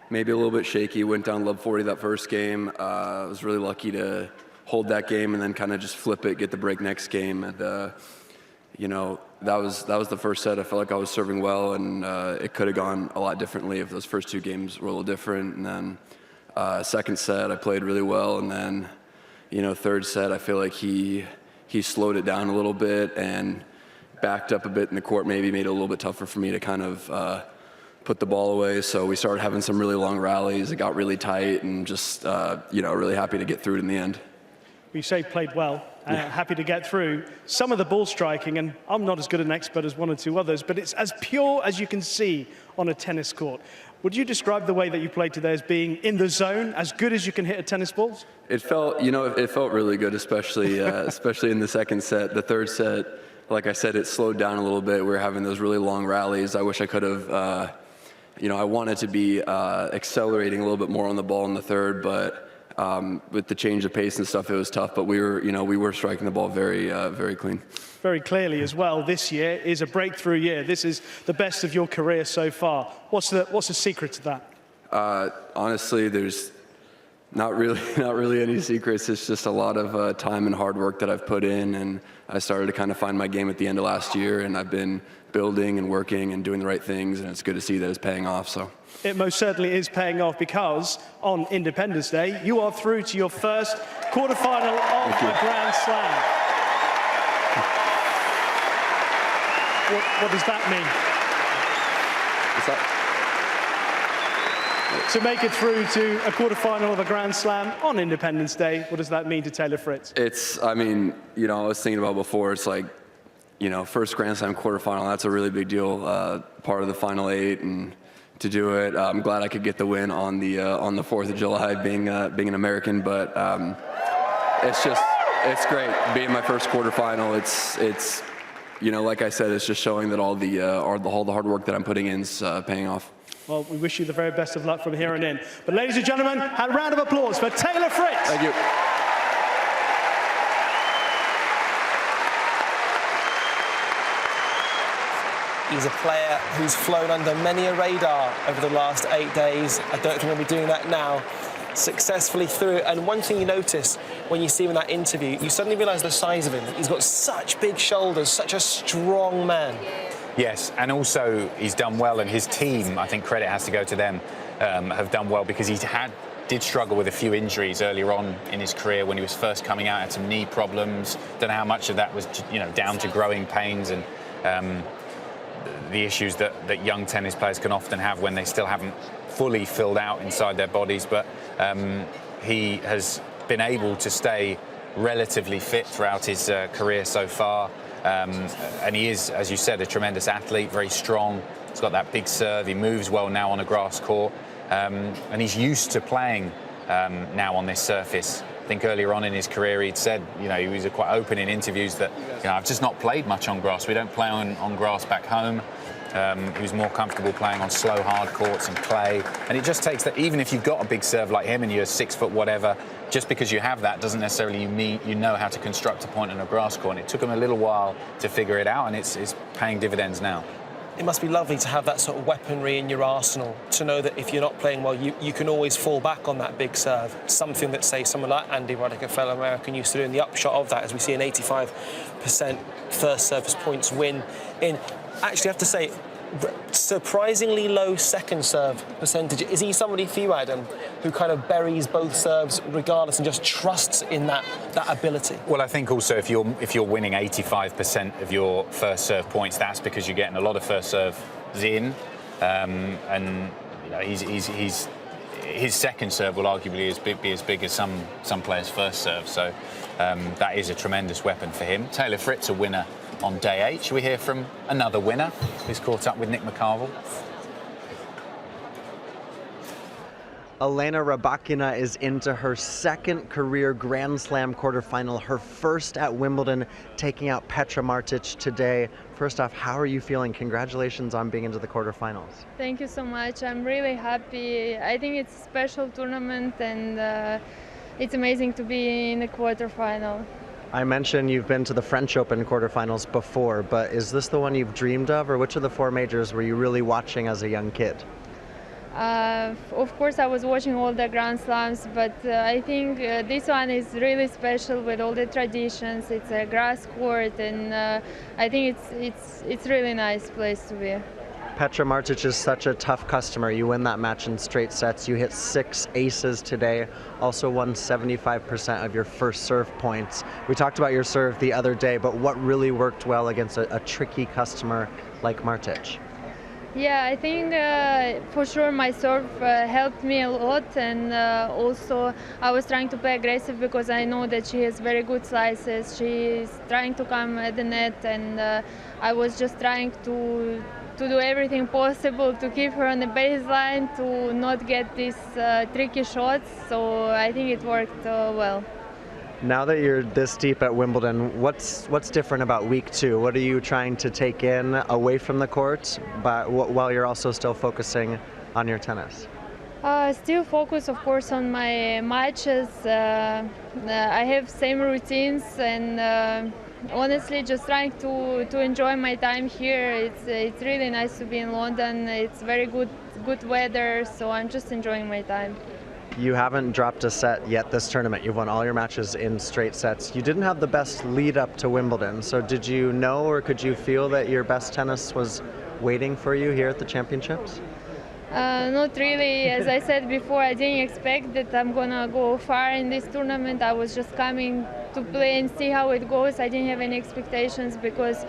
maybe a little bit shaky, went down love 40 that first game. I was really lucky to hold that game and then kind of just flip it, get the break next game. And, you know, that was the first set. I felt like I was serving well, and it could have gone a lot differently if those first two games were a little different. And then second set, I played really well. And then, you know, third set, I feel like he slowed it down a little bit and backed up a bit in the court, maybe made it a little bit tougher for me to kind of put the ball away. So we started having some really long rallies. It got really tight, and just, you know, really happy to get through it in the end. You say played well, happy to get through. Some of the ball striking, and I'm not as good an expert as one or two others, but it's as pure as you can see on a tennis court. Would you describe the way that you played today as being in the zone, as good as you can hit a tennis ball? It felt, you know, it felt really good, especially especially in the second set. The third set, like I said, it slowed down a little bit. We were having those really long rallies. I wish I could have, you know, I wanted to be accelerating a little bit more on the ball in the third, but with the change of pace and stuff, it was tough. But we were striking the ball very, very clean. Very clearly as well, this year is a breakthrough year. This is the best of your career so far. What's the secret to that? Honestly, there's not really any secrets. It's just a lot of time and hard work that I've put in, and I started to kind of find my game at the end of last year, and I've been building and working and doing the right things, and it's good to see that it's paying off. So it most certainly is paying off, because on Independence Day you are through to your first quarterfinal of a Grand Slam. What does that mean? What's that? To make it through to a quarterfinal of a Grand Slam on Independence Day, what does that mean to Taylor Fritz? I mean, you know, I was thinking about before, it's like, you know, first Grand Slam quarterfinal, that's a really big deal, part of the final 8, and to do it, I'm glad I could get the win on the 4th of July, being an American, but it's great being my first quarterfinal. It's you know, like I said, it's just showing that all the hard work that I'm putting in is paying off. Well, we wish you the very best of luck from here on in. But ladies and gentlemen, a round of applause for Taylor Fritz. Thank you. He's a player who's flown under many a radar over the last 8 days. I don't think he'll be doing that now. Successfully through it. And one thing you notice when you see him in that interview, you suddenly realise the size of him. He's got such big shoulders, such a strong man. Yes, and also he's done well, and his team, I think credit has to go to them, have done well, because he did struggle with a few injuries earlier on in his career when he was first coming out, had some knee problems. Don't know how much of that was, you know, down to growing pains and the issues that young tennis players can often have when they still haven't fully filled out inside their bodies. But he has been able to stay relatively fit throughout his career so far. And he is, as you said, a tremendous athlete, very strong. He's got that big serve. He moves well now on a grass court. And he's used to playing now on this surface. I think earlier on in his career he'd said, you know, he was quite open in interviews that, you know, I've just not played much on grass. We don't play on grass back home. He was more comfortable playing on slow, hard courts and clay. And it just takes that, even if you've got a big serve like him and you're 6 foot whatever, just because you have that doesn't necessarily mean you know how to construct a point on a grass court. And it took him a little while to figure it out, and it's paying dividends now. It must be lovely to have that sort of weaponry in your arsenal, to know that if you're not playing well, you can always fall back on that big serve. Something that, say, someone like Andy Roddick, a fellow American, used to do. And the upshot of that is we see an 85% first service points win in, actually, I have to say, surprisingly low second serve percentage. Is he somebody for you, Adam, who kind of buries both serves regardless and just trusts in that ability? Well, I think also if you're winning 85% of your first serve points, that's because you're getting a lot of first serves in, and you know, his second serve will arguably be as big as some players' first serve. So that is a tremendous weapon for him. Taylor Fritz, a winner on day 8. Shall we hear from another winner who's caught up with Nick McCarville? Elena Rybakina is into her second career Grand Slam quarterfinal, her first at Wimbledon, taking out Petra Martic today. First off, how are you feeling? Congratulations on being into the quarterfinals. Thank you so much. I'm really happy. I think it's a special tournament, and it's amazing to be in the quarterfinal. I mentioned you've been to the French Open quarterfinals before, but is this the one you've dreamed of, or which of the 4 majors were you really watching as a young kid? Of course, I was watching all the Grand Slams, but I think this one is really special with all the traditions. It's a grass court, and I think it's really nice place to be. Petra Martic is such a tough customer. You win that match in straight sets. You hit 6 aces today, also won 75% of your first serve points. We talked about your serve the other day, but what really worked well against a tricky customer like Martic? Yeah, I think for sure my serve helped me a lot, and also I was trying to play aggressive because I know that she has very good slices. She's trying to come at the net, and I was just trying to do everything possible to keep her on the baseline, to not get these tricky shots. So I think it worked well. Now that you're this deep at Wimbledon, what's different about week 2? What are you trying to take in away from the court, but while you're also still focusing on your tennis? Still focus, of course, on my matches. I have same routines, and honestly, just trying to enjoy my time here. It's really nice to be in London. It's very good weather, so I'm just enjoying my time. You haven't dropped a set yet this tournament. You've won all your matches in straight sets. You didn't have the best lead up to Wimbledon, so did you know or could you feel that your best tennis was waiting for you here at the championships? Not really. As I said before, I didn't expect that I'm gonna go far in this tournament. I was just coming to play and see how it goes. I didn't have any expectations because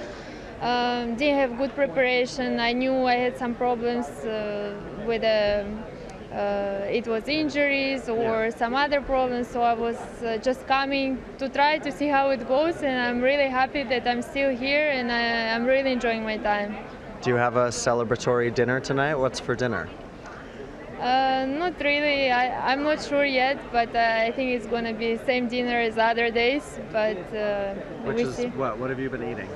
didn't have good preparation. I knew I had some problems with it was injuries or some other problems, so I was just coming to try to see how it goes, and I'm really happy that I'm still here, and I'm really enjoying my time. Do you have a celebratory dinner tonight? What's for dinner? Not really. I'm not sure yet, but I think it's going to be same dinner as other days, but Which is what have you been eating?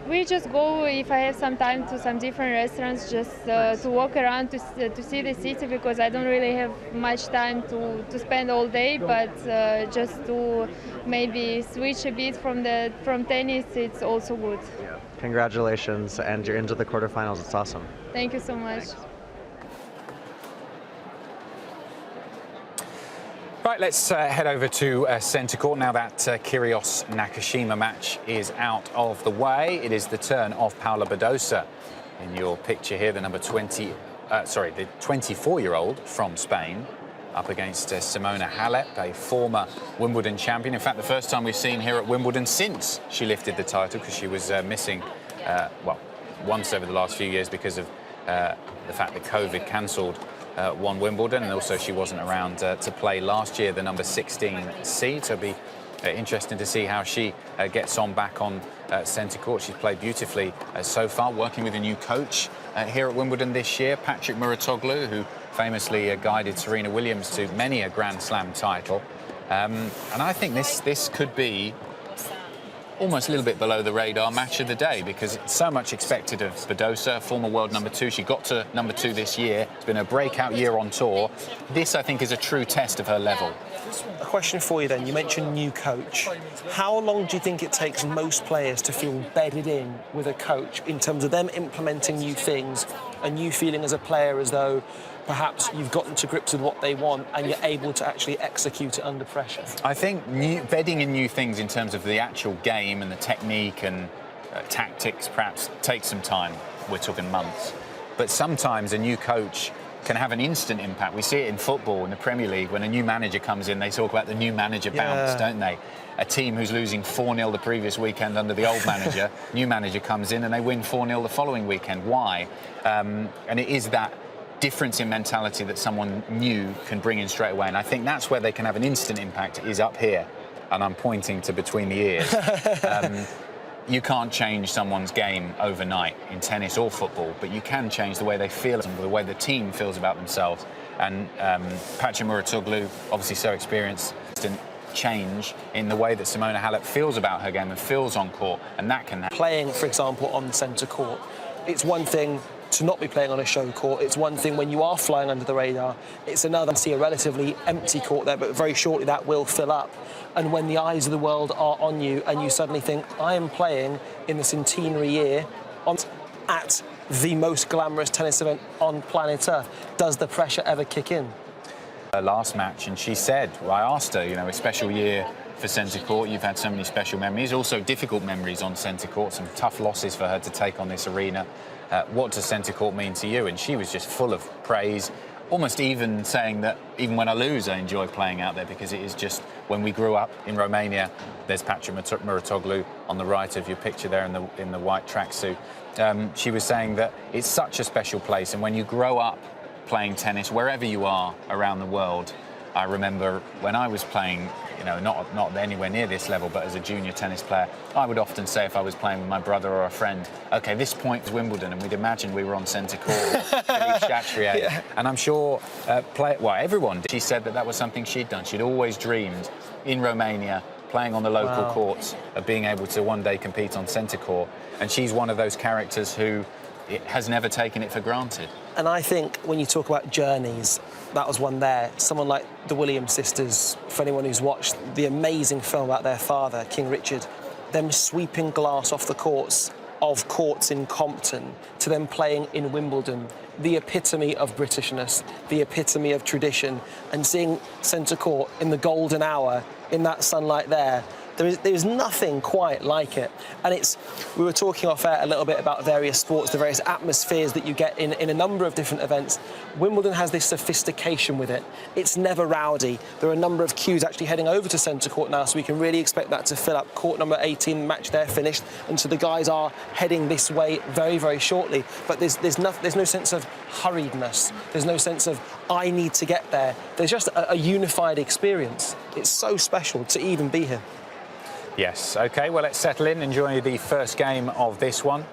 We just go, if I have some time, to some different restaurants just to walk around to see the city, because I don't really have much time to spend all day, but just to maybe switch a bit from tennis, it's also good. Yeah. Congratulations, and you're into the quarterfinals. It's awesome. Thank you so much. Thanks. Right, let's head over to centre court now that Kyrgios-Nakashima match is out of the way. It is the turn of Paola Badosa in your picture here, the the 24-year-old from Spain, up against Simona Halep, a former Wimbledon champion. In fact, the first time we've seen her at Wimbledon since she lifted the title, because she was missing, once over the last few years because of the fact that COVID cancelled won Wimbledon, and also she wasn't around to play last year, the number 16 seed. So it'll be interesting to see how she gets on back on centre court. She's played beautifully so far, working with a new coach here at Wimbledon this year, Patrick Muratoglu, who famously guided Serena Williams to many a Grand Slam title. And I think this could be almost a little bit below the radar match of the day, because so much expected of Badosa, former world number 2. She got to number 2 this year. It's been a breakout year on tour. This, I think, is a true test of her level. A question for you then. You mentioned new coach. How long do you think it takes most players to feel bedded in with a coach in terms of them implementing new things and you feeling as a player as though perhaps you've gotten to grips with what they want and you're able to actually execute it under pressure? I think bedding in new things in terms of the actual game and the technique and tactics perhaps takes some time. We're talking months. But sometimes a new coach can have an instant impact. We see it in football, in the Premier League. When a new manager comes in, they talk about the new manager bounce, don't they? A team who's losing 4-0 the previous weekend under the old manager, new manager comes in and they win 4-0 the following weekend. Why? And it is that difference in mentality that someone new can bring in straight away. And I think that's where they can have an instant impact, is up here. And I'm pointing to between the ears. You can't change someone's game overnight in tennis or football, but you can change the way they feel and the way the team feels about themselves. And Petra Martic, obviously so experienced, didn't change in the way that Simona Halep feels about her game and feels on court, and that can happen. Playing, for example, on centre court, it's one thing to not be playing on a show court. It's one thing when you are flying under the radar. It's another to see a relatively empty court there, but very shortly that will fill up. And when the eyes of the world are on you and you suddenly think, I am playing in the centenary year at the most glamorous tennis event on planet Earth, does the pressure ever kick in? Her last match, and she said, well, I asked her, you know, a special year for centre court. You've had so many special memories, also difficult memories on centre court, some tough losses for her to take on this arena. What does centre court mean to you? And she was just full of praise, almost even saying that even when I lose, I enjoy playing out there, because it is just, when we grew up in Romania, there's Petra Martic on the right of your picture there in the white tracksuit. She was saying that it's such a special place, and when you grow up playing tennis, wherever you are around the world, I remember when I was playing, you know, not anywhere near this level, but as a junior tennis player, I would often say, if I was playing with my brother or a friend, OK, this point is Wimbledon, and we'd imagine we were on centre court, yeah. And I'm sure everyone did. She said that was something she'd done. She'd always dreamed in Romania, playing on the local courts, of being able to one day compete on centre court. And she's one of those characters who has never taken it for granted. And I think when you talk about journeys, that was one there. Someone like the Williams sisters, for anyone who's watched the amazing film about their father, King Richard, them sweeping glass off the courts of courts in Compton to them playing in Wimbledon, the epitome of Britishness, the epitome of tradition, and seeing centre court in the golden hour, in that sunlight there, there's nothing quite like it. And we were talking off air a little bit about various sports, the various atmospheres that you get in a number of different events. Wimbledon has this sophistication with it. It's never rowdy. There are a number of queues actually heading over to centre court now, so we can really expect that to fill up. Court number 18, match there finished, and so the guys are heading this way very, very shortly. But there's no sense of hurriedness. There's no sense of, I need to get there. There's just a unified experience. It's so special to even be here. Yes, OK, well, let's settle in, enjoy the first game of this one.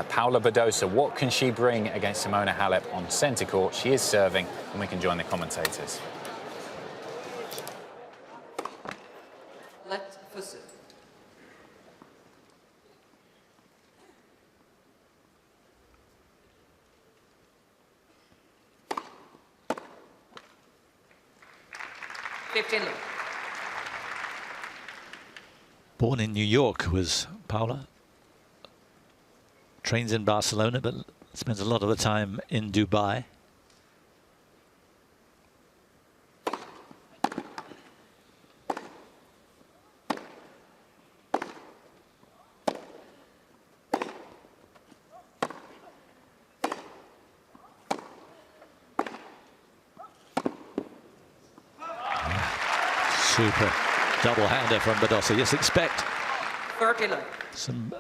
Paola Badosa, what can she bring against Simona Halep on centre court? She is serving, and we can join the commentators. Let's proceed. Born in New York was Paola. Trains in Barcelona, but spends a lot of the time in Dubai. Super double-hander from Badosa. Just expect some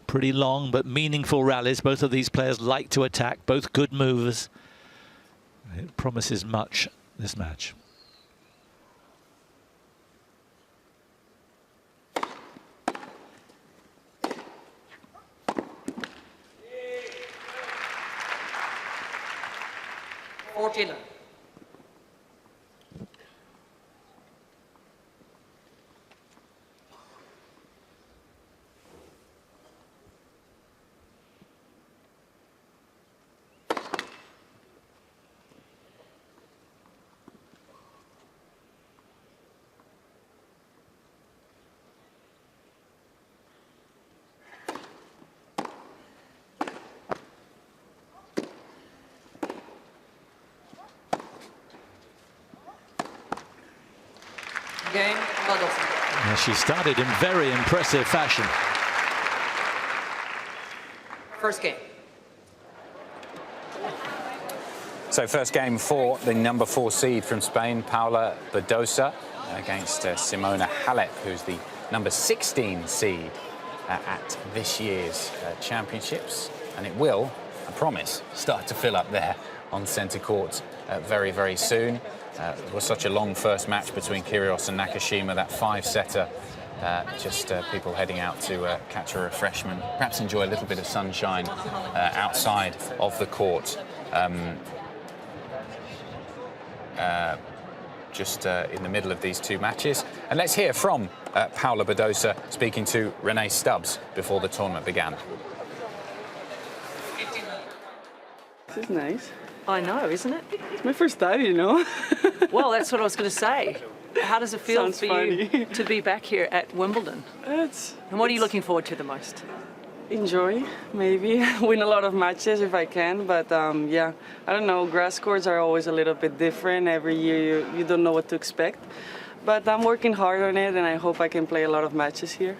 pretty long but meaningful rallies. Both of these players like to attack, both good movers. It promises much, this match. She started in very impressive fashion. First game. So first game for the number 4 seed from Spain, Paola Badosa, against Simona Halep, who's the number 16 seed at this year's championships. And it will, I promise, start to fill up there on centre court very, very soon. It was such a long first match between Kyrgios and Nakashima, that 5-setter. Just people heading out to catch a refreshment, perhaps enjoy a little bit of sunshine outside of the court. Just in the middle of these two matches. And let's hear from Paola Badosa speaking to Renee Stubbs before the tournament began. This is nice. I know, isn't it? It's my first time, you know. Well, that's what I was going to say. How does it feel Sounds for funny. you to be back here at Wimbledon? And what are you looking forward to the most? Enjoy, maybe. Win a lot of matches if I can, but yeah, I don't know. Grass courts are always a little bit different. Every year you don't know what to expect. But I'm working hard on it, and I hope I can play a lot of matches here.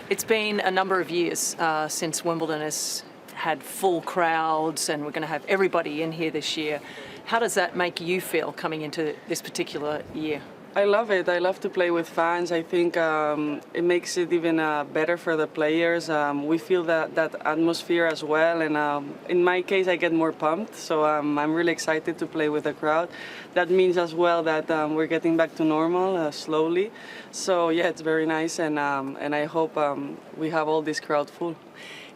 It's been a number of years since Wimbledon has had full crowds, and we're going to have everybody in here this year. How does that make you feel coming into this particular year? I love it. I love to play with fans. I think it makes it even better for the players. We feel that atmosphere as well, and in my case, I get more pumped. So I'm really excited to play with the crowd. That means as well that we're getting back to normal slowly. So yeah, it's very nice, and I hope we have all this crowd full.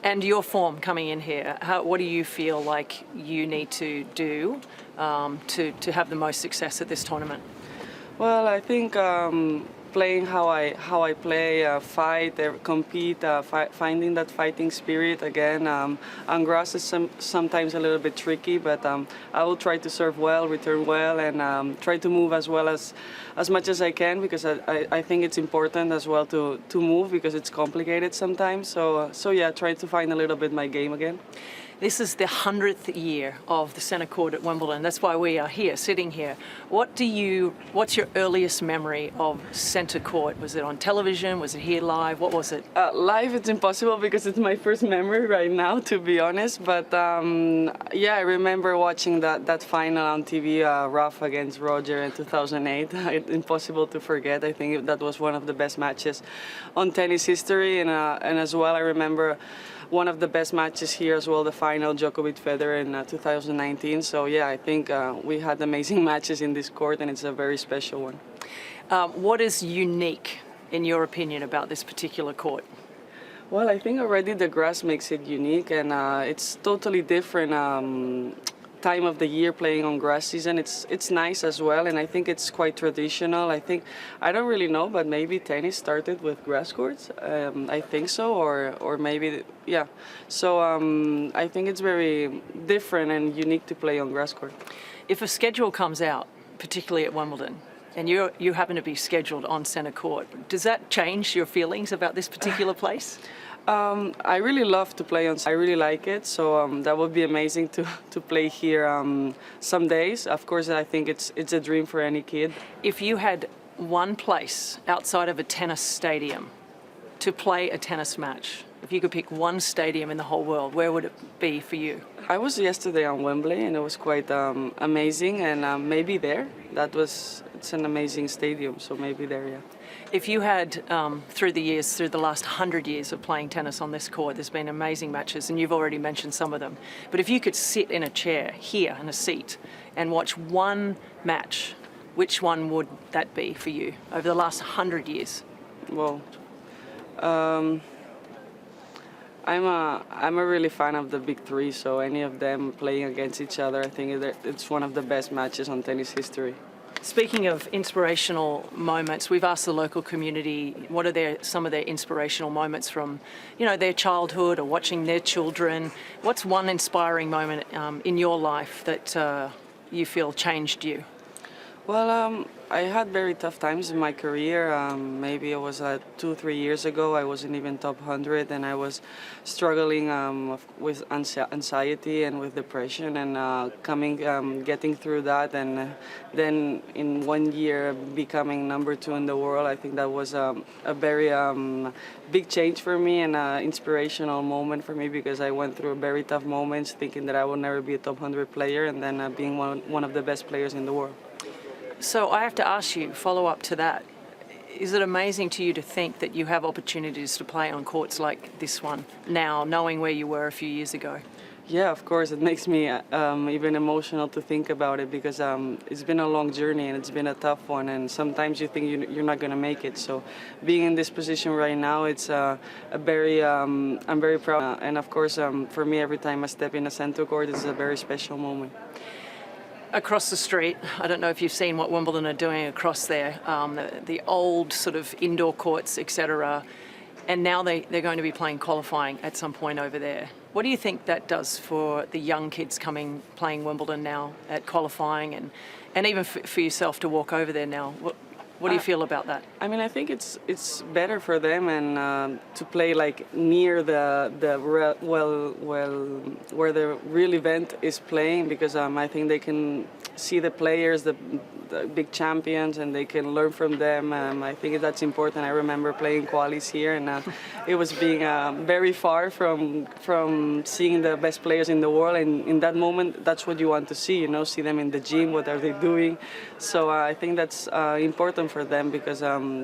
And your form coming in here, what do you feel like you need to do to have the most success at this tournament? Well, I think playing how I play, fight, compete, finding that fighting spirit again. On grass is sometimes a little bit tricky, but I will try to serve well, return well, and try to move as well as much as I can, because I think it's important as well to move, because it's complicated sometimes. So yeah, try to find a little bit my game again. This is the 100th year of the centre court at Wimbledon. That's why we are here, sitting here. What's your earliest memory of centre court? Was it on television? Was it here live? What was it? Live, it's impossible because it's my first memory right now, to be honest. But yeah, I remember watching that final on TV, Rafa against Roger in 2008. It's impossible to forget. I think that was one of the best matches on tennis history. And as well, I remember one of the best matches here as well, the final, Djokovic-Federer in 2019. So yeah, I think we had amazing matches in this court, and it's a very special one. What is unique, in your opinion, about this particular court? Well, I think already the grass makes it unique, and it's totally different time of the year playing on grass season. It's nice as well, and I think it's quite traditional. I don't really know, but maybe tennis started with grass courts. I think so, or maybe yeah. So I think it's very different and unique to play on grass court. If a schedule comes out, particularly at Wimbledon, and you happen to be scheduled on centre court, does that change your feelings about this particular place? I really love to play on. I really like it, so that would be amazing to play here some days. Of course, I think it's a dream for any kid. If you had one place outside of a tennis stadium to play a tennis match, if you could pick one stadium in the whole world, where would it be for you? I was yesterday on Wembley, and it was quite amazing, and maybe there. It's an amazing stadium, so maybe there, yeah. If you had, through the last 100 years of playing tennis on this court, there's been amazing matches, and you've already mentioned some of them. But if you could sit in a chair here in a seat and watch one match, which one would that be for you over the last 100 years? Well, I'm a really fan of the big three, so any of them playing against each other, I think it's one of the best matches on tennis history. Speaking of inspirational moments, we've asked the local community what are some of their inspirational moments from, their childhood or watching their children. What's one inspiring moment in your life that you feel changed you? Well, I had very tough times in my career. Maybe it was 2-3 years ago. I wasn't even top 100, and I was struggling with anxiety and with depression, and getting through that, and then in 1 year becoming number 2 in the world. I think that was a very big change for me, and an inspirational moment for me, because I went through very tough moments thinking that I would never be a top 100 player, and then being one of the best players in the world. So I have to ask you, follow up to that, is it amazing to you to think that you have opportunities to play on courts like this one now, knowing where you were a few years ago? Yeah, of course. It makes me even emotional to think about it because it's been a long journey and it's been a tough one. And sometimes you think you're not going to make it. So being in this position right now, it's I'm very proud. And of course, for me, every time I step in a center court, it's a very special moment. Across the street, I don't know if you've seen what Wimbledon are doing across there, the old sort of indoor courts, etc. And now they're going to be playing qualifying at some point over there. What do you think that does for the young kids playing Wimbledon now at qualifying and even for yourself to walk over there now? What do you feel about that? I mean, I think it's better for them and to play like near where the real event is playing because I think they can see the players, the big champions, and they can learn from them. I think that's important. I remember playing qualies here, and it was being very far from seeing the best players in the world. And in that moment, that's what you want to see. See them in the gym. What are they doing? So I think that's important for them because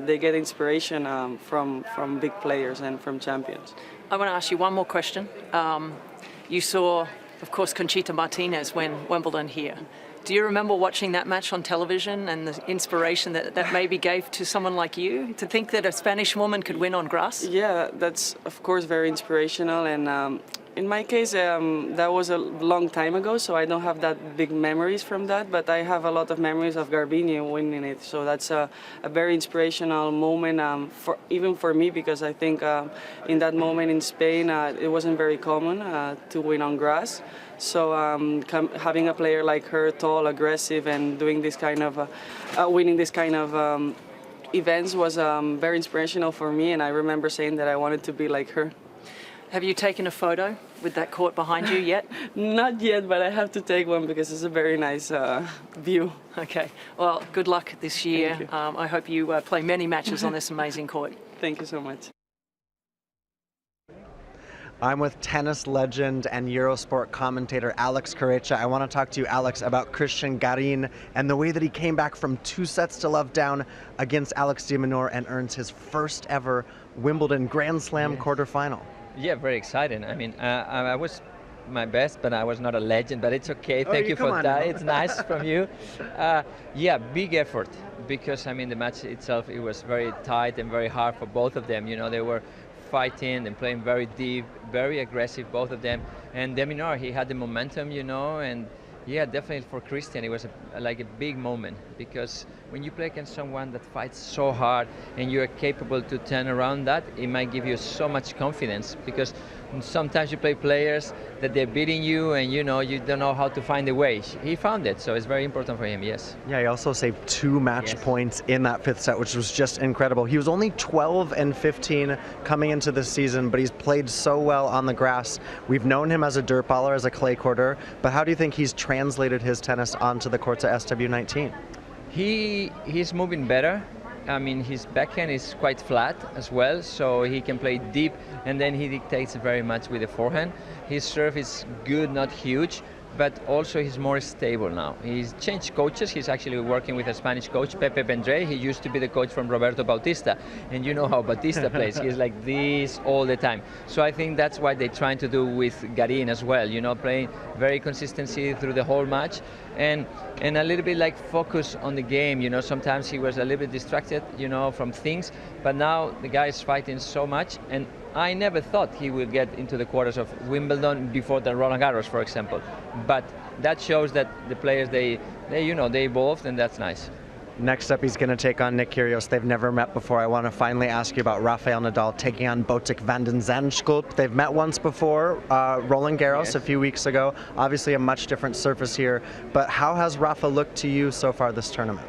they get inspiration from big players and from champions. I want to ask you one more question. You saw, of course, Conchita Martinez win Wimbledon here. Do you remember watching that match on television and the inspiration that maybe gave to someone like you to think that a Spanish woman could win on grass? Yeah, that's of course very inspirational. And in my case, that was a long time ago, so I don't have that big memories from that. But I have a lot of memories of Garbini winning it. So that's a very inspirational moment, even for me, because I think in that moment in Spain, it wasn't very common to win on grass. So having a player like her, tall, aggressive, and doing this kind of, winning this kind of events was very inspirational for me. And I remember saying that I wanted to be like her. Have you taken a photo with that court behind you yet? Not yet, but I have to take one because it's a very nice view. Okay. Well, good luck this year. I hope you play many matches on this amazing court. Thank you so much. I'm with tennis legend and Eurosport commentator Alex Correia. I want to talk to you, Alex, about Cristian Garin and the way that he came back from 2-0 down against Alex de Minaur and earns his first ever Wimbledon Grand Slam quarterfinal. Yeah, very exciting. I mean, I was my best, but I was not a legend, but it's okay. Thank you for that. It's nice from you. Yeah, big effort because, I mean, the match itself, it was very tight and very hard for both of them. They were fighting and playing very deep, very aggressive, both of them. And de Minaur, he had the momentum, and yeah, definitely for Cristian, it was like a big moment because when you play against someone that fights so hard and you're capable to turn around that, it might give you so much confidence because sometimes you play players that they're beating you and you don't know how to find a way. He found it, so it's very important for him, yes. Yeah, he also saved 2 match points in that 5th set, which was just incredible. He was only 12-15 coming into this season, but he's played so well on the grass. We've known him as a dirt baller, as a clay courter, but how do you think he's translated his tennis onto the courts at SW19? He's moving better. I mean, his backhand is quite flat as well, so he can play deep, and then he dictates very much with the forehand. His serve is good, not huge, but also he's more stable now. He's changed coaches. He's actually working with a Spanish coach, Pepe Vendré. He used to be the coach from Roberto Bautista, and you know how Bautista plays. He's like this all the time. So I think that's what they're trying to do with Garin as well, playing very consistency through the whole match, and a little bit like focus on the game. Sometimes he was a little bit distracted, from things, but now the guy is fighting so much, and I never thought he would get into the quarters of Wimbledon before the Roland Garros, for example. But that shows that the players, they evolved, and that's nice. Next up, he's going to take on Nick Kyrgios. They've never met before. I want to finally ask you about Rafael Nadal taking on Botic van den Zandschulp. They've met once before, Roland Garros a few weeks ago. Obviously a much different surface here. But how has Rafa looked to you so far this tournament?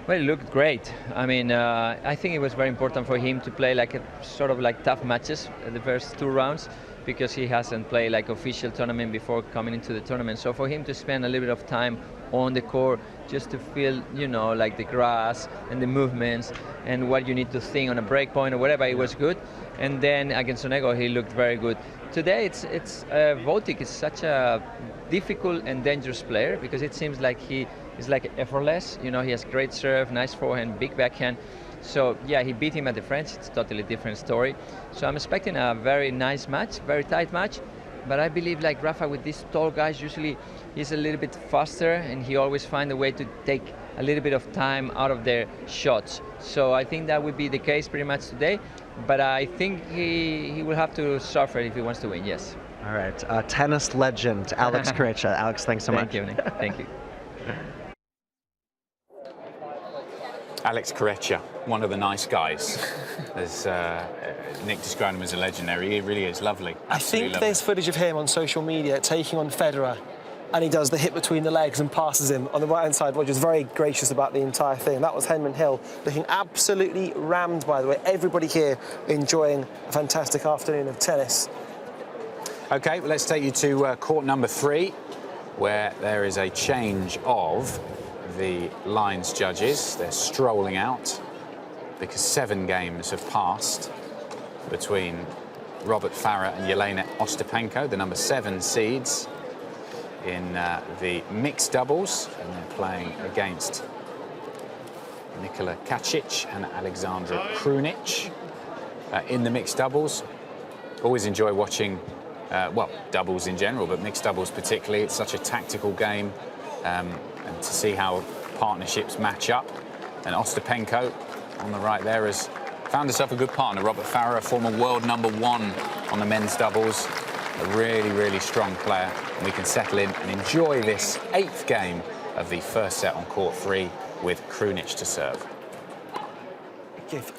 Well, it looked great. I mean, I think it was very important for him to play sort of tough matches the first 2 rounds because he hasn't played official tournament before coming into the tournament. So for him to spend a little bit of time on the court just to feel, the grass and the movements and what you need to think on a break point or whatever, it was good. And then against Sonego, he looked very good. Today, Botic is such a difficult and dangerous player because it seems like he is effortless. He has great serve, nice forehand, big backhand. So yeah, he beat him at the French. It's a totally different story. So I'm expecting a very nice match, very tight match. But I believe like Rafa with these tall guys, usually he's a little bit faster and he always finds a way to take a little bit of time out of their shots. So I think that would be the case pretty much today. But I think he will have to suffer if he wants to win, yes. All right, tennis legend, Alex Corretja. Alex, thanks so much. Thank you, Nick. Thank you. Alex Corretja, one of the nice guys. As Nick described him as a legendary, he really is lovely. I think there's footage of him on social media taking on Federer, and he does the hit between the legs and passes him on the right-hand side. Roger's very gracious about the entire thing. That was Henman Hill, looking absolutely rammed, by the way. Everybody here enjoying a fantastic afternoon of tennis. OK, well, let's take you to court number 3, where there is a change of the lines judges. They're strolling out because 7 games have passed between Robert Farah and Jelena Ostapenko, the number 7 seeds in the mixed doubles, and they're playing against Nikola Kacic and Alexandra Krunic in the mixed doubles. Always enjoy watching, well, doubles in general, but mixed doubles particularly. It's such a tactical game, and to see how partnerships match up. And Ostapenko on the right there has found herself a good partner. Robert Farah, a former world #1 on the men's doubles, a really, really strong player. And we can settle in and enjoy this 8th game of the first set on court 3 with Krunic to serve. Give.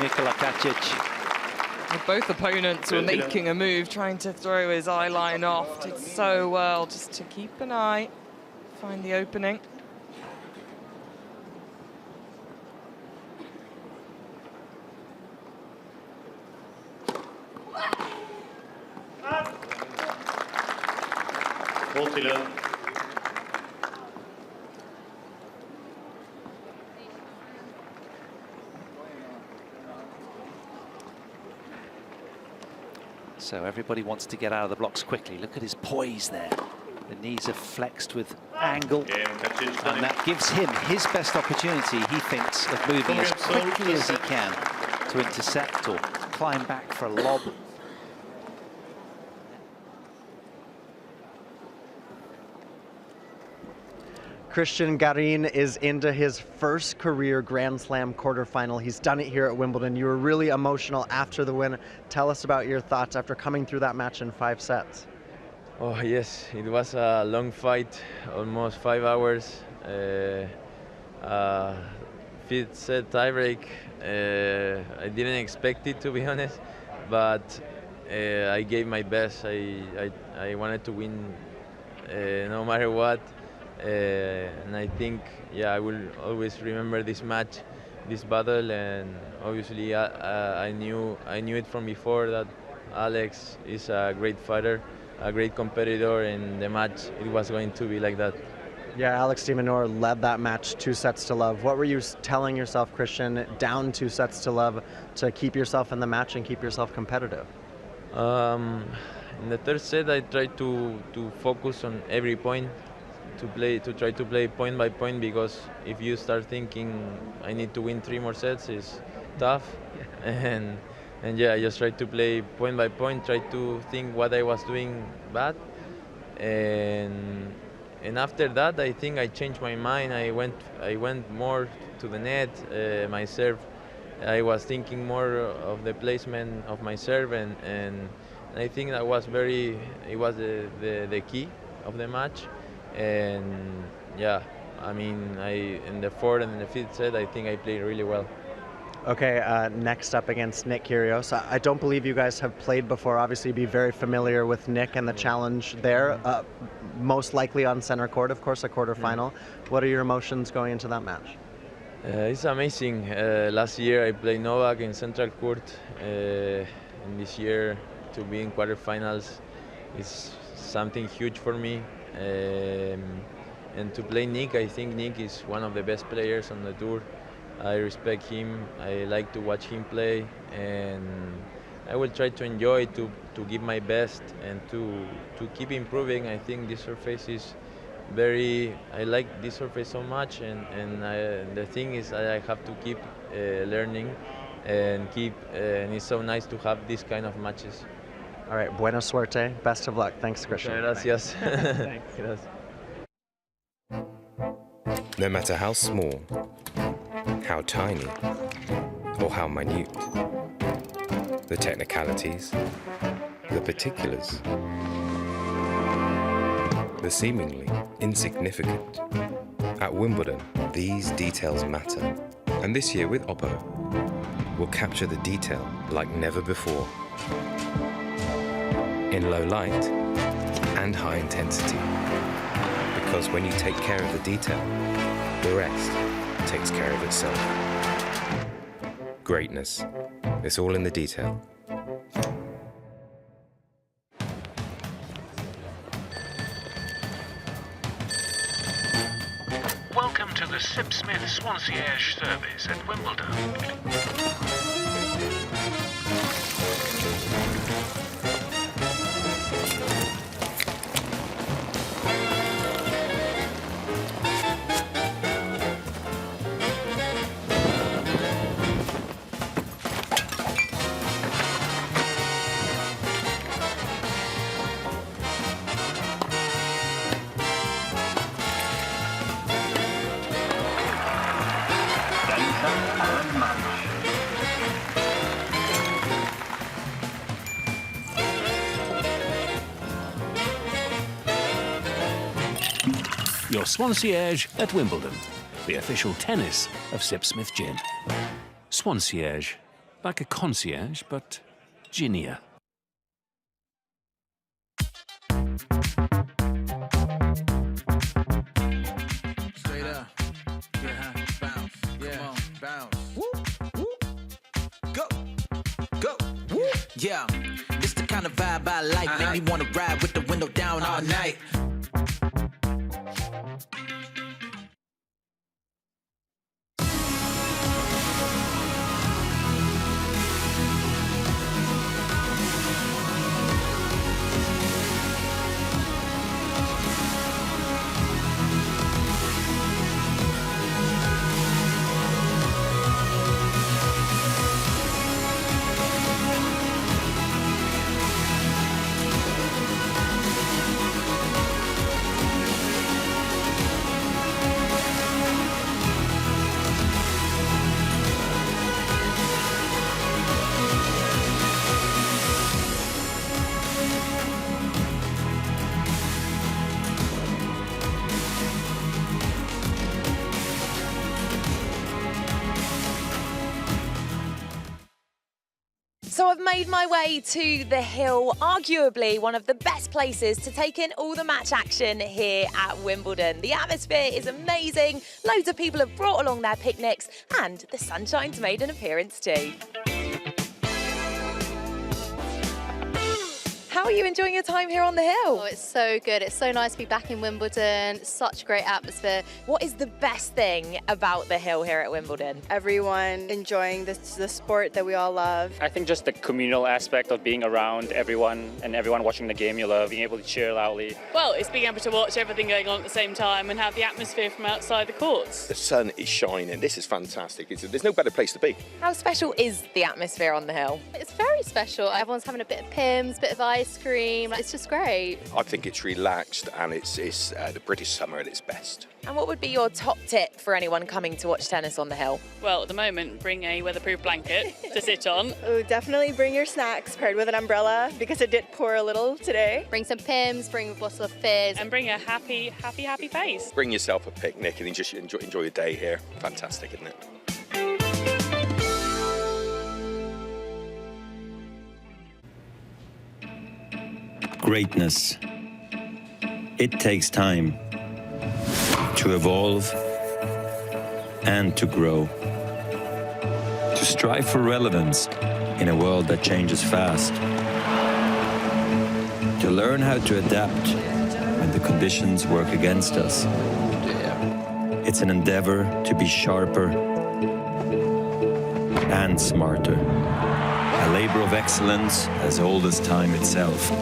Nikola Kacic. Both opponents were making a move, trying to throw his eye line off. Did so well, just to keep an eye, find the opening. So everybody wants to get out of the blocks quickly. Look at his poise there. The knees are flexed with angle, and that gives him his best opportunity, he thinks, of moving as quickly as he can to intercept or climb back for a lob. Cristian Garin is into his first career Grand Slam quarterfinal. He's done it here at Wimbledon. You were really emotional after the win. Tell us about your thoughts after coming through that match in 5 sets. Oh yes, it was a long fight, almost 5 hours. 5th set tiebreak. I didn't expect it, to be honest, but I gave my best. I wanted to win no matter what. And I think, yeah, I will always remember this match, this battle, and obviously I knew it from before that Alex is a great fighter, a great competitor, and the match, it was going to be like that. Yeah, Alex de Minaur led that match 2-0. What were you telling yourself, Cristian, down 2-0 to keep yourself in the match and keep yourself competitive? In the 3rd set, I tried to focus on every point, to try to play point by point, because if you start thinking I need to win 3 more sets, it's tough. And yeah, I just tried to play point by point, try to think what I was doing bad, and after that I think I changed my mind. I went more to the net, my serve. I was thinking more of the placement of my serve, and I think that was it was the key of the match. And yeah, I mean, in the 4th and the 5th set, I think I played really well. Okay, next up against Nick Kyrgios. I don't believe you guys have played before. Obviously, be very familiar with Nick and the challenge there. Most likely on center court, of course, a quarterfinal. What are your emotions going into that match? It's amazing. Last year I played Novak in central court, and this year to be in quarterfinals is something huge for me. And to play Nick, I think Nick is one of the best players on the tour. I respect him, I like to watch him play, and I will try to enjoy to give my best and to keep improving. I think this surface is I like this surface so much, and the thing is I have to keep learning and and it's so nice to have these kind of matches. All right, buena suerte, best of luck. Thanks, Christian. Gracias. Thanks. Gracias. No matter how small, how tiny, or how minute, the technicalities, the particulars, the seemingly insignificant. At Wimbledon, these details matter. And this year with Oppo, we'll capture the detail like never before. In low light and high intensity. Because when you take care of the detail, the rest takes care of itself. Greatness. It's all in the detail. Welcome to the Sipsmith Swansea service at Wimbledon. Your Swansea at Wimbledon, the official tennis of Sipsmith Gin. Swansea, like a concierge, but ginier. Straight up. Yeah, bounce. Yeah, come on, bounce. Woo, woo. Go, go. Woo. Yeah, it's the kind of vibe I like. Make me want to ride with the window down all night. So I've made my way to the Hill, arguably one of the best places to take in all the match action here at Wimbledon. The atmosphere is amazing, loads of people have brought along their picnics, and the sunshine's made an appearance too. How are you enjoying your time here on the Hill? Oh, it's so good. It's so nice to be back in Wimbledon. Such a great atmosphere. What is the best thing about the Hill here at Wimbledon? Everyone enjoying the sport that we all love. I think just the communal aspect of being around everyone and everyone watching the game you love, being able to cheer loudly. Well, it's being able to watch everything going on at the same time and have the atmosphere from outside the courts. The sun is shining. This is fantastic. There's no better place to be. How special is the atmosphere on the Hill? It's very special. Everyone's having a bit of Pimm's, bit of ice cream. It's just great. I think it's relaxed and it's the British summer at its best. And what would be your top tip for anyone coming to watch tennis on the Hill? Well, at the moment, bring a weatherproof blanket to sit on. Oh, definitely bring your snacks paired with an umbrella because it did pour a little today. Bring some Pimm's, bring a bottle of fizz. And bring a happy face. Bring yourself a picnic and just enjoy your day here. Fantastic, isn't it? greatness, it takes time to evolve and to grow, to strive for relevance in a world that changes fast, to learn how to adapt when the conditions work against us. It's an endeavor to be sharper and smarter, a labor of excellence as old as time itself.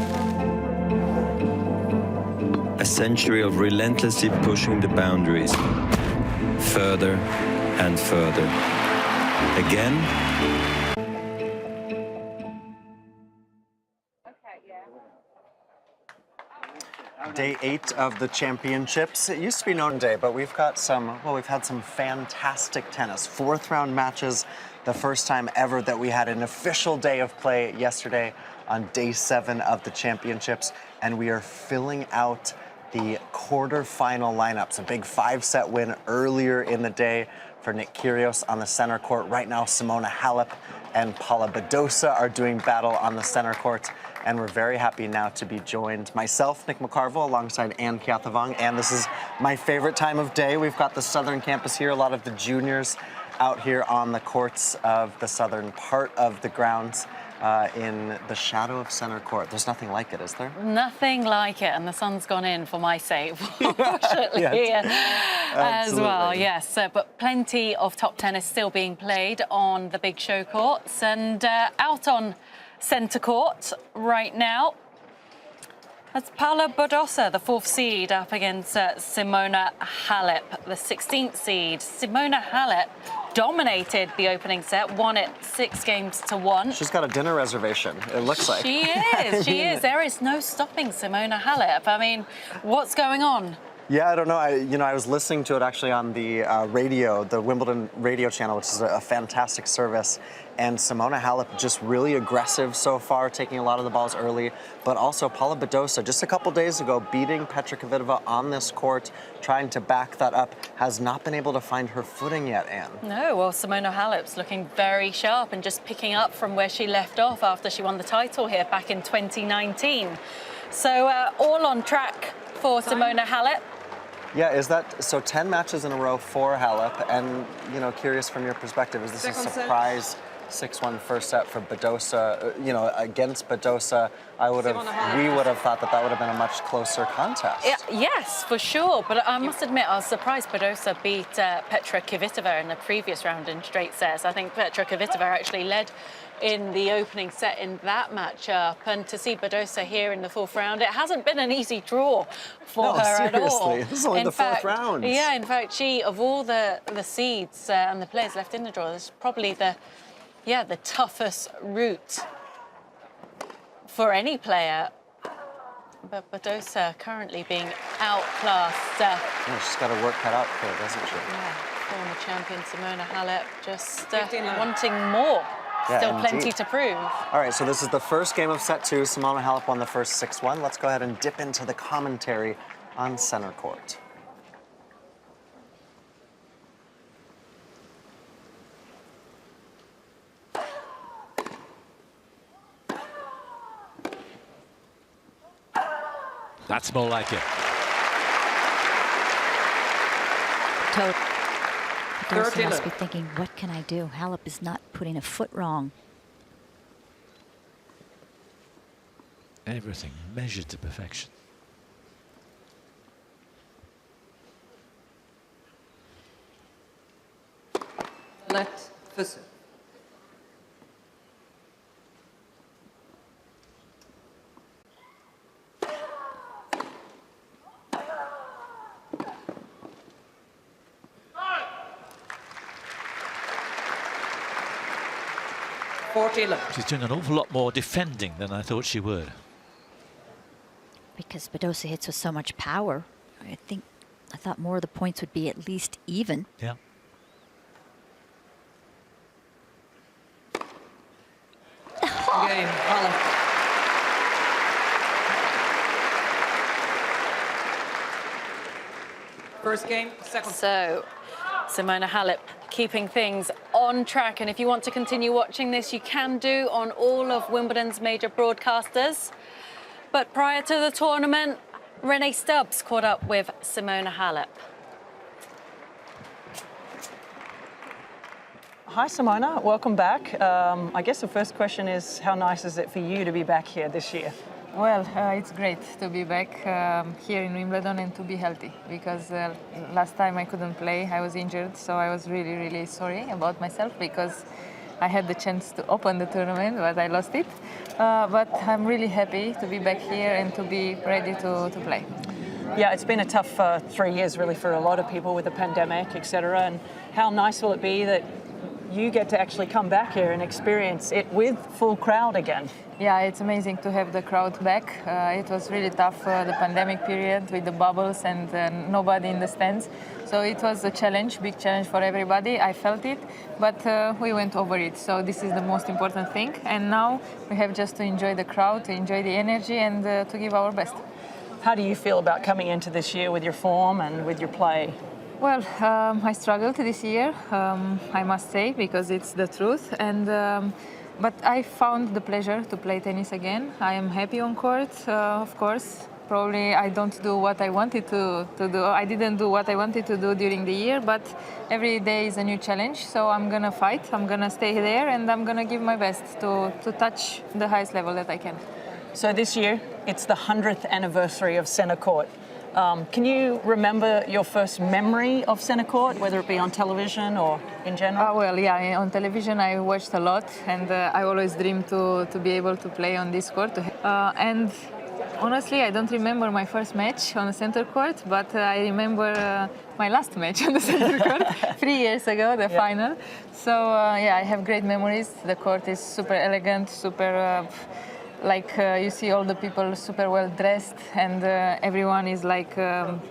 A century of relentlessly pushing the boundaries further and further. Again, Day 8 of the championships. It used to be known day, but we've had some fantastic tennis. 4th round matches, the first time ever that we had an official day of play yesterday on day 7 of the championships, and we are filling out the quarterfinal lineups. A big 5-set win earlier in the day for Nick Kyrgios on the center court. Right now, Simona Halep and Paola Badosa are doing battle on the center court. And we're very happy now to be joined, myself, Nick McCarville, alongside Anne Kiathavong. And this is my favorite time of day. We've got the southern campus here, a lot of the juniors out here on the courts of the southern part of the grounds in the shadow of center court. There's nothing like it, is there? Nothing like it, and the sun's gone in for my sake, fortunately, as well, yes. But plenty of top tennis still being played on the big show courts, and out on centre court right now. That's Paola Badosa, the 4th seed, up against Simona Halep, the 16th seed. Simona Halep dominated the opening set, won it 6-1. She's got a dinner reservation, it looks like. She is, she is. There is no stopping Simona Halep. I mean, what's going on? Yeah, I don't know. I was listening to it actually on the radio, the Wimbledon radio channel, which is a fantastic service. And Simona Halep just really aggressive so far, taking a lot of the balls early. But also Paola Badosa, just a couple days ago, beating Petra Kvitova on this court, trying to back that up, has not been able to find her footing yet, Anne. No, well, Simona Halep's looking very sharp and just picking up from where she left off after she won the title here back in 2019. So all on track for Simona Halep. Yeah, is that, so 10 matches in a row for Halep, and, curious from your perspective, is this a surprise 6-1 first set for Badosa, against Badosa? We would have thought that would have been a much closer contest. Yeah, yes, for sure, but I must admit I was surprised Badosa beat Petra Kvitova in the previous round in straight sets. I think Petra Kvitova actually led in the opening set in that matchup, and to see Badosa here in the 4th round, it hasn't been an easy draw for her at all. Seriously, this is only the 4th round. Yeah, in fact, she, of all the seeds and the players left in the draw, this is probably the toughest route for any player. But Badosa currently being outclassed. She's got her work cut out for her, doesn't she? Yeah, former champion Simona Halep just wanting more. Yeah, Still indeed. plenty to prove. All right, so this is the first game of set 2. Simona Halep won the first 6-1. Let's go ahead and dip into the commentary on center court. That's more like it. Badosa must be thinking, what can I do? Halep is not putting a foot wrong. Everything measured to perfection. Let Fritz. She's doing an awful lot more defending than I thought she would. Because Badosa hits with so much power, I thought more of the points would be at least even. Yeah. Game, First game, second. So, Simona Halep keeping things on track. And if you want to continue watching this, you can do on all of Wimbledon's major broadcasters. But prior to the tournament, Renee Stubbs caught up with Simona Halep. Hi Simona, welcome back. I guess the first question is, how nice is it for you to be back here this year? Well, it's great to be back here in Wimbledon and to be healthy, because last time I couldn't play, I was injured, so I was really, really sorry about myself, because I had the chance to open the tournament, but I lost it. But I'm really happy to be back here and to be ready to play. Yeah, it's been a tough 3 years really for a lot of people with the pandemic, etc. And how nice will it be that you get to actually come back here and experience it with full crowd again? Yeah, it's amazing to have the crowd back. It was really tough, the pandemic period with the bubbles and nobody in the stands. So it was a challenge, big challenge for everybody. I felt it, but we went over it. So this is the most important thing. And now we have just to enjoy the crowd, to enjoy the energy and to give our best. How do you feel about coming into this year with your form and with your play? Well, I struggled this year, I must say, because it's the truth. But I found the pleasure to play tennis again. I am happy on court, of course. Probably I don't do what I wanted to do. I didn't do what I wanted to do during the year, but every day is a new challenge. So I'm going to fight, I'm going to stay there, and I'm going to give my best to touch the highest level that I can. So this year, it's the 100th anniversary of Centre Court. Can you remember your first memory of Centre Court, whether it be on television or in general? Well, yeah, on television I watched a lot, and I always dreamed to be able to play on this court. And honestly, I don't remember my first match on the Centre Court, but I remember my last match on the Centre Court 3 years ago, the final. So yeah, I have great memories. The court is super elegant, super... you see all the people super well dressed, and everyone is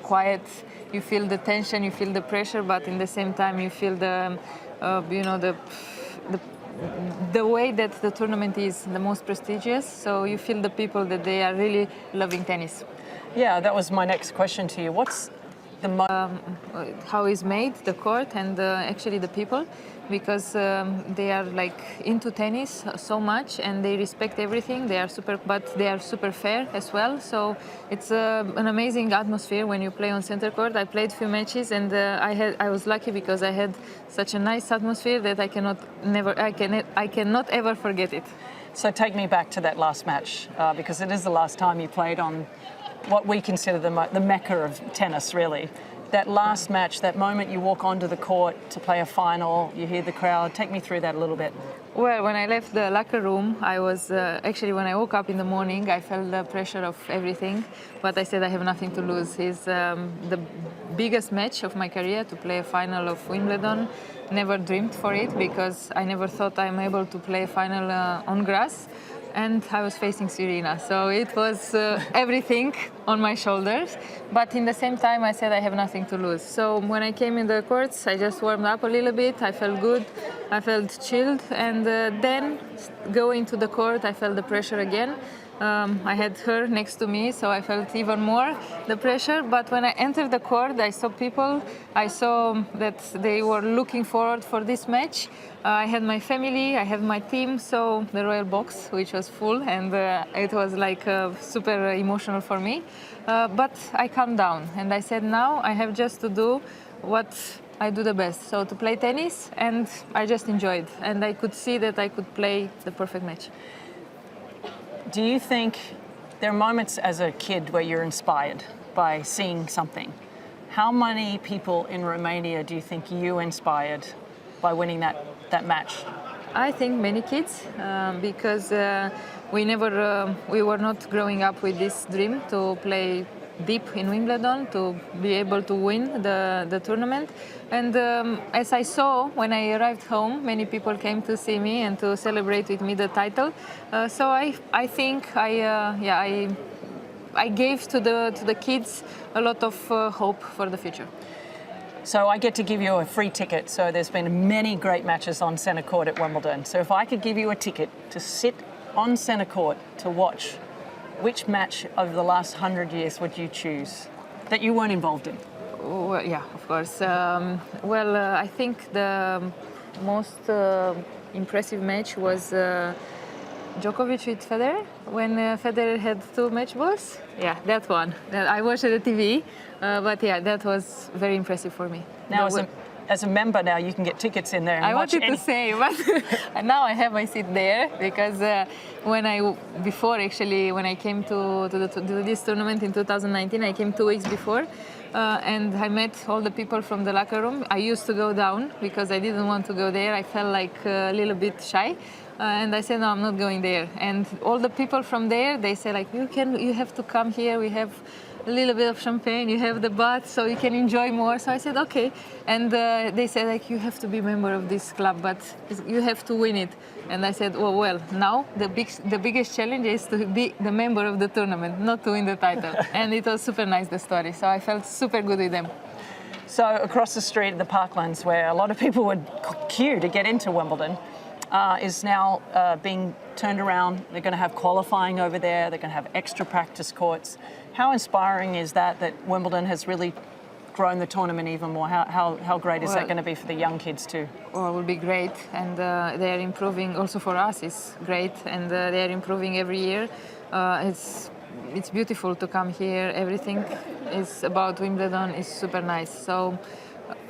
quiet. You feel the tension, you feel the pressure, but in the same time you feel the way that the tournament is the most prestigious. So you feel the people that they are really loving tennis. Yeah, that was my next question to you. What's the how is made the court and actually the people, because they are into tennis so much and they respect everything. They are super fair as well. So it's an amazing atmosphere when you play on Centre Court. I played few matches and I was lucky because I had such a nice atmosphere that I cannot ever forget it. So take me back to that last match, because it is the last time you played on what we consider the mecca of tennis, really. That last match, that moment you walk onto the court to play a final, you hear the crowd. Take me through that a little bit. Well, when I left the locker room, I was actually, when I woke up in the morning, I felt the pressure of everything, but I said I have nothing to lose. It's the biggest match of my career, to play a final of Wimbledon. Never dreamed for it, because I never thought I'm able to play a final on grass. And I was facing Serena, so it was everything on my shoulders. But in the same time, I said I have nothing to lose. So when I came in the courts, I just warmed up a little bit. I felt good, I felt chilled, and then going to the court, I felt the pressure again. I had her next to me, so I felt even more the pressure. But when I entered the court, I saw people. I saw that they were looking forward for this match. I had my family, I had my team, so the royal box, which was full, and it was super emotional for me. But I calmed down, and I said, now I have just to do what I do the best, so to play tennis, and I just enjoyed. And I could see that I could play the perfect match. Do you think there are moments as a kid where you're inspired by seeing something? How many people in Romania do you think you inspired by winning that match? I think many kids, because we were not growing up with this dream to play deep in Wimbledon, to be able to win the tournament. And as I saw when I arrived home, many people came to see me and to celebrate with me the title. So I think I gave to the kids a lot of hope for the future. So I get to give you a free ticket. So there's been many great matches on Centre Court at Wimbledon. So if I could give you a ticket to sit on Centre Court to watch, which match over the last 100 years would you choose that you weren't involved in? Well, yeah, of course. I think the most impressive match was Djokovic with Federer, when Federer had 2 match balls. Yeah, that one. I watched it on TV, but yeah, that was very impressive for me. Now, as a member now, you can get tickets in there and I watch wanted to say, but now I have my seat there because when I came to this tournament in 2019, I came 2 weeks before. And I met all the people from the locker room. I used to go down because I didn't want to go there. I felt like a little bit shy. And I said, no, I'm not going there. And all the people from there, they say like, you have to come here. We have a little bit of champagne. You have the bath, so you can enjoy more. So I said, okay. And they said like, you have to be a member of this club, but you have to win it. And I said, oh, well, now the biggest challenge is to be the member of the tournament, not to win the title. And it was super nice, the story. So I felt super good with them. So across the street at the Parklands, where a lot of people would queue to get into Wimbledon, is now being turned around. They're going to have qualifying over there. They're going to have extra practice courts. How inspiring is that Wimbledon has really grown the tournament even more? How great is that going to be for the young kids too? Well, it will be great, and they are improving. Also for us, it's great, and they are improving every year. It's beautiful to come here. Everything is about Wimbledon is super nice. So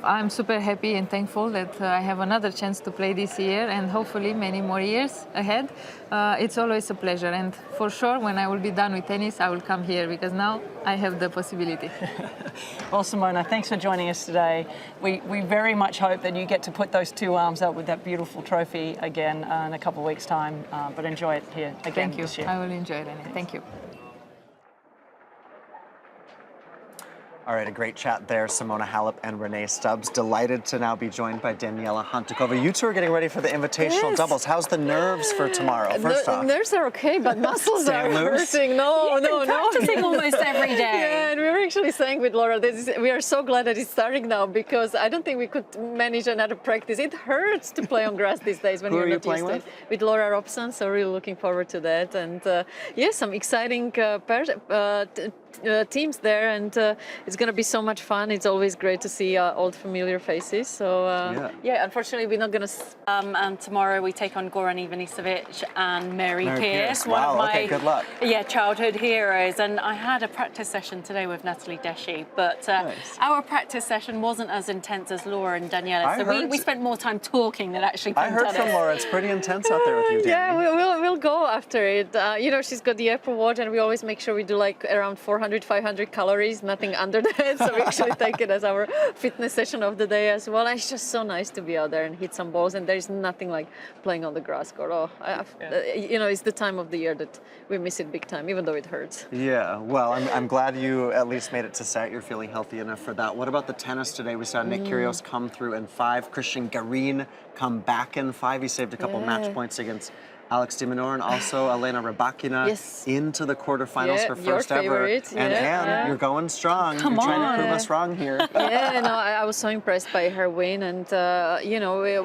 I'm super happy and thankful that I have another chance to play this year and hopefully many more years ahead. It's always a pleasure, and for sure when I will be done with tennis I will come here because now I have the possibility. Well, Simona, thanks for joining us today. We very much hope that you get to put those 2 arms up with that beautiful trophy again in a couple of weeks' time, but enjoy it here again. Thank you. This year. I will enjoy it. Thank you. All right, a great chat there, Simona Halep and Renee Stubbs. Delighted to now be joined by Daniela Hantuchova. You two are getting ready for the invitational doubles. How's the nerves for tomorrow? First off, nerves are okay, but muscles are hurting. No. Practicing almost every day. Yeah, and we were actually saying with Laura, we are so glad that it's starting now because I don't think we could manage another practice. It hurts to play on grass these days when you're not used to it. With Laura Robson, so really looking forward to that. And some exciting teams there, and it's going to be so much fun. It's always great to see old familiar faces. So unfortunately we're not going to. And tomorrow we take on Goran Ivanisevic and Mary Pierce, one wow, of my good luck. childhood heroes. And I had a practice session today with Natalie Deshi, but our practice session wasn't as intense as Laura and Daniela. So we spent more time talking than actually playing tennis. I heard from Laura it's pretty intense out there with you, Dani. Yeah, we'll go after it. She's got the Apple Watch, and we always make sure we do like around 400-500 calories, nothing under that. So we actually take it as our fitness session of the day as well. And it's just so nice to be out there and hit some balls, and there's nothing like playing on the grass court. It's the time of the year that we miss it big time, even though it hurts. Yeah, well, I'm glad you at least made it to set. You're feeling healthy enough for that. What about the tennis today? We saw Nick Kyrgios come through in 5, Christian Garin come back in 5. He saved a couple match points against Alex de Minaur, and also Elena Rybakina into the quarterfinals, her first ever. And you're going strong. You're trying to prove us wrong here. I was so impressed by her win, and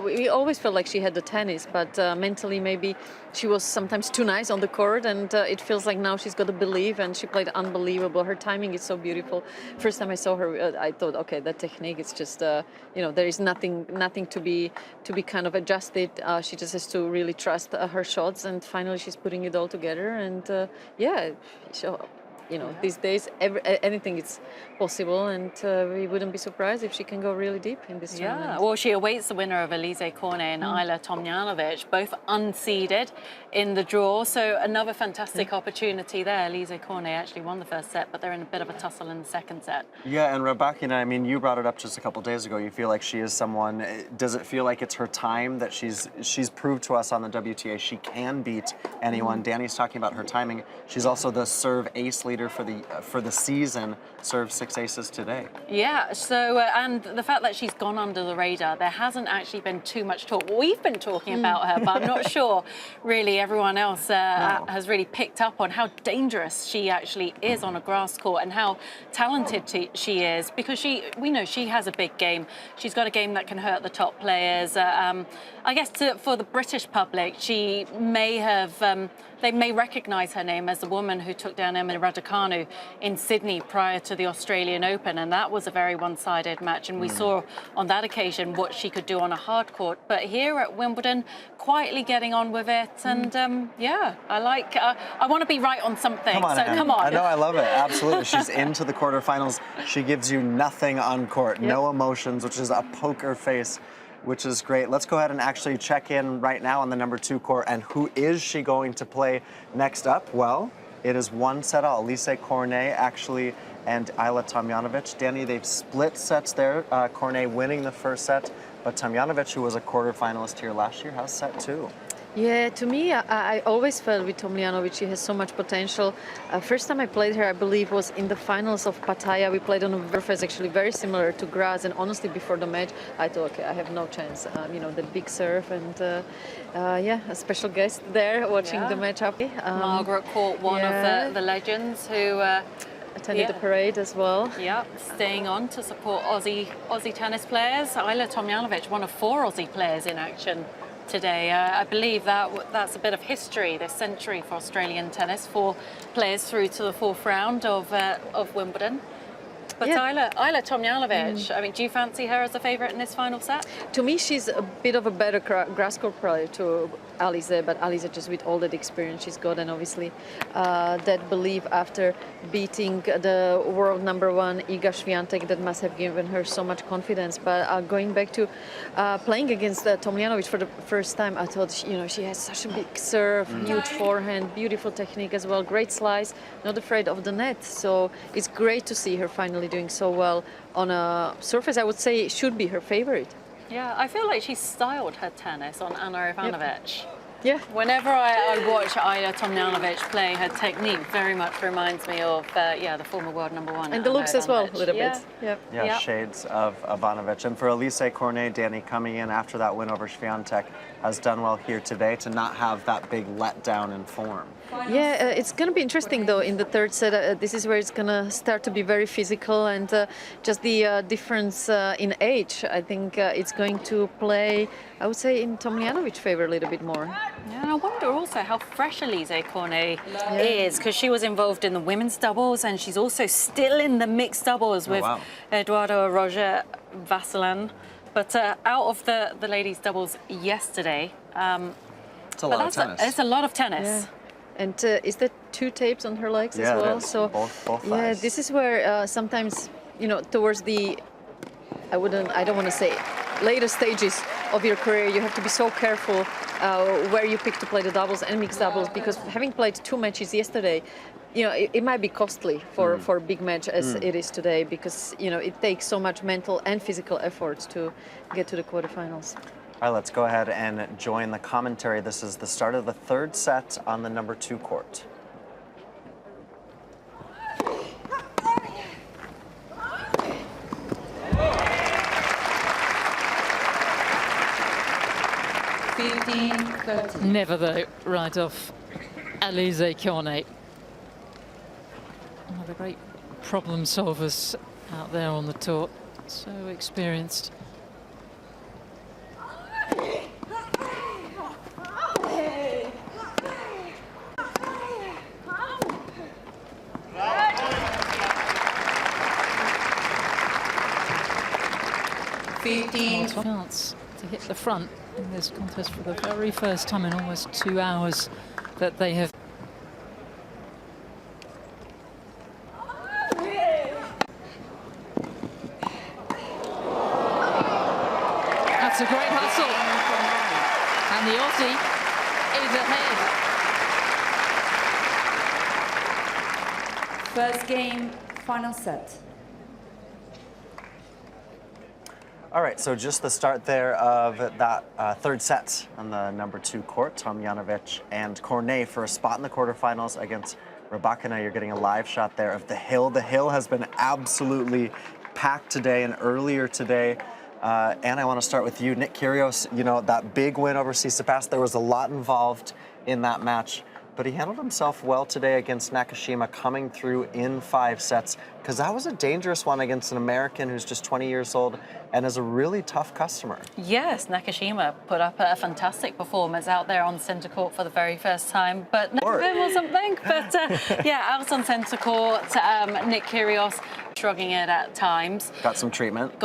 we always felt like she had the tennis, but mentally maybe she was sometimes too nice on the court, and it feels like now she's got to believe, and she played unbelievable. Her timing is so beautiful. First time I saw her, I thought, okay, that technique, it's just, there is nothing to be kind of adjusted. She just has to really trust her shots, and finally she's putting it all together. And so these days anything is possible, and we wouldn't be surprised if she can go really deep in this tournament. Well, she awaits the winner of Elise Cornet and Ayla Tomljanovic, both unseeded in the draw. So another fantastic opportunity there. Elise Cornet actually won the first set, but they're in a bit of a tussle in the second set. Yeah, and Rybakina, I mean, you brought it up just a couple days ago. You feel like she is someone. Does it feel like it's her time, that she's proved to us on the WTA she can beat anyone? Dani's talking about her timing. She's also the serve ace leader for the season. Served 6 aces today. Yeah, so and the fact that she's gone under the radar, there hasn't actually been too much talk. We've been talking about her, but I'm not sure really everyone else has really picked up on how dangerous she actually is on a grass court and how talented she is, because we know she has a big game. She's got a game that can hurt the top players. I guess for the British public, she may have they may recognise her name as the woman who took down Emma Raducanu Raducanu in Sydney prior to the Australian Open, and that was a very one-sided match, and we saw on that occasion what she could do on a hard court. But here at Wimbledon, quietly getting on with it, and yeah, I want to be right on something, Come on, so Anne. come on. I know, I love it, absolutely. She's into the quarterfinals. She gives you nothing on court, no emotions, which is a poker face, which is great. Let's go ahead and actually check in right now on the number 2 court. And who is she going to play next up? Well, it is one set all. Elise Cornet, actually, and Ayla Tomljanovic. Danny, they've split sets there. Cornet winning the first set, but Tomljanovic, who was a quarterfinalist here last year, has set 2. Yeah, to me, I always felt with Tomljanovic she has so much potential. First time I played her, I believe, was in the finals of Pattaya. We played on a surface actually very similar to grass, and honestly, before the match, I thought, okay, I have no chance. You know, the big serve, and yeah, a special guest there watching the match up. Margaret Court, one of the legends who attended the parade as well. Yeah, staying on to support Aussie tennis players. Ayla Tomljanovic, one of 4 Aussie players in action today. I believe that's a bit of history this century for Australian tennis. 4 players through to the 4th round of Wimbledon. But Ayla Tomljanovic, I mean, do you fancy her as a favourite in this final set? To me, she's a bit of a better grass court player to Alize, but Alize just with all that experience she's got, and obviously that belief after beating the world #1 Iga Swiatek, that must have given her so much confidence. But going back to playing against Tomljanovic for the first time, I thought, you know, she has such a big serve, huge forehand, beautiful technique as well, great slice, not afraid of the net. So it's great to see her finally doing so well on a surface I would say should be her favorite. Yeah, I feel like she's styled her tennis on Ana Ivanovic. Yeah. Whenever I watch Ayla Tomljanovic play, her technique very much reminds me of the former world #1. And the looks as well, a little bit. Yeah, shades of Ivanovic. And for Elise Cornet, Danny, coming in after that win over Swiatek, has done well here today to not have that big letdown in form. Yeah, it's going to be interesting though in the third set. This is where it's going to start to be very physical, and just the difference in age, I think it's going to play, I would say, in Tomljanovic's favor a little bit more. Yeah, and I wonder also how fresh Elise Cornet is, because she was involved in the women's doubles, and she's also still in the mixed doubles with Eduardo Roger Vasselin. But out of the ladies' doubles yesterday, it's a lot of tennis. It's a lot of tennis. Yeah. And is there 2 tapes on her legs as well? So both yeah, thighs. this is where sometimes, you know, towards the, I don't want to say later stages of your career, you have to be so careful where you pick to play the doubles and mixed doubles, because having played 2 matches yesterday, you know, it might be costly for a big match as it is today, because, you know, it takes so much mental and physical efforts to get to the quarterfinals. All right, let's go ahead and join the commentary. This is the start of the third set on the #2 court. Never though, right off Elise Cornet. One of the great problem solvers out there on the tour. So experienced. Chance to hit the front in this contest for the very first time in almost 2 hours that they have. That's a great hustle, and the Aussie is ahead. First game, final set. All right, so just the start there of that third set on the #2 court. Tomljanovic and Cornet for a spot in the quarterfinals against Rybakina. You're getting a live shot there of the hill. The hill has been absolutely packed today and earlier today. And I want to start with you, Nick Kyrgios. You know, that big win over Tsitsipas, there was a lot involved in that match. but he handled himself well today against Nakashima, coming through in 5 sets, because that was a dangerous one against an American who's just 20 years old and is a really tough customer. Yes, Nakashima put up a fantastic performance out there on centre court for the very first time, but Nakashima was something. But yeah, out on centre court, Nick Kyrgios shrugging it at times. Got some treatment.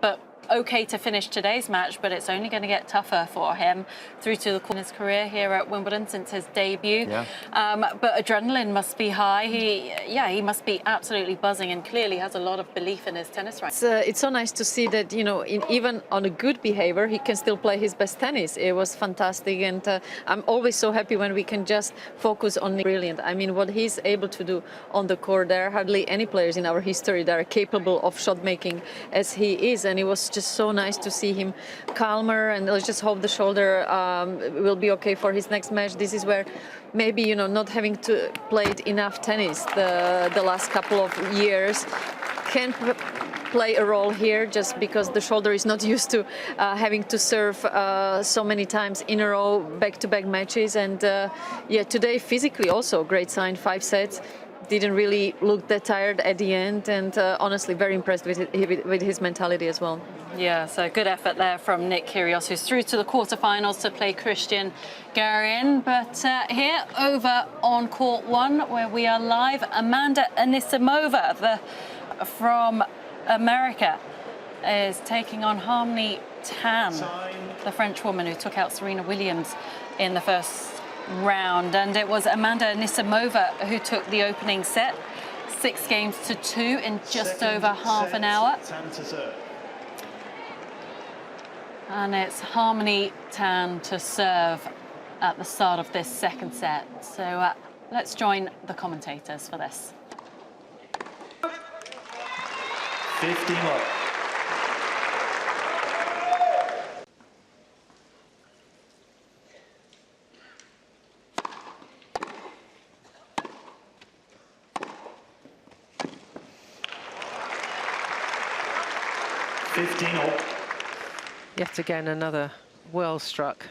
But okay to finish today's match, but it's only going to get tougher for him through to his career here at Wimbledon since his debut. Yeah. But adrenaline must be high. He must be absolutely buzzing and clearly has a lot of belief in his tennis right. It's so nice to see that, you know, even on a good behavior, he can still play his best tennis. It was fantastic, and I'm always so happy when we can just focus on brilliant. I mean, what he's able to do on the court, there are hardly any players in our history that are capable of shot making as he is, and it was just so nice to see him calmer, and let's just hope the shoulder will be okay for his next match. This is where maybe, you know, not having to played enough tennis the last couple of years can play a role here, just because the shoulder is not used to having to serve so many times in a row, back-to-back matches. And yeah, today physically also great sign, 5 sets. Didn't really look that tired at the end, and honestly very impressed with his mentality as well. Yeah, so good effort there from Nick Kyrgios, who's through to the quarterfinals to play Christian Garin. But here over on court 1, where we are live, Amanda Anisimova from America is taking on Harmony Tan, the French woman who took out Serena Williams in the first round. And it was Amanda Anisimova who took the opening set, 6-2 in just over half an hour. And it's Harmony Tan to serve at the start of this second set. So let's join the commentators for this. 15 up. Yet again, another well-struck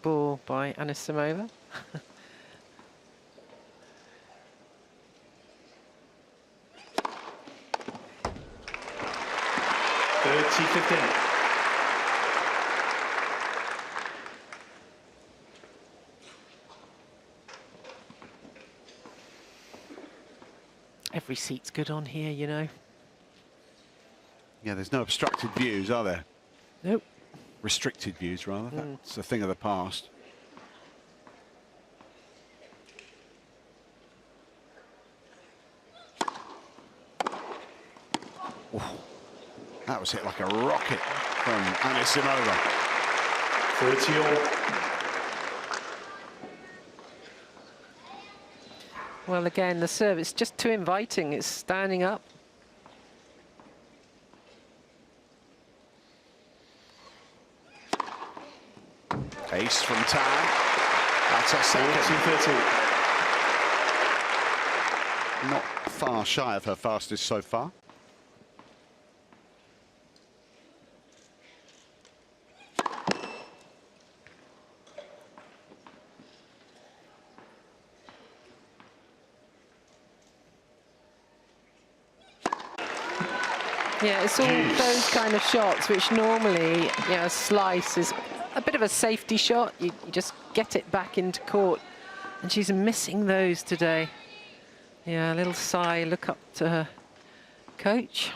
ball by Ana Samova. 30-15. Every seat's good on here, you know. Yeah, there's no obstructed views, are there? Nope. Restricted views, rather. That's a thing of the past. Ooh, that was hit like a rocket from Ana Samova. 30-all. Well, again, the serve, it's just too inviting. It's standing up. Ace from Tan. That's a second. 40-30. Not far shy of her fastest so far. Yeah, it's all those kind of shots which normally, you know, a slice is a bit of a safety shot. You just get it back into court. And she's missing those today. Yeah, a little sigh, look up to her coach.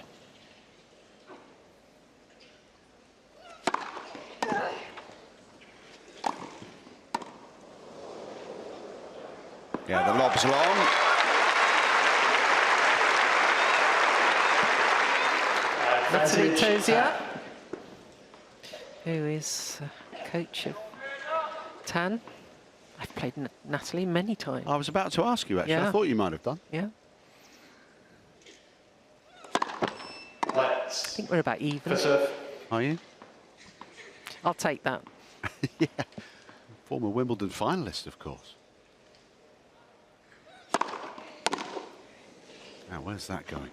Yeah, the lob's long. Natalie Tozier, who is coach of Tan. I've played Natalie many times. I was about to ask you, actually. Yeah. I thought you might have done. Yeah. I think we're about even. Are you? I'll take that. Yeah. Former Wimbledon finalist, of course. Now, where's that going?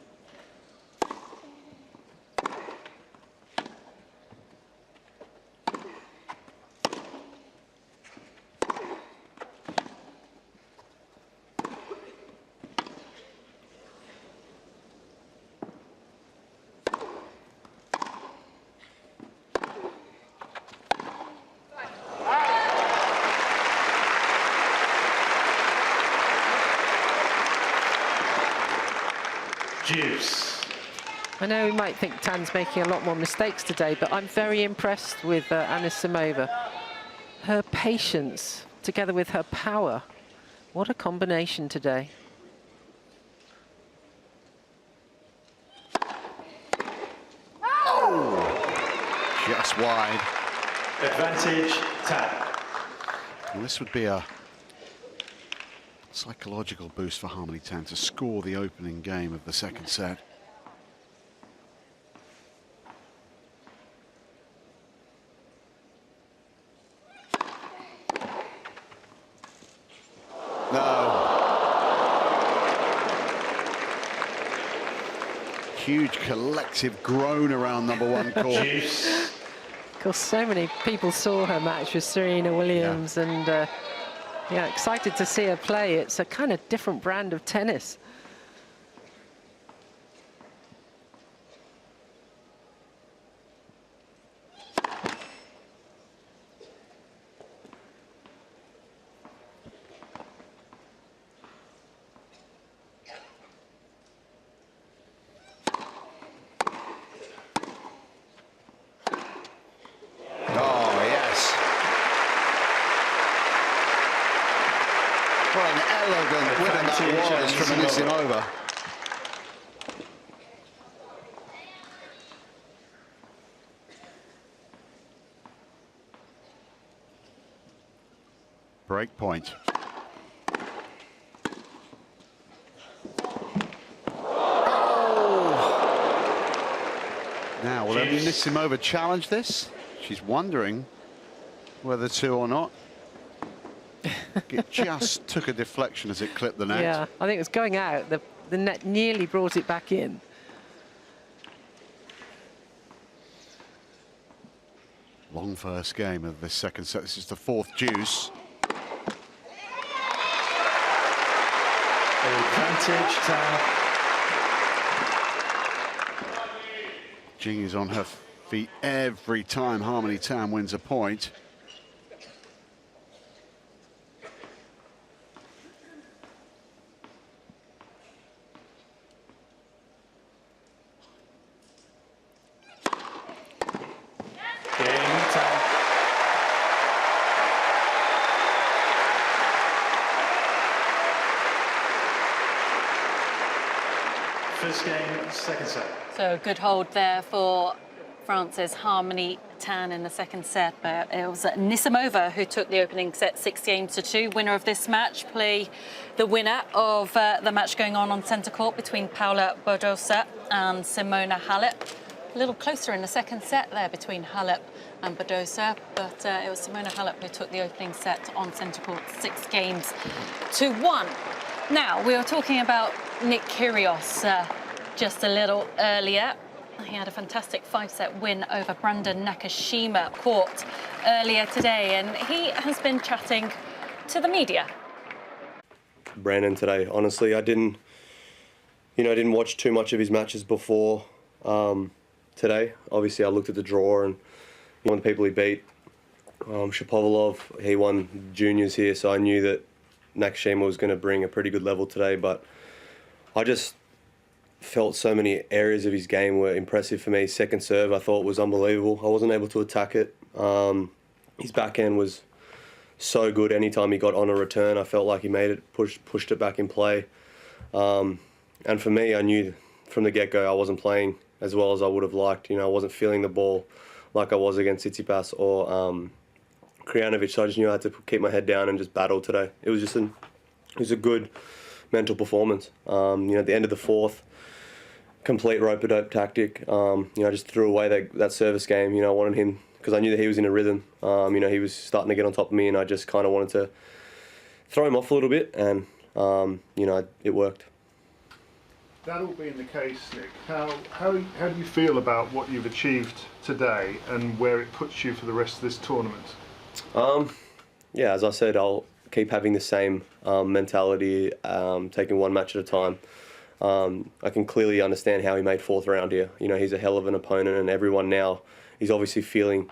Juice. I know we might think Tan's making a lot more mistakes today, but I'm very impressed with Ana Samova. Her patience, together with her power. What a combination today. Oh! Just wide. Advantage, Tan. Well, this would be a psychological boost for Harmony Tan to score the opening game of the second set. No. Huge collective groan around number one court. Of course, so many people saw her match with Serena Williams, and yeah, excited to see her play. It's a kind of different brand of tennis. Over. Break point. Now, will Ana Samova challenge this? She's wondering whether to or not. It just took a deflection as it clipped the net. Yeah, I think it was going out. The net nearly brought it back in. Long first game of this second set. This is the fourth deuce. Advantage, Tan. Jing is on her feet every time Harmony Tan wins a point. First game, second set. So good hold there for France's Harmony Tan in the second set, but it was Nisimova who took the opening set 6-2. Winner of this match play the winner of the match going on centre court between Paola Badosa and Simona Halep. A little closer in the second set there between Halep and Badosa, but it was Simona Halep who took the opening set on centre court 6-1. Now, we were talking about Nick Kyrgios just a little earlier. He had a fantastic 5-set win over Brandon Nakashima court earlier today, and he has been chatting to the media. Brandon today, honestly, I didn't watch too much of his matches before today. Obviously, I looked at the draw and one of the people he beat, Shapovalov, he won juniors here, so I knew that Nakashima was going to bring a pretty good level today, but I just felt so many areas of his game were impressive for me. Second serve, I thought was unbelievable. I wasn't able to attack it. His backhand was so good. Anytime he got on a return, I felt like he made it, pushed it back in play. And for me, I knew from the get-go I wasn't playing as well as I would have liked. I wasn't feeling the ball like I was against Tsitsipas or Krajinovic, so I just knew I had to keep my head down and just battle today. It was just a good mental performance. At the end of the fourth, complete rope-a-dope tactic. I just threw away that service game. I wanted him, because I knew that he was in a rhythm. He was starting to get on top of me, and I just kind of wanted to throw him off a little bit, and it worked. That all being the case, Nick, how do you feel about what you've achieved today and where it puts you for the rest of this tournament? Yeah, as I said, I'll keep having the same mentality, taking one match at a time. I can clearly understand how he made fourth round here. He's a hell of an opponent, and everyone now is obviously feeling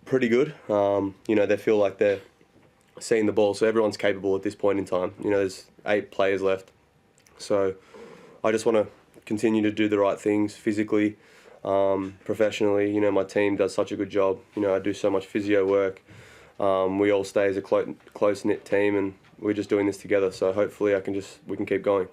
pretty good. They feel like they're seeing the ball, so everyone's capable at this point in time. There's 8 players left. So I just want to continue to do the right things physically, professionally. You know, my team does such a good job. You know, I do so much physio work. We all stay as a close-knit team, and we're just doing this together. So hopefully we can keep going.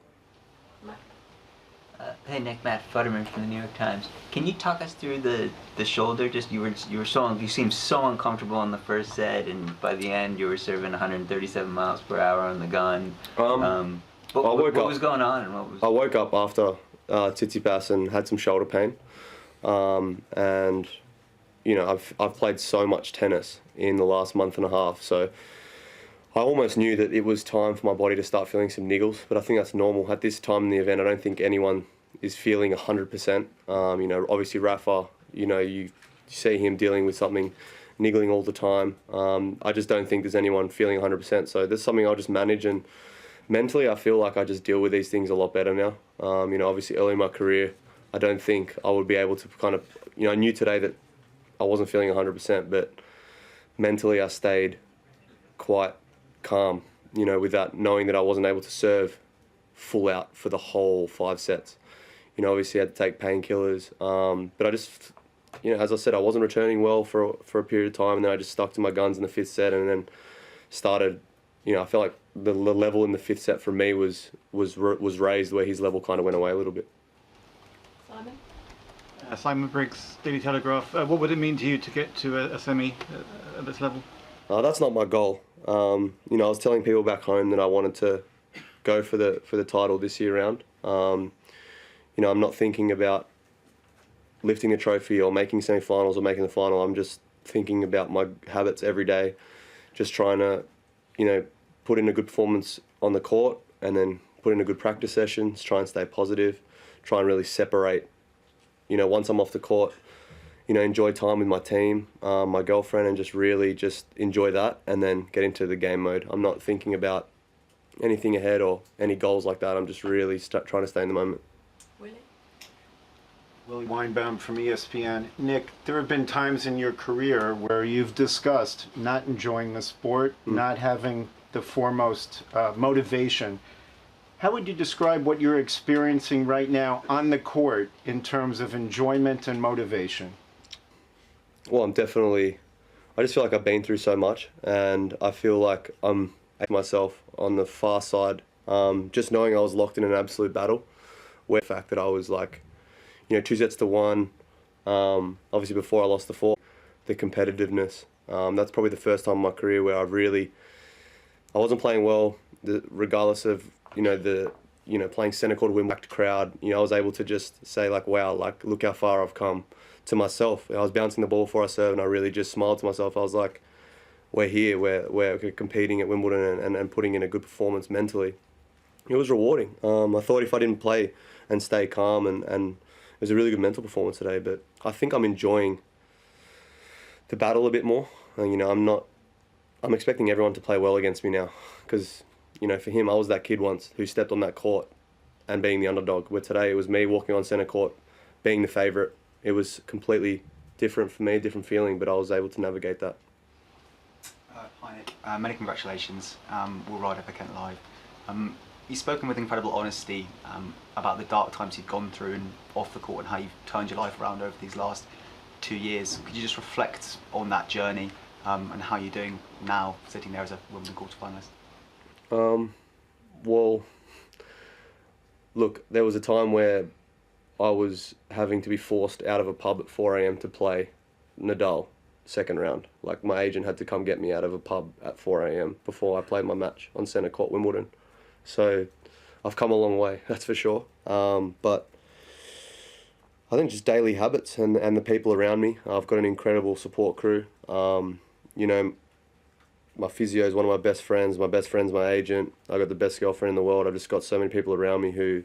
Hey Nick, Matt Futterman from the New York Times. Can you talk us through the shoulder? Just you seemed so uncomfortable in the first set, and by the end you were serving 137 miles per hour on the gun. What was going on? And what was... I woke up after Tsitsipas and had some shoulder pain, and you know I've played so much tennis in the last month and a half, so I almost knew that it was time for my body to start feeling some niggles. But I think that's normal at this time in the event. I don't think anyone is feeling 100%. You know, obviously Rafa, you know, you see him dealing with something niggling all the time. I just don't think there's anyone feeling 100%. So that's something I'll just manage, and mentally I feel like I just deal with these things a lot better now. You know, obviously early in my career, I don't think I would be able to kind of, you know, I knew today that I wasn't feeling 100%, but mentally I stayed quite calm, you know, with that, knowing that I wasn't able to serve full out for the whole 5 sets. You know, obviously I had to take painkillers, but I just, you know, as I said, I wasn't returning well for a period of time, and then I just stuck to my guns in the 5th set, and then started, you know, I felt like the level in the 5th set for me was raised, where his level kind of went away a little bit. Simon? Simon Briggs, Daily Telegraph. What would it mean to you to get to a semi at this level? That's not my goal. You know, I was telling people back home that I wanted to go for the title this year round. You know, I'm not thinking about lifting a trophy or making semi-finals or making the final. I'm just thinking about my habits every day, just trying to, you know, put in a good performance on the court, and then put in a good practice sessions, try and stay positive, try and really separate, you know, once I'm off the court, you know, enjoy time with my team, my girlfriend, and just really just enjoy that, and then get into the game mode. I'm not thinking about anything ahead or any goals like that. I'm just really trying to stay in the moment. Willie Weinbaum from ESPN. Nick, there have been times in your career where you've discussed not enjoying the sport, not having the foremost motivation. How would you describe what you're experiencing right now on the court in terms of enjoyment and motivation? Well, I just feel like I've been through so much, and I feel like I'm at myself on the far side, just knowing I was locked in an absolute battle, where the fact that I was like, you know, 2 sets to 1, obviously before I lost the 4, the competitiveness. That's probably the first time in my career where I wasn't playing well, regardless of, you know, playing centre court, Wimbledon crowd. You know, I was able to just say like, wow, like look how far I've come, to myself. I was bouncing the ball before I served, and I really just smiled to myself. I was like, we're here, we're competing at Wimbledon and putting in a good performance mentally. It was rewarding. I thought if I didn't play and stay calm, and it was a really good mental performance today, but I think I'm enjoying the battle a bit more. You know, I'm expecting everyone to play well against me now, because, you know, for him, I was that kid once who stepped on that court and being the underdog, where today it was me walking on centre court, being the favourite. It was completely different for me, different feeling, but I was able to navigate that. Hi Nick, many congratulations. We'll ride up Kent Live. You've spoken with incredible honesty about the dark times you've gone through and off the court, and how you've turned your life around over these last 2 years. Could you just reflect on that journey and how you're doing now, sitting there as a Wimbledon quarter-finalist? Well, look, there was a time where I was having to be forced out of a pub at 4 a.m. to play Nadal, second round. Like, my agent had to come get me out of a pub at 4 a.m. before I played my match on centre court, Wimbledon. So I've come a long way, that's for sure. But I think just daily habits and the people around me. I've got an incredible support crew. You know, my physio is one of my best friends. My best friend's my agent. I've got the best girlfriend in the world. I've just got so many people around me who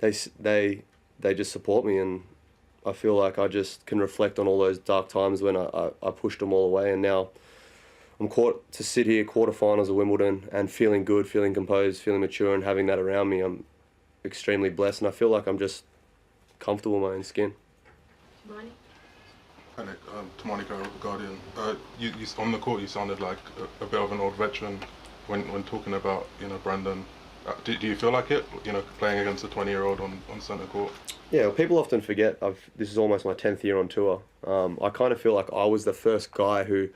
they just support me, and I feel like I just can reflect on all those dark times when I pushed them all away, and now I'm caught to sit here, quarterfinals of Wimbledon, and feeling good, feeling composed, feeling mature, and having that around me. I'm extremely blessed, and I feel like I'm just comfortable in my own skin. Hi Nick, Tamani Guardian. You on the court you sounded like a bit of an old veteran when talking about, you know, Brandon Do you feel like it, playing against a 20-year-old on centre court? Yeah, well, people often forget this is almost my 10th year on tour. I kind of feel like I was the first guy who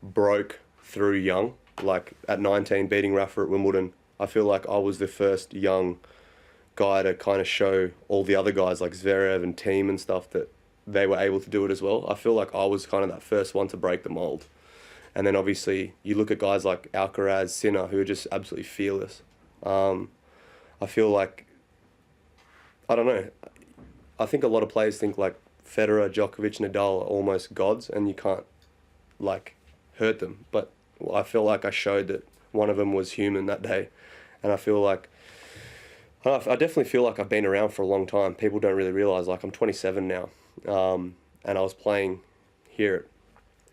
broke through young, like at 19 beating Rafa at Wimbledon. I feel like I was the first young guy to kind of show all the other guys like Zverev and Thiem and stuff that they were able to do it as well. I feel like I was kind of that first one to break the mold. And then obviously you look at guys like Alcaraz, Sinner, who are just absolutely fearless. I feel like, I don't know, I think a lot of players think like Federer, Djokovic, Nadal are almost gods and you can't like hurt them. But I feel like I showed that one of them was human that day. And I feel like, I definitely feel like I've been around for a long time. People don't really realise, like I'm 27 now. And I was playing here,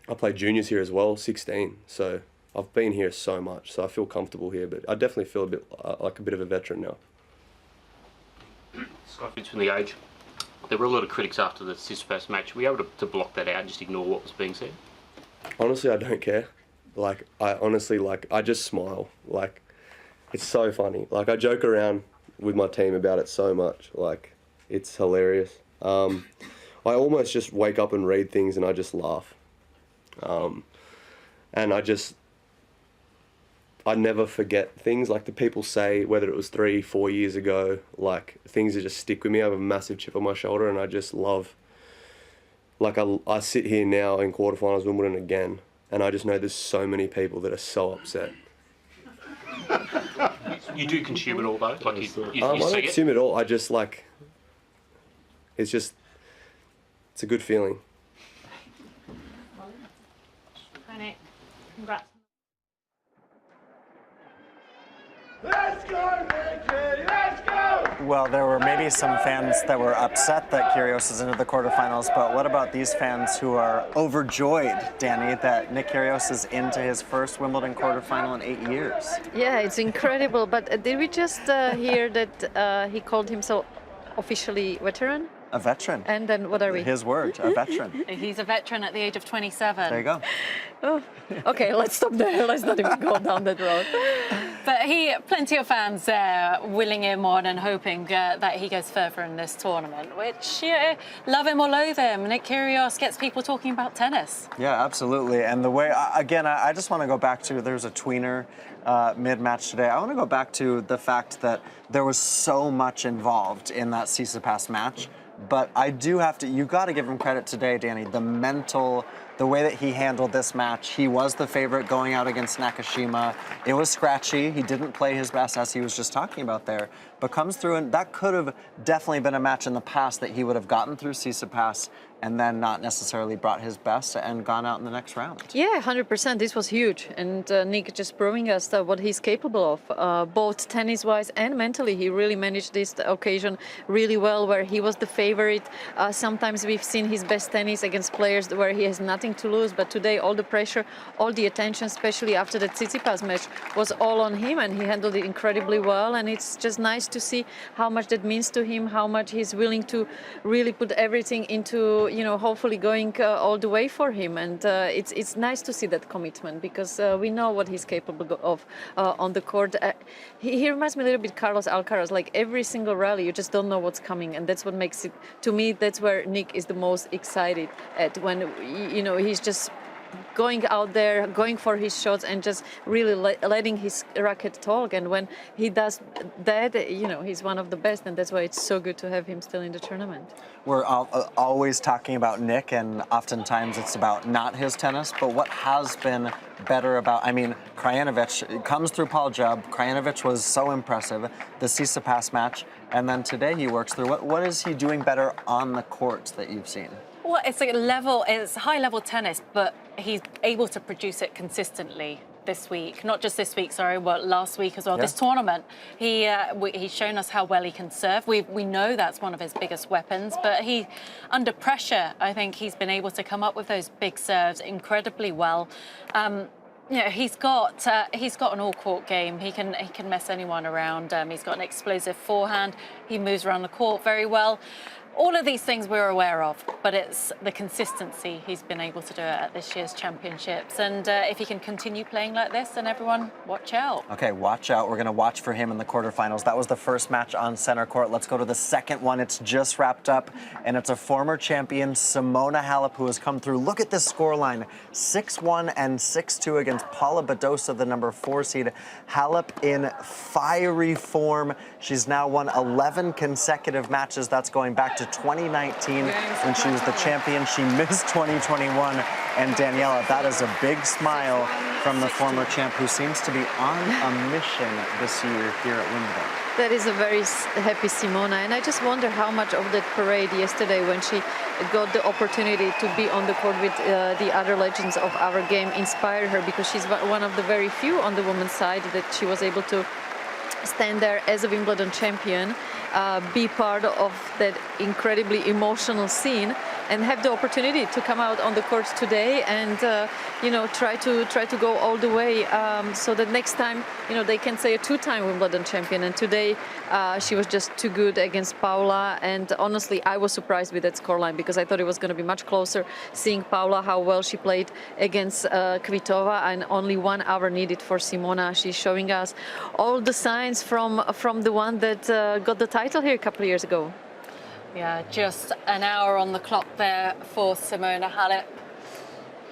I played juniors here as well, 16. So I've been here so much, so I feel comfortable here, but I definitely feel a bit like a bit of a veteran now. Scott Fitz from The Age. There were a lot of critics after the Tsitsipas match. Were you able to block that out and just ignore what was being said? Honestly, I don't care. Like, I just smile. Like, it's so funny. Like, I joke around with my team about it so much. Like, it's hilarious. I almost just wake up and read things and I just laugh. And I never forget things like the people say, whether it was 3-4 years ago, like things that just stick with me. I have a massive chip on my shoulder and I just love, like I sit here now in quarterfinals Wimbledon again and I just know there's so many people that are so upset. You do consume it all though? Like you I don't consume it all, I just like, it's a good feeling. Congrats. Let's go, Nicky! Let's go! Well, there were maybe some fans that were upset that Kyrgios is into the quarterfinals, but what about these fans who are overjoyed, Danny, that Nick Kyrgios is into his first Wimbledon quarterfinal in 8 years? Yeah, it's incredible. But did we just hear that he called himself officially veteran? A veteran. And then what are we? His word, a veteran. He's a veteran at the age of 27. There you go. Oh, okay, let's stop there. Let's not even go down that road. But plenty of fans willing him on and hoping that he goes further in this tournament, which, love him or loathe him, Nick Kyrgios gets people talking about tennis. Yeah, absolutely. And the way, again, I just want to go back to, there's a tweener mid-match today. I want to go back to the fact that there was so much involved in that Tsitsipas match. But I do have to, you got to give him credit today, Danny, the way that he handled this match. He was the favorite going out against Nakashima. It was scratchy. He didn't play his best, as he was just talking about there, but comes through, and that could have definitely been a match in the past that he would have gotten through Tsitsipas and then not necessarily brought his best and gone out in the next round. Yeah, 100%. This was huge. And Nick just proving us what he's capable of, both tennis-wise and mentally. He really managed this occasion really well, where he was the favorite. Sometimes we've seen his best tennis against players where he has nothing to lose. But today, all the pressure, all the attention, especially after the Tsitsipas match, was all on him. And he handled it incredibly well. And it's just nice to see how much that means to him, how much he's willing to really put everything into, hopefully going all the way for him. And it's nice to see that commitment, because we know what he's capable of on the court. He reminds me a little bit Carlos Alcaraz. Like every single rally, you just don't know what's coming, and that's what makes it, to me, that's where Nick is the most excited at, when he's just going out there, going for his shots, and just really letting his racket talk. And when he does that, he's one of the best, and that's why it's so good to have him still in the tournament. We're always talking about Nick, and oftentimes it's about not his tennis, but what has been better about, Krajinovic comes through Paul Jubb. Krajinovic was so impressive, the Tsitsipas match, and then today he works through. What is he doing better on the court that you've seen? Well, it's high-level tennis, but he's able to produce it consistently this week. Not just this week, sorry, but last week as well. Yeah. This tournament, he's shown us how well he can serve. We know that's one of his biggest weapons, but under pressure, I think he's been able to come up with those big serves incredibly well. He's got an all-court game. He can mess anyone around. He's got an explosive forehand. He moves around the court very well. all of these things we're aware of, but it's the consistency he's been able to do it at this year's championships. And if he can continue playing like this, then everyone watch out. Okay, watch out. We're going to watch for him in the quarterfinals. That was the first match on center court. Let's go to the second one. It's just wrapped up, and it's a former champion, Simona Halep, who has come through. Look at this scoreline, 6-1 and 6-2 against Paola Badosa, the number 4 seed. Halep in fiery form. She's now won 11 consecutive matches. That's going back to 2019 when she was the champion. She missed 2021. And Daniela, that is a big smile from the former champ who seems to be on a mission this year here at Wimbledon. That is a very happy Simona, and I just wonder how much of that parade yesterday, when she got the opportunity to be on the court with the other legends of our game, inspired her, because she's one of the very few on the women's side that she was able to stand there as a Wimbledon champion, be part of that incredibly emotional scene, and have the opportunity to come out on the court today and you know, try to go all the way, so that next time, you know, they can say a 2-time Wimbledon champion. And today she was just too good against Paola, and honestly I was surprised with that scoreline, because I thought it was going to be much closer, seeing Paola how well she played against Kvitova, and only 1 hour needed for Simona. She's showing us all the signs from the one that got the title here a couple of years ago. Yeah, just an hour on the clock there for Simona Halep.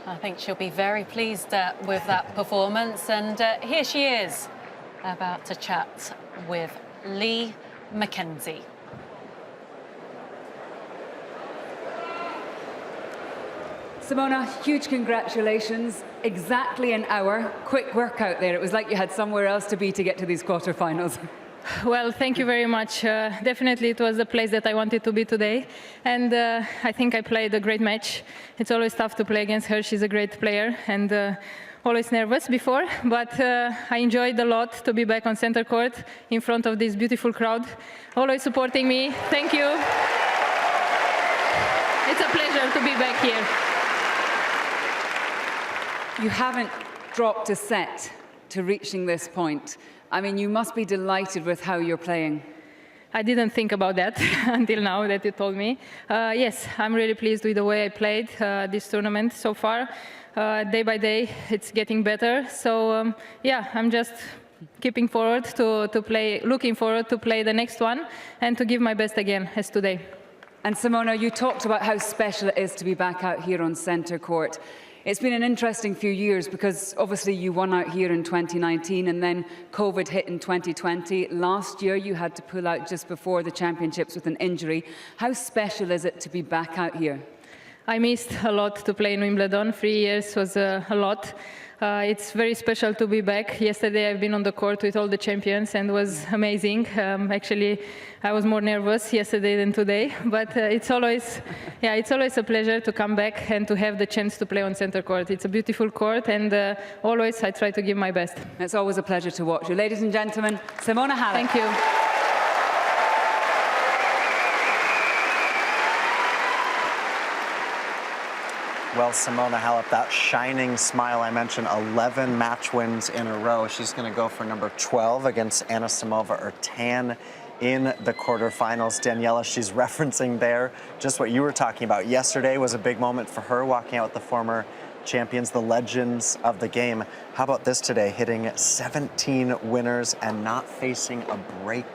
I think she'll be very pleased with that performance. And here she is, about to chat with Lee McKenzie. Simona, huge congratulations. Exactly an hour. Quick workout there. It was like you had somewhere else to be to get to these quarterfinals. Well, thank you very much. Definitely it was the place that I wanted to be today. And I think I played a great match. It's always tough to play against her. She's a great player, and always nervous before. But I enjoyed a lot to be back on center court in front of this beautiful crowd, always supporting me. Thank you. It's a pleasure to be back here. You haven't dropped a set to reaching this point. I mean, you must be delighted with how you're playing. I didn't think about that until now that you told me. Yes, I'm really pleased with the way I played this tournament so far. Day by day, it's getting better. So, yeah, I'm just looking forward to play the next one and to give my best again, as today. And Simona, you talked about how special it is to be back out here on centre court. It's been an interesting few years, because obviously you won out here in 2019 and then COVID hit in 2020. Last year you had to pull out just before the championships with an injury. How special is it to be back out here? I missed a lot to play in Wimbledon. 3 years was a lot. It's very special to be back. Yesterday I've been on the court with all the champions and it was amazing. Actually, I was more nervous yesterday than today, but it's always a pleasure to come back and to have the chance to play on center court. It's a beautiful court, and always I try to give my best. It's always a pleasure to watch you. Ladies and gentlemen, Simona Halep. Thank you. Well, Simona Halep, that shining smile I mentioned, 11 match wins in a row. She's going to go for number 12 against Ana Samova or 10 in the quarterfinals. Daniela, she's referencing there just what you were talking about. Yesterday was a big moment for her, walking out with the former champions, the legends of the game. How about this today, hitting 17 winners and not facing a break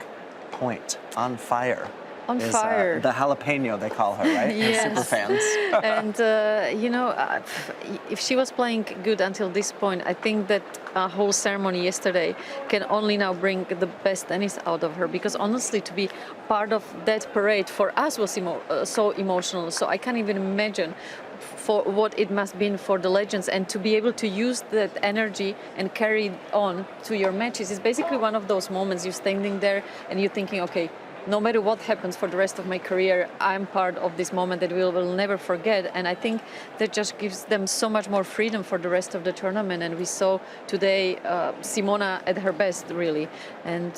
point? On fire. On fire. The jalapeno, they call her, right? Yes. Super fans. And, you know, if she was playing good until this point, I think that whole ceremony yesterday can only now bring the best tennis out of her. Because honestly, to be part of that parade for us was so emotional. So I can't even imagine for what it must have been for the legends, and to be able to use that energy and carry it on to your matches is basically one of those moments you're standing there and you're thinking, okay, no matter what happens for the rest of my career, I'm part of this moment that we will never forget. And I think that just gives them so much more freedom for the rest of the tournament. And we saw today Simona at her best, really. And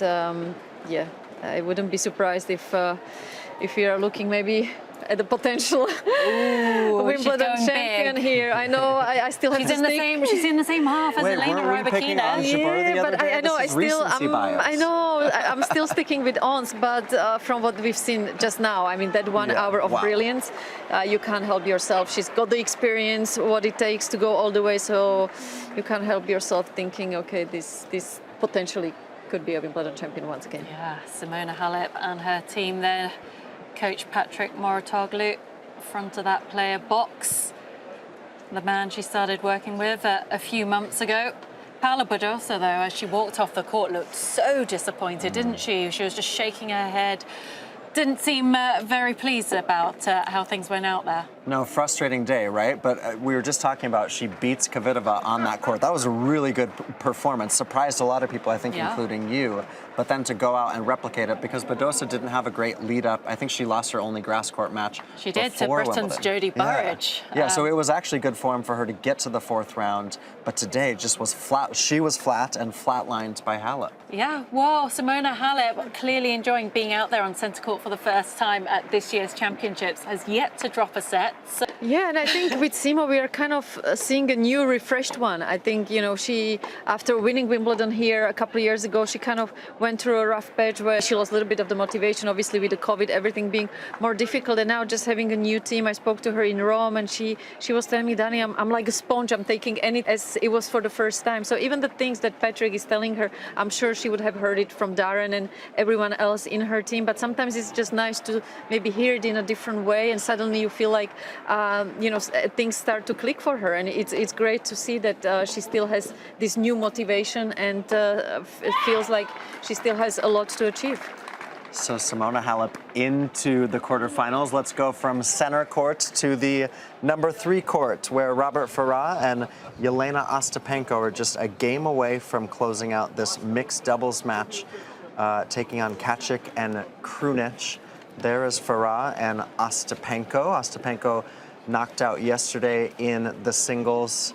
yeah, I wouldn't be surprised if we are looking maybe at the potential Wimbledon champion here. I know I still have she's to in the same. She's in the same half as Elena Rybakina. Yeah, but I know I'm still sticking with Ons. But from what we've seen just now, I mean that 1 hour of brilliance, you can't help yourself. She's got the experience, what it takes to go all the way. So you can't help yourself thinking, okay, this potentially could be a Wimbledon champion once again. Yeah, Simona Halep and her team there. Coach Patrick Mouratoglou, front of that player box. The man she started working with a few months ago. Paola Badosa, though, as she walked off the court, looked so disappointed, didn't she? She was just shaking her head. Didn't seem very pleased about how things went out there. No, frustrating day, right? But we were just talking about she beats Kvitova on that court. That was a really good performance. Surprised a lot of people, I think, including you. But then to go out and replicate it, because Badosa didn't have a great lead up. I think she lost her only grass court match. She did to Britain's Jodie Burrage. Yeah, so it was actually good form for her to get to the 4th round. But today just was flat. She was flat and flatlined by Halep. Yeah, well, Simona Halep, clearly enjoying being out there on centre court for the first time at this year's championships, has yet to drop a set. So. Yeah, and I think with Simo we are kind of seeing a new, refreshed one. I think, you know, she, after winning Wimbledon here a couple of years ago, she kind of went through a rough patch where she lost a little bit of the motivation, obviously with the COVID, everything being more difficult. And now just having a new team, I spoke to her in Rome and she was telling me, Dani, I'm like a sponge, I'm taking any as it was for the first time. So even the things that Patrick is telling her, I'm sure she would have heard it from Darren and everyone else in her team. But sometimes it's just nice to maybe hear it in a different way, and suddenly you feel like you know, things start to click for her, and it's great to see that she still has this new motivation, and it feels like she still has a lot to achieve. So Simona Halep into the quarterfinals. Let's go from center court to the number 3 court, where Robert Farah and Yelena Ostapenko are just a game away from closing out this mixed doubles match, taking on Kacic and Krunic. There is Farah and Ostapenko. Ostapenko knocked out yesterday in the singles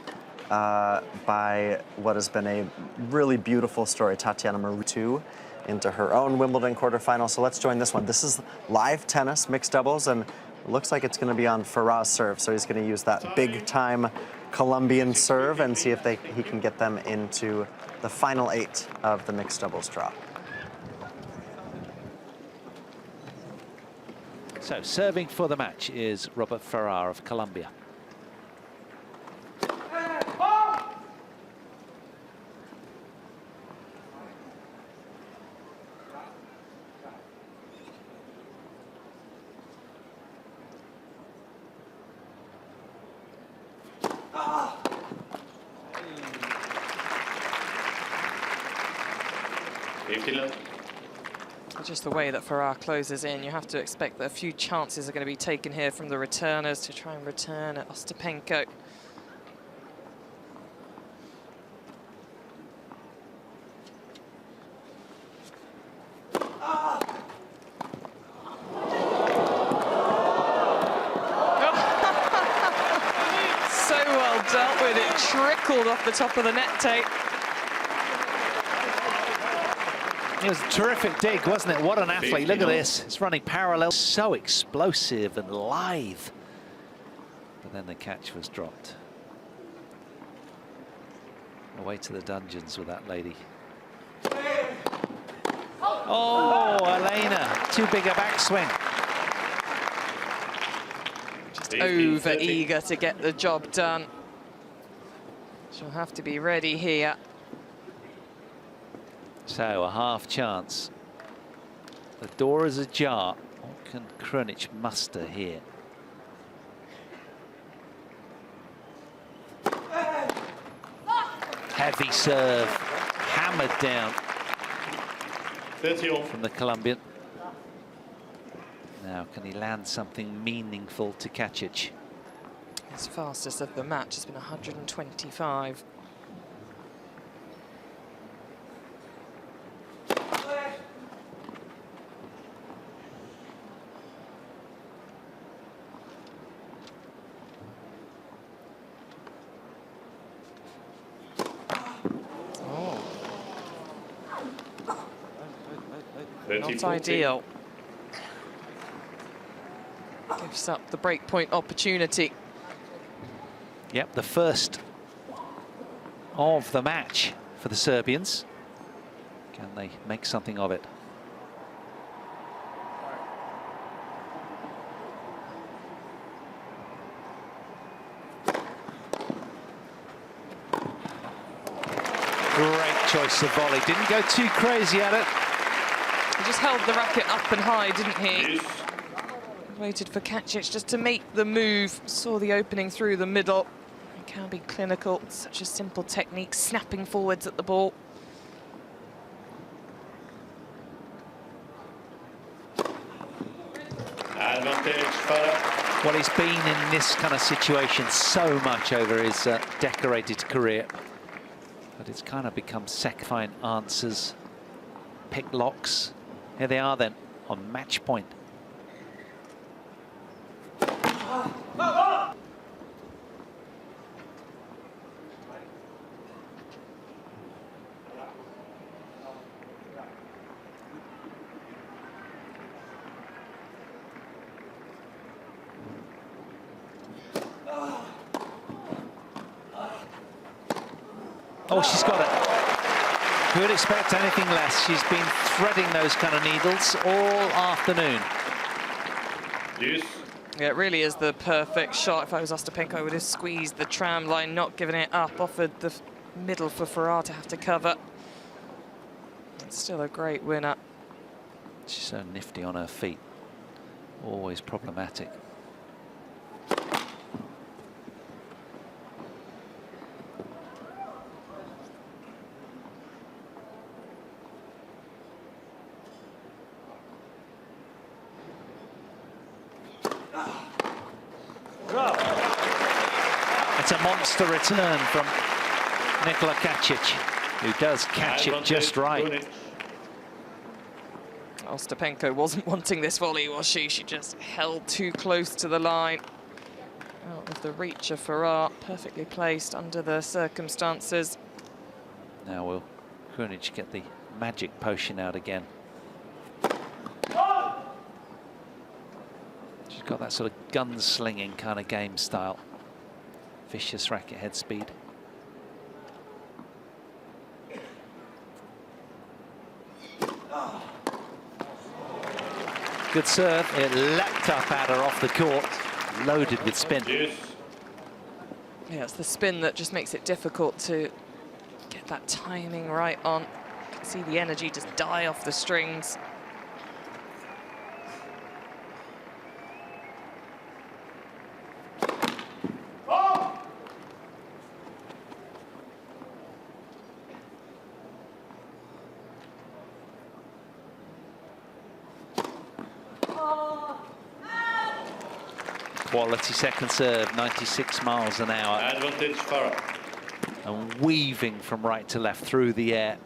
by what has been a really beautiful story, Tatiana Marutu, into her own Wimbledon quarterfinal. So let's join this one. This is live tennis, mixed doubles, and it looks like it's going to be on Farah's serve. So he's going to use that big-time Colombian serve and see if he can get them into the final 8 of the mixed doubles draw. So serving for the match is Robert Farah of Colombia. Just the way that Farah closes in, you have to expect that a few chances are going to be taken here from the returners to try and return at Ostapenko. So well dealt with, it trickled off the top of the net tape. It was a terrific dig, wasn't it? What an athlete. Look at this. It's running parallel. So explosive and lithe. But then the catch was dropped. Away to the dungeons with that lady. Oh, Elena. Too big a backswing. Just over eager to get the job done. She'll have to be ready here. So a half chance. The door is ajar. What can Krunic muster here? Heavy serve, hammered down from the Colombian. Now can he land something meaningful to Kacic? His fastest of the match has been 125. Not ideal. Gives up the breakpoint opportunity. Yep, the first of the match for the Serbians. Can they make something of it? Great choice of volley. Didn't go too crazy at it. He just held the racket up and high, didn't he? Waited for Kacic just to make the move. Saw the opening through the middle. He can be clinical. Such a simple technique, snapping forwards at the ball. Well, he's been in this kind of situation so much over his decorated career. But it's kind of become sacrificing answers, pick locks. Here they are then, on match point. Oh, she's got it. Who would expect anything less? She's been threading those kind of needles all afternoon. Yeah, it really is the perfect shot. If I was Ostapenko, I would have squeezed the tram line, not given it up, offered the middle for Ferrar to have to cover. It's still a great winner. She's so nifty on her feet. Always problematic. It's a monster return from Nikola Kacic, who does catch it just right. Ostapenko wasn't wanting this volley, was she? She just held too close to the line. Out of the reach of Ferrar, perfectly placed under the circumstances. Now will Krunic get the magic potion out again? She's got that sort of gunslinging kind of game style. Vicious racket head speed. Good serve. It leapt up at her off the court, loaded with spin. Yeah, it's the spin that just makes it difficult to get that timing right on. You can see the energy just die off the strings. Quality second serve, 96 miles an hour. Advantage Farah. And weaving from right to left through the air.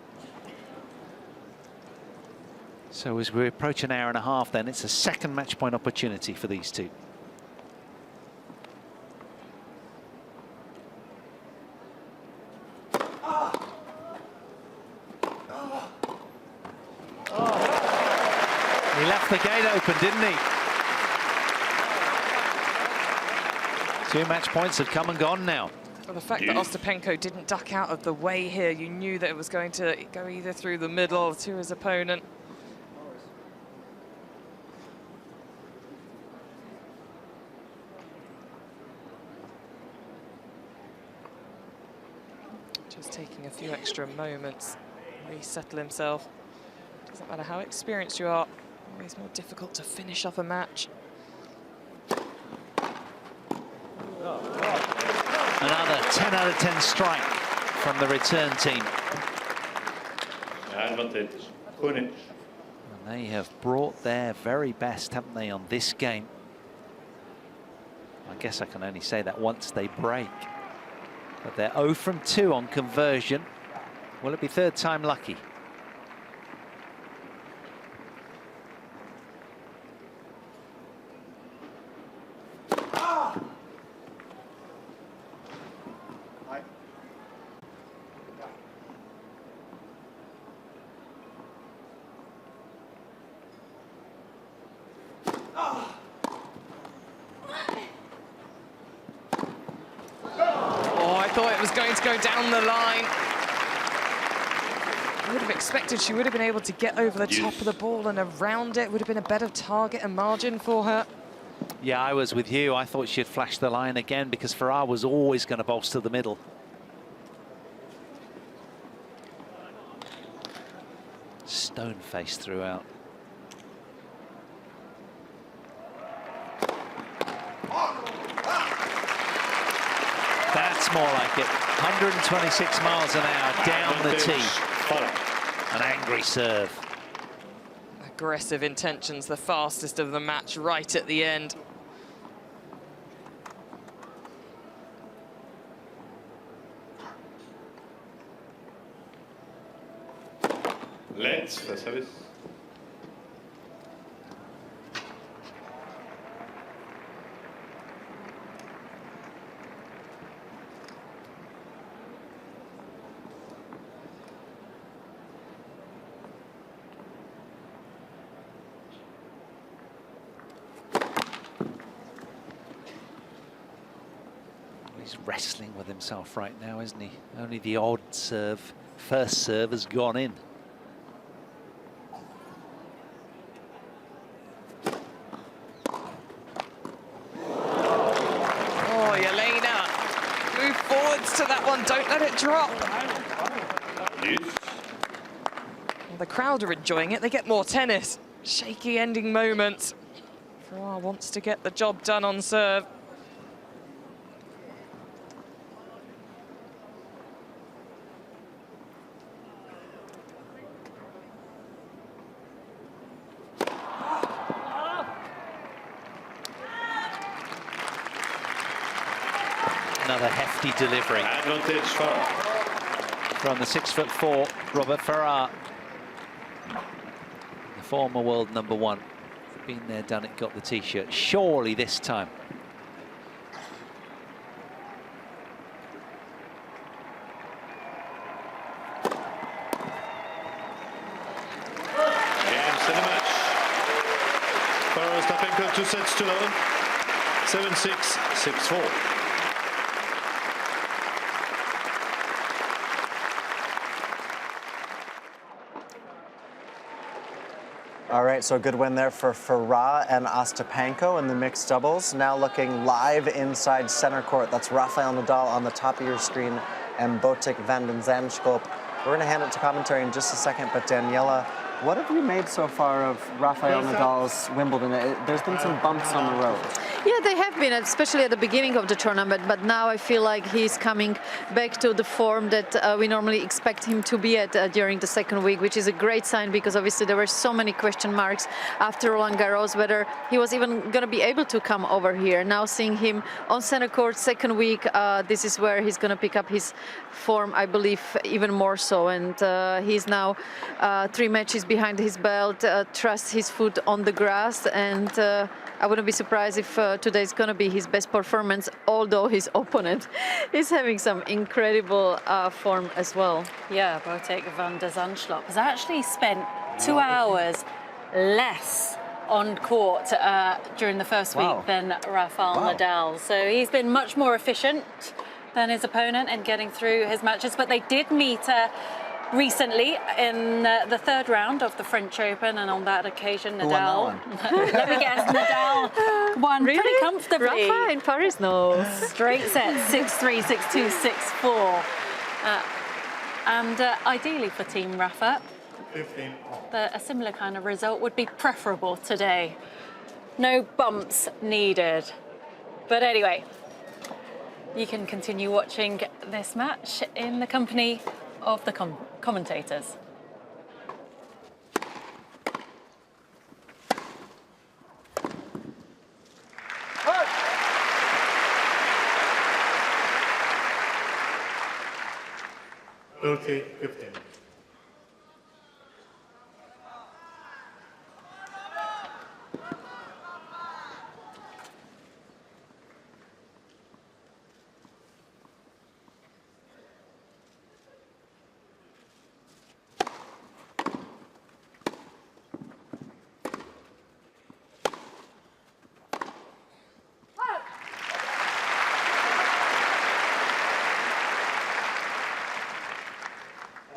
So as we approach an hour and a half then, it's a second match point opportunity for these two. He left the gate open, didn't he? 2 match points have come and gone now. Well, the fact that Ostapenko didn't duck out of the way here, you knew that it was going to go either through the middle to his opponent. Just taking a few extra moments, resettle himself. Doesn't matter how experienced you are, always more difficult to finish off a match. Another 10 out of 10 strike from the return team. Advantage Krunic. And they have brought their very best, haven't they, on this game? I guess I can only say that once they break. But they're 0 from 2 on conversion. Will it be third time lucky? thought it was going to go down the line. I would have expected she would have been able to get over the top of the ball and around it. Would have been a better target and margin for her. Yeah, I was with you. I thought she'd flash the line again because Farah was always going to bolster the middle. Stone face throughout. That's more like it. 126 miles an hour down the tee. An angry serve. Aggressive intentions, the fastest of the match right at the end. Let's have it. He's wrestling with himself right now, isn't he? Only the odd serve, first serve, has gone in. Oh, Yelena, move forwards to that one, don't let it drop. Well, the crowd are enjoying it, they get more tennis. Shaky ending moments. Farah wants to get the job done on serve. Another hefty delivery. Advantage Farah. From the 6'4" Robert Farah. The former world #1. Been there, done it, got the t-shirt. Surely this time. Games in the match. Farah Ostapenko 2 sets to 11. 7-6, 6-4. All right, so a good win there for Farah and Ostapenko in the mixed doubles. Now looking live inside center court. That's Rafael Nadal on the top of your screen and Botic van den Zandschulp. We're going to hand it to commentary in just a second, but Daniela, what have you made so far of Rafael Nadal's Wimbledon? There's been some bumps on the road. Yeah, they have been, especially at the beginning of the tournament, but now I feel like he's coming back to the form that we normally expect him to be at during the second week, which is a great sign because obviously there were so many question marks after Roland Garros, whether he was even going to be able to come over here. Now seeing him on center court second week, this is where he's going to pick up his form, I believe, even more so. And he's now 3 matches behind his belt, trusts his foot on the grass, and I wouldn't be surprised if today's going to be his best performance, although his opponent is having some incredible form as well. Yeah, Botic van den Zandschulp has actually spent 2 hours less on court during the first week than Rafael Nadal. So he's been much more efficient than his opponent in getting through his matches, but they did meet recently in the third round of the French Open, and on that occasion Nadal, let me guess, Nadal won pretty comfortably. Rafa in Paris, no. Straight set, 6-3, 6-2, 6-4. And ideally for Team Rafa, a similar kind of result would be preferable today. No bumps needed. But anyway, you can continue watching this match in the company of the commentators. Okay, 15.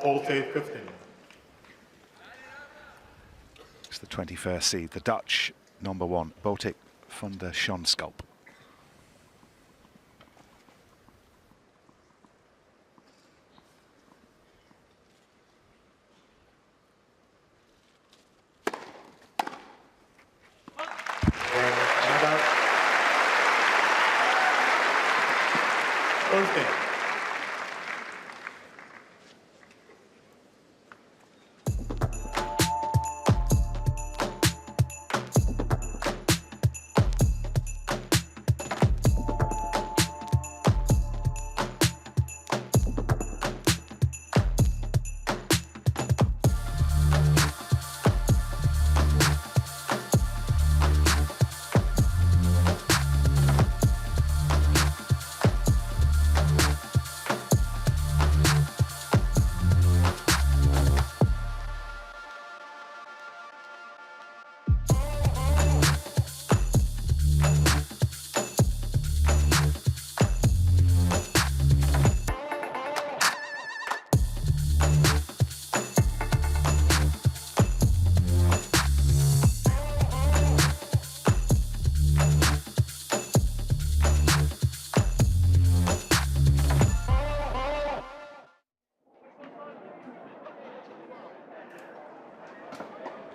40-15. It's the 21st seed, the Dutch number 1, Botik van der Schonskalp.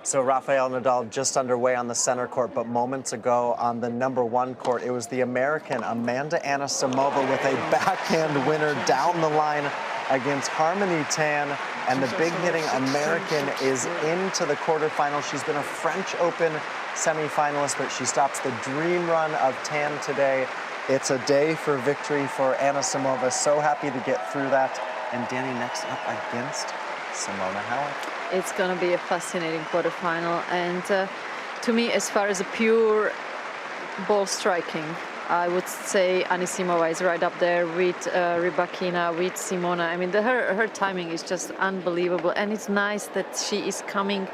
So Rafael Nadal just underway on the center court, but moments ago on the number 1 court, it was the American Ana Samova with a backhand winner down the line against Harmony Tan. And the big-hitting American is into the quarterfinals. She's been a French Open semifinalist, but she stops the dream run of Tan today. It's a day for victory for Ana Samova. So happy to get through that. And Danny, next up against Simona Halep. It's going to be a fascinating quarterfinal. And to me, as far as a pure ball striking, I would say Anisimova is right up there with Rybakina, with Simona. I mean, her timing is just unbelievable. And it's nice that she is coming,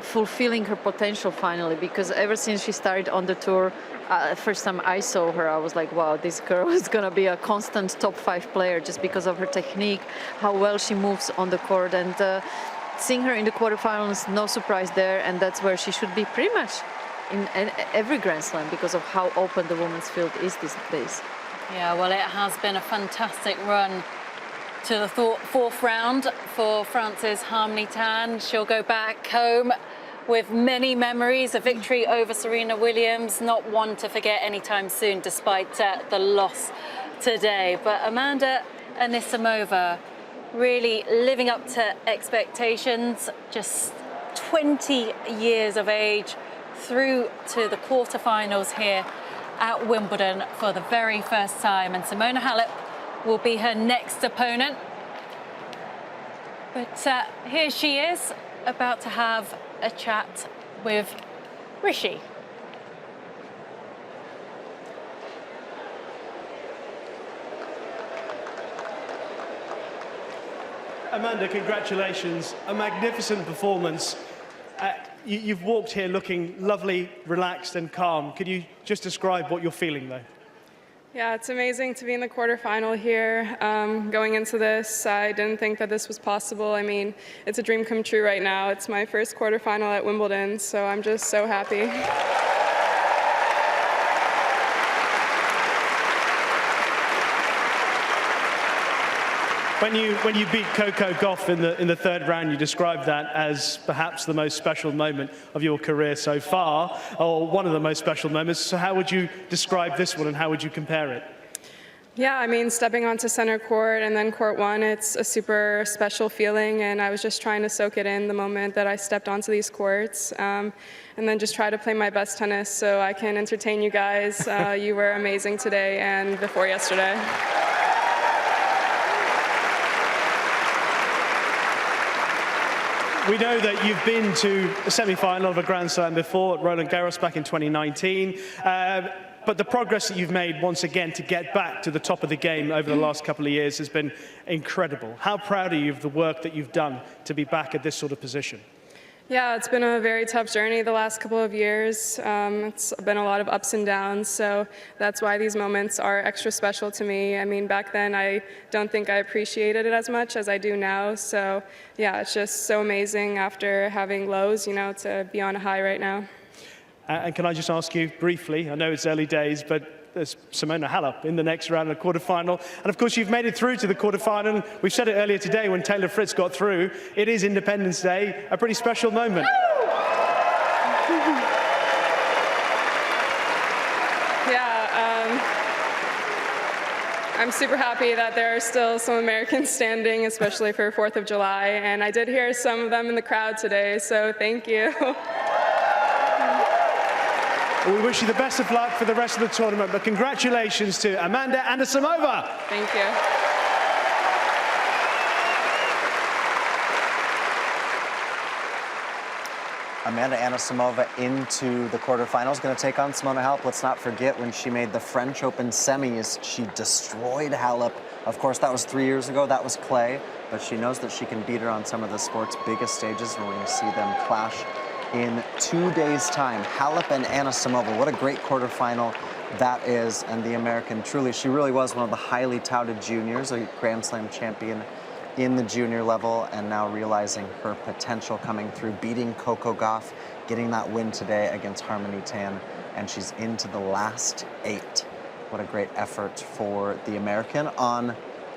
fulfilling her potential finally, because ever since she started on the tour, first time I saw her, I was like, wow, this girl is going to be a constant top 5 player just because of her technique, how well she moves on the court. And seeing her in the quarterfinals, no surprise there, and that's where she should be pretty much in every Grand Slam because of how open the women's field is these days. Yeah, well, it has been a fantastic run to the fourth round for France's Harmony Tan. She'll go back home with many memories, a victory over Serena Williams, not one to forget anytime soon, despite the loss today. But Amanda Anisimova really living up to expectations, just 20 years of age, through to the quarterfinals here at Wimbledon for the very first time. And Simona Halep will be her next opponent. But here she is, about to have a chat with Rishi. Amanda, congratulations. A magnificent performance. You've walked here looking lovely, relaxed and calm. Could you just describe what you're feeling, though? Yeah, it's amazing to be in the quarterfinal here. Going into this, I didn't think that this was possible. I mean, it's a dream come true right now. It's my first quarterfinal at Wimbledon, so I'm just so happy. When you beat Coco Gauff in the third round, you described that as perhaps the most special moment of your career so far, or one of the most special moments. So how would you describe this one, and how would you compare it? Yeah, I mean, stepping onto center court and then court 1, it's a super special feeling, and I was just trying to soak it in the moment that I stepped onto these courts, and then just try to play my best tennis so I can entertain you guys. You were amazing today and before yesterday. We know that you've been to a semi-final of a Grand Slam before at Roland Garros back in 2019. But the progress that you've made once again to get back to the top of the game over the last couple of years has been incredible. How proud are you of the work that you've done to be back at this sort of position? Yeah, it's been a very tough journey the last couple of years. It's been a lot of ups and downs, so that's why these moments are extra special to me. I mean, back then I don't think I appreciated it as much as I do now, so yeah, it's just so amazing after having lows, you know, to be on a high right now. And can I just ask you briefly, I know it's early days, but there's Simona Halep in the next round of the quarterfinal. And of course, you've made it through to the quarterfinal. We've said it earlier today when Taylor Fritz got through. It is Independence Day, a pretty special moment. Yeah, I'm super happy that there are still some Americans standing, especially for 4th of July. And I did hear some of them in the crowd today, so thank you. We wish you the best of luck for the rest of the tournament, but congratulations to Ana Samova. Thank you. Ana Samova into the quarterfinals, going to take on Simona Halep. Let's not forget when she made the French Open semis, she destroyed Halep. Of course, that was 3 years ago. That was clay, but she knows that she can beat her on some of the sport's biggest stages, and we're going to see them clash in 2 days' time. Halep and Ana Samova, what a great quarterfinal that is. And the American, truly, she really was one of the highly touted juniors, a Grand Slam champion in the junior level, and now realizing her potential coming through, beating Coco Gauff, getting that win today against Harmony Tan, and she's into the last 8. What a great effort for the American on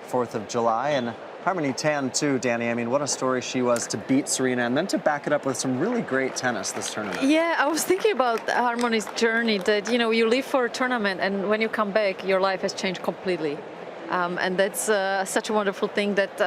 4th of July. And Harmony Tan too, Danny. I mean, what a story she was to beat Serena and then to back it up with some really great tennis this tournament. Yeah, I was thinking about Harmony's journey that, you know, you live for a tournament and when you come back, your life has changed completely. And that's such a wonderful thing that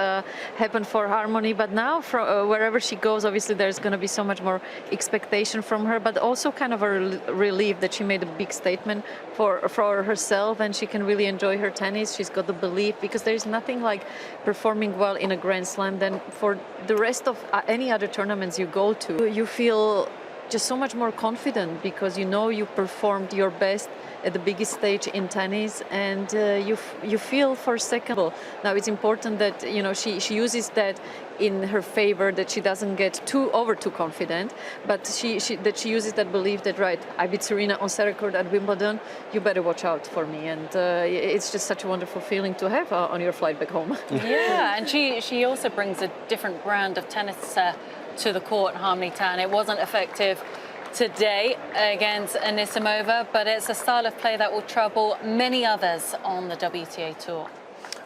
happened for Harmony. But now, from wherever she goes, obviously there's going to be so much more expectation from her, but also kind of a relief that she made a big statement for herself, and she can really enjoy her tennis. She's got the belief, because there is nothing like performing well in a Grand Slam than for the rest of any other tournaments you go to. You feel just so much more confident because you know you performed your best at the biggest stage in tennis, and you feel for a second. Now it's important that, you know, she uses that in her favor, that she doesn't get too confident, but she uses that belief that, right, I beat Serena on set record at Wimbledon, you better watch out for me. And it's just such a wonderful feeling to have on your flight back home. Yeah, and she also brings a different brand of tennis to the court, Harmony Tan. It wasn't effective today against Ana Samova, but it's a style of play that will trouble many others on the WTA Tour.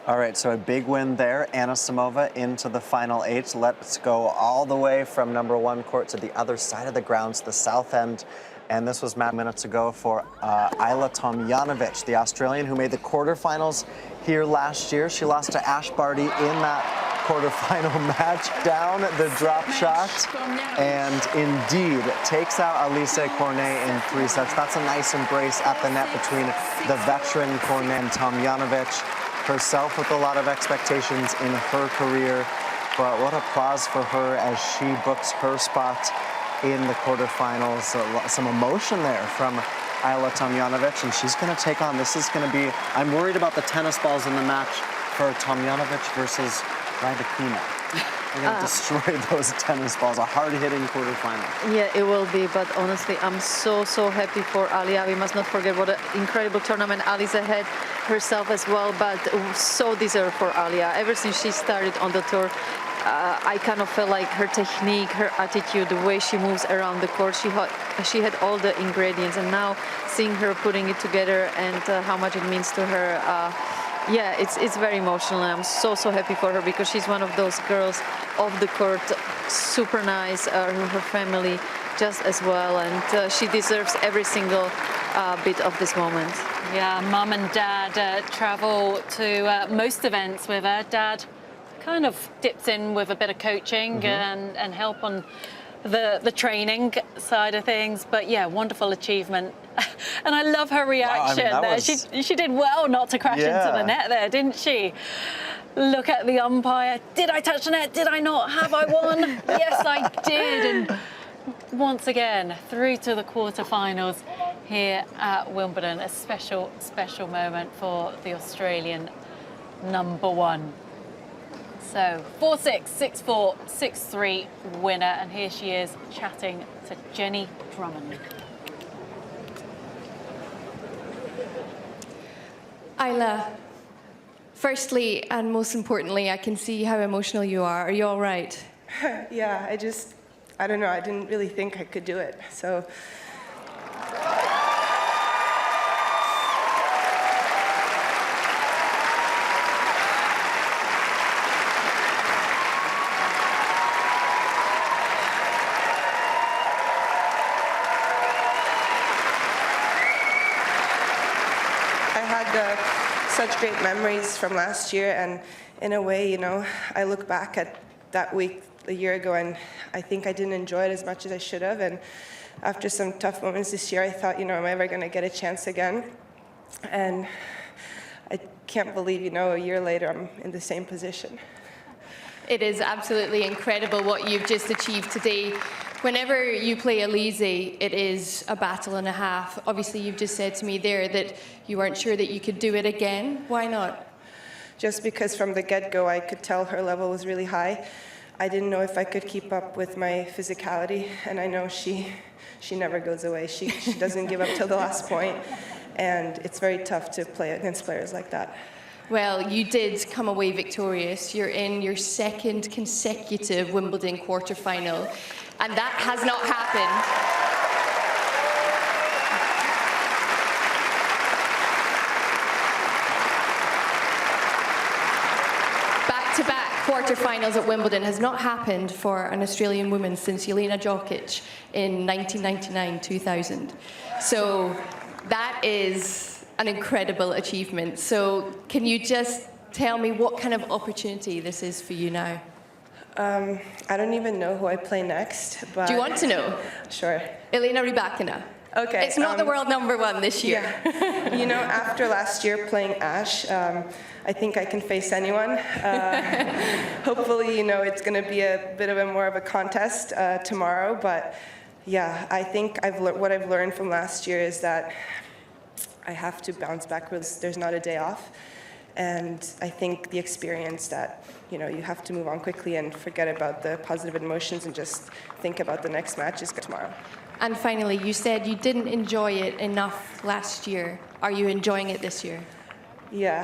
All right, so a big win there. Ana Samova into the final 8. Let's go all the way from number 1 court to the other side of the grounds, the south end. And this was minutes ago for Ajla Tomljanovic, the Australian who made the quarterfinals here last year. She lost to Ash Barty in that quarterfinal match, down the drop shot, and indeed takes out Alice Cornet in 3 sets. That's a nice embrace at the net between the veteran Cornet and Tomljanovic, herself with a lot of expectations in her career. But what applause for her as she books her spot in the quarterfinals. Some emotion there from Ajla Tomljanovic, and she's going to take on, this is going to be, I'm worried about the tennis balls in the match for Tomljanovic versus Rybakina. They're going to destroy those tennis balls, a hard-hitting quarterfinal. Yeah, it will be, but honestly, I'm so happy for Alia. We must not forget what an incredible tournament Ali's had herself as well, but so deserved for Alia. Ever since she started on the tour, I kind of felt like her technique, her attitude, the way she moves around the court, she had all the ingredients, and now seeing her putting it together and how much it means to her, yeah, it's very emotional. I'm so happy for her because she's one of those girls off the court, super nice, her family just as well, and she deserves every single bit of this moment. Yeah, mum and dad travel to most events with her. Dad kind of dips in with a bit of coaching and help on the training side of things, but yeah, wonderful achievement. And I love her reaction. Wow, I mean, there. She did well not to crash into the net there, didn't she? Look at the umpire. Did I touch the net? Did I not? Have I won? Yes, I did. And once again, through to the quarterfinals here at Wimbledon. A special moment for the Australian #1. So 4-6, 6-4, 6-3 winner. And here she is chatting to Jenny Drummond. Ayla, firstly and most importantly, I can see how emotional you are. Are you all right? Yeah, I don't know, I didn't really think I could do it, so. Such great memories from last year, and in a way, you know, I look back at that week a year ago and I think I didn't enjoy it as much as I should have, and after some tough moments this year I thought, you know, am I ever going to get a chance again? And I can't believe, you know, a year later I'm in the same position. It is absolutely incredible what you've just achieved today. Whenever you play Elise, it is a battle and a half. Obviously, you've just said to me there that you weren't sure that you could do it again. Why not? Just because from the get-go I could tell her level was really high. I didn't know if I could keep up with my physicality, and I know she never goes away. She doesn't give up till the last point, and it's very tough to play against players like that. Well, you did come away victorious. You're in your second consecutive Wimbledon quarterfinal, and that has not happened. Back-to-back quarterfinals at Wimbledon has not happened for an Australian woman since Jelena Djokovic in 1999-2000. So that is an incredible achievement. So can you just tell me what kind of opportunity this is for you now? I don't even know who I play next, but... Do you want to know? Sure. Elena Rybakina. Okay. It's not the world #1 this year. Yeah. You know, after last year playing Ash, I think I can face anyone. Hopefully, you know, it's going to be a bit of a more of a contest tomorrow, but yeah, I think what I've learned from last year is that I have to bounce back. There's not a day off. And I think the experience that, you know, you have to move on quickly and forget about the positive emotions and just think about the next match is tomorrow. And finally, you said you didn't enjoy it enough last year. Are you enjoying it this year? Yeah.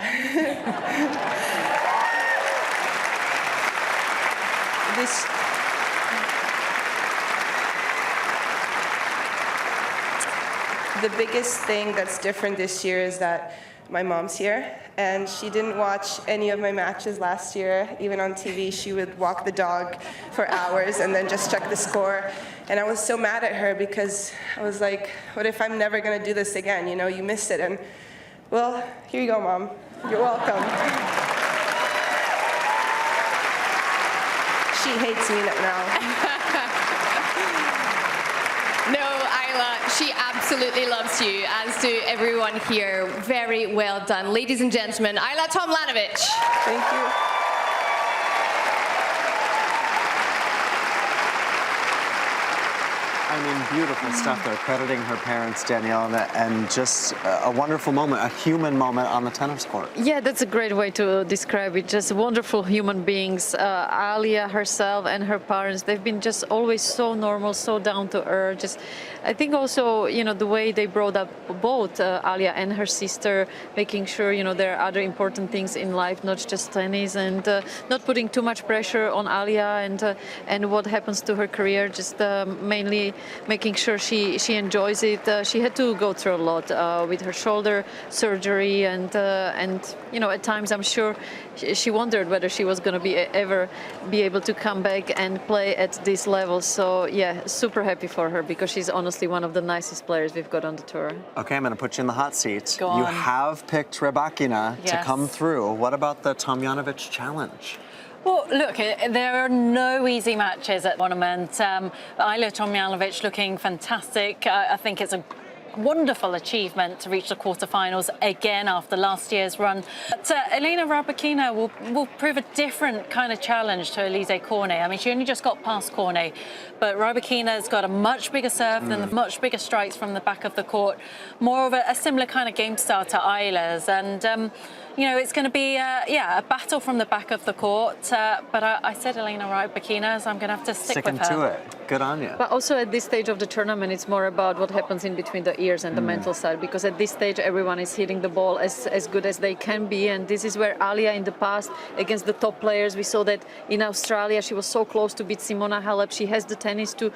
The biggest thing that's different this year is that my mom's here, and she didn't watch any of my matches last year. Even on TV, she would walk the dog for hours and then just check the score. And I was so mad at her because I was like, what if I'm never going to do this again? You know, you missed it. And, well, here you go, Mom. You're welcome. She hates me now. No, Ayla, she absolutely loves you, as do everyone here. Very well done. Ladies and gentlemen, Ayla Tomljanovic. Thank you. I mean, beautiful stuff there, crediting her parents, Danielle, and just a wonderful moment, a human moment on the tennis court. Yeah, that's a great way to describe it. Just wonderful human beings. Alia herself and her parents, they've been just always so normal, so down to earth. Just, I think also, you know, the way they brought up both Alia and her sister, making sure, you know, there are other important things in life, not just tennis, and not putting too much pressure on Alia and what happens to her career, just mainly making sure she enjoys it. She had to go through a lot with her shoulder surgery, and you know, at times I'm sure she wondered whether she was going to ever be able to come back and play at this level. So yeah, super happy for her, because she's honestly one of the nicest players we've got on the tour. Okay, I'm going to put you in the hot seat. Go on. You have picked Rybakina to Yes. come through. What about the Tomljanovic challenge? Well, look, there are no easy matches at the tournament. Ayla Tomljanovic looking fantastic. I think it's a wonderful achievement to reach the quarterfinals again after last year's run. But Elena Rybakina will prove a different kind of challenge to Elise Cornet. I mean, she only just got past Cornet, but Rybakina's got a much bigger serve and much bigger strikes from the back of the court. More of a similar kind of game style to Ayla's. And it's going to be a battle from the back of the court. But I said Elena Rybakina, so I'm going to have to stick with her. Sticking to it. Good on you. But also at this stage of the tournament, it's more about what happens in between the ears and the mental side, because at this stage everyone is hitting the ball as good as they can be, and this is where Alia in the past against the top players, we saw that in Australia she was so close to beat Simona Halep. She has the tennis to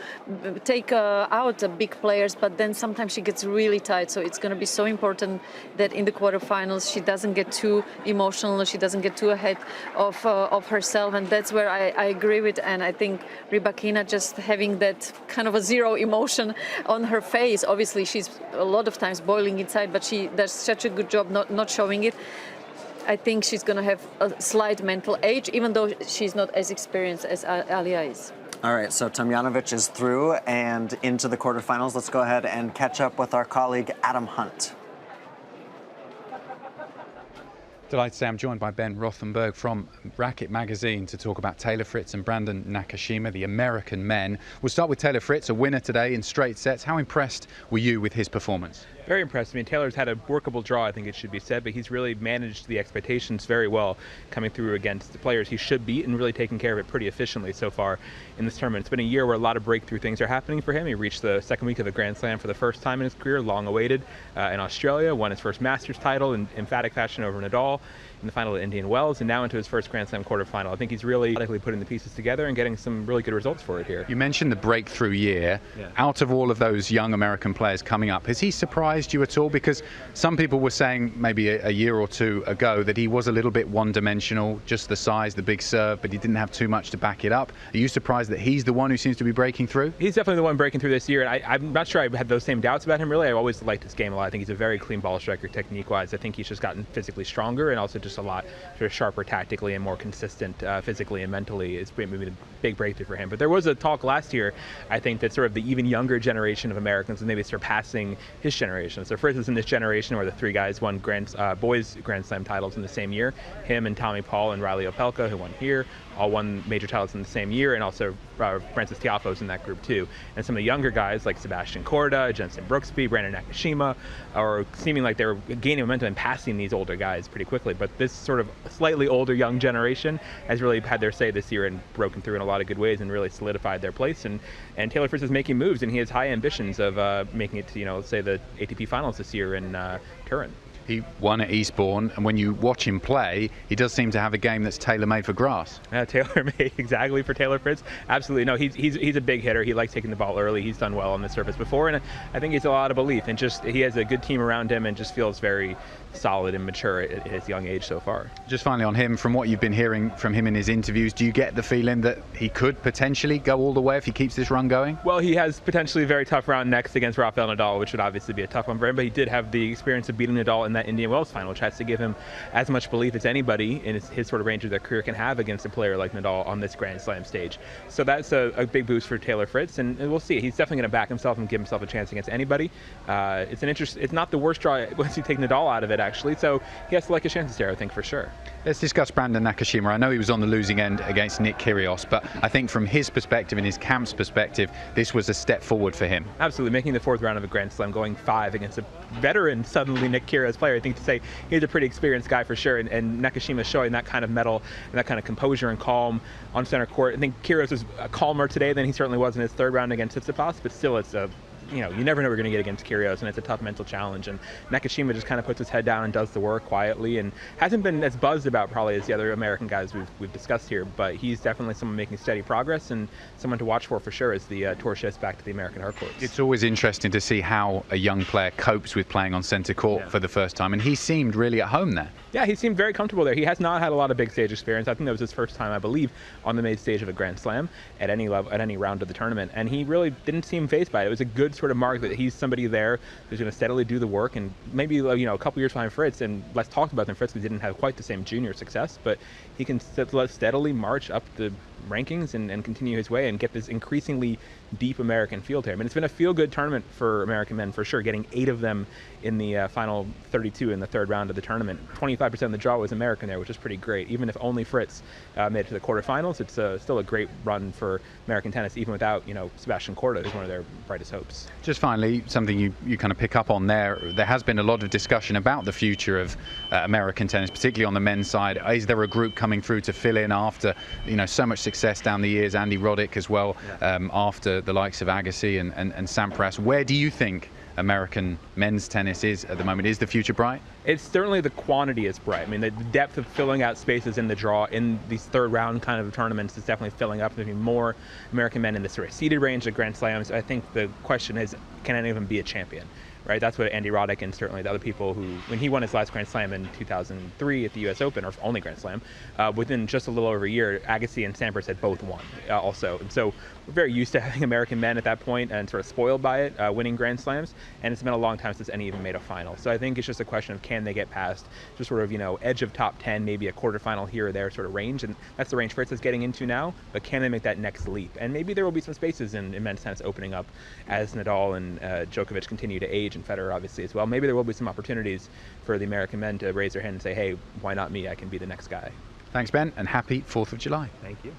take out the big players, but then sometimes she gets really tight, so it's going to be so important that in the quarterfinals she doesn't get too emotional, she doesn't get too ahead of herself, and that's where I agree with, and I think Rybakina just having that kind of a zero emotion on her face. Obviously she's a lot of times boiling inside, but she does such a good job not showing it. I think she's going to have a slight mental age, even though she's not as experienced as Alia is. All right, so Tomljanovic is through and into the quarterfinals. Let's go ahead and catch up with our colleague Adam Hunt. Delighted to say I'm joined by Ben Rothenberg from Racket Magazine to talk about Taylor Fritz and Brandon Nakashima, the American men. We'll start with Taylor Fritz, a winner today in straight sets. How impressed were you with his performance? Very impressed. I mean, Taylor's had a workable draw, I think it should be said, but he's really managed the expectations very well, coming through against the players he should beat and really taking care of it pretty efficiently so far in this tournament. It's been a year where a lot of breakthrough things are happening for him. He reached the second week of the Grand Slam for the first time in his career, long awaited, in Australia, won his first Masters title in emphatic fashion over Nadal in the final at Indian Wells, and now into his first Grand Slam quarterfinal. I think he's really putting the pieces together and getting some really good results for it here. You mentioned the breakthrough year. Yeah. Out of all of those young American players coming up, has he surprised you at all? Because some people were saying maybe a year or two ago that he was a little bit one-dimensional, just the size, the big serve, but he didn't have too much to back it up. Are you surprised that he's the one who seems to be breaking through? He's definitely the one breaking through this year, and I'm not sure I had those same doubts about him, really. I always liked his game a lot. I think he's a very clean ball striker technique-wise. I think he's just gotten physically stronger and also just a lot sort of sharper tactically and more consistent physically and mentally. It's been a big breakthrough for him. But there was a talk last year, I think, that sort of the even younger generation of Americans was maybe surpassing his generation. So Fritz is in this generation where the three guys won boys Grand Slam titles in the same year. Him and Tommy Paul and Riley Opelka, who won here, all won major titles in the same year, and also Francis Tiafoe's in that group too. And some of the younger guys like Sebastian Korda, Jensen Brooksby, Brandon Nakashima are seeming like they were gaining momentum and passing these older guys pretty quickly. But this sort of slightly older young generation has really had their say this year and broken through in a lot of good ways and really solidified their place. And Taylor Fritz is making moves, and he has high ambitions of making it to, let's say, the ATP finals this year in Turin. He won at Eastbourne, and when you watch him play, he does seem to have a game that's tailor-made for grass. Tailor-made exactly for Taylor Fritz. Absolutely. No, he's a big hitter. He likes taking the ball early. He's done well on the surface before, and I think he's a lot of belief. And just he has a good team around him and just feels very solid and mature at his young age so far. Just finally on him, from what you've been hearing from him in his interviews, do you get the feeling that he could potentially go all the way if he keeps this run going? Well, he has potentially a very tough round next against Rafael Nadal, which would obviously be a tough one for him, but he did have the experience of beating Nadal in that Indian Wells final, which has to give him as much belief as anybody in his sort of range of their career can have against a player like Nadal on this Grand Slam stage. So that's a big boost for Taylor Fritz, and we'll see. He's definitely going to back himself and give himself a chance against anybody. It's not the worst draw once you take Nadal out of it, actually, so he has to like his chances there, I think, for sure. Let's discuss Brandon Nakashima. I know he was on the losing end against Nick Kyrgios, but I think from his perspective and his camp's perspective, this was a step forward for him. Absolutely, making the fourth round of a Grand Slam, going 5 against a veteran, suddenly Nick Kyrgios player. I think to say he's a pretty experienced guy for sure, and Nakashima showing that kind of mettle and that kind of composure and calm on center court. I think Kyrgios was calmer today than he certainly was in his third round against Tsitsipas, but still it's a you never know what you're going to get against Kyrgios, and it's a tough mental challenge. And Nakashima just kind of puts his head down and does the work quietly, and hasn't been as buzzed about probably as the other American guys we've discussed here. But he's definitely someone making steady progress and someone to watch for sure as the tour shifts back to the American hard courts. It's always interesting to see how a young player copes with playing on centre court for the first time, and he seemed really at home there. Yeah, he seemed very comfortable there. He has not had a lot of big stage experience. I think that was his first time, I believe, on the main stage of a Grand Slam at any level, at any round of the tournament, and he really didn't seem fazed by it. It was a good sort of mark that he's somebody there who's going to steadily do the work, and maybe a couple years behind Fritz, and less talked about than Fritz because he didn't have quite the same junior success, but he can steadily march up the rankings and continue his way and get this increasingly deep American field here. I mean, it's been a feel-good tournament for American men for sure, getting 8 of them in the final 32 in the third round of the tournament. 25% of the draw was American there, which is pretty great. Even if only Fritz made it to the quarterfinals, it's still a great run for American tennis, even without, Sebastian Korda, who's one of their brightest hopes. Just finally, something you kind of pick up on there has been a lot of discussion about the future of American tennis, particularly on the men's side. Is there a group coming through to fill in after, so much success down the years, Andy Roddick as well, after the likes of Agassi and Sampras? Where do you think American men's tennis is at the moment? Is the future bright? It's certainly the quantity is bright. I mean, the depth of filling out spaces in the draw in these third round kind of tournaments is definitely filling up. There's more American men in the sort of seeded range of Grand Slams. I think the question is, can any of them be a champion? Right, that's what Andy Roddick and certainly the other people who, when he won his last Grand Slam in 2003 at the U.S. Open, or only Grand Slam, within just a little over a year, Agassi and Sampras had both won also. And so we're very used to having American men at that point and sort of spoiled by it, winning Grand Slams. And it's been a long time since any even made a final. So I think it's just a question of can they get past just sort of, edge of top 10, maybe a quarterfinal here or there sort of range. And that's the range Fritz is getting into now. But can they make that next leap? And maybe there will be some spaces in men's tennis opening up as Nadal and Djokovic continue to age, and Federer obviously as well. Maybe there will be some opportunities for the American men to raise their hand and say, hey, why not me? I can be the next guy. Thanks, Ben, and happy 4th of July. Thank you.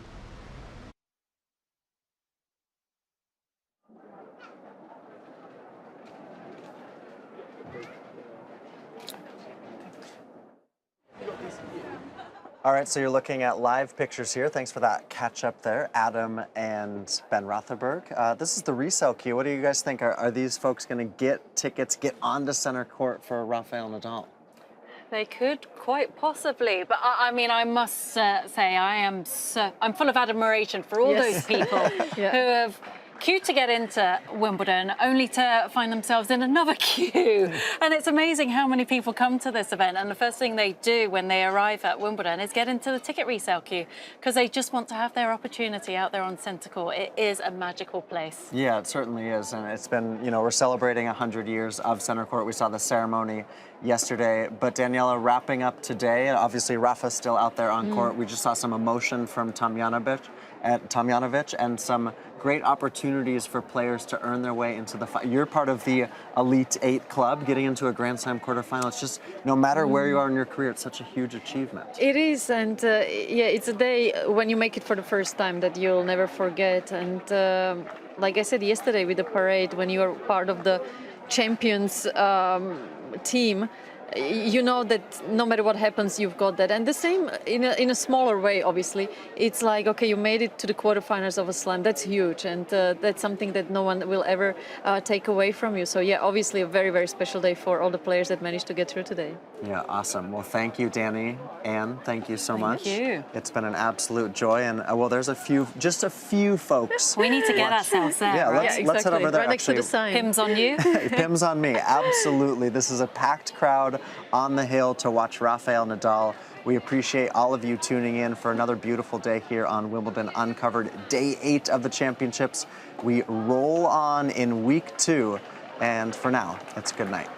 All right, so you're looking at live pictures here. Thanks for that catch up there, Adam and Ben Rothenberg. This is the resale queue. What do you guys think? Are these folks going to get tickets, get onto center court for Rafael Nadal? They could quite possibly, but I mean, I must say I'm full of admiration for all those people who have queued to get into Wimbledon, only to find themselves in another queue. And it's amazing how many people come to this event, and the first thing they do when they arrive at Wimbledon is get into the ticket resale queue, because they just want to have their opportunity out there on centre court. It is a magical place. Yeah, it certainly is, and it's been, we're celebrating 100 years of centre court. We saw the ceremony yesterday, but Daniela, wrapping up today, obviously Rafa's still out there on court. We just saw some emotion from Tomljanovic and some great opportunities for players to earn their way into the final. You're part of the Elite 8 club, getting into a Grand Slam quarterfinal. It's just, no matter where you are in your career, it's such a huge achievement. It is, and it's a day when you make it for the first time that you'll never forget. And like I said yesterday with the parade, when you are part of the champions team, you know that no matter what happens, you've got that. And the same in a smaller way, obviously. It's like, okay, you made it to the quarterfinals of a slam. That's huge, and that's something that no one will ever take away from you. So yeah, obviously a very, very special day for all the players that managed to get through today. Yeah, awesome. Well, thank you, Danny. Anne, thank you so much. Thank you. It's been an absolute joy. And well, there's just a few folks. We need to get ourselves there. Yeah, let's head over there. Right next to the sign. Pim's on you. Pim's on me, absolutely. This is a packed crowd on the hill to watch Rafael Nadal. We appreciate all of you tuning in for another beautiful day here on Wimbledon Uncovered, day 8 of the championships. We roll on in week 2, and for now, it's good night.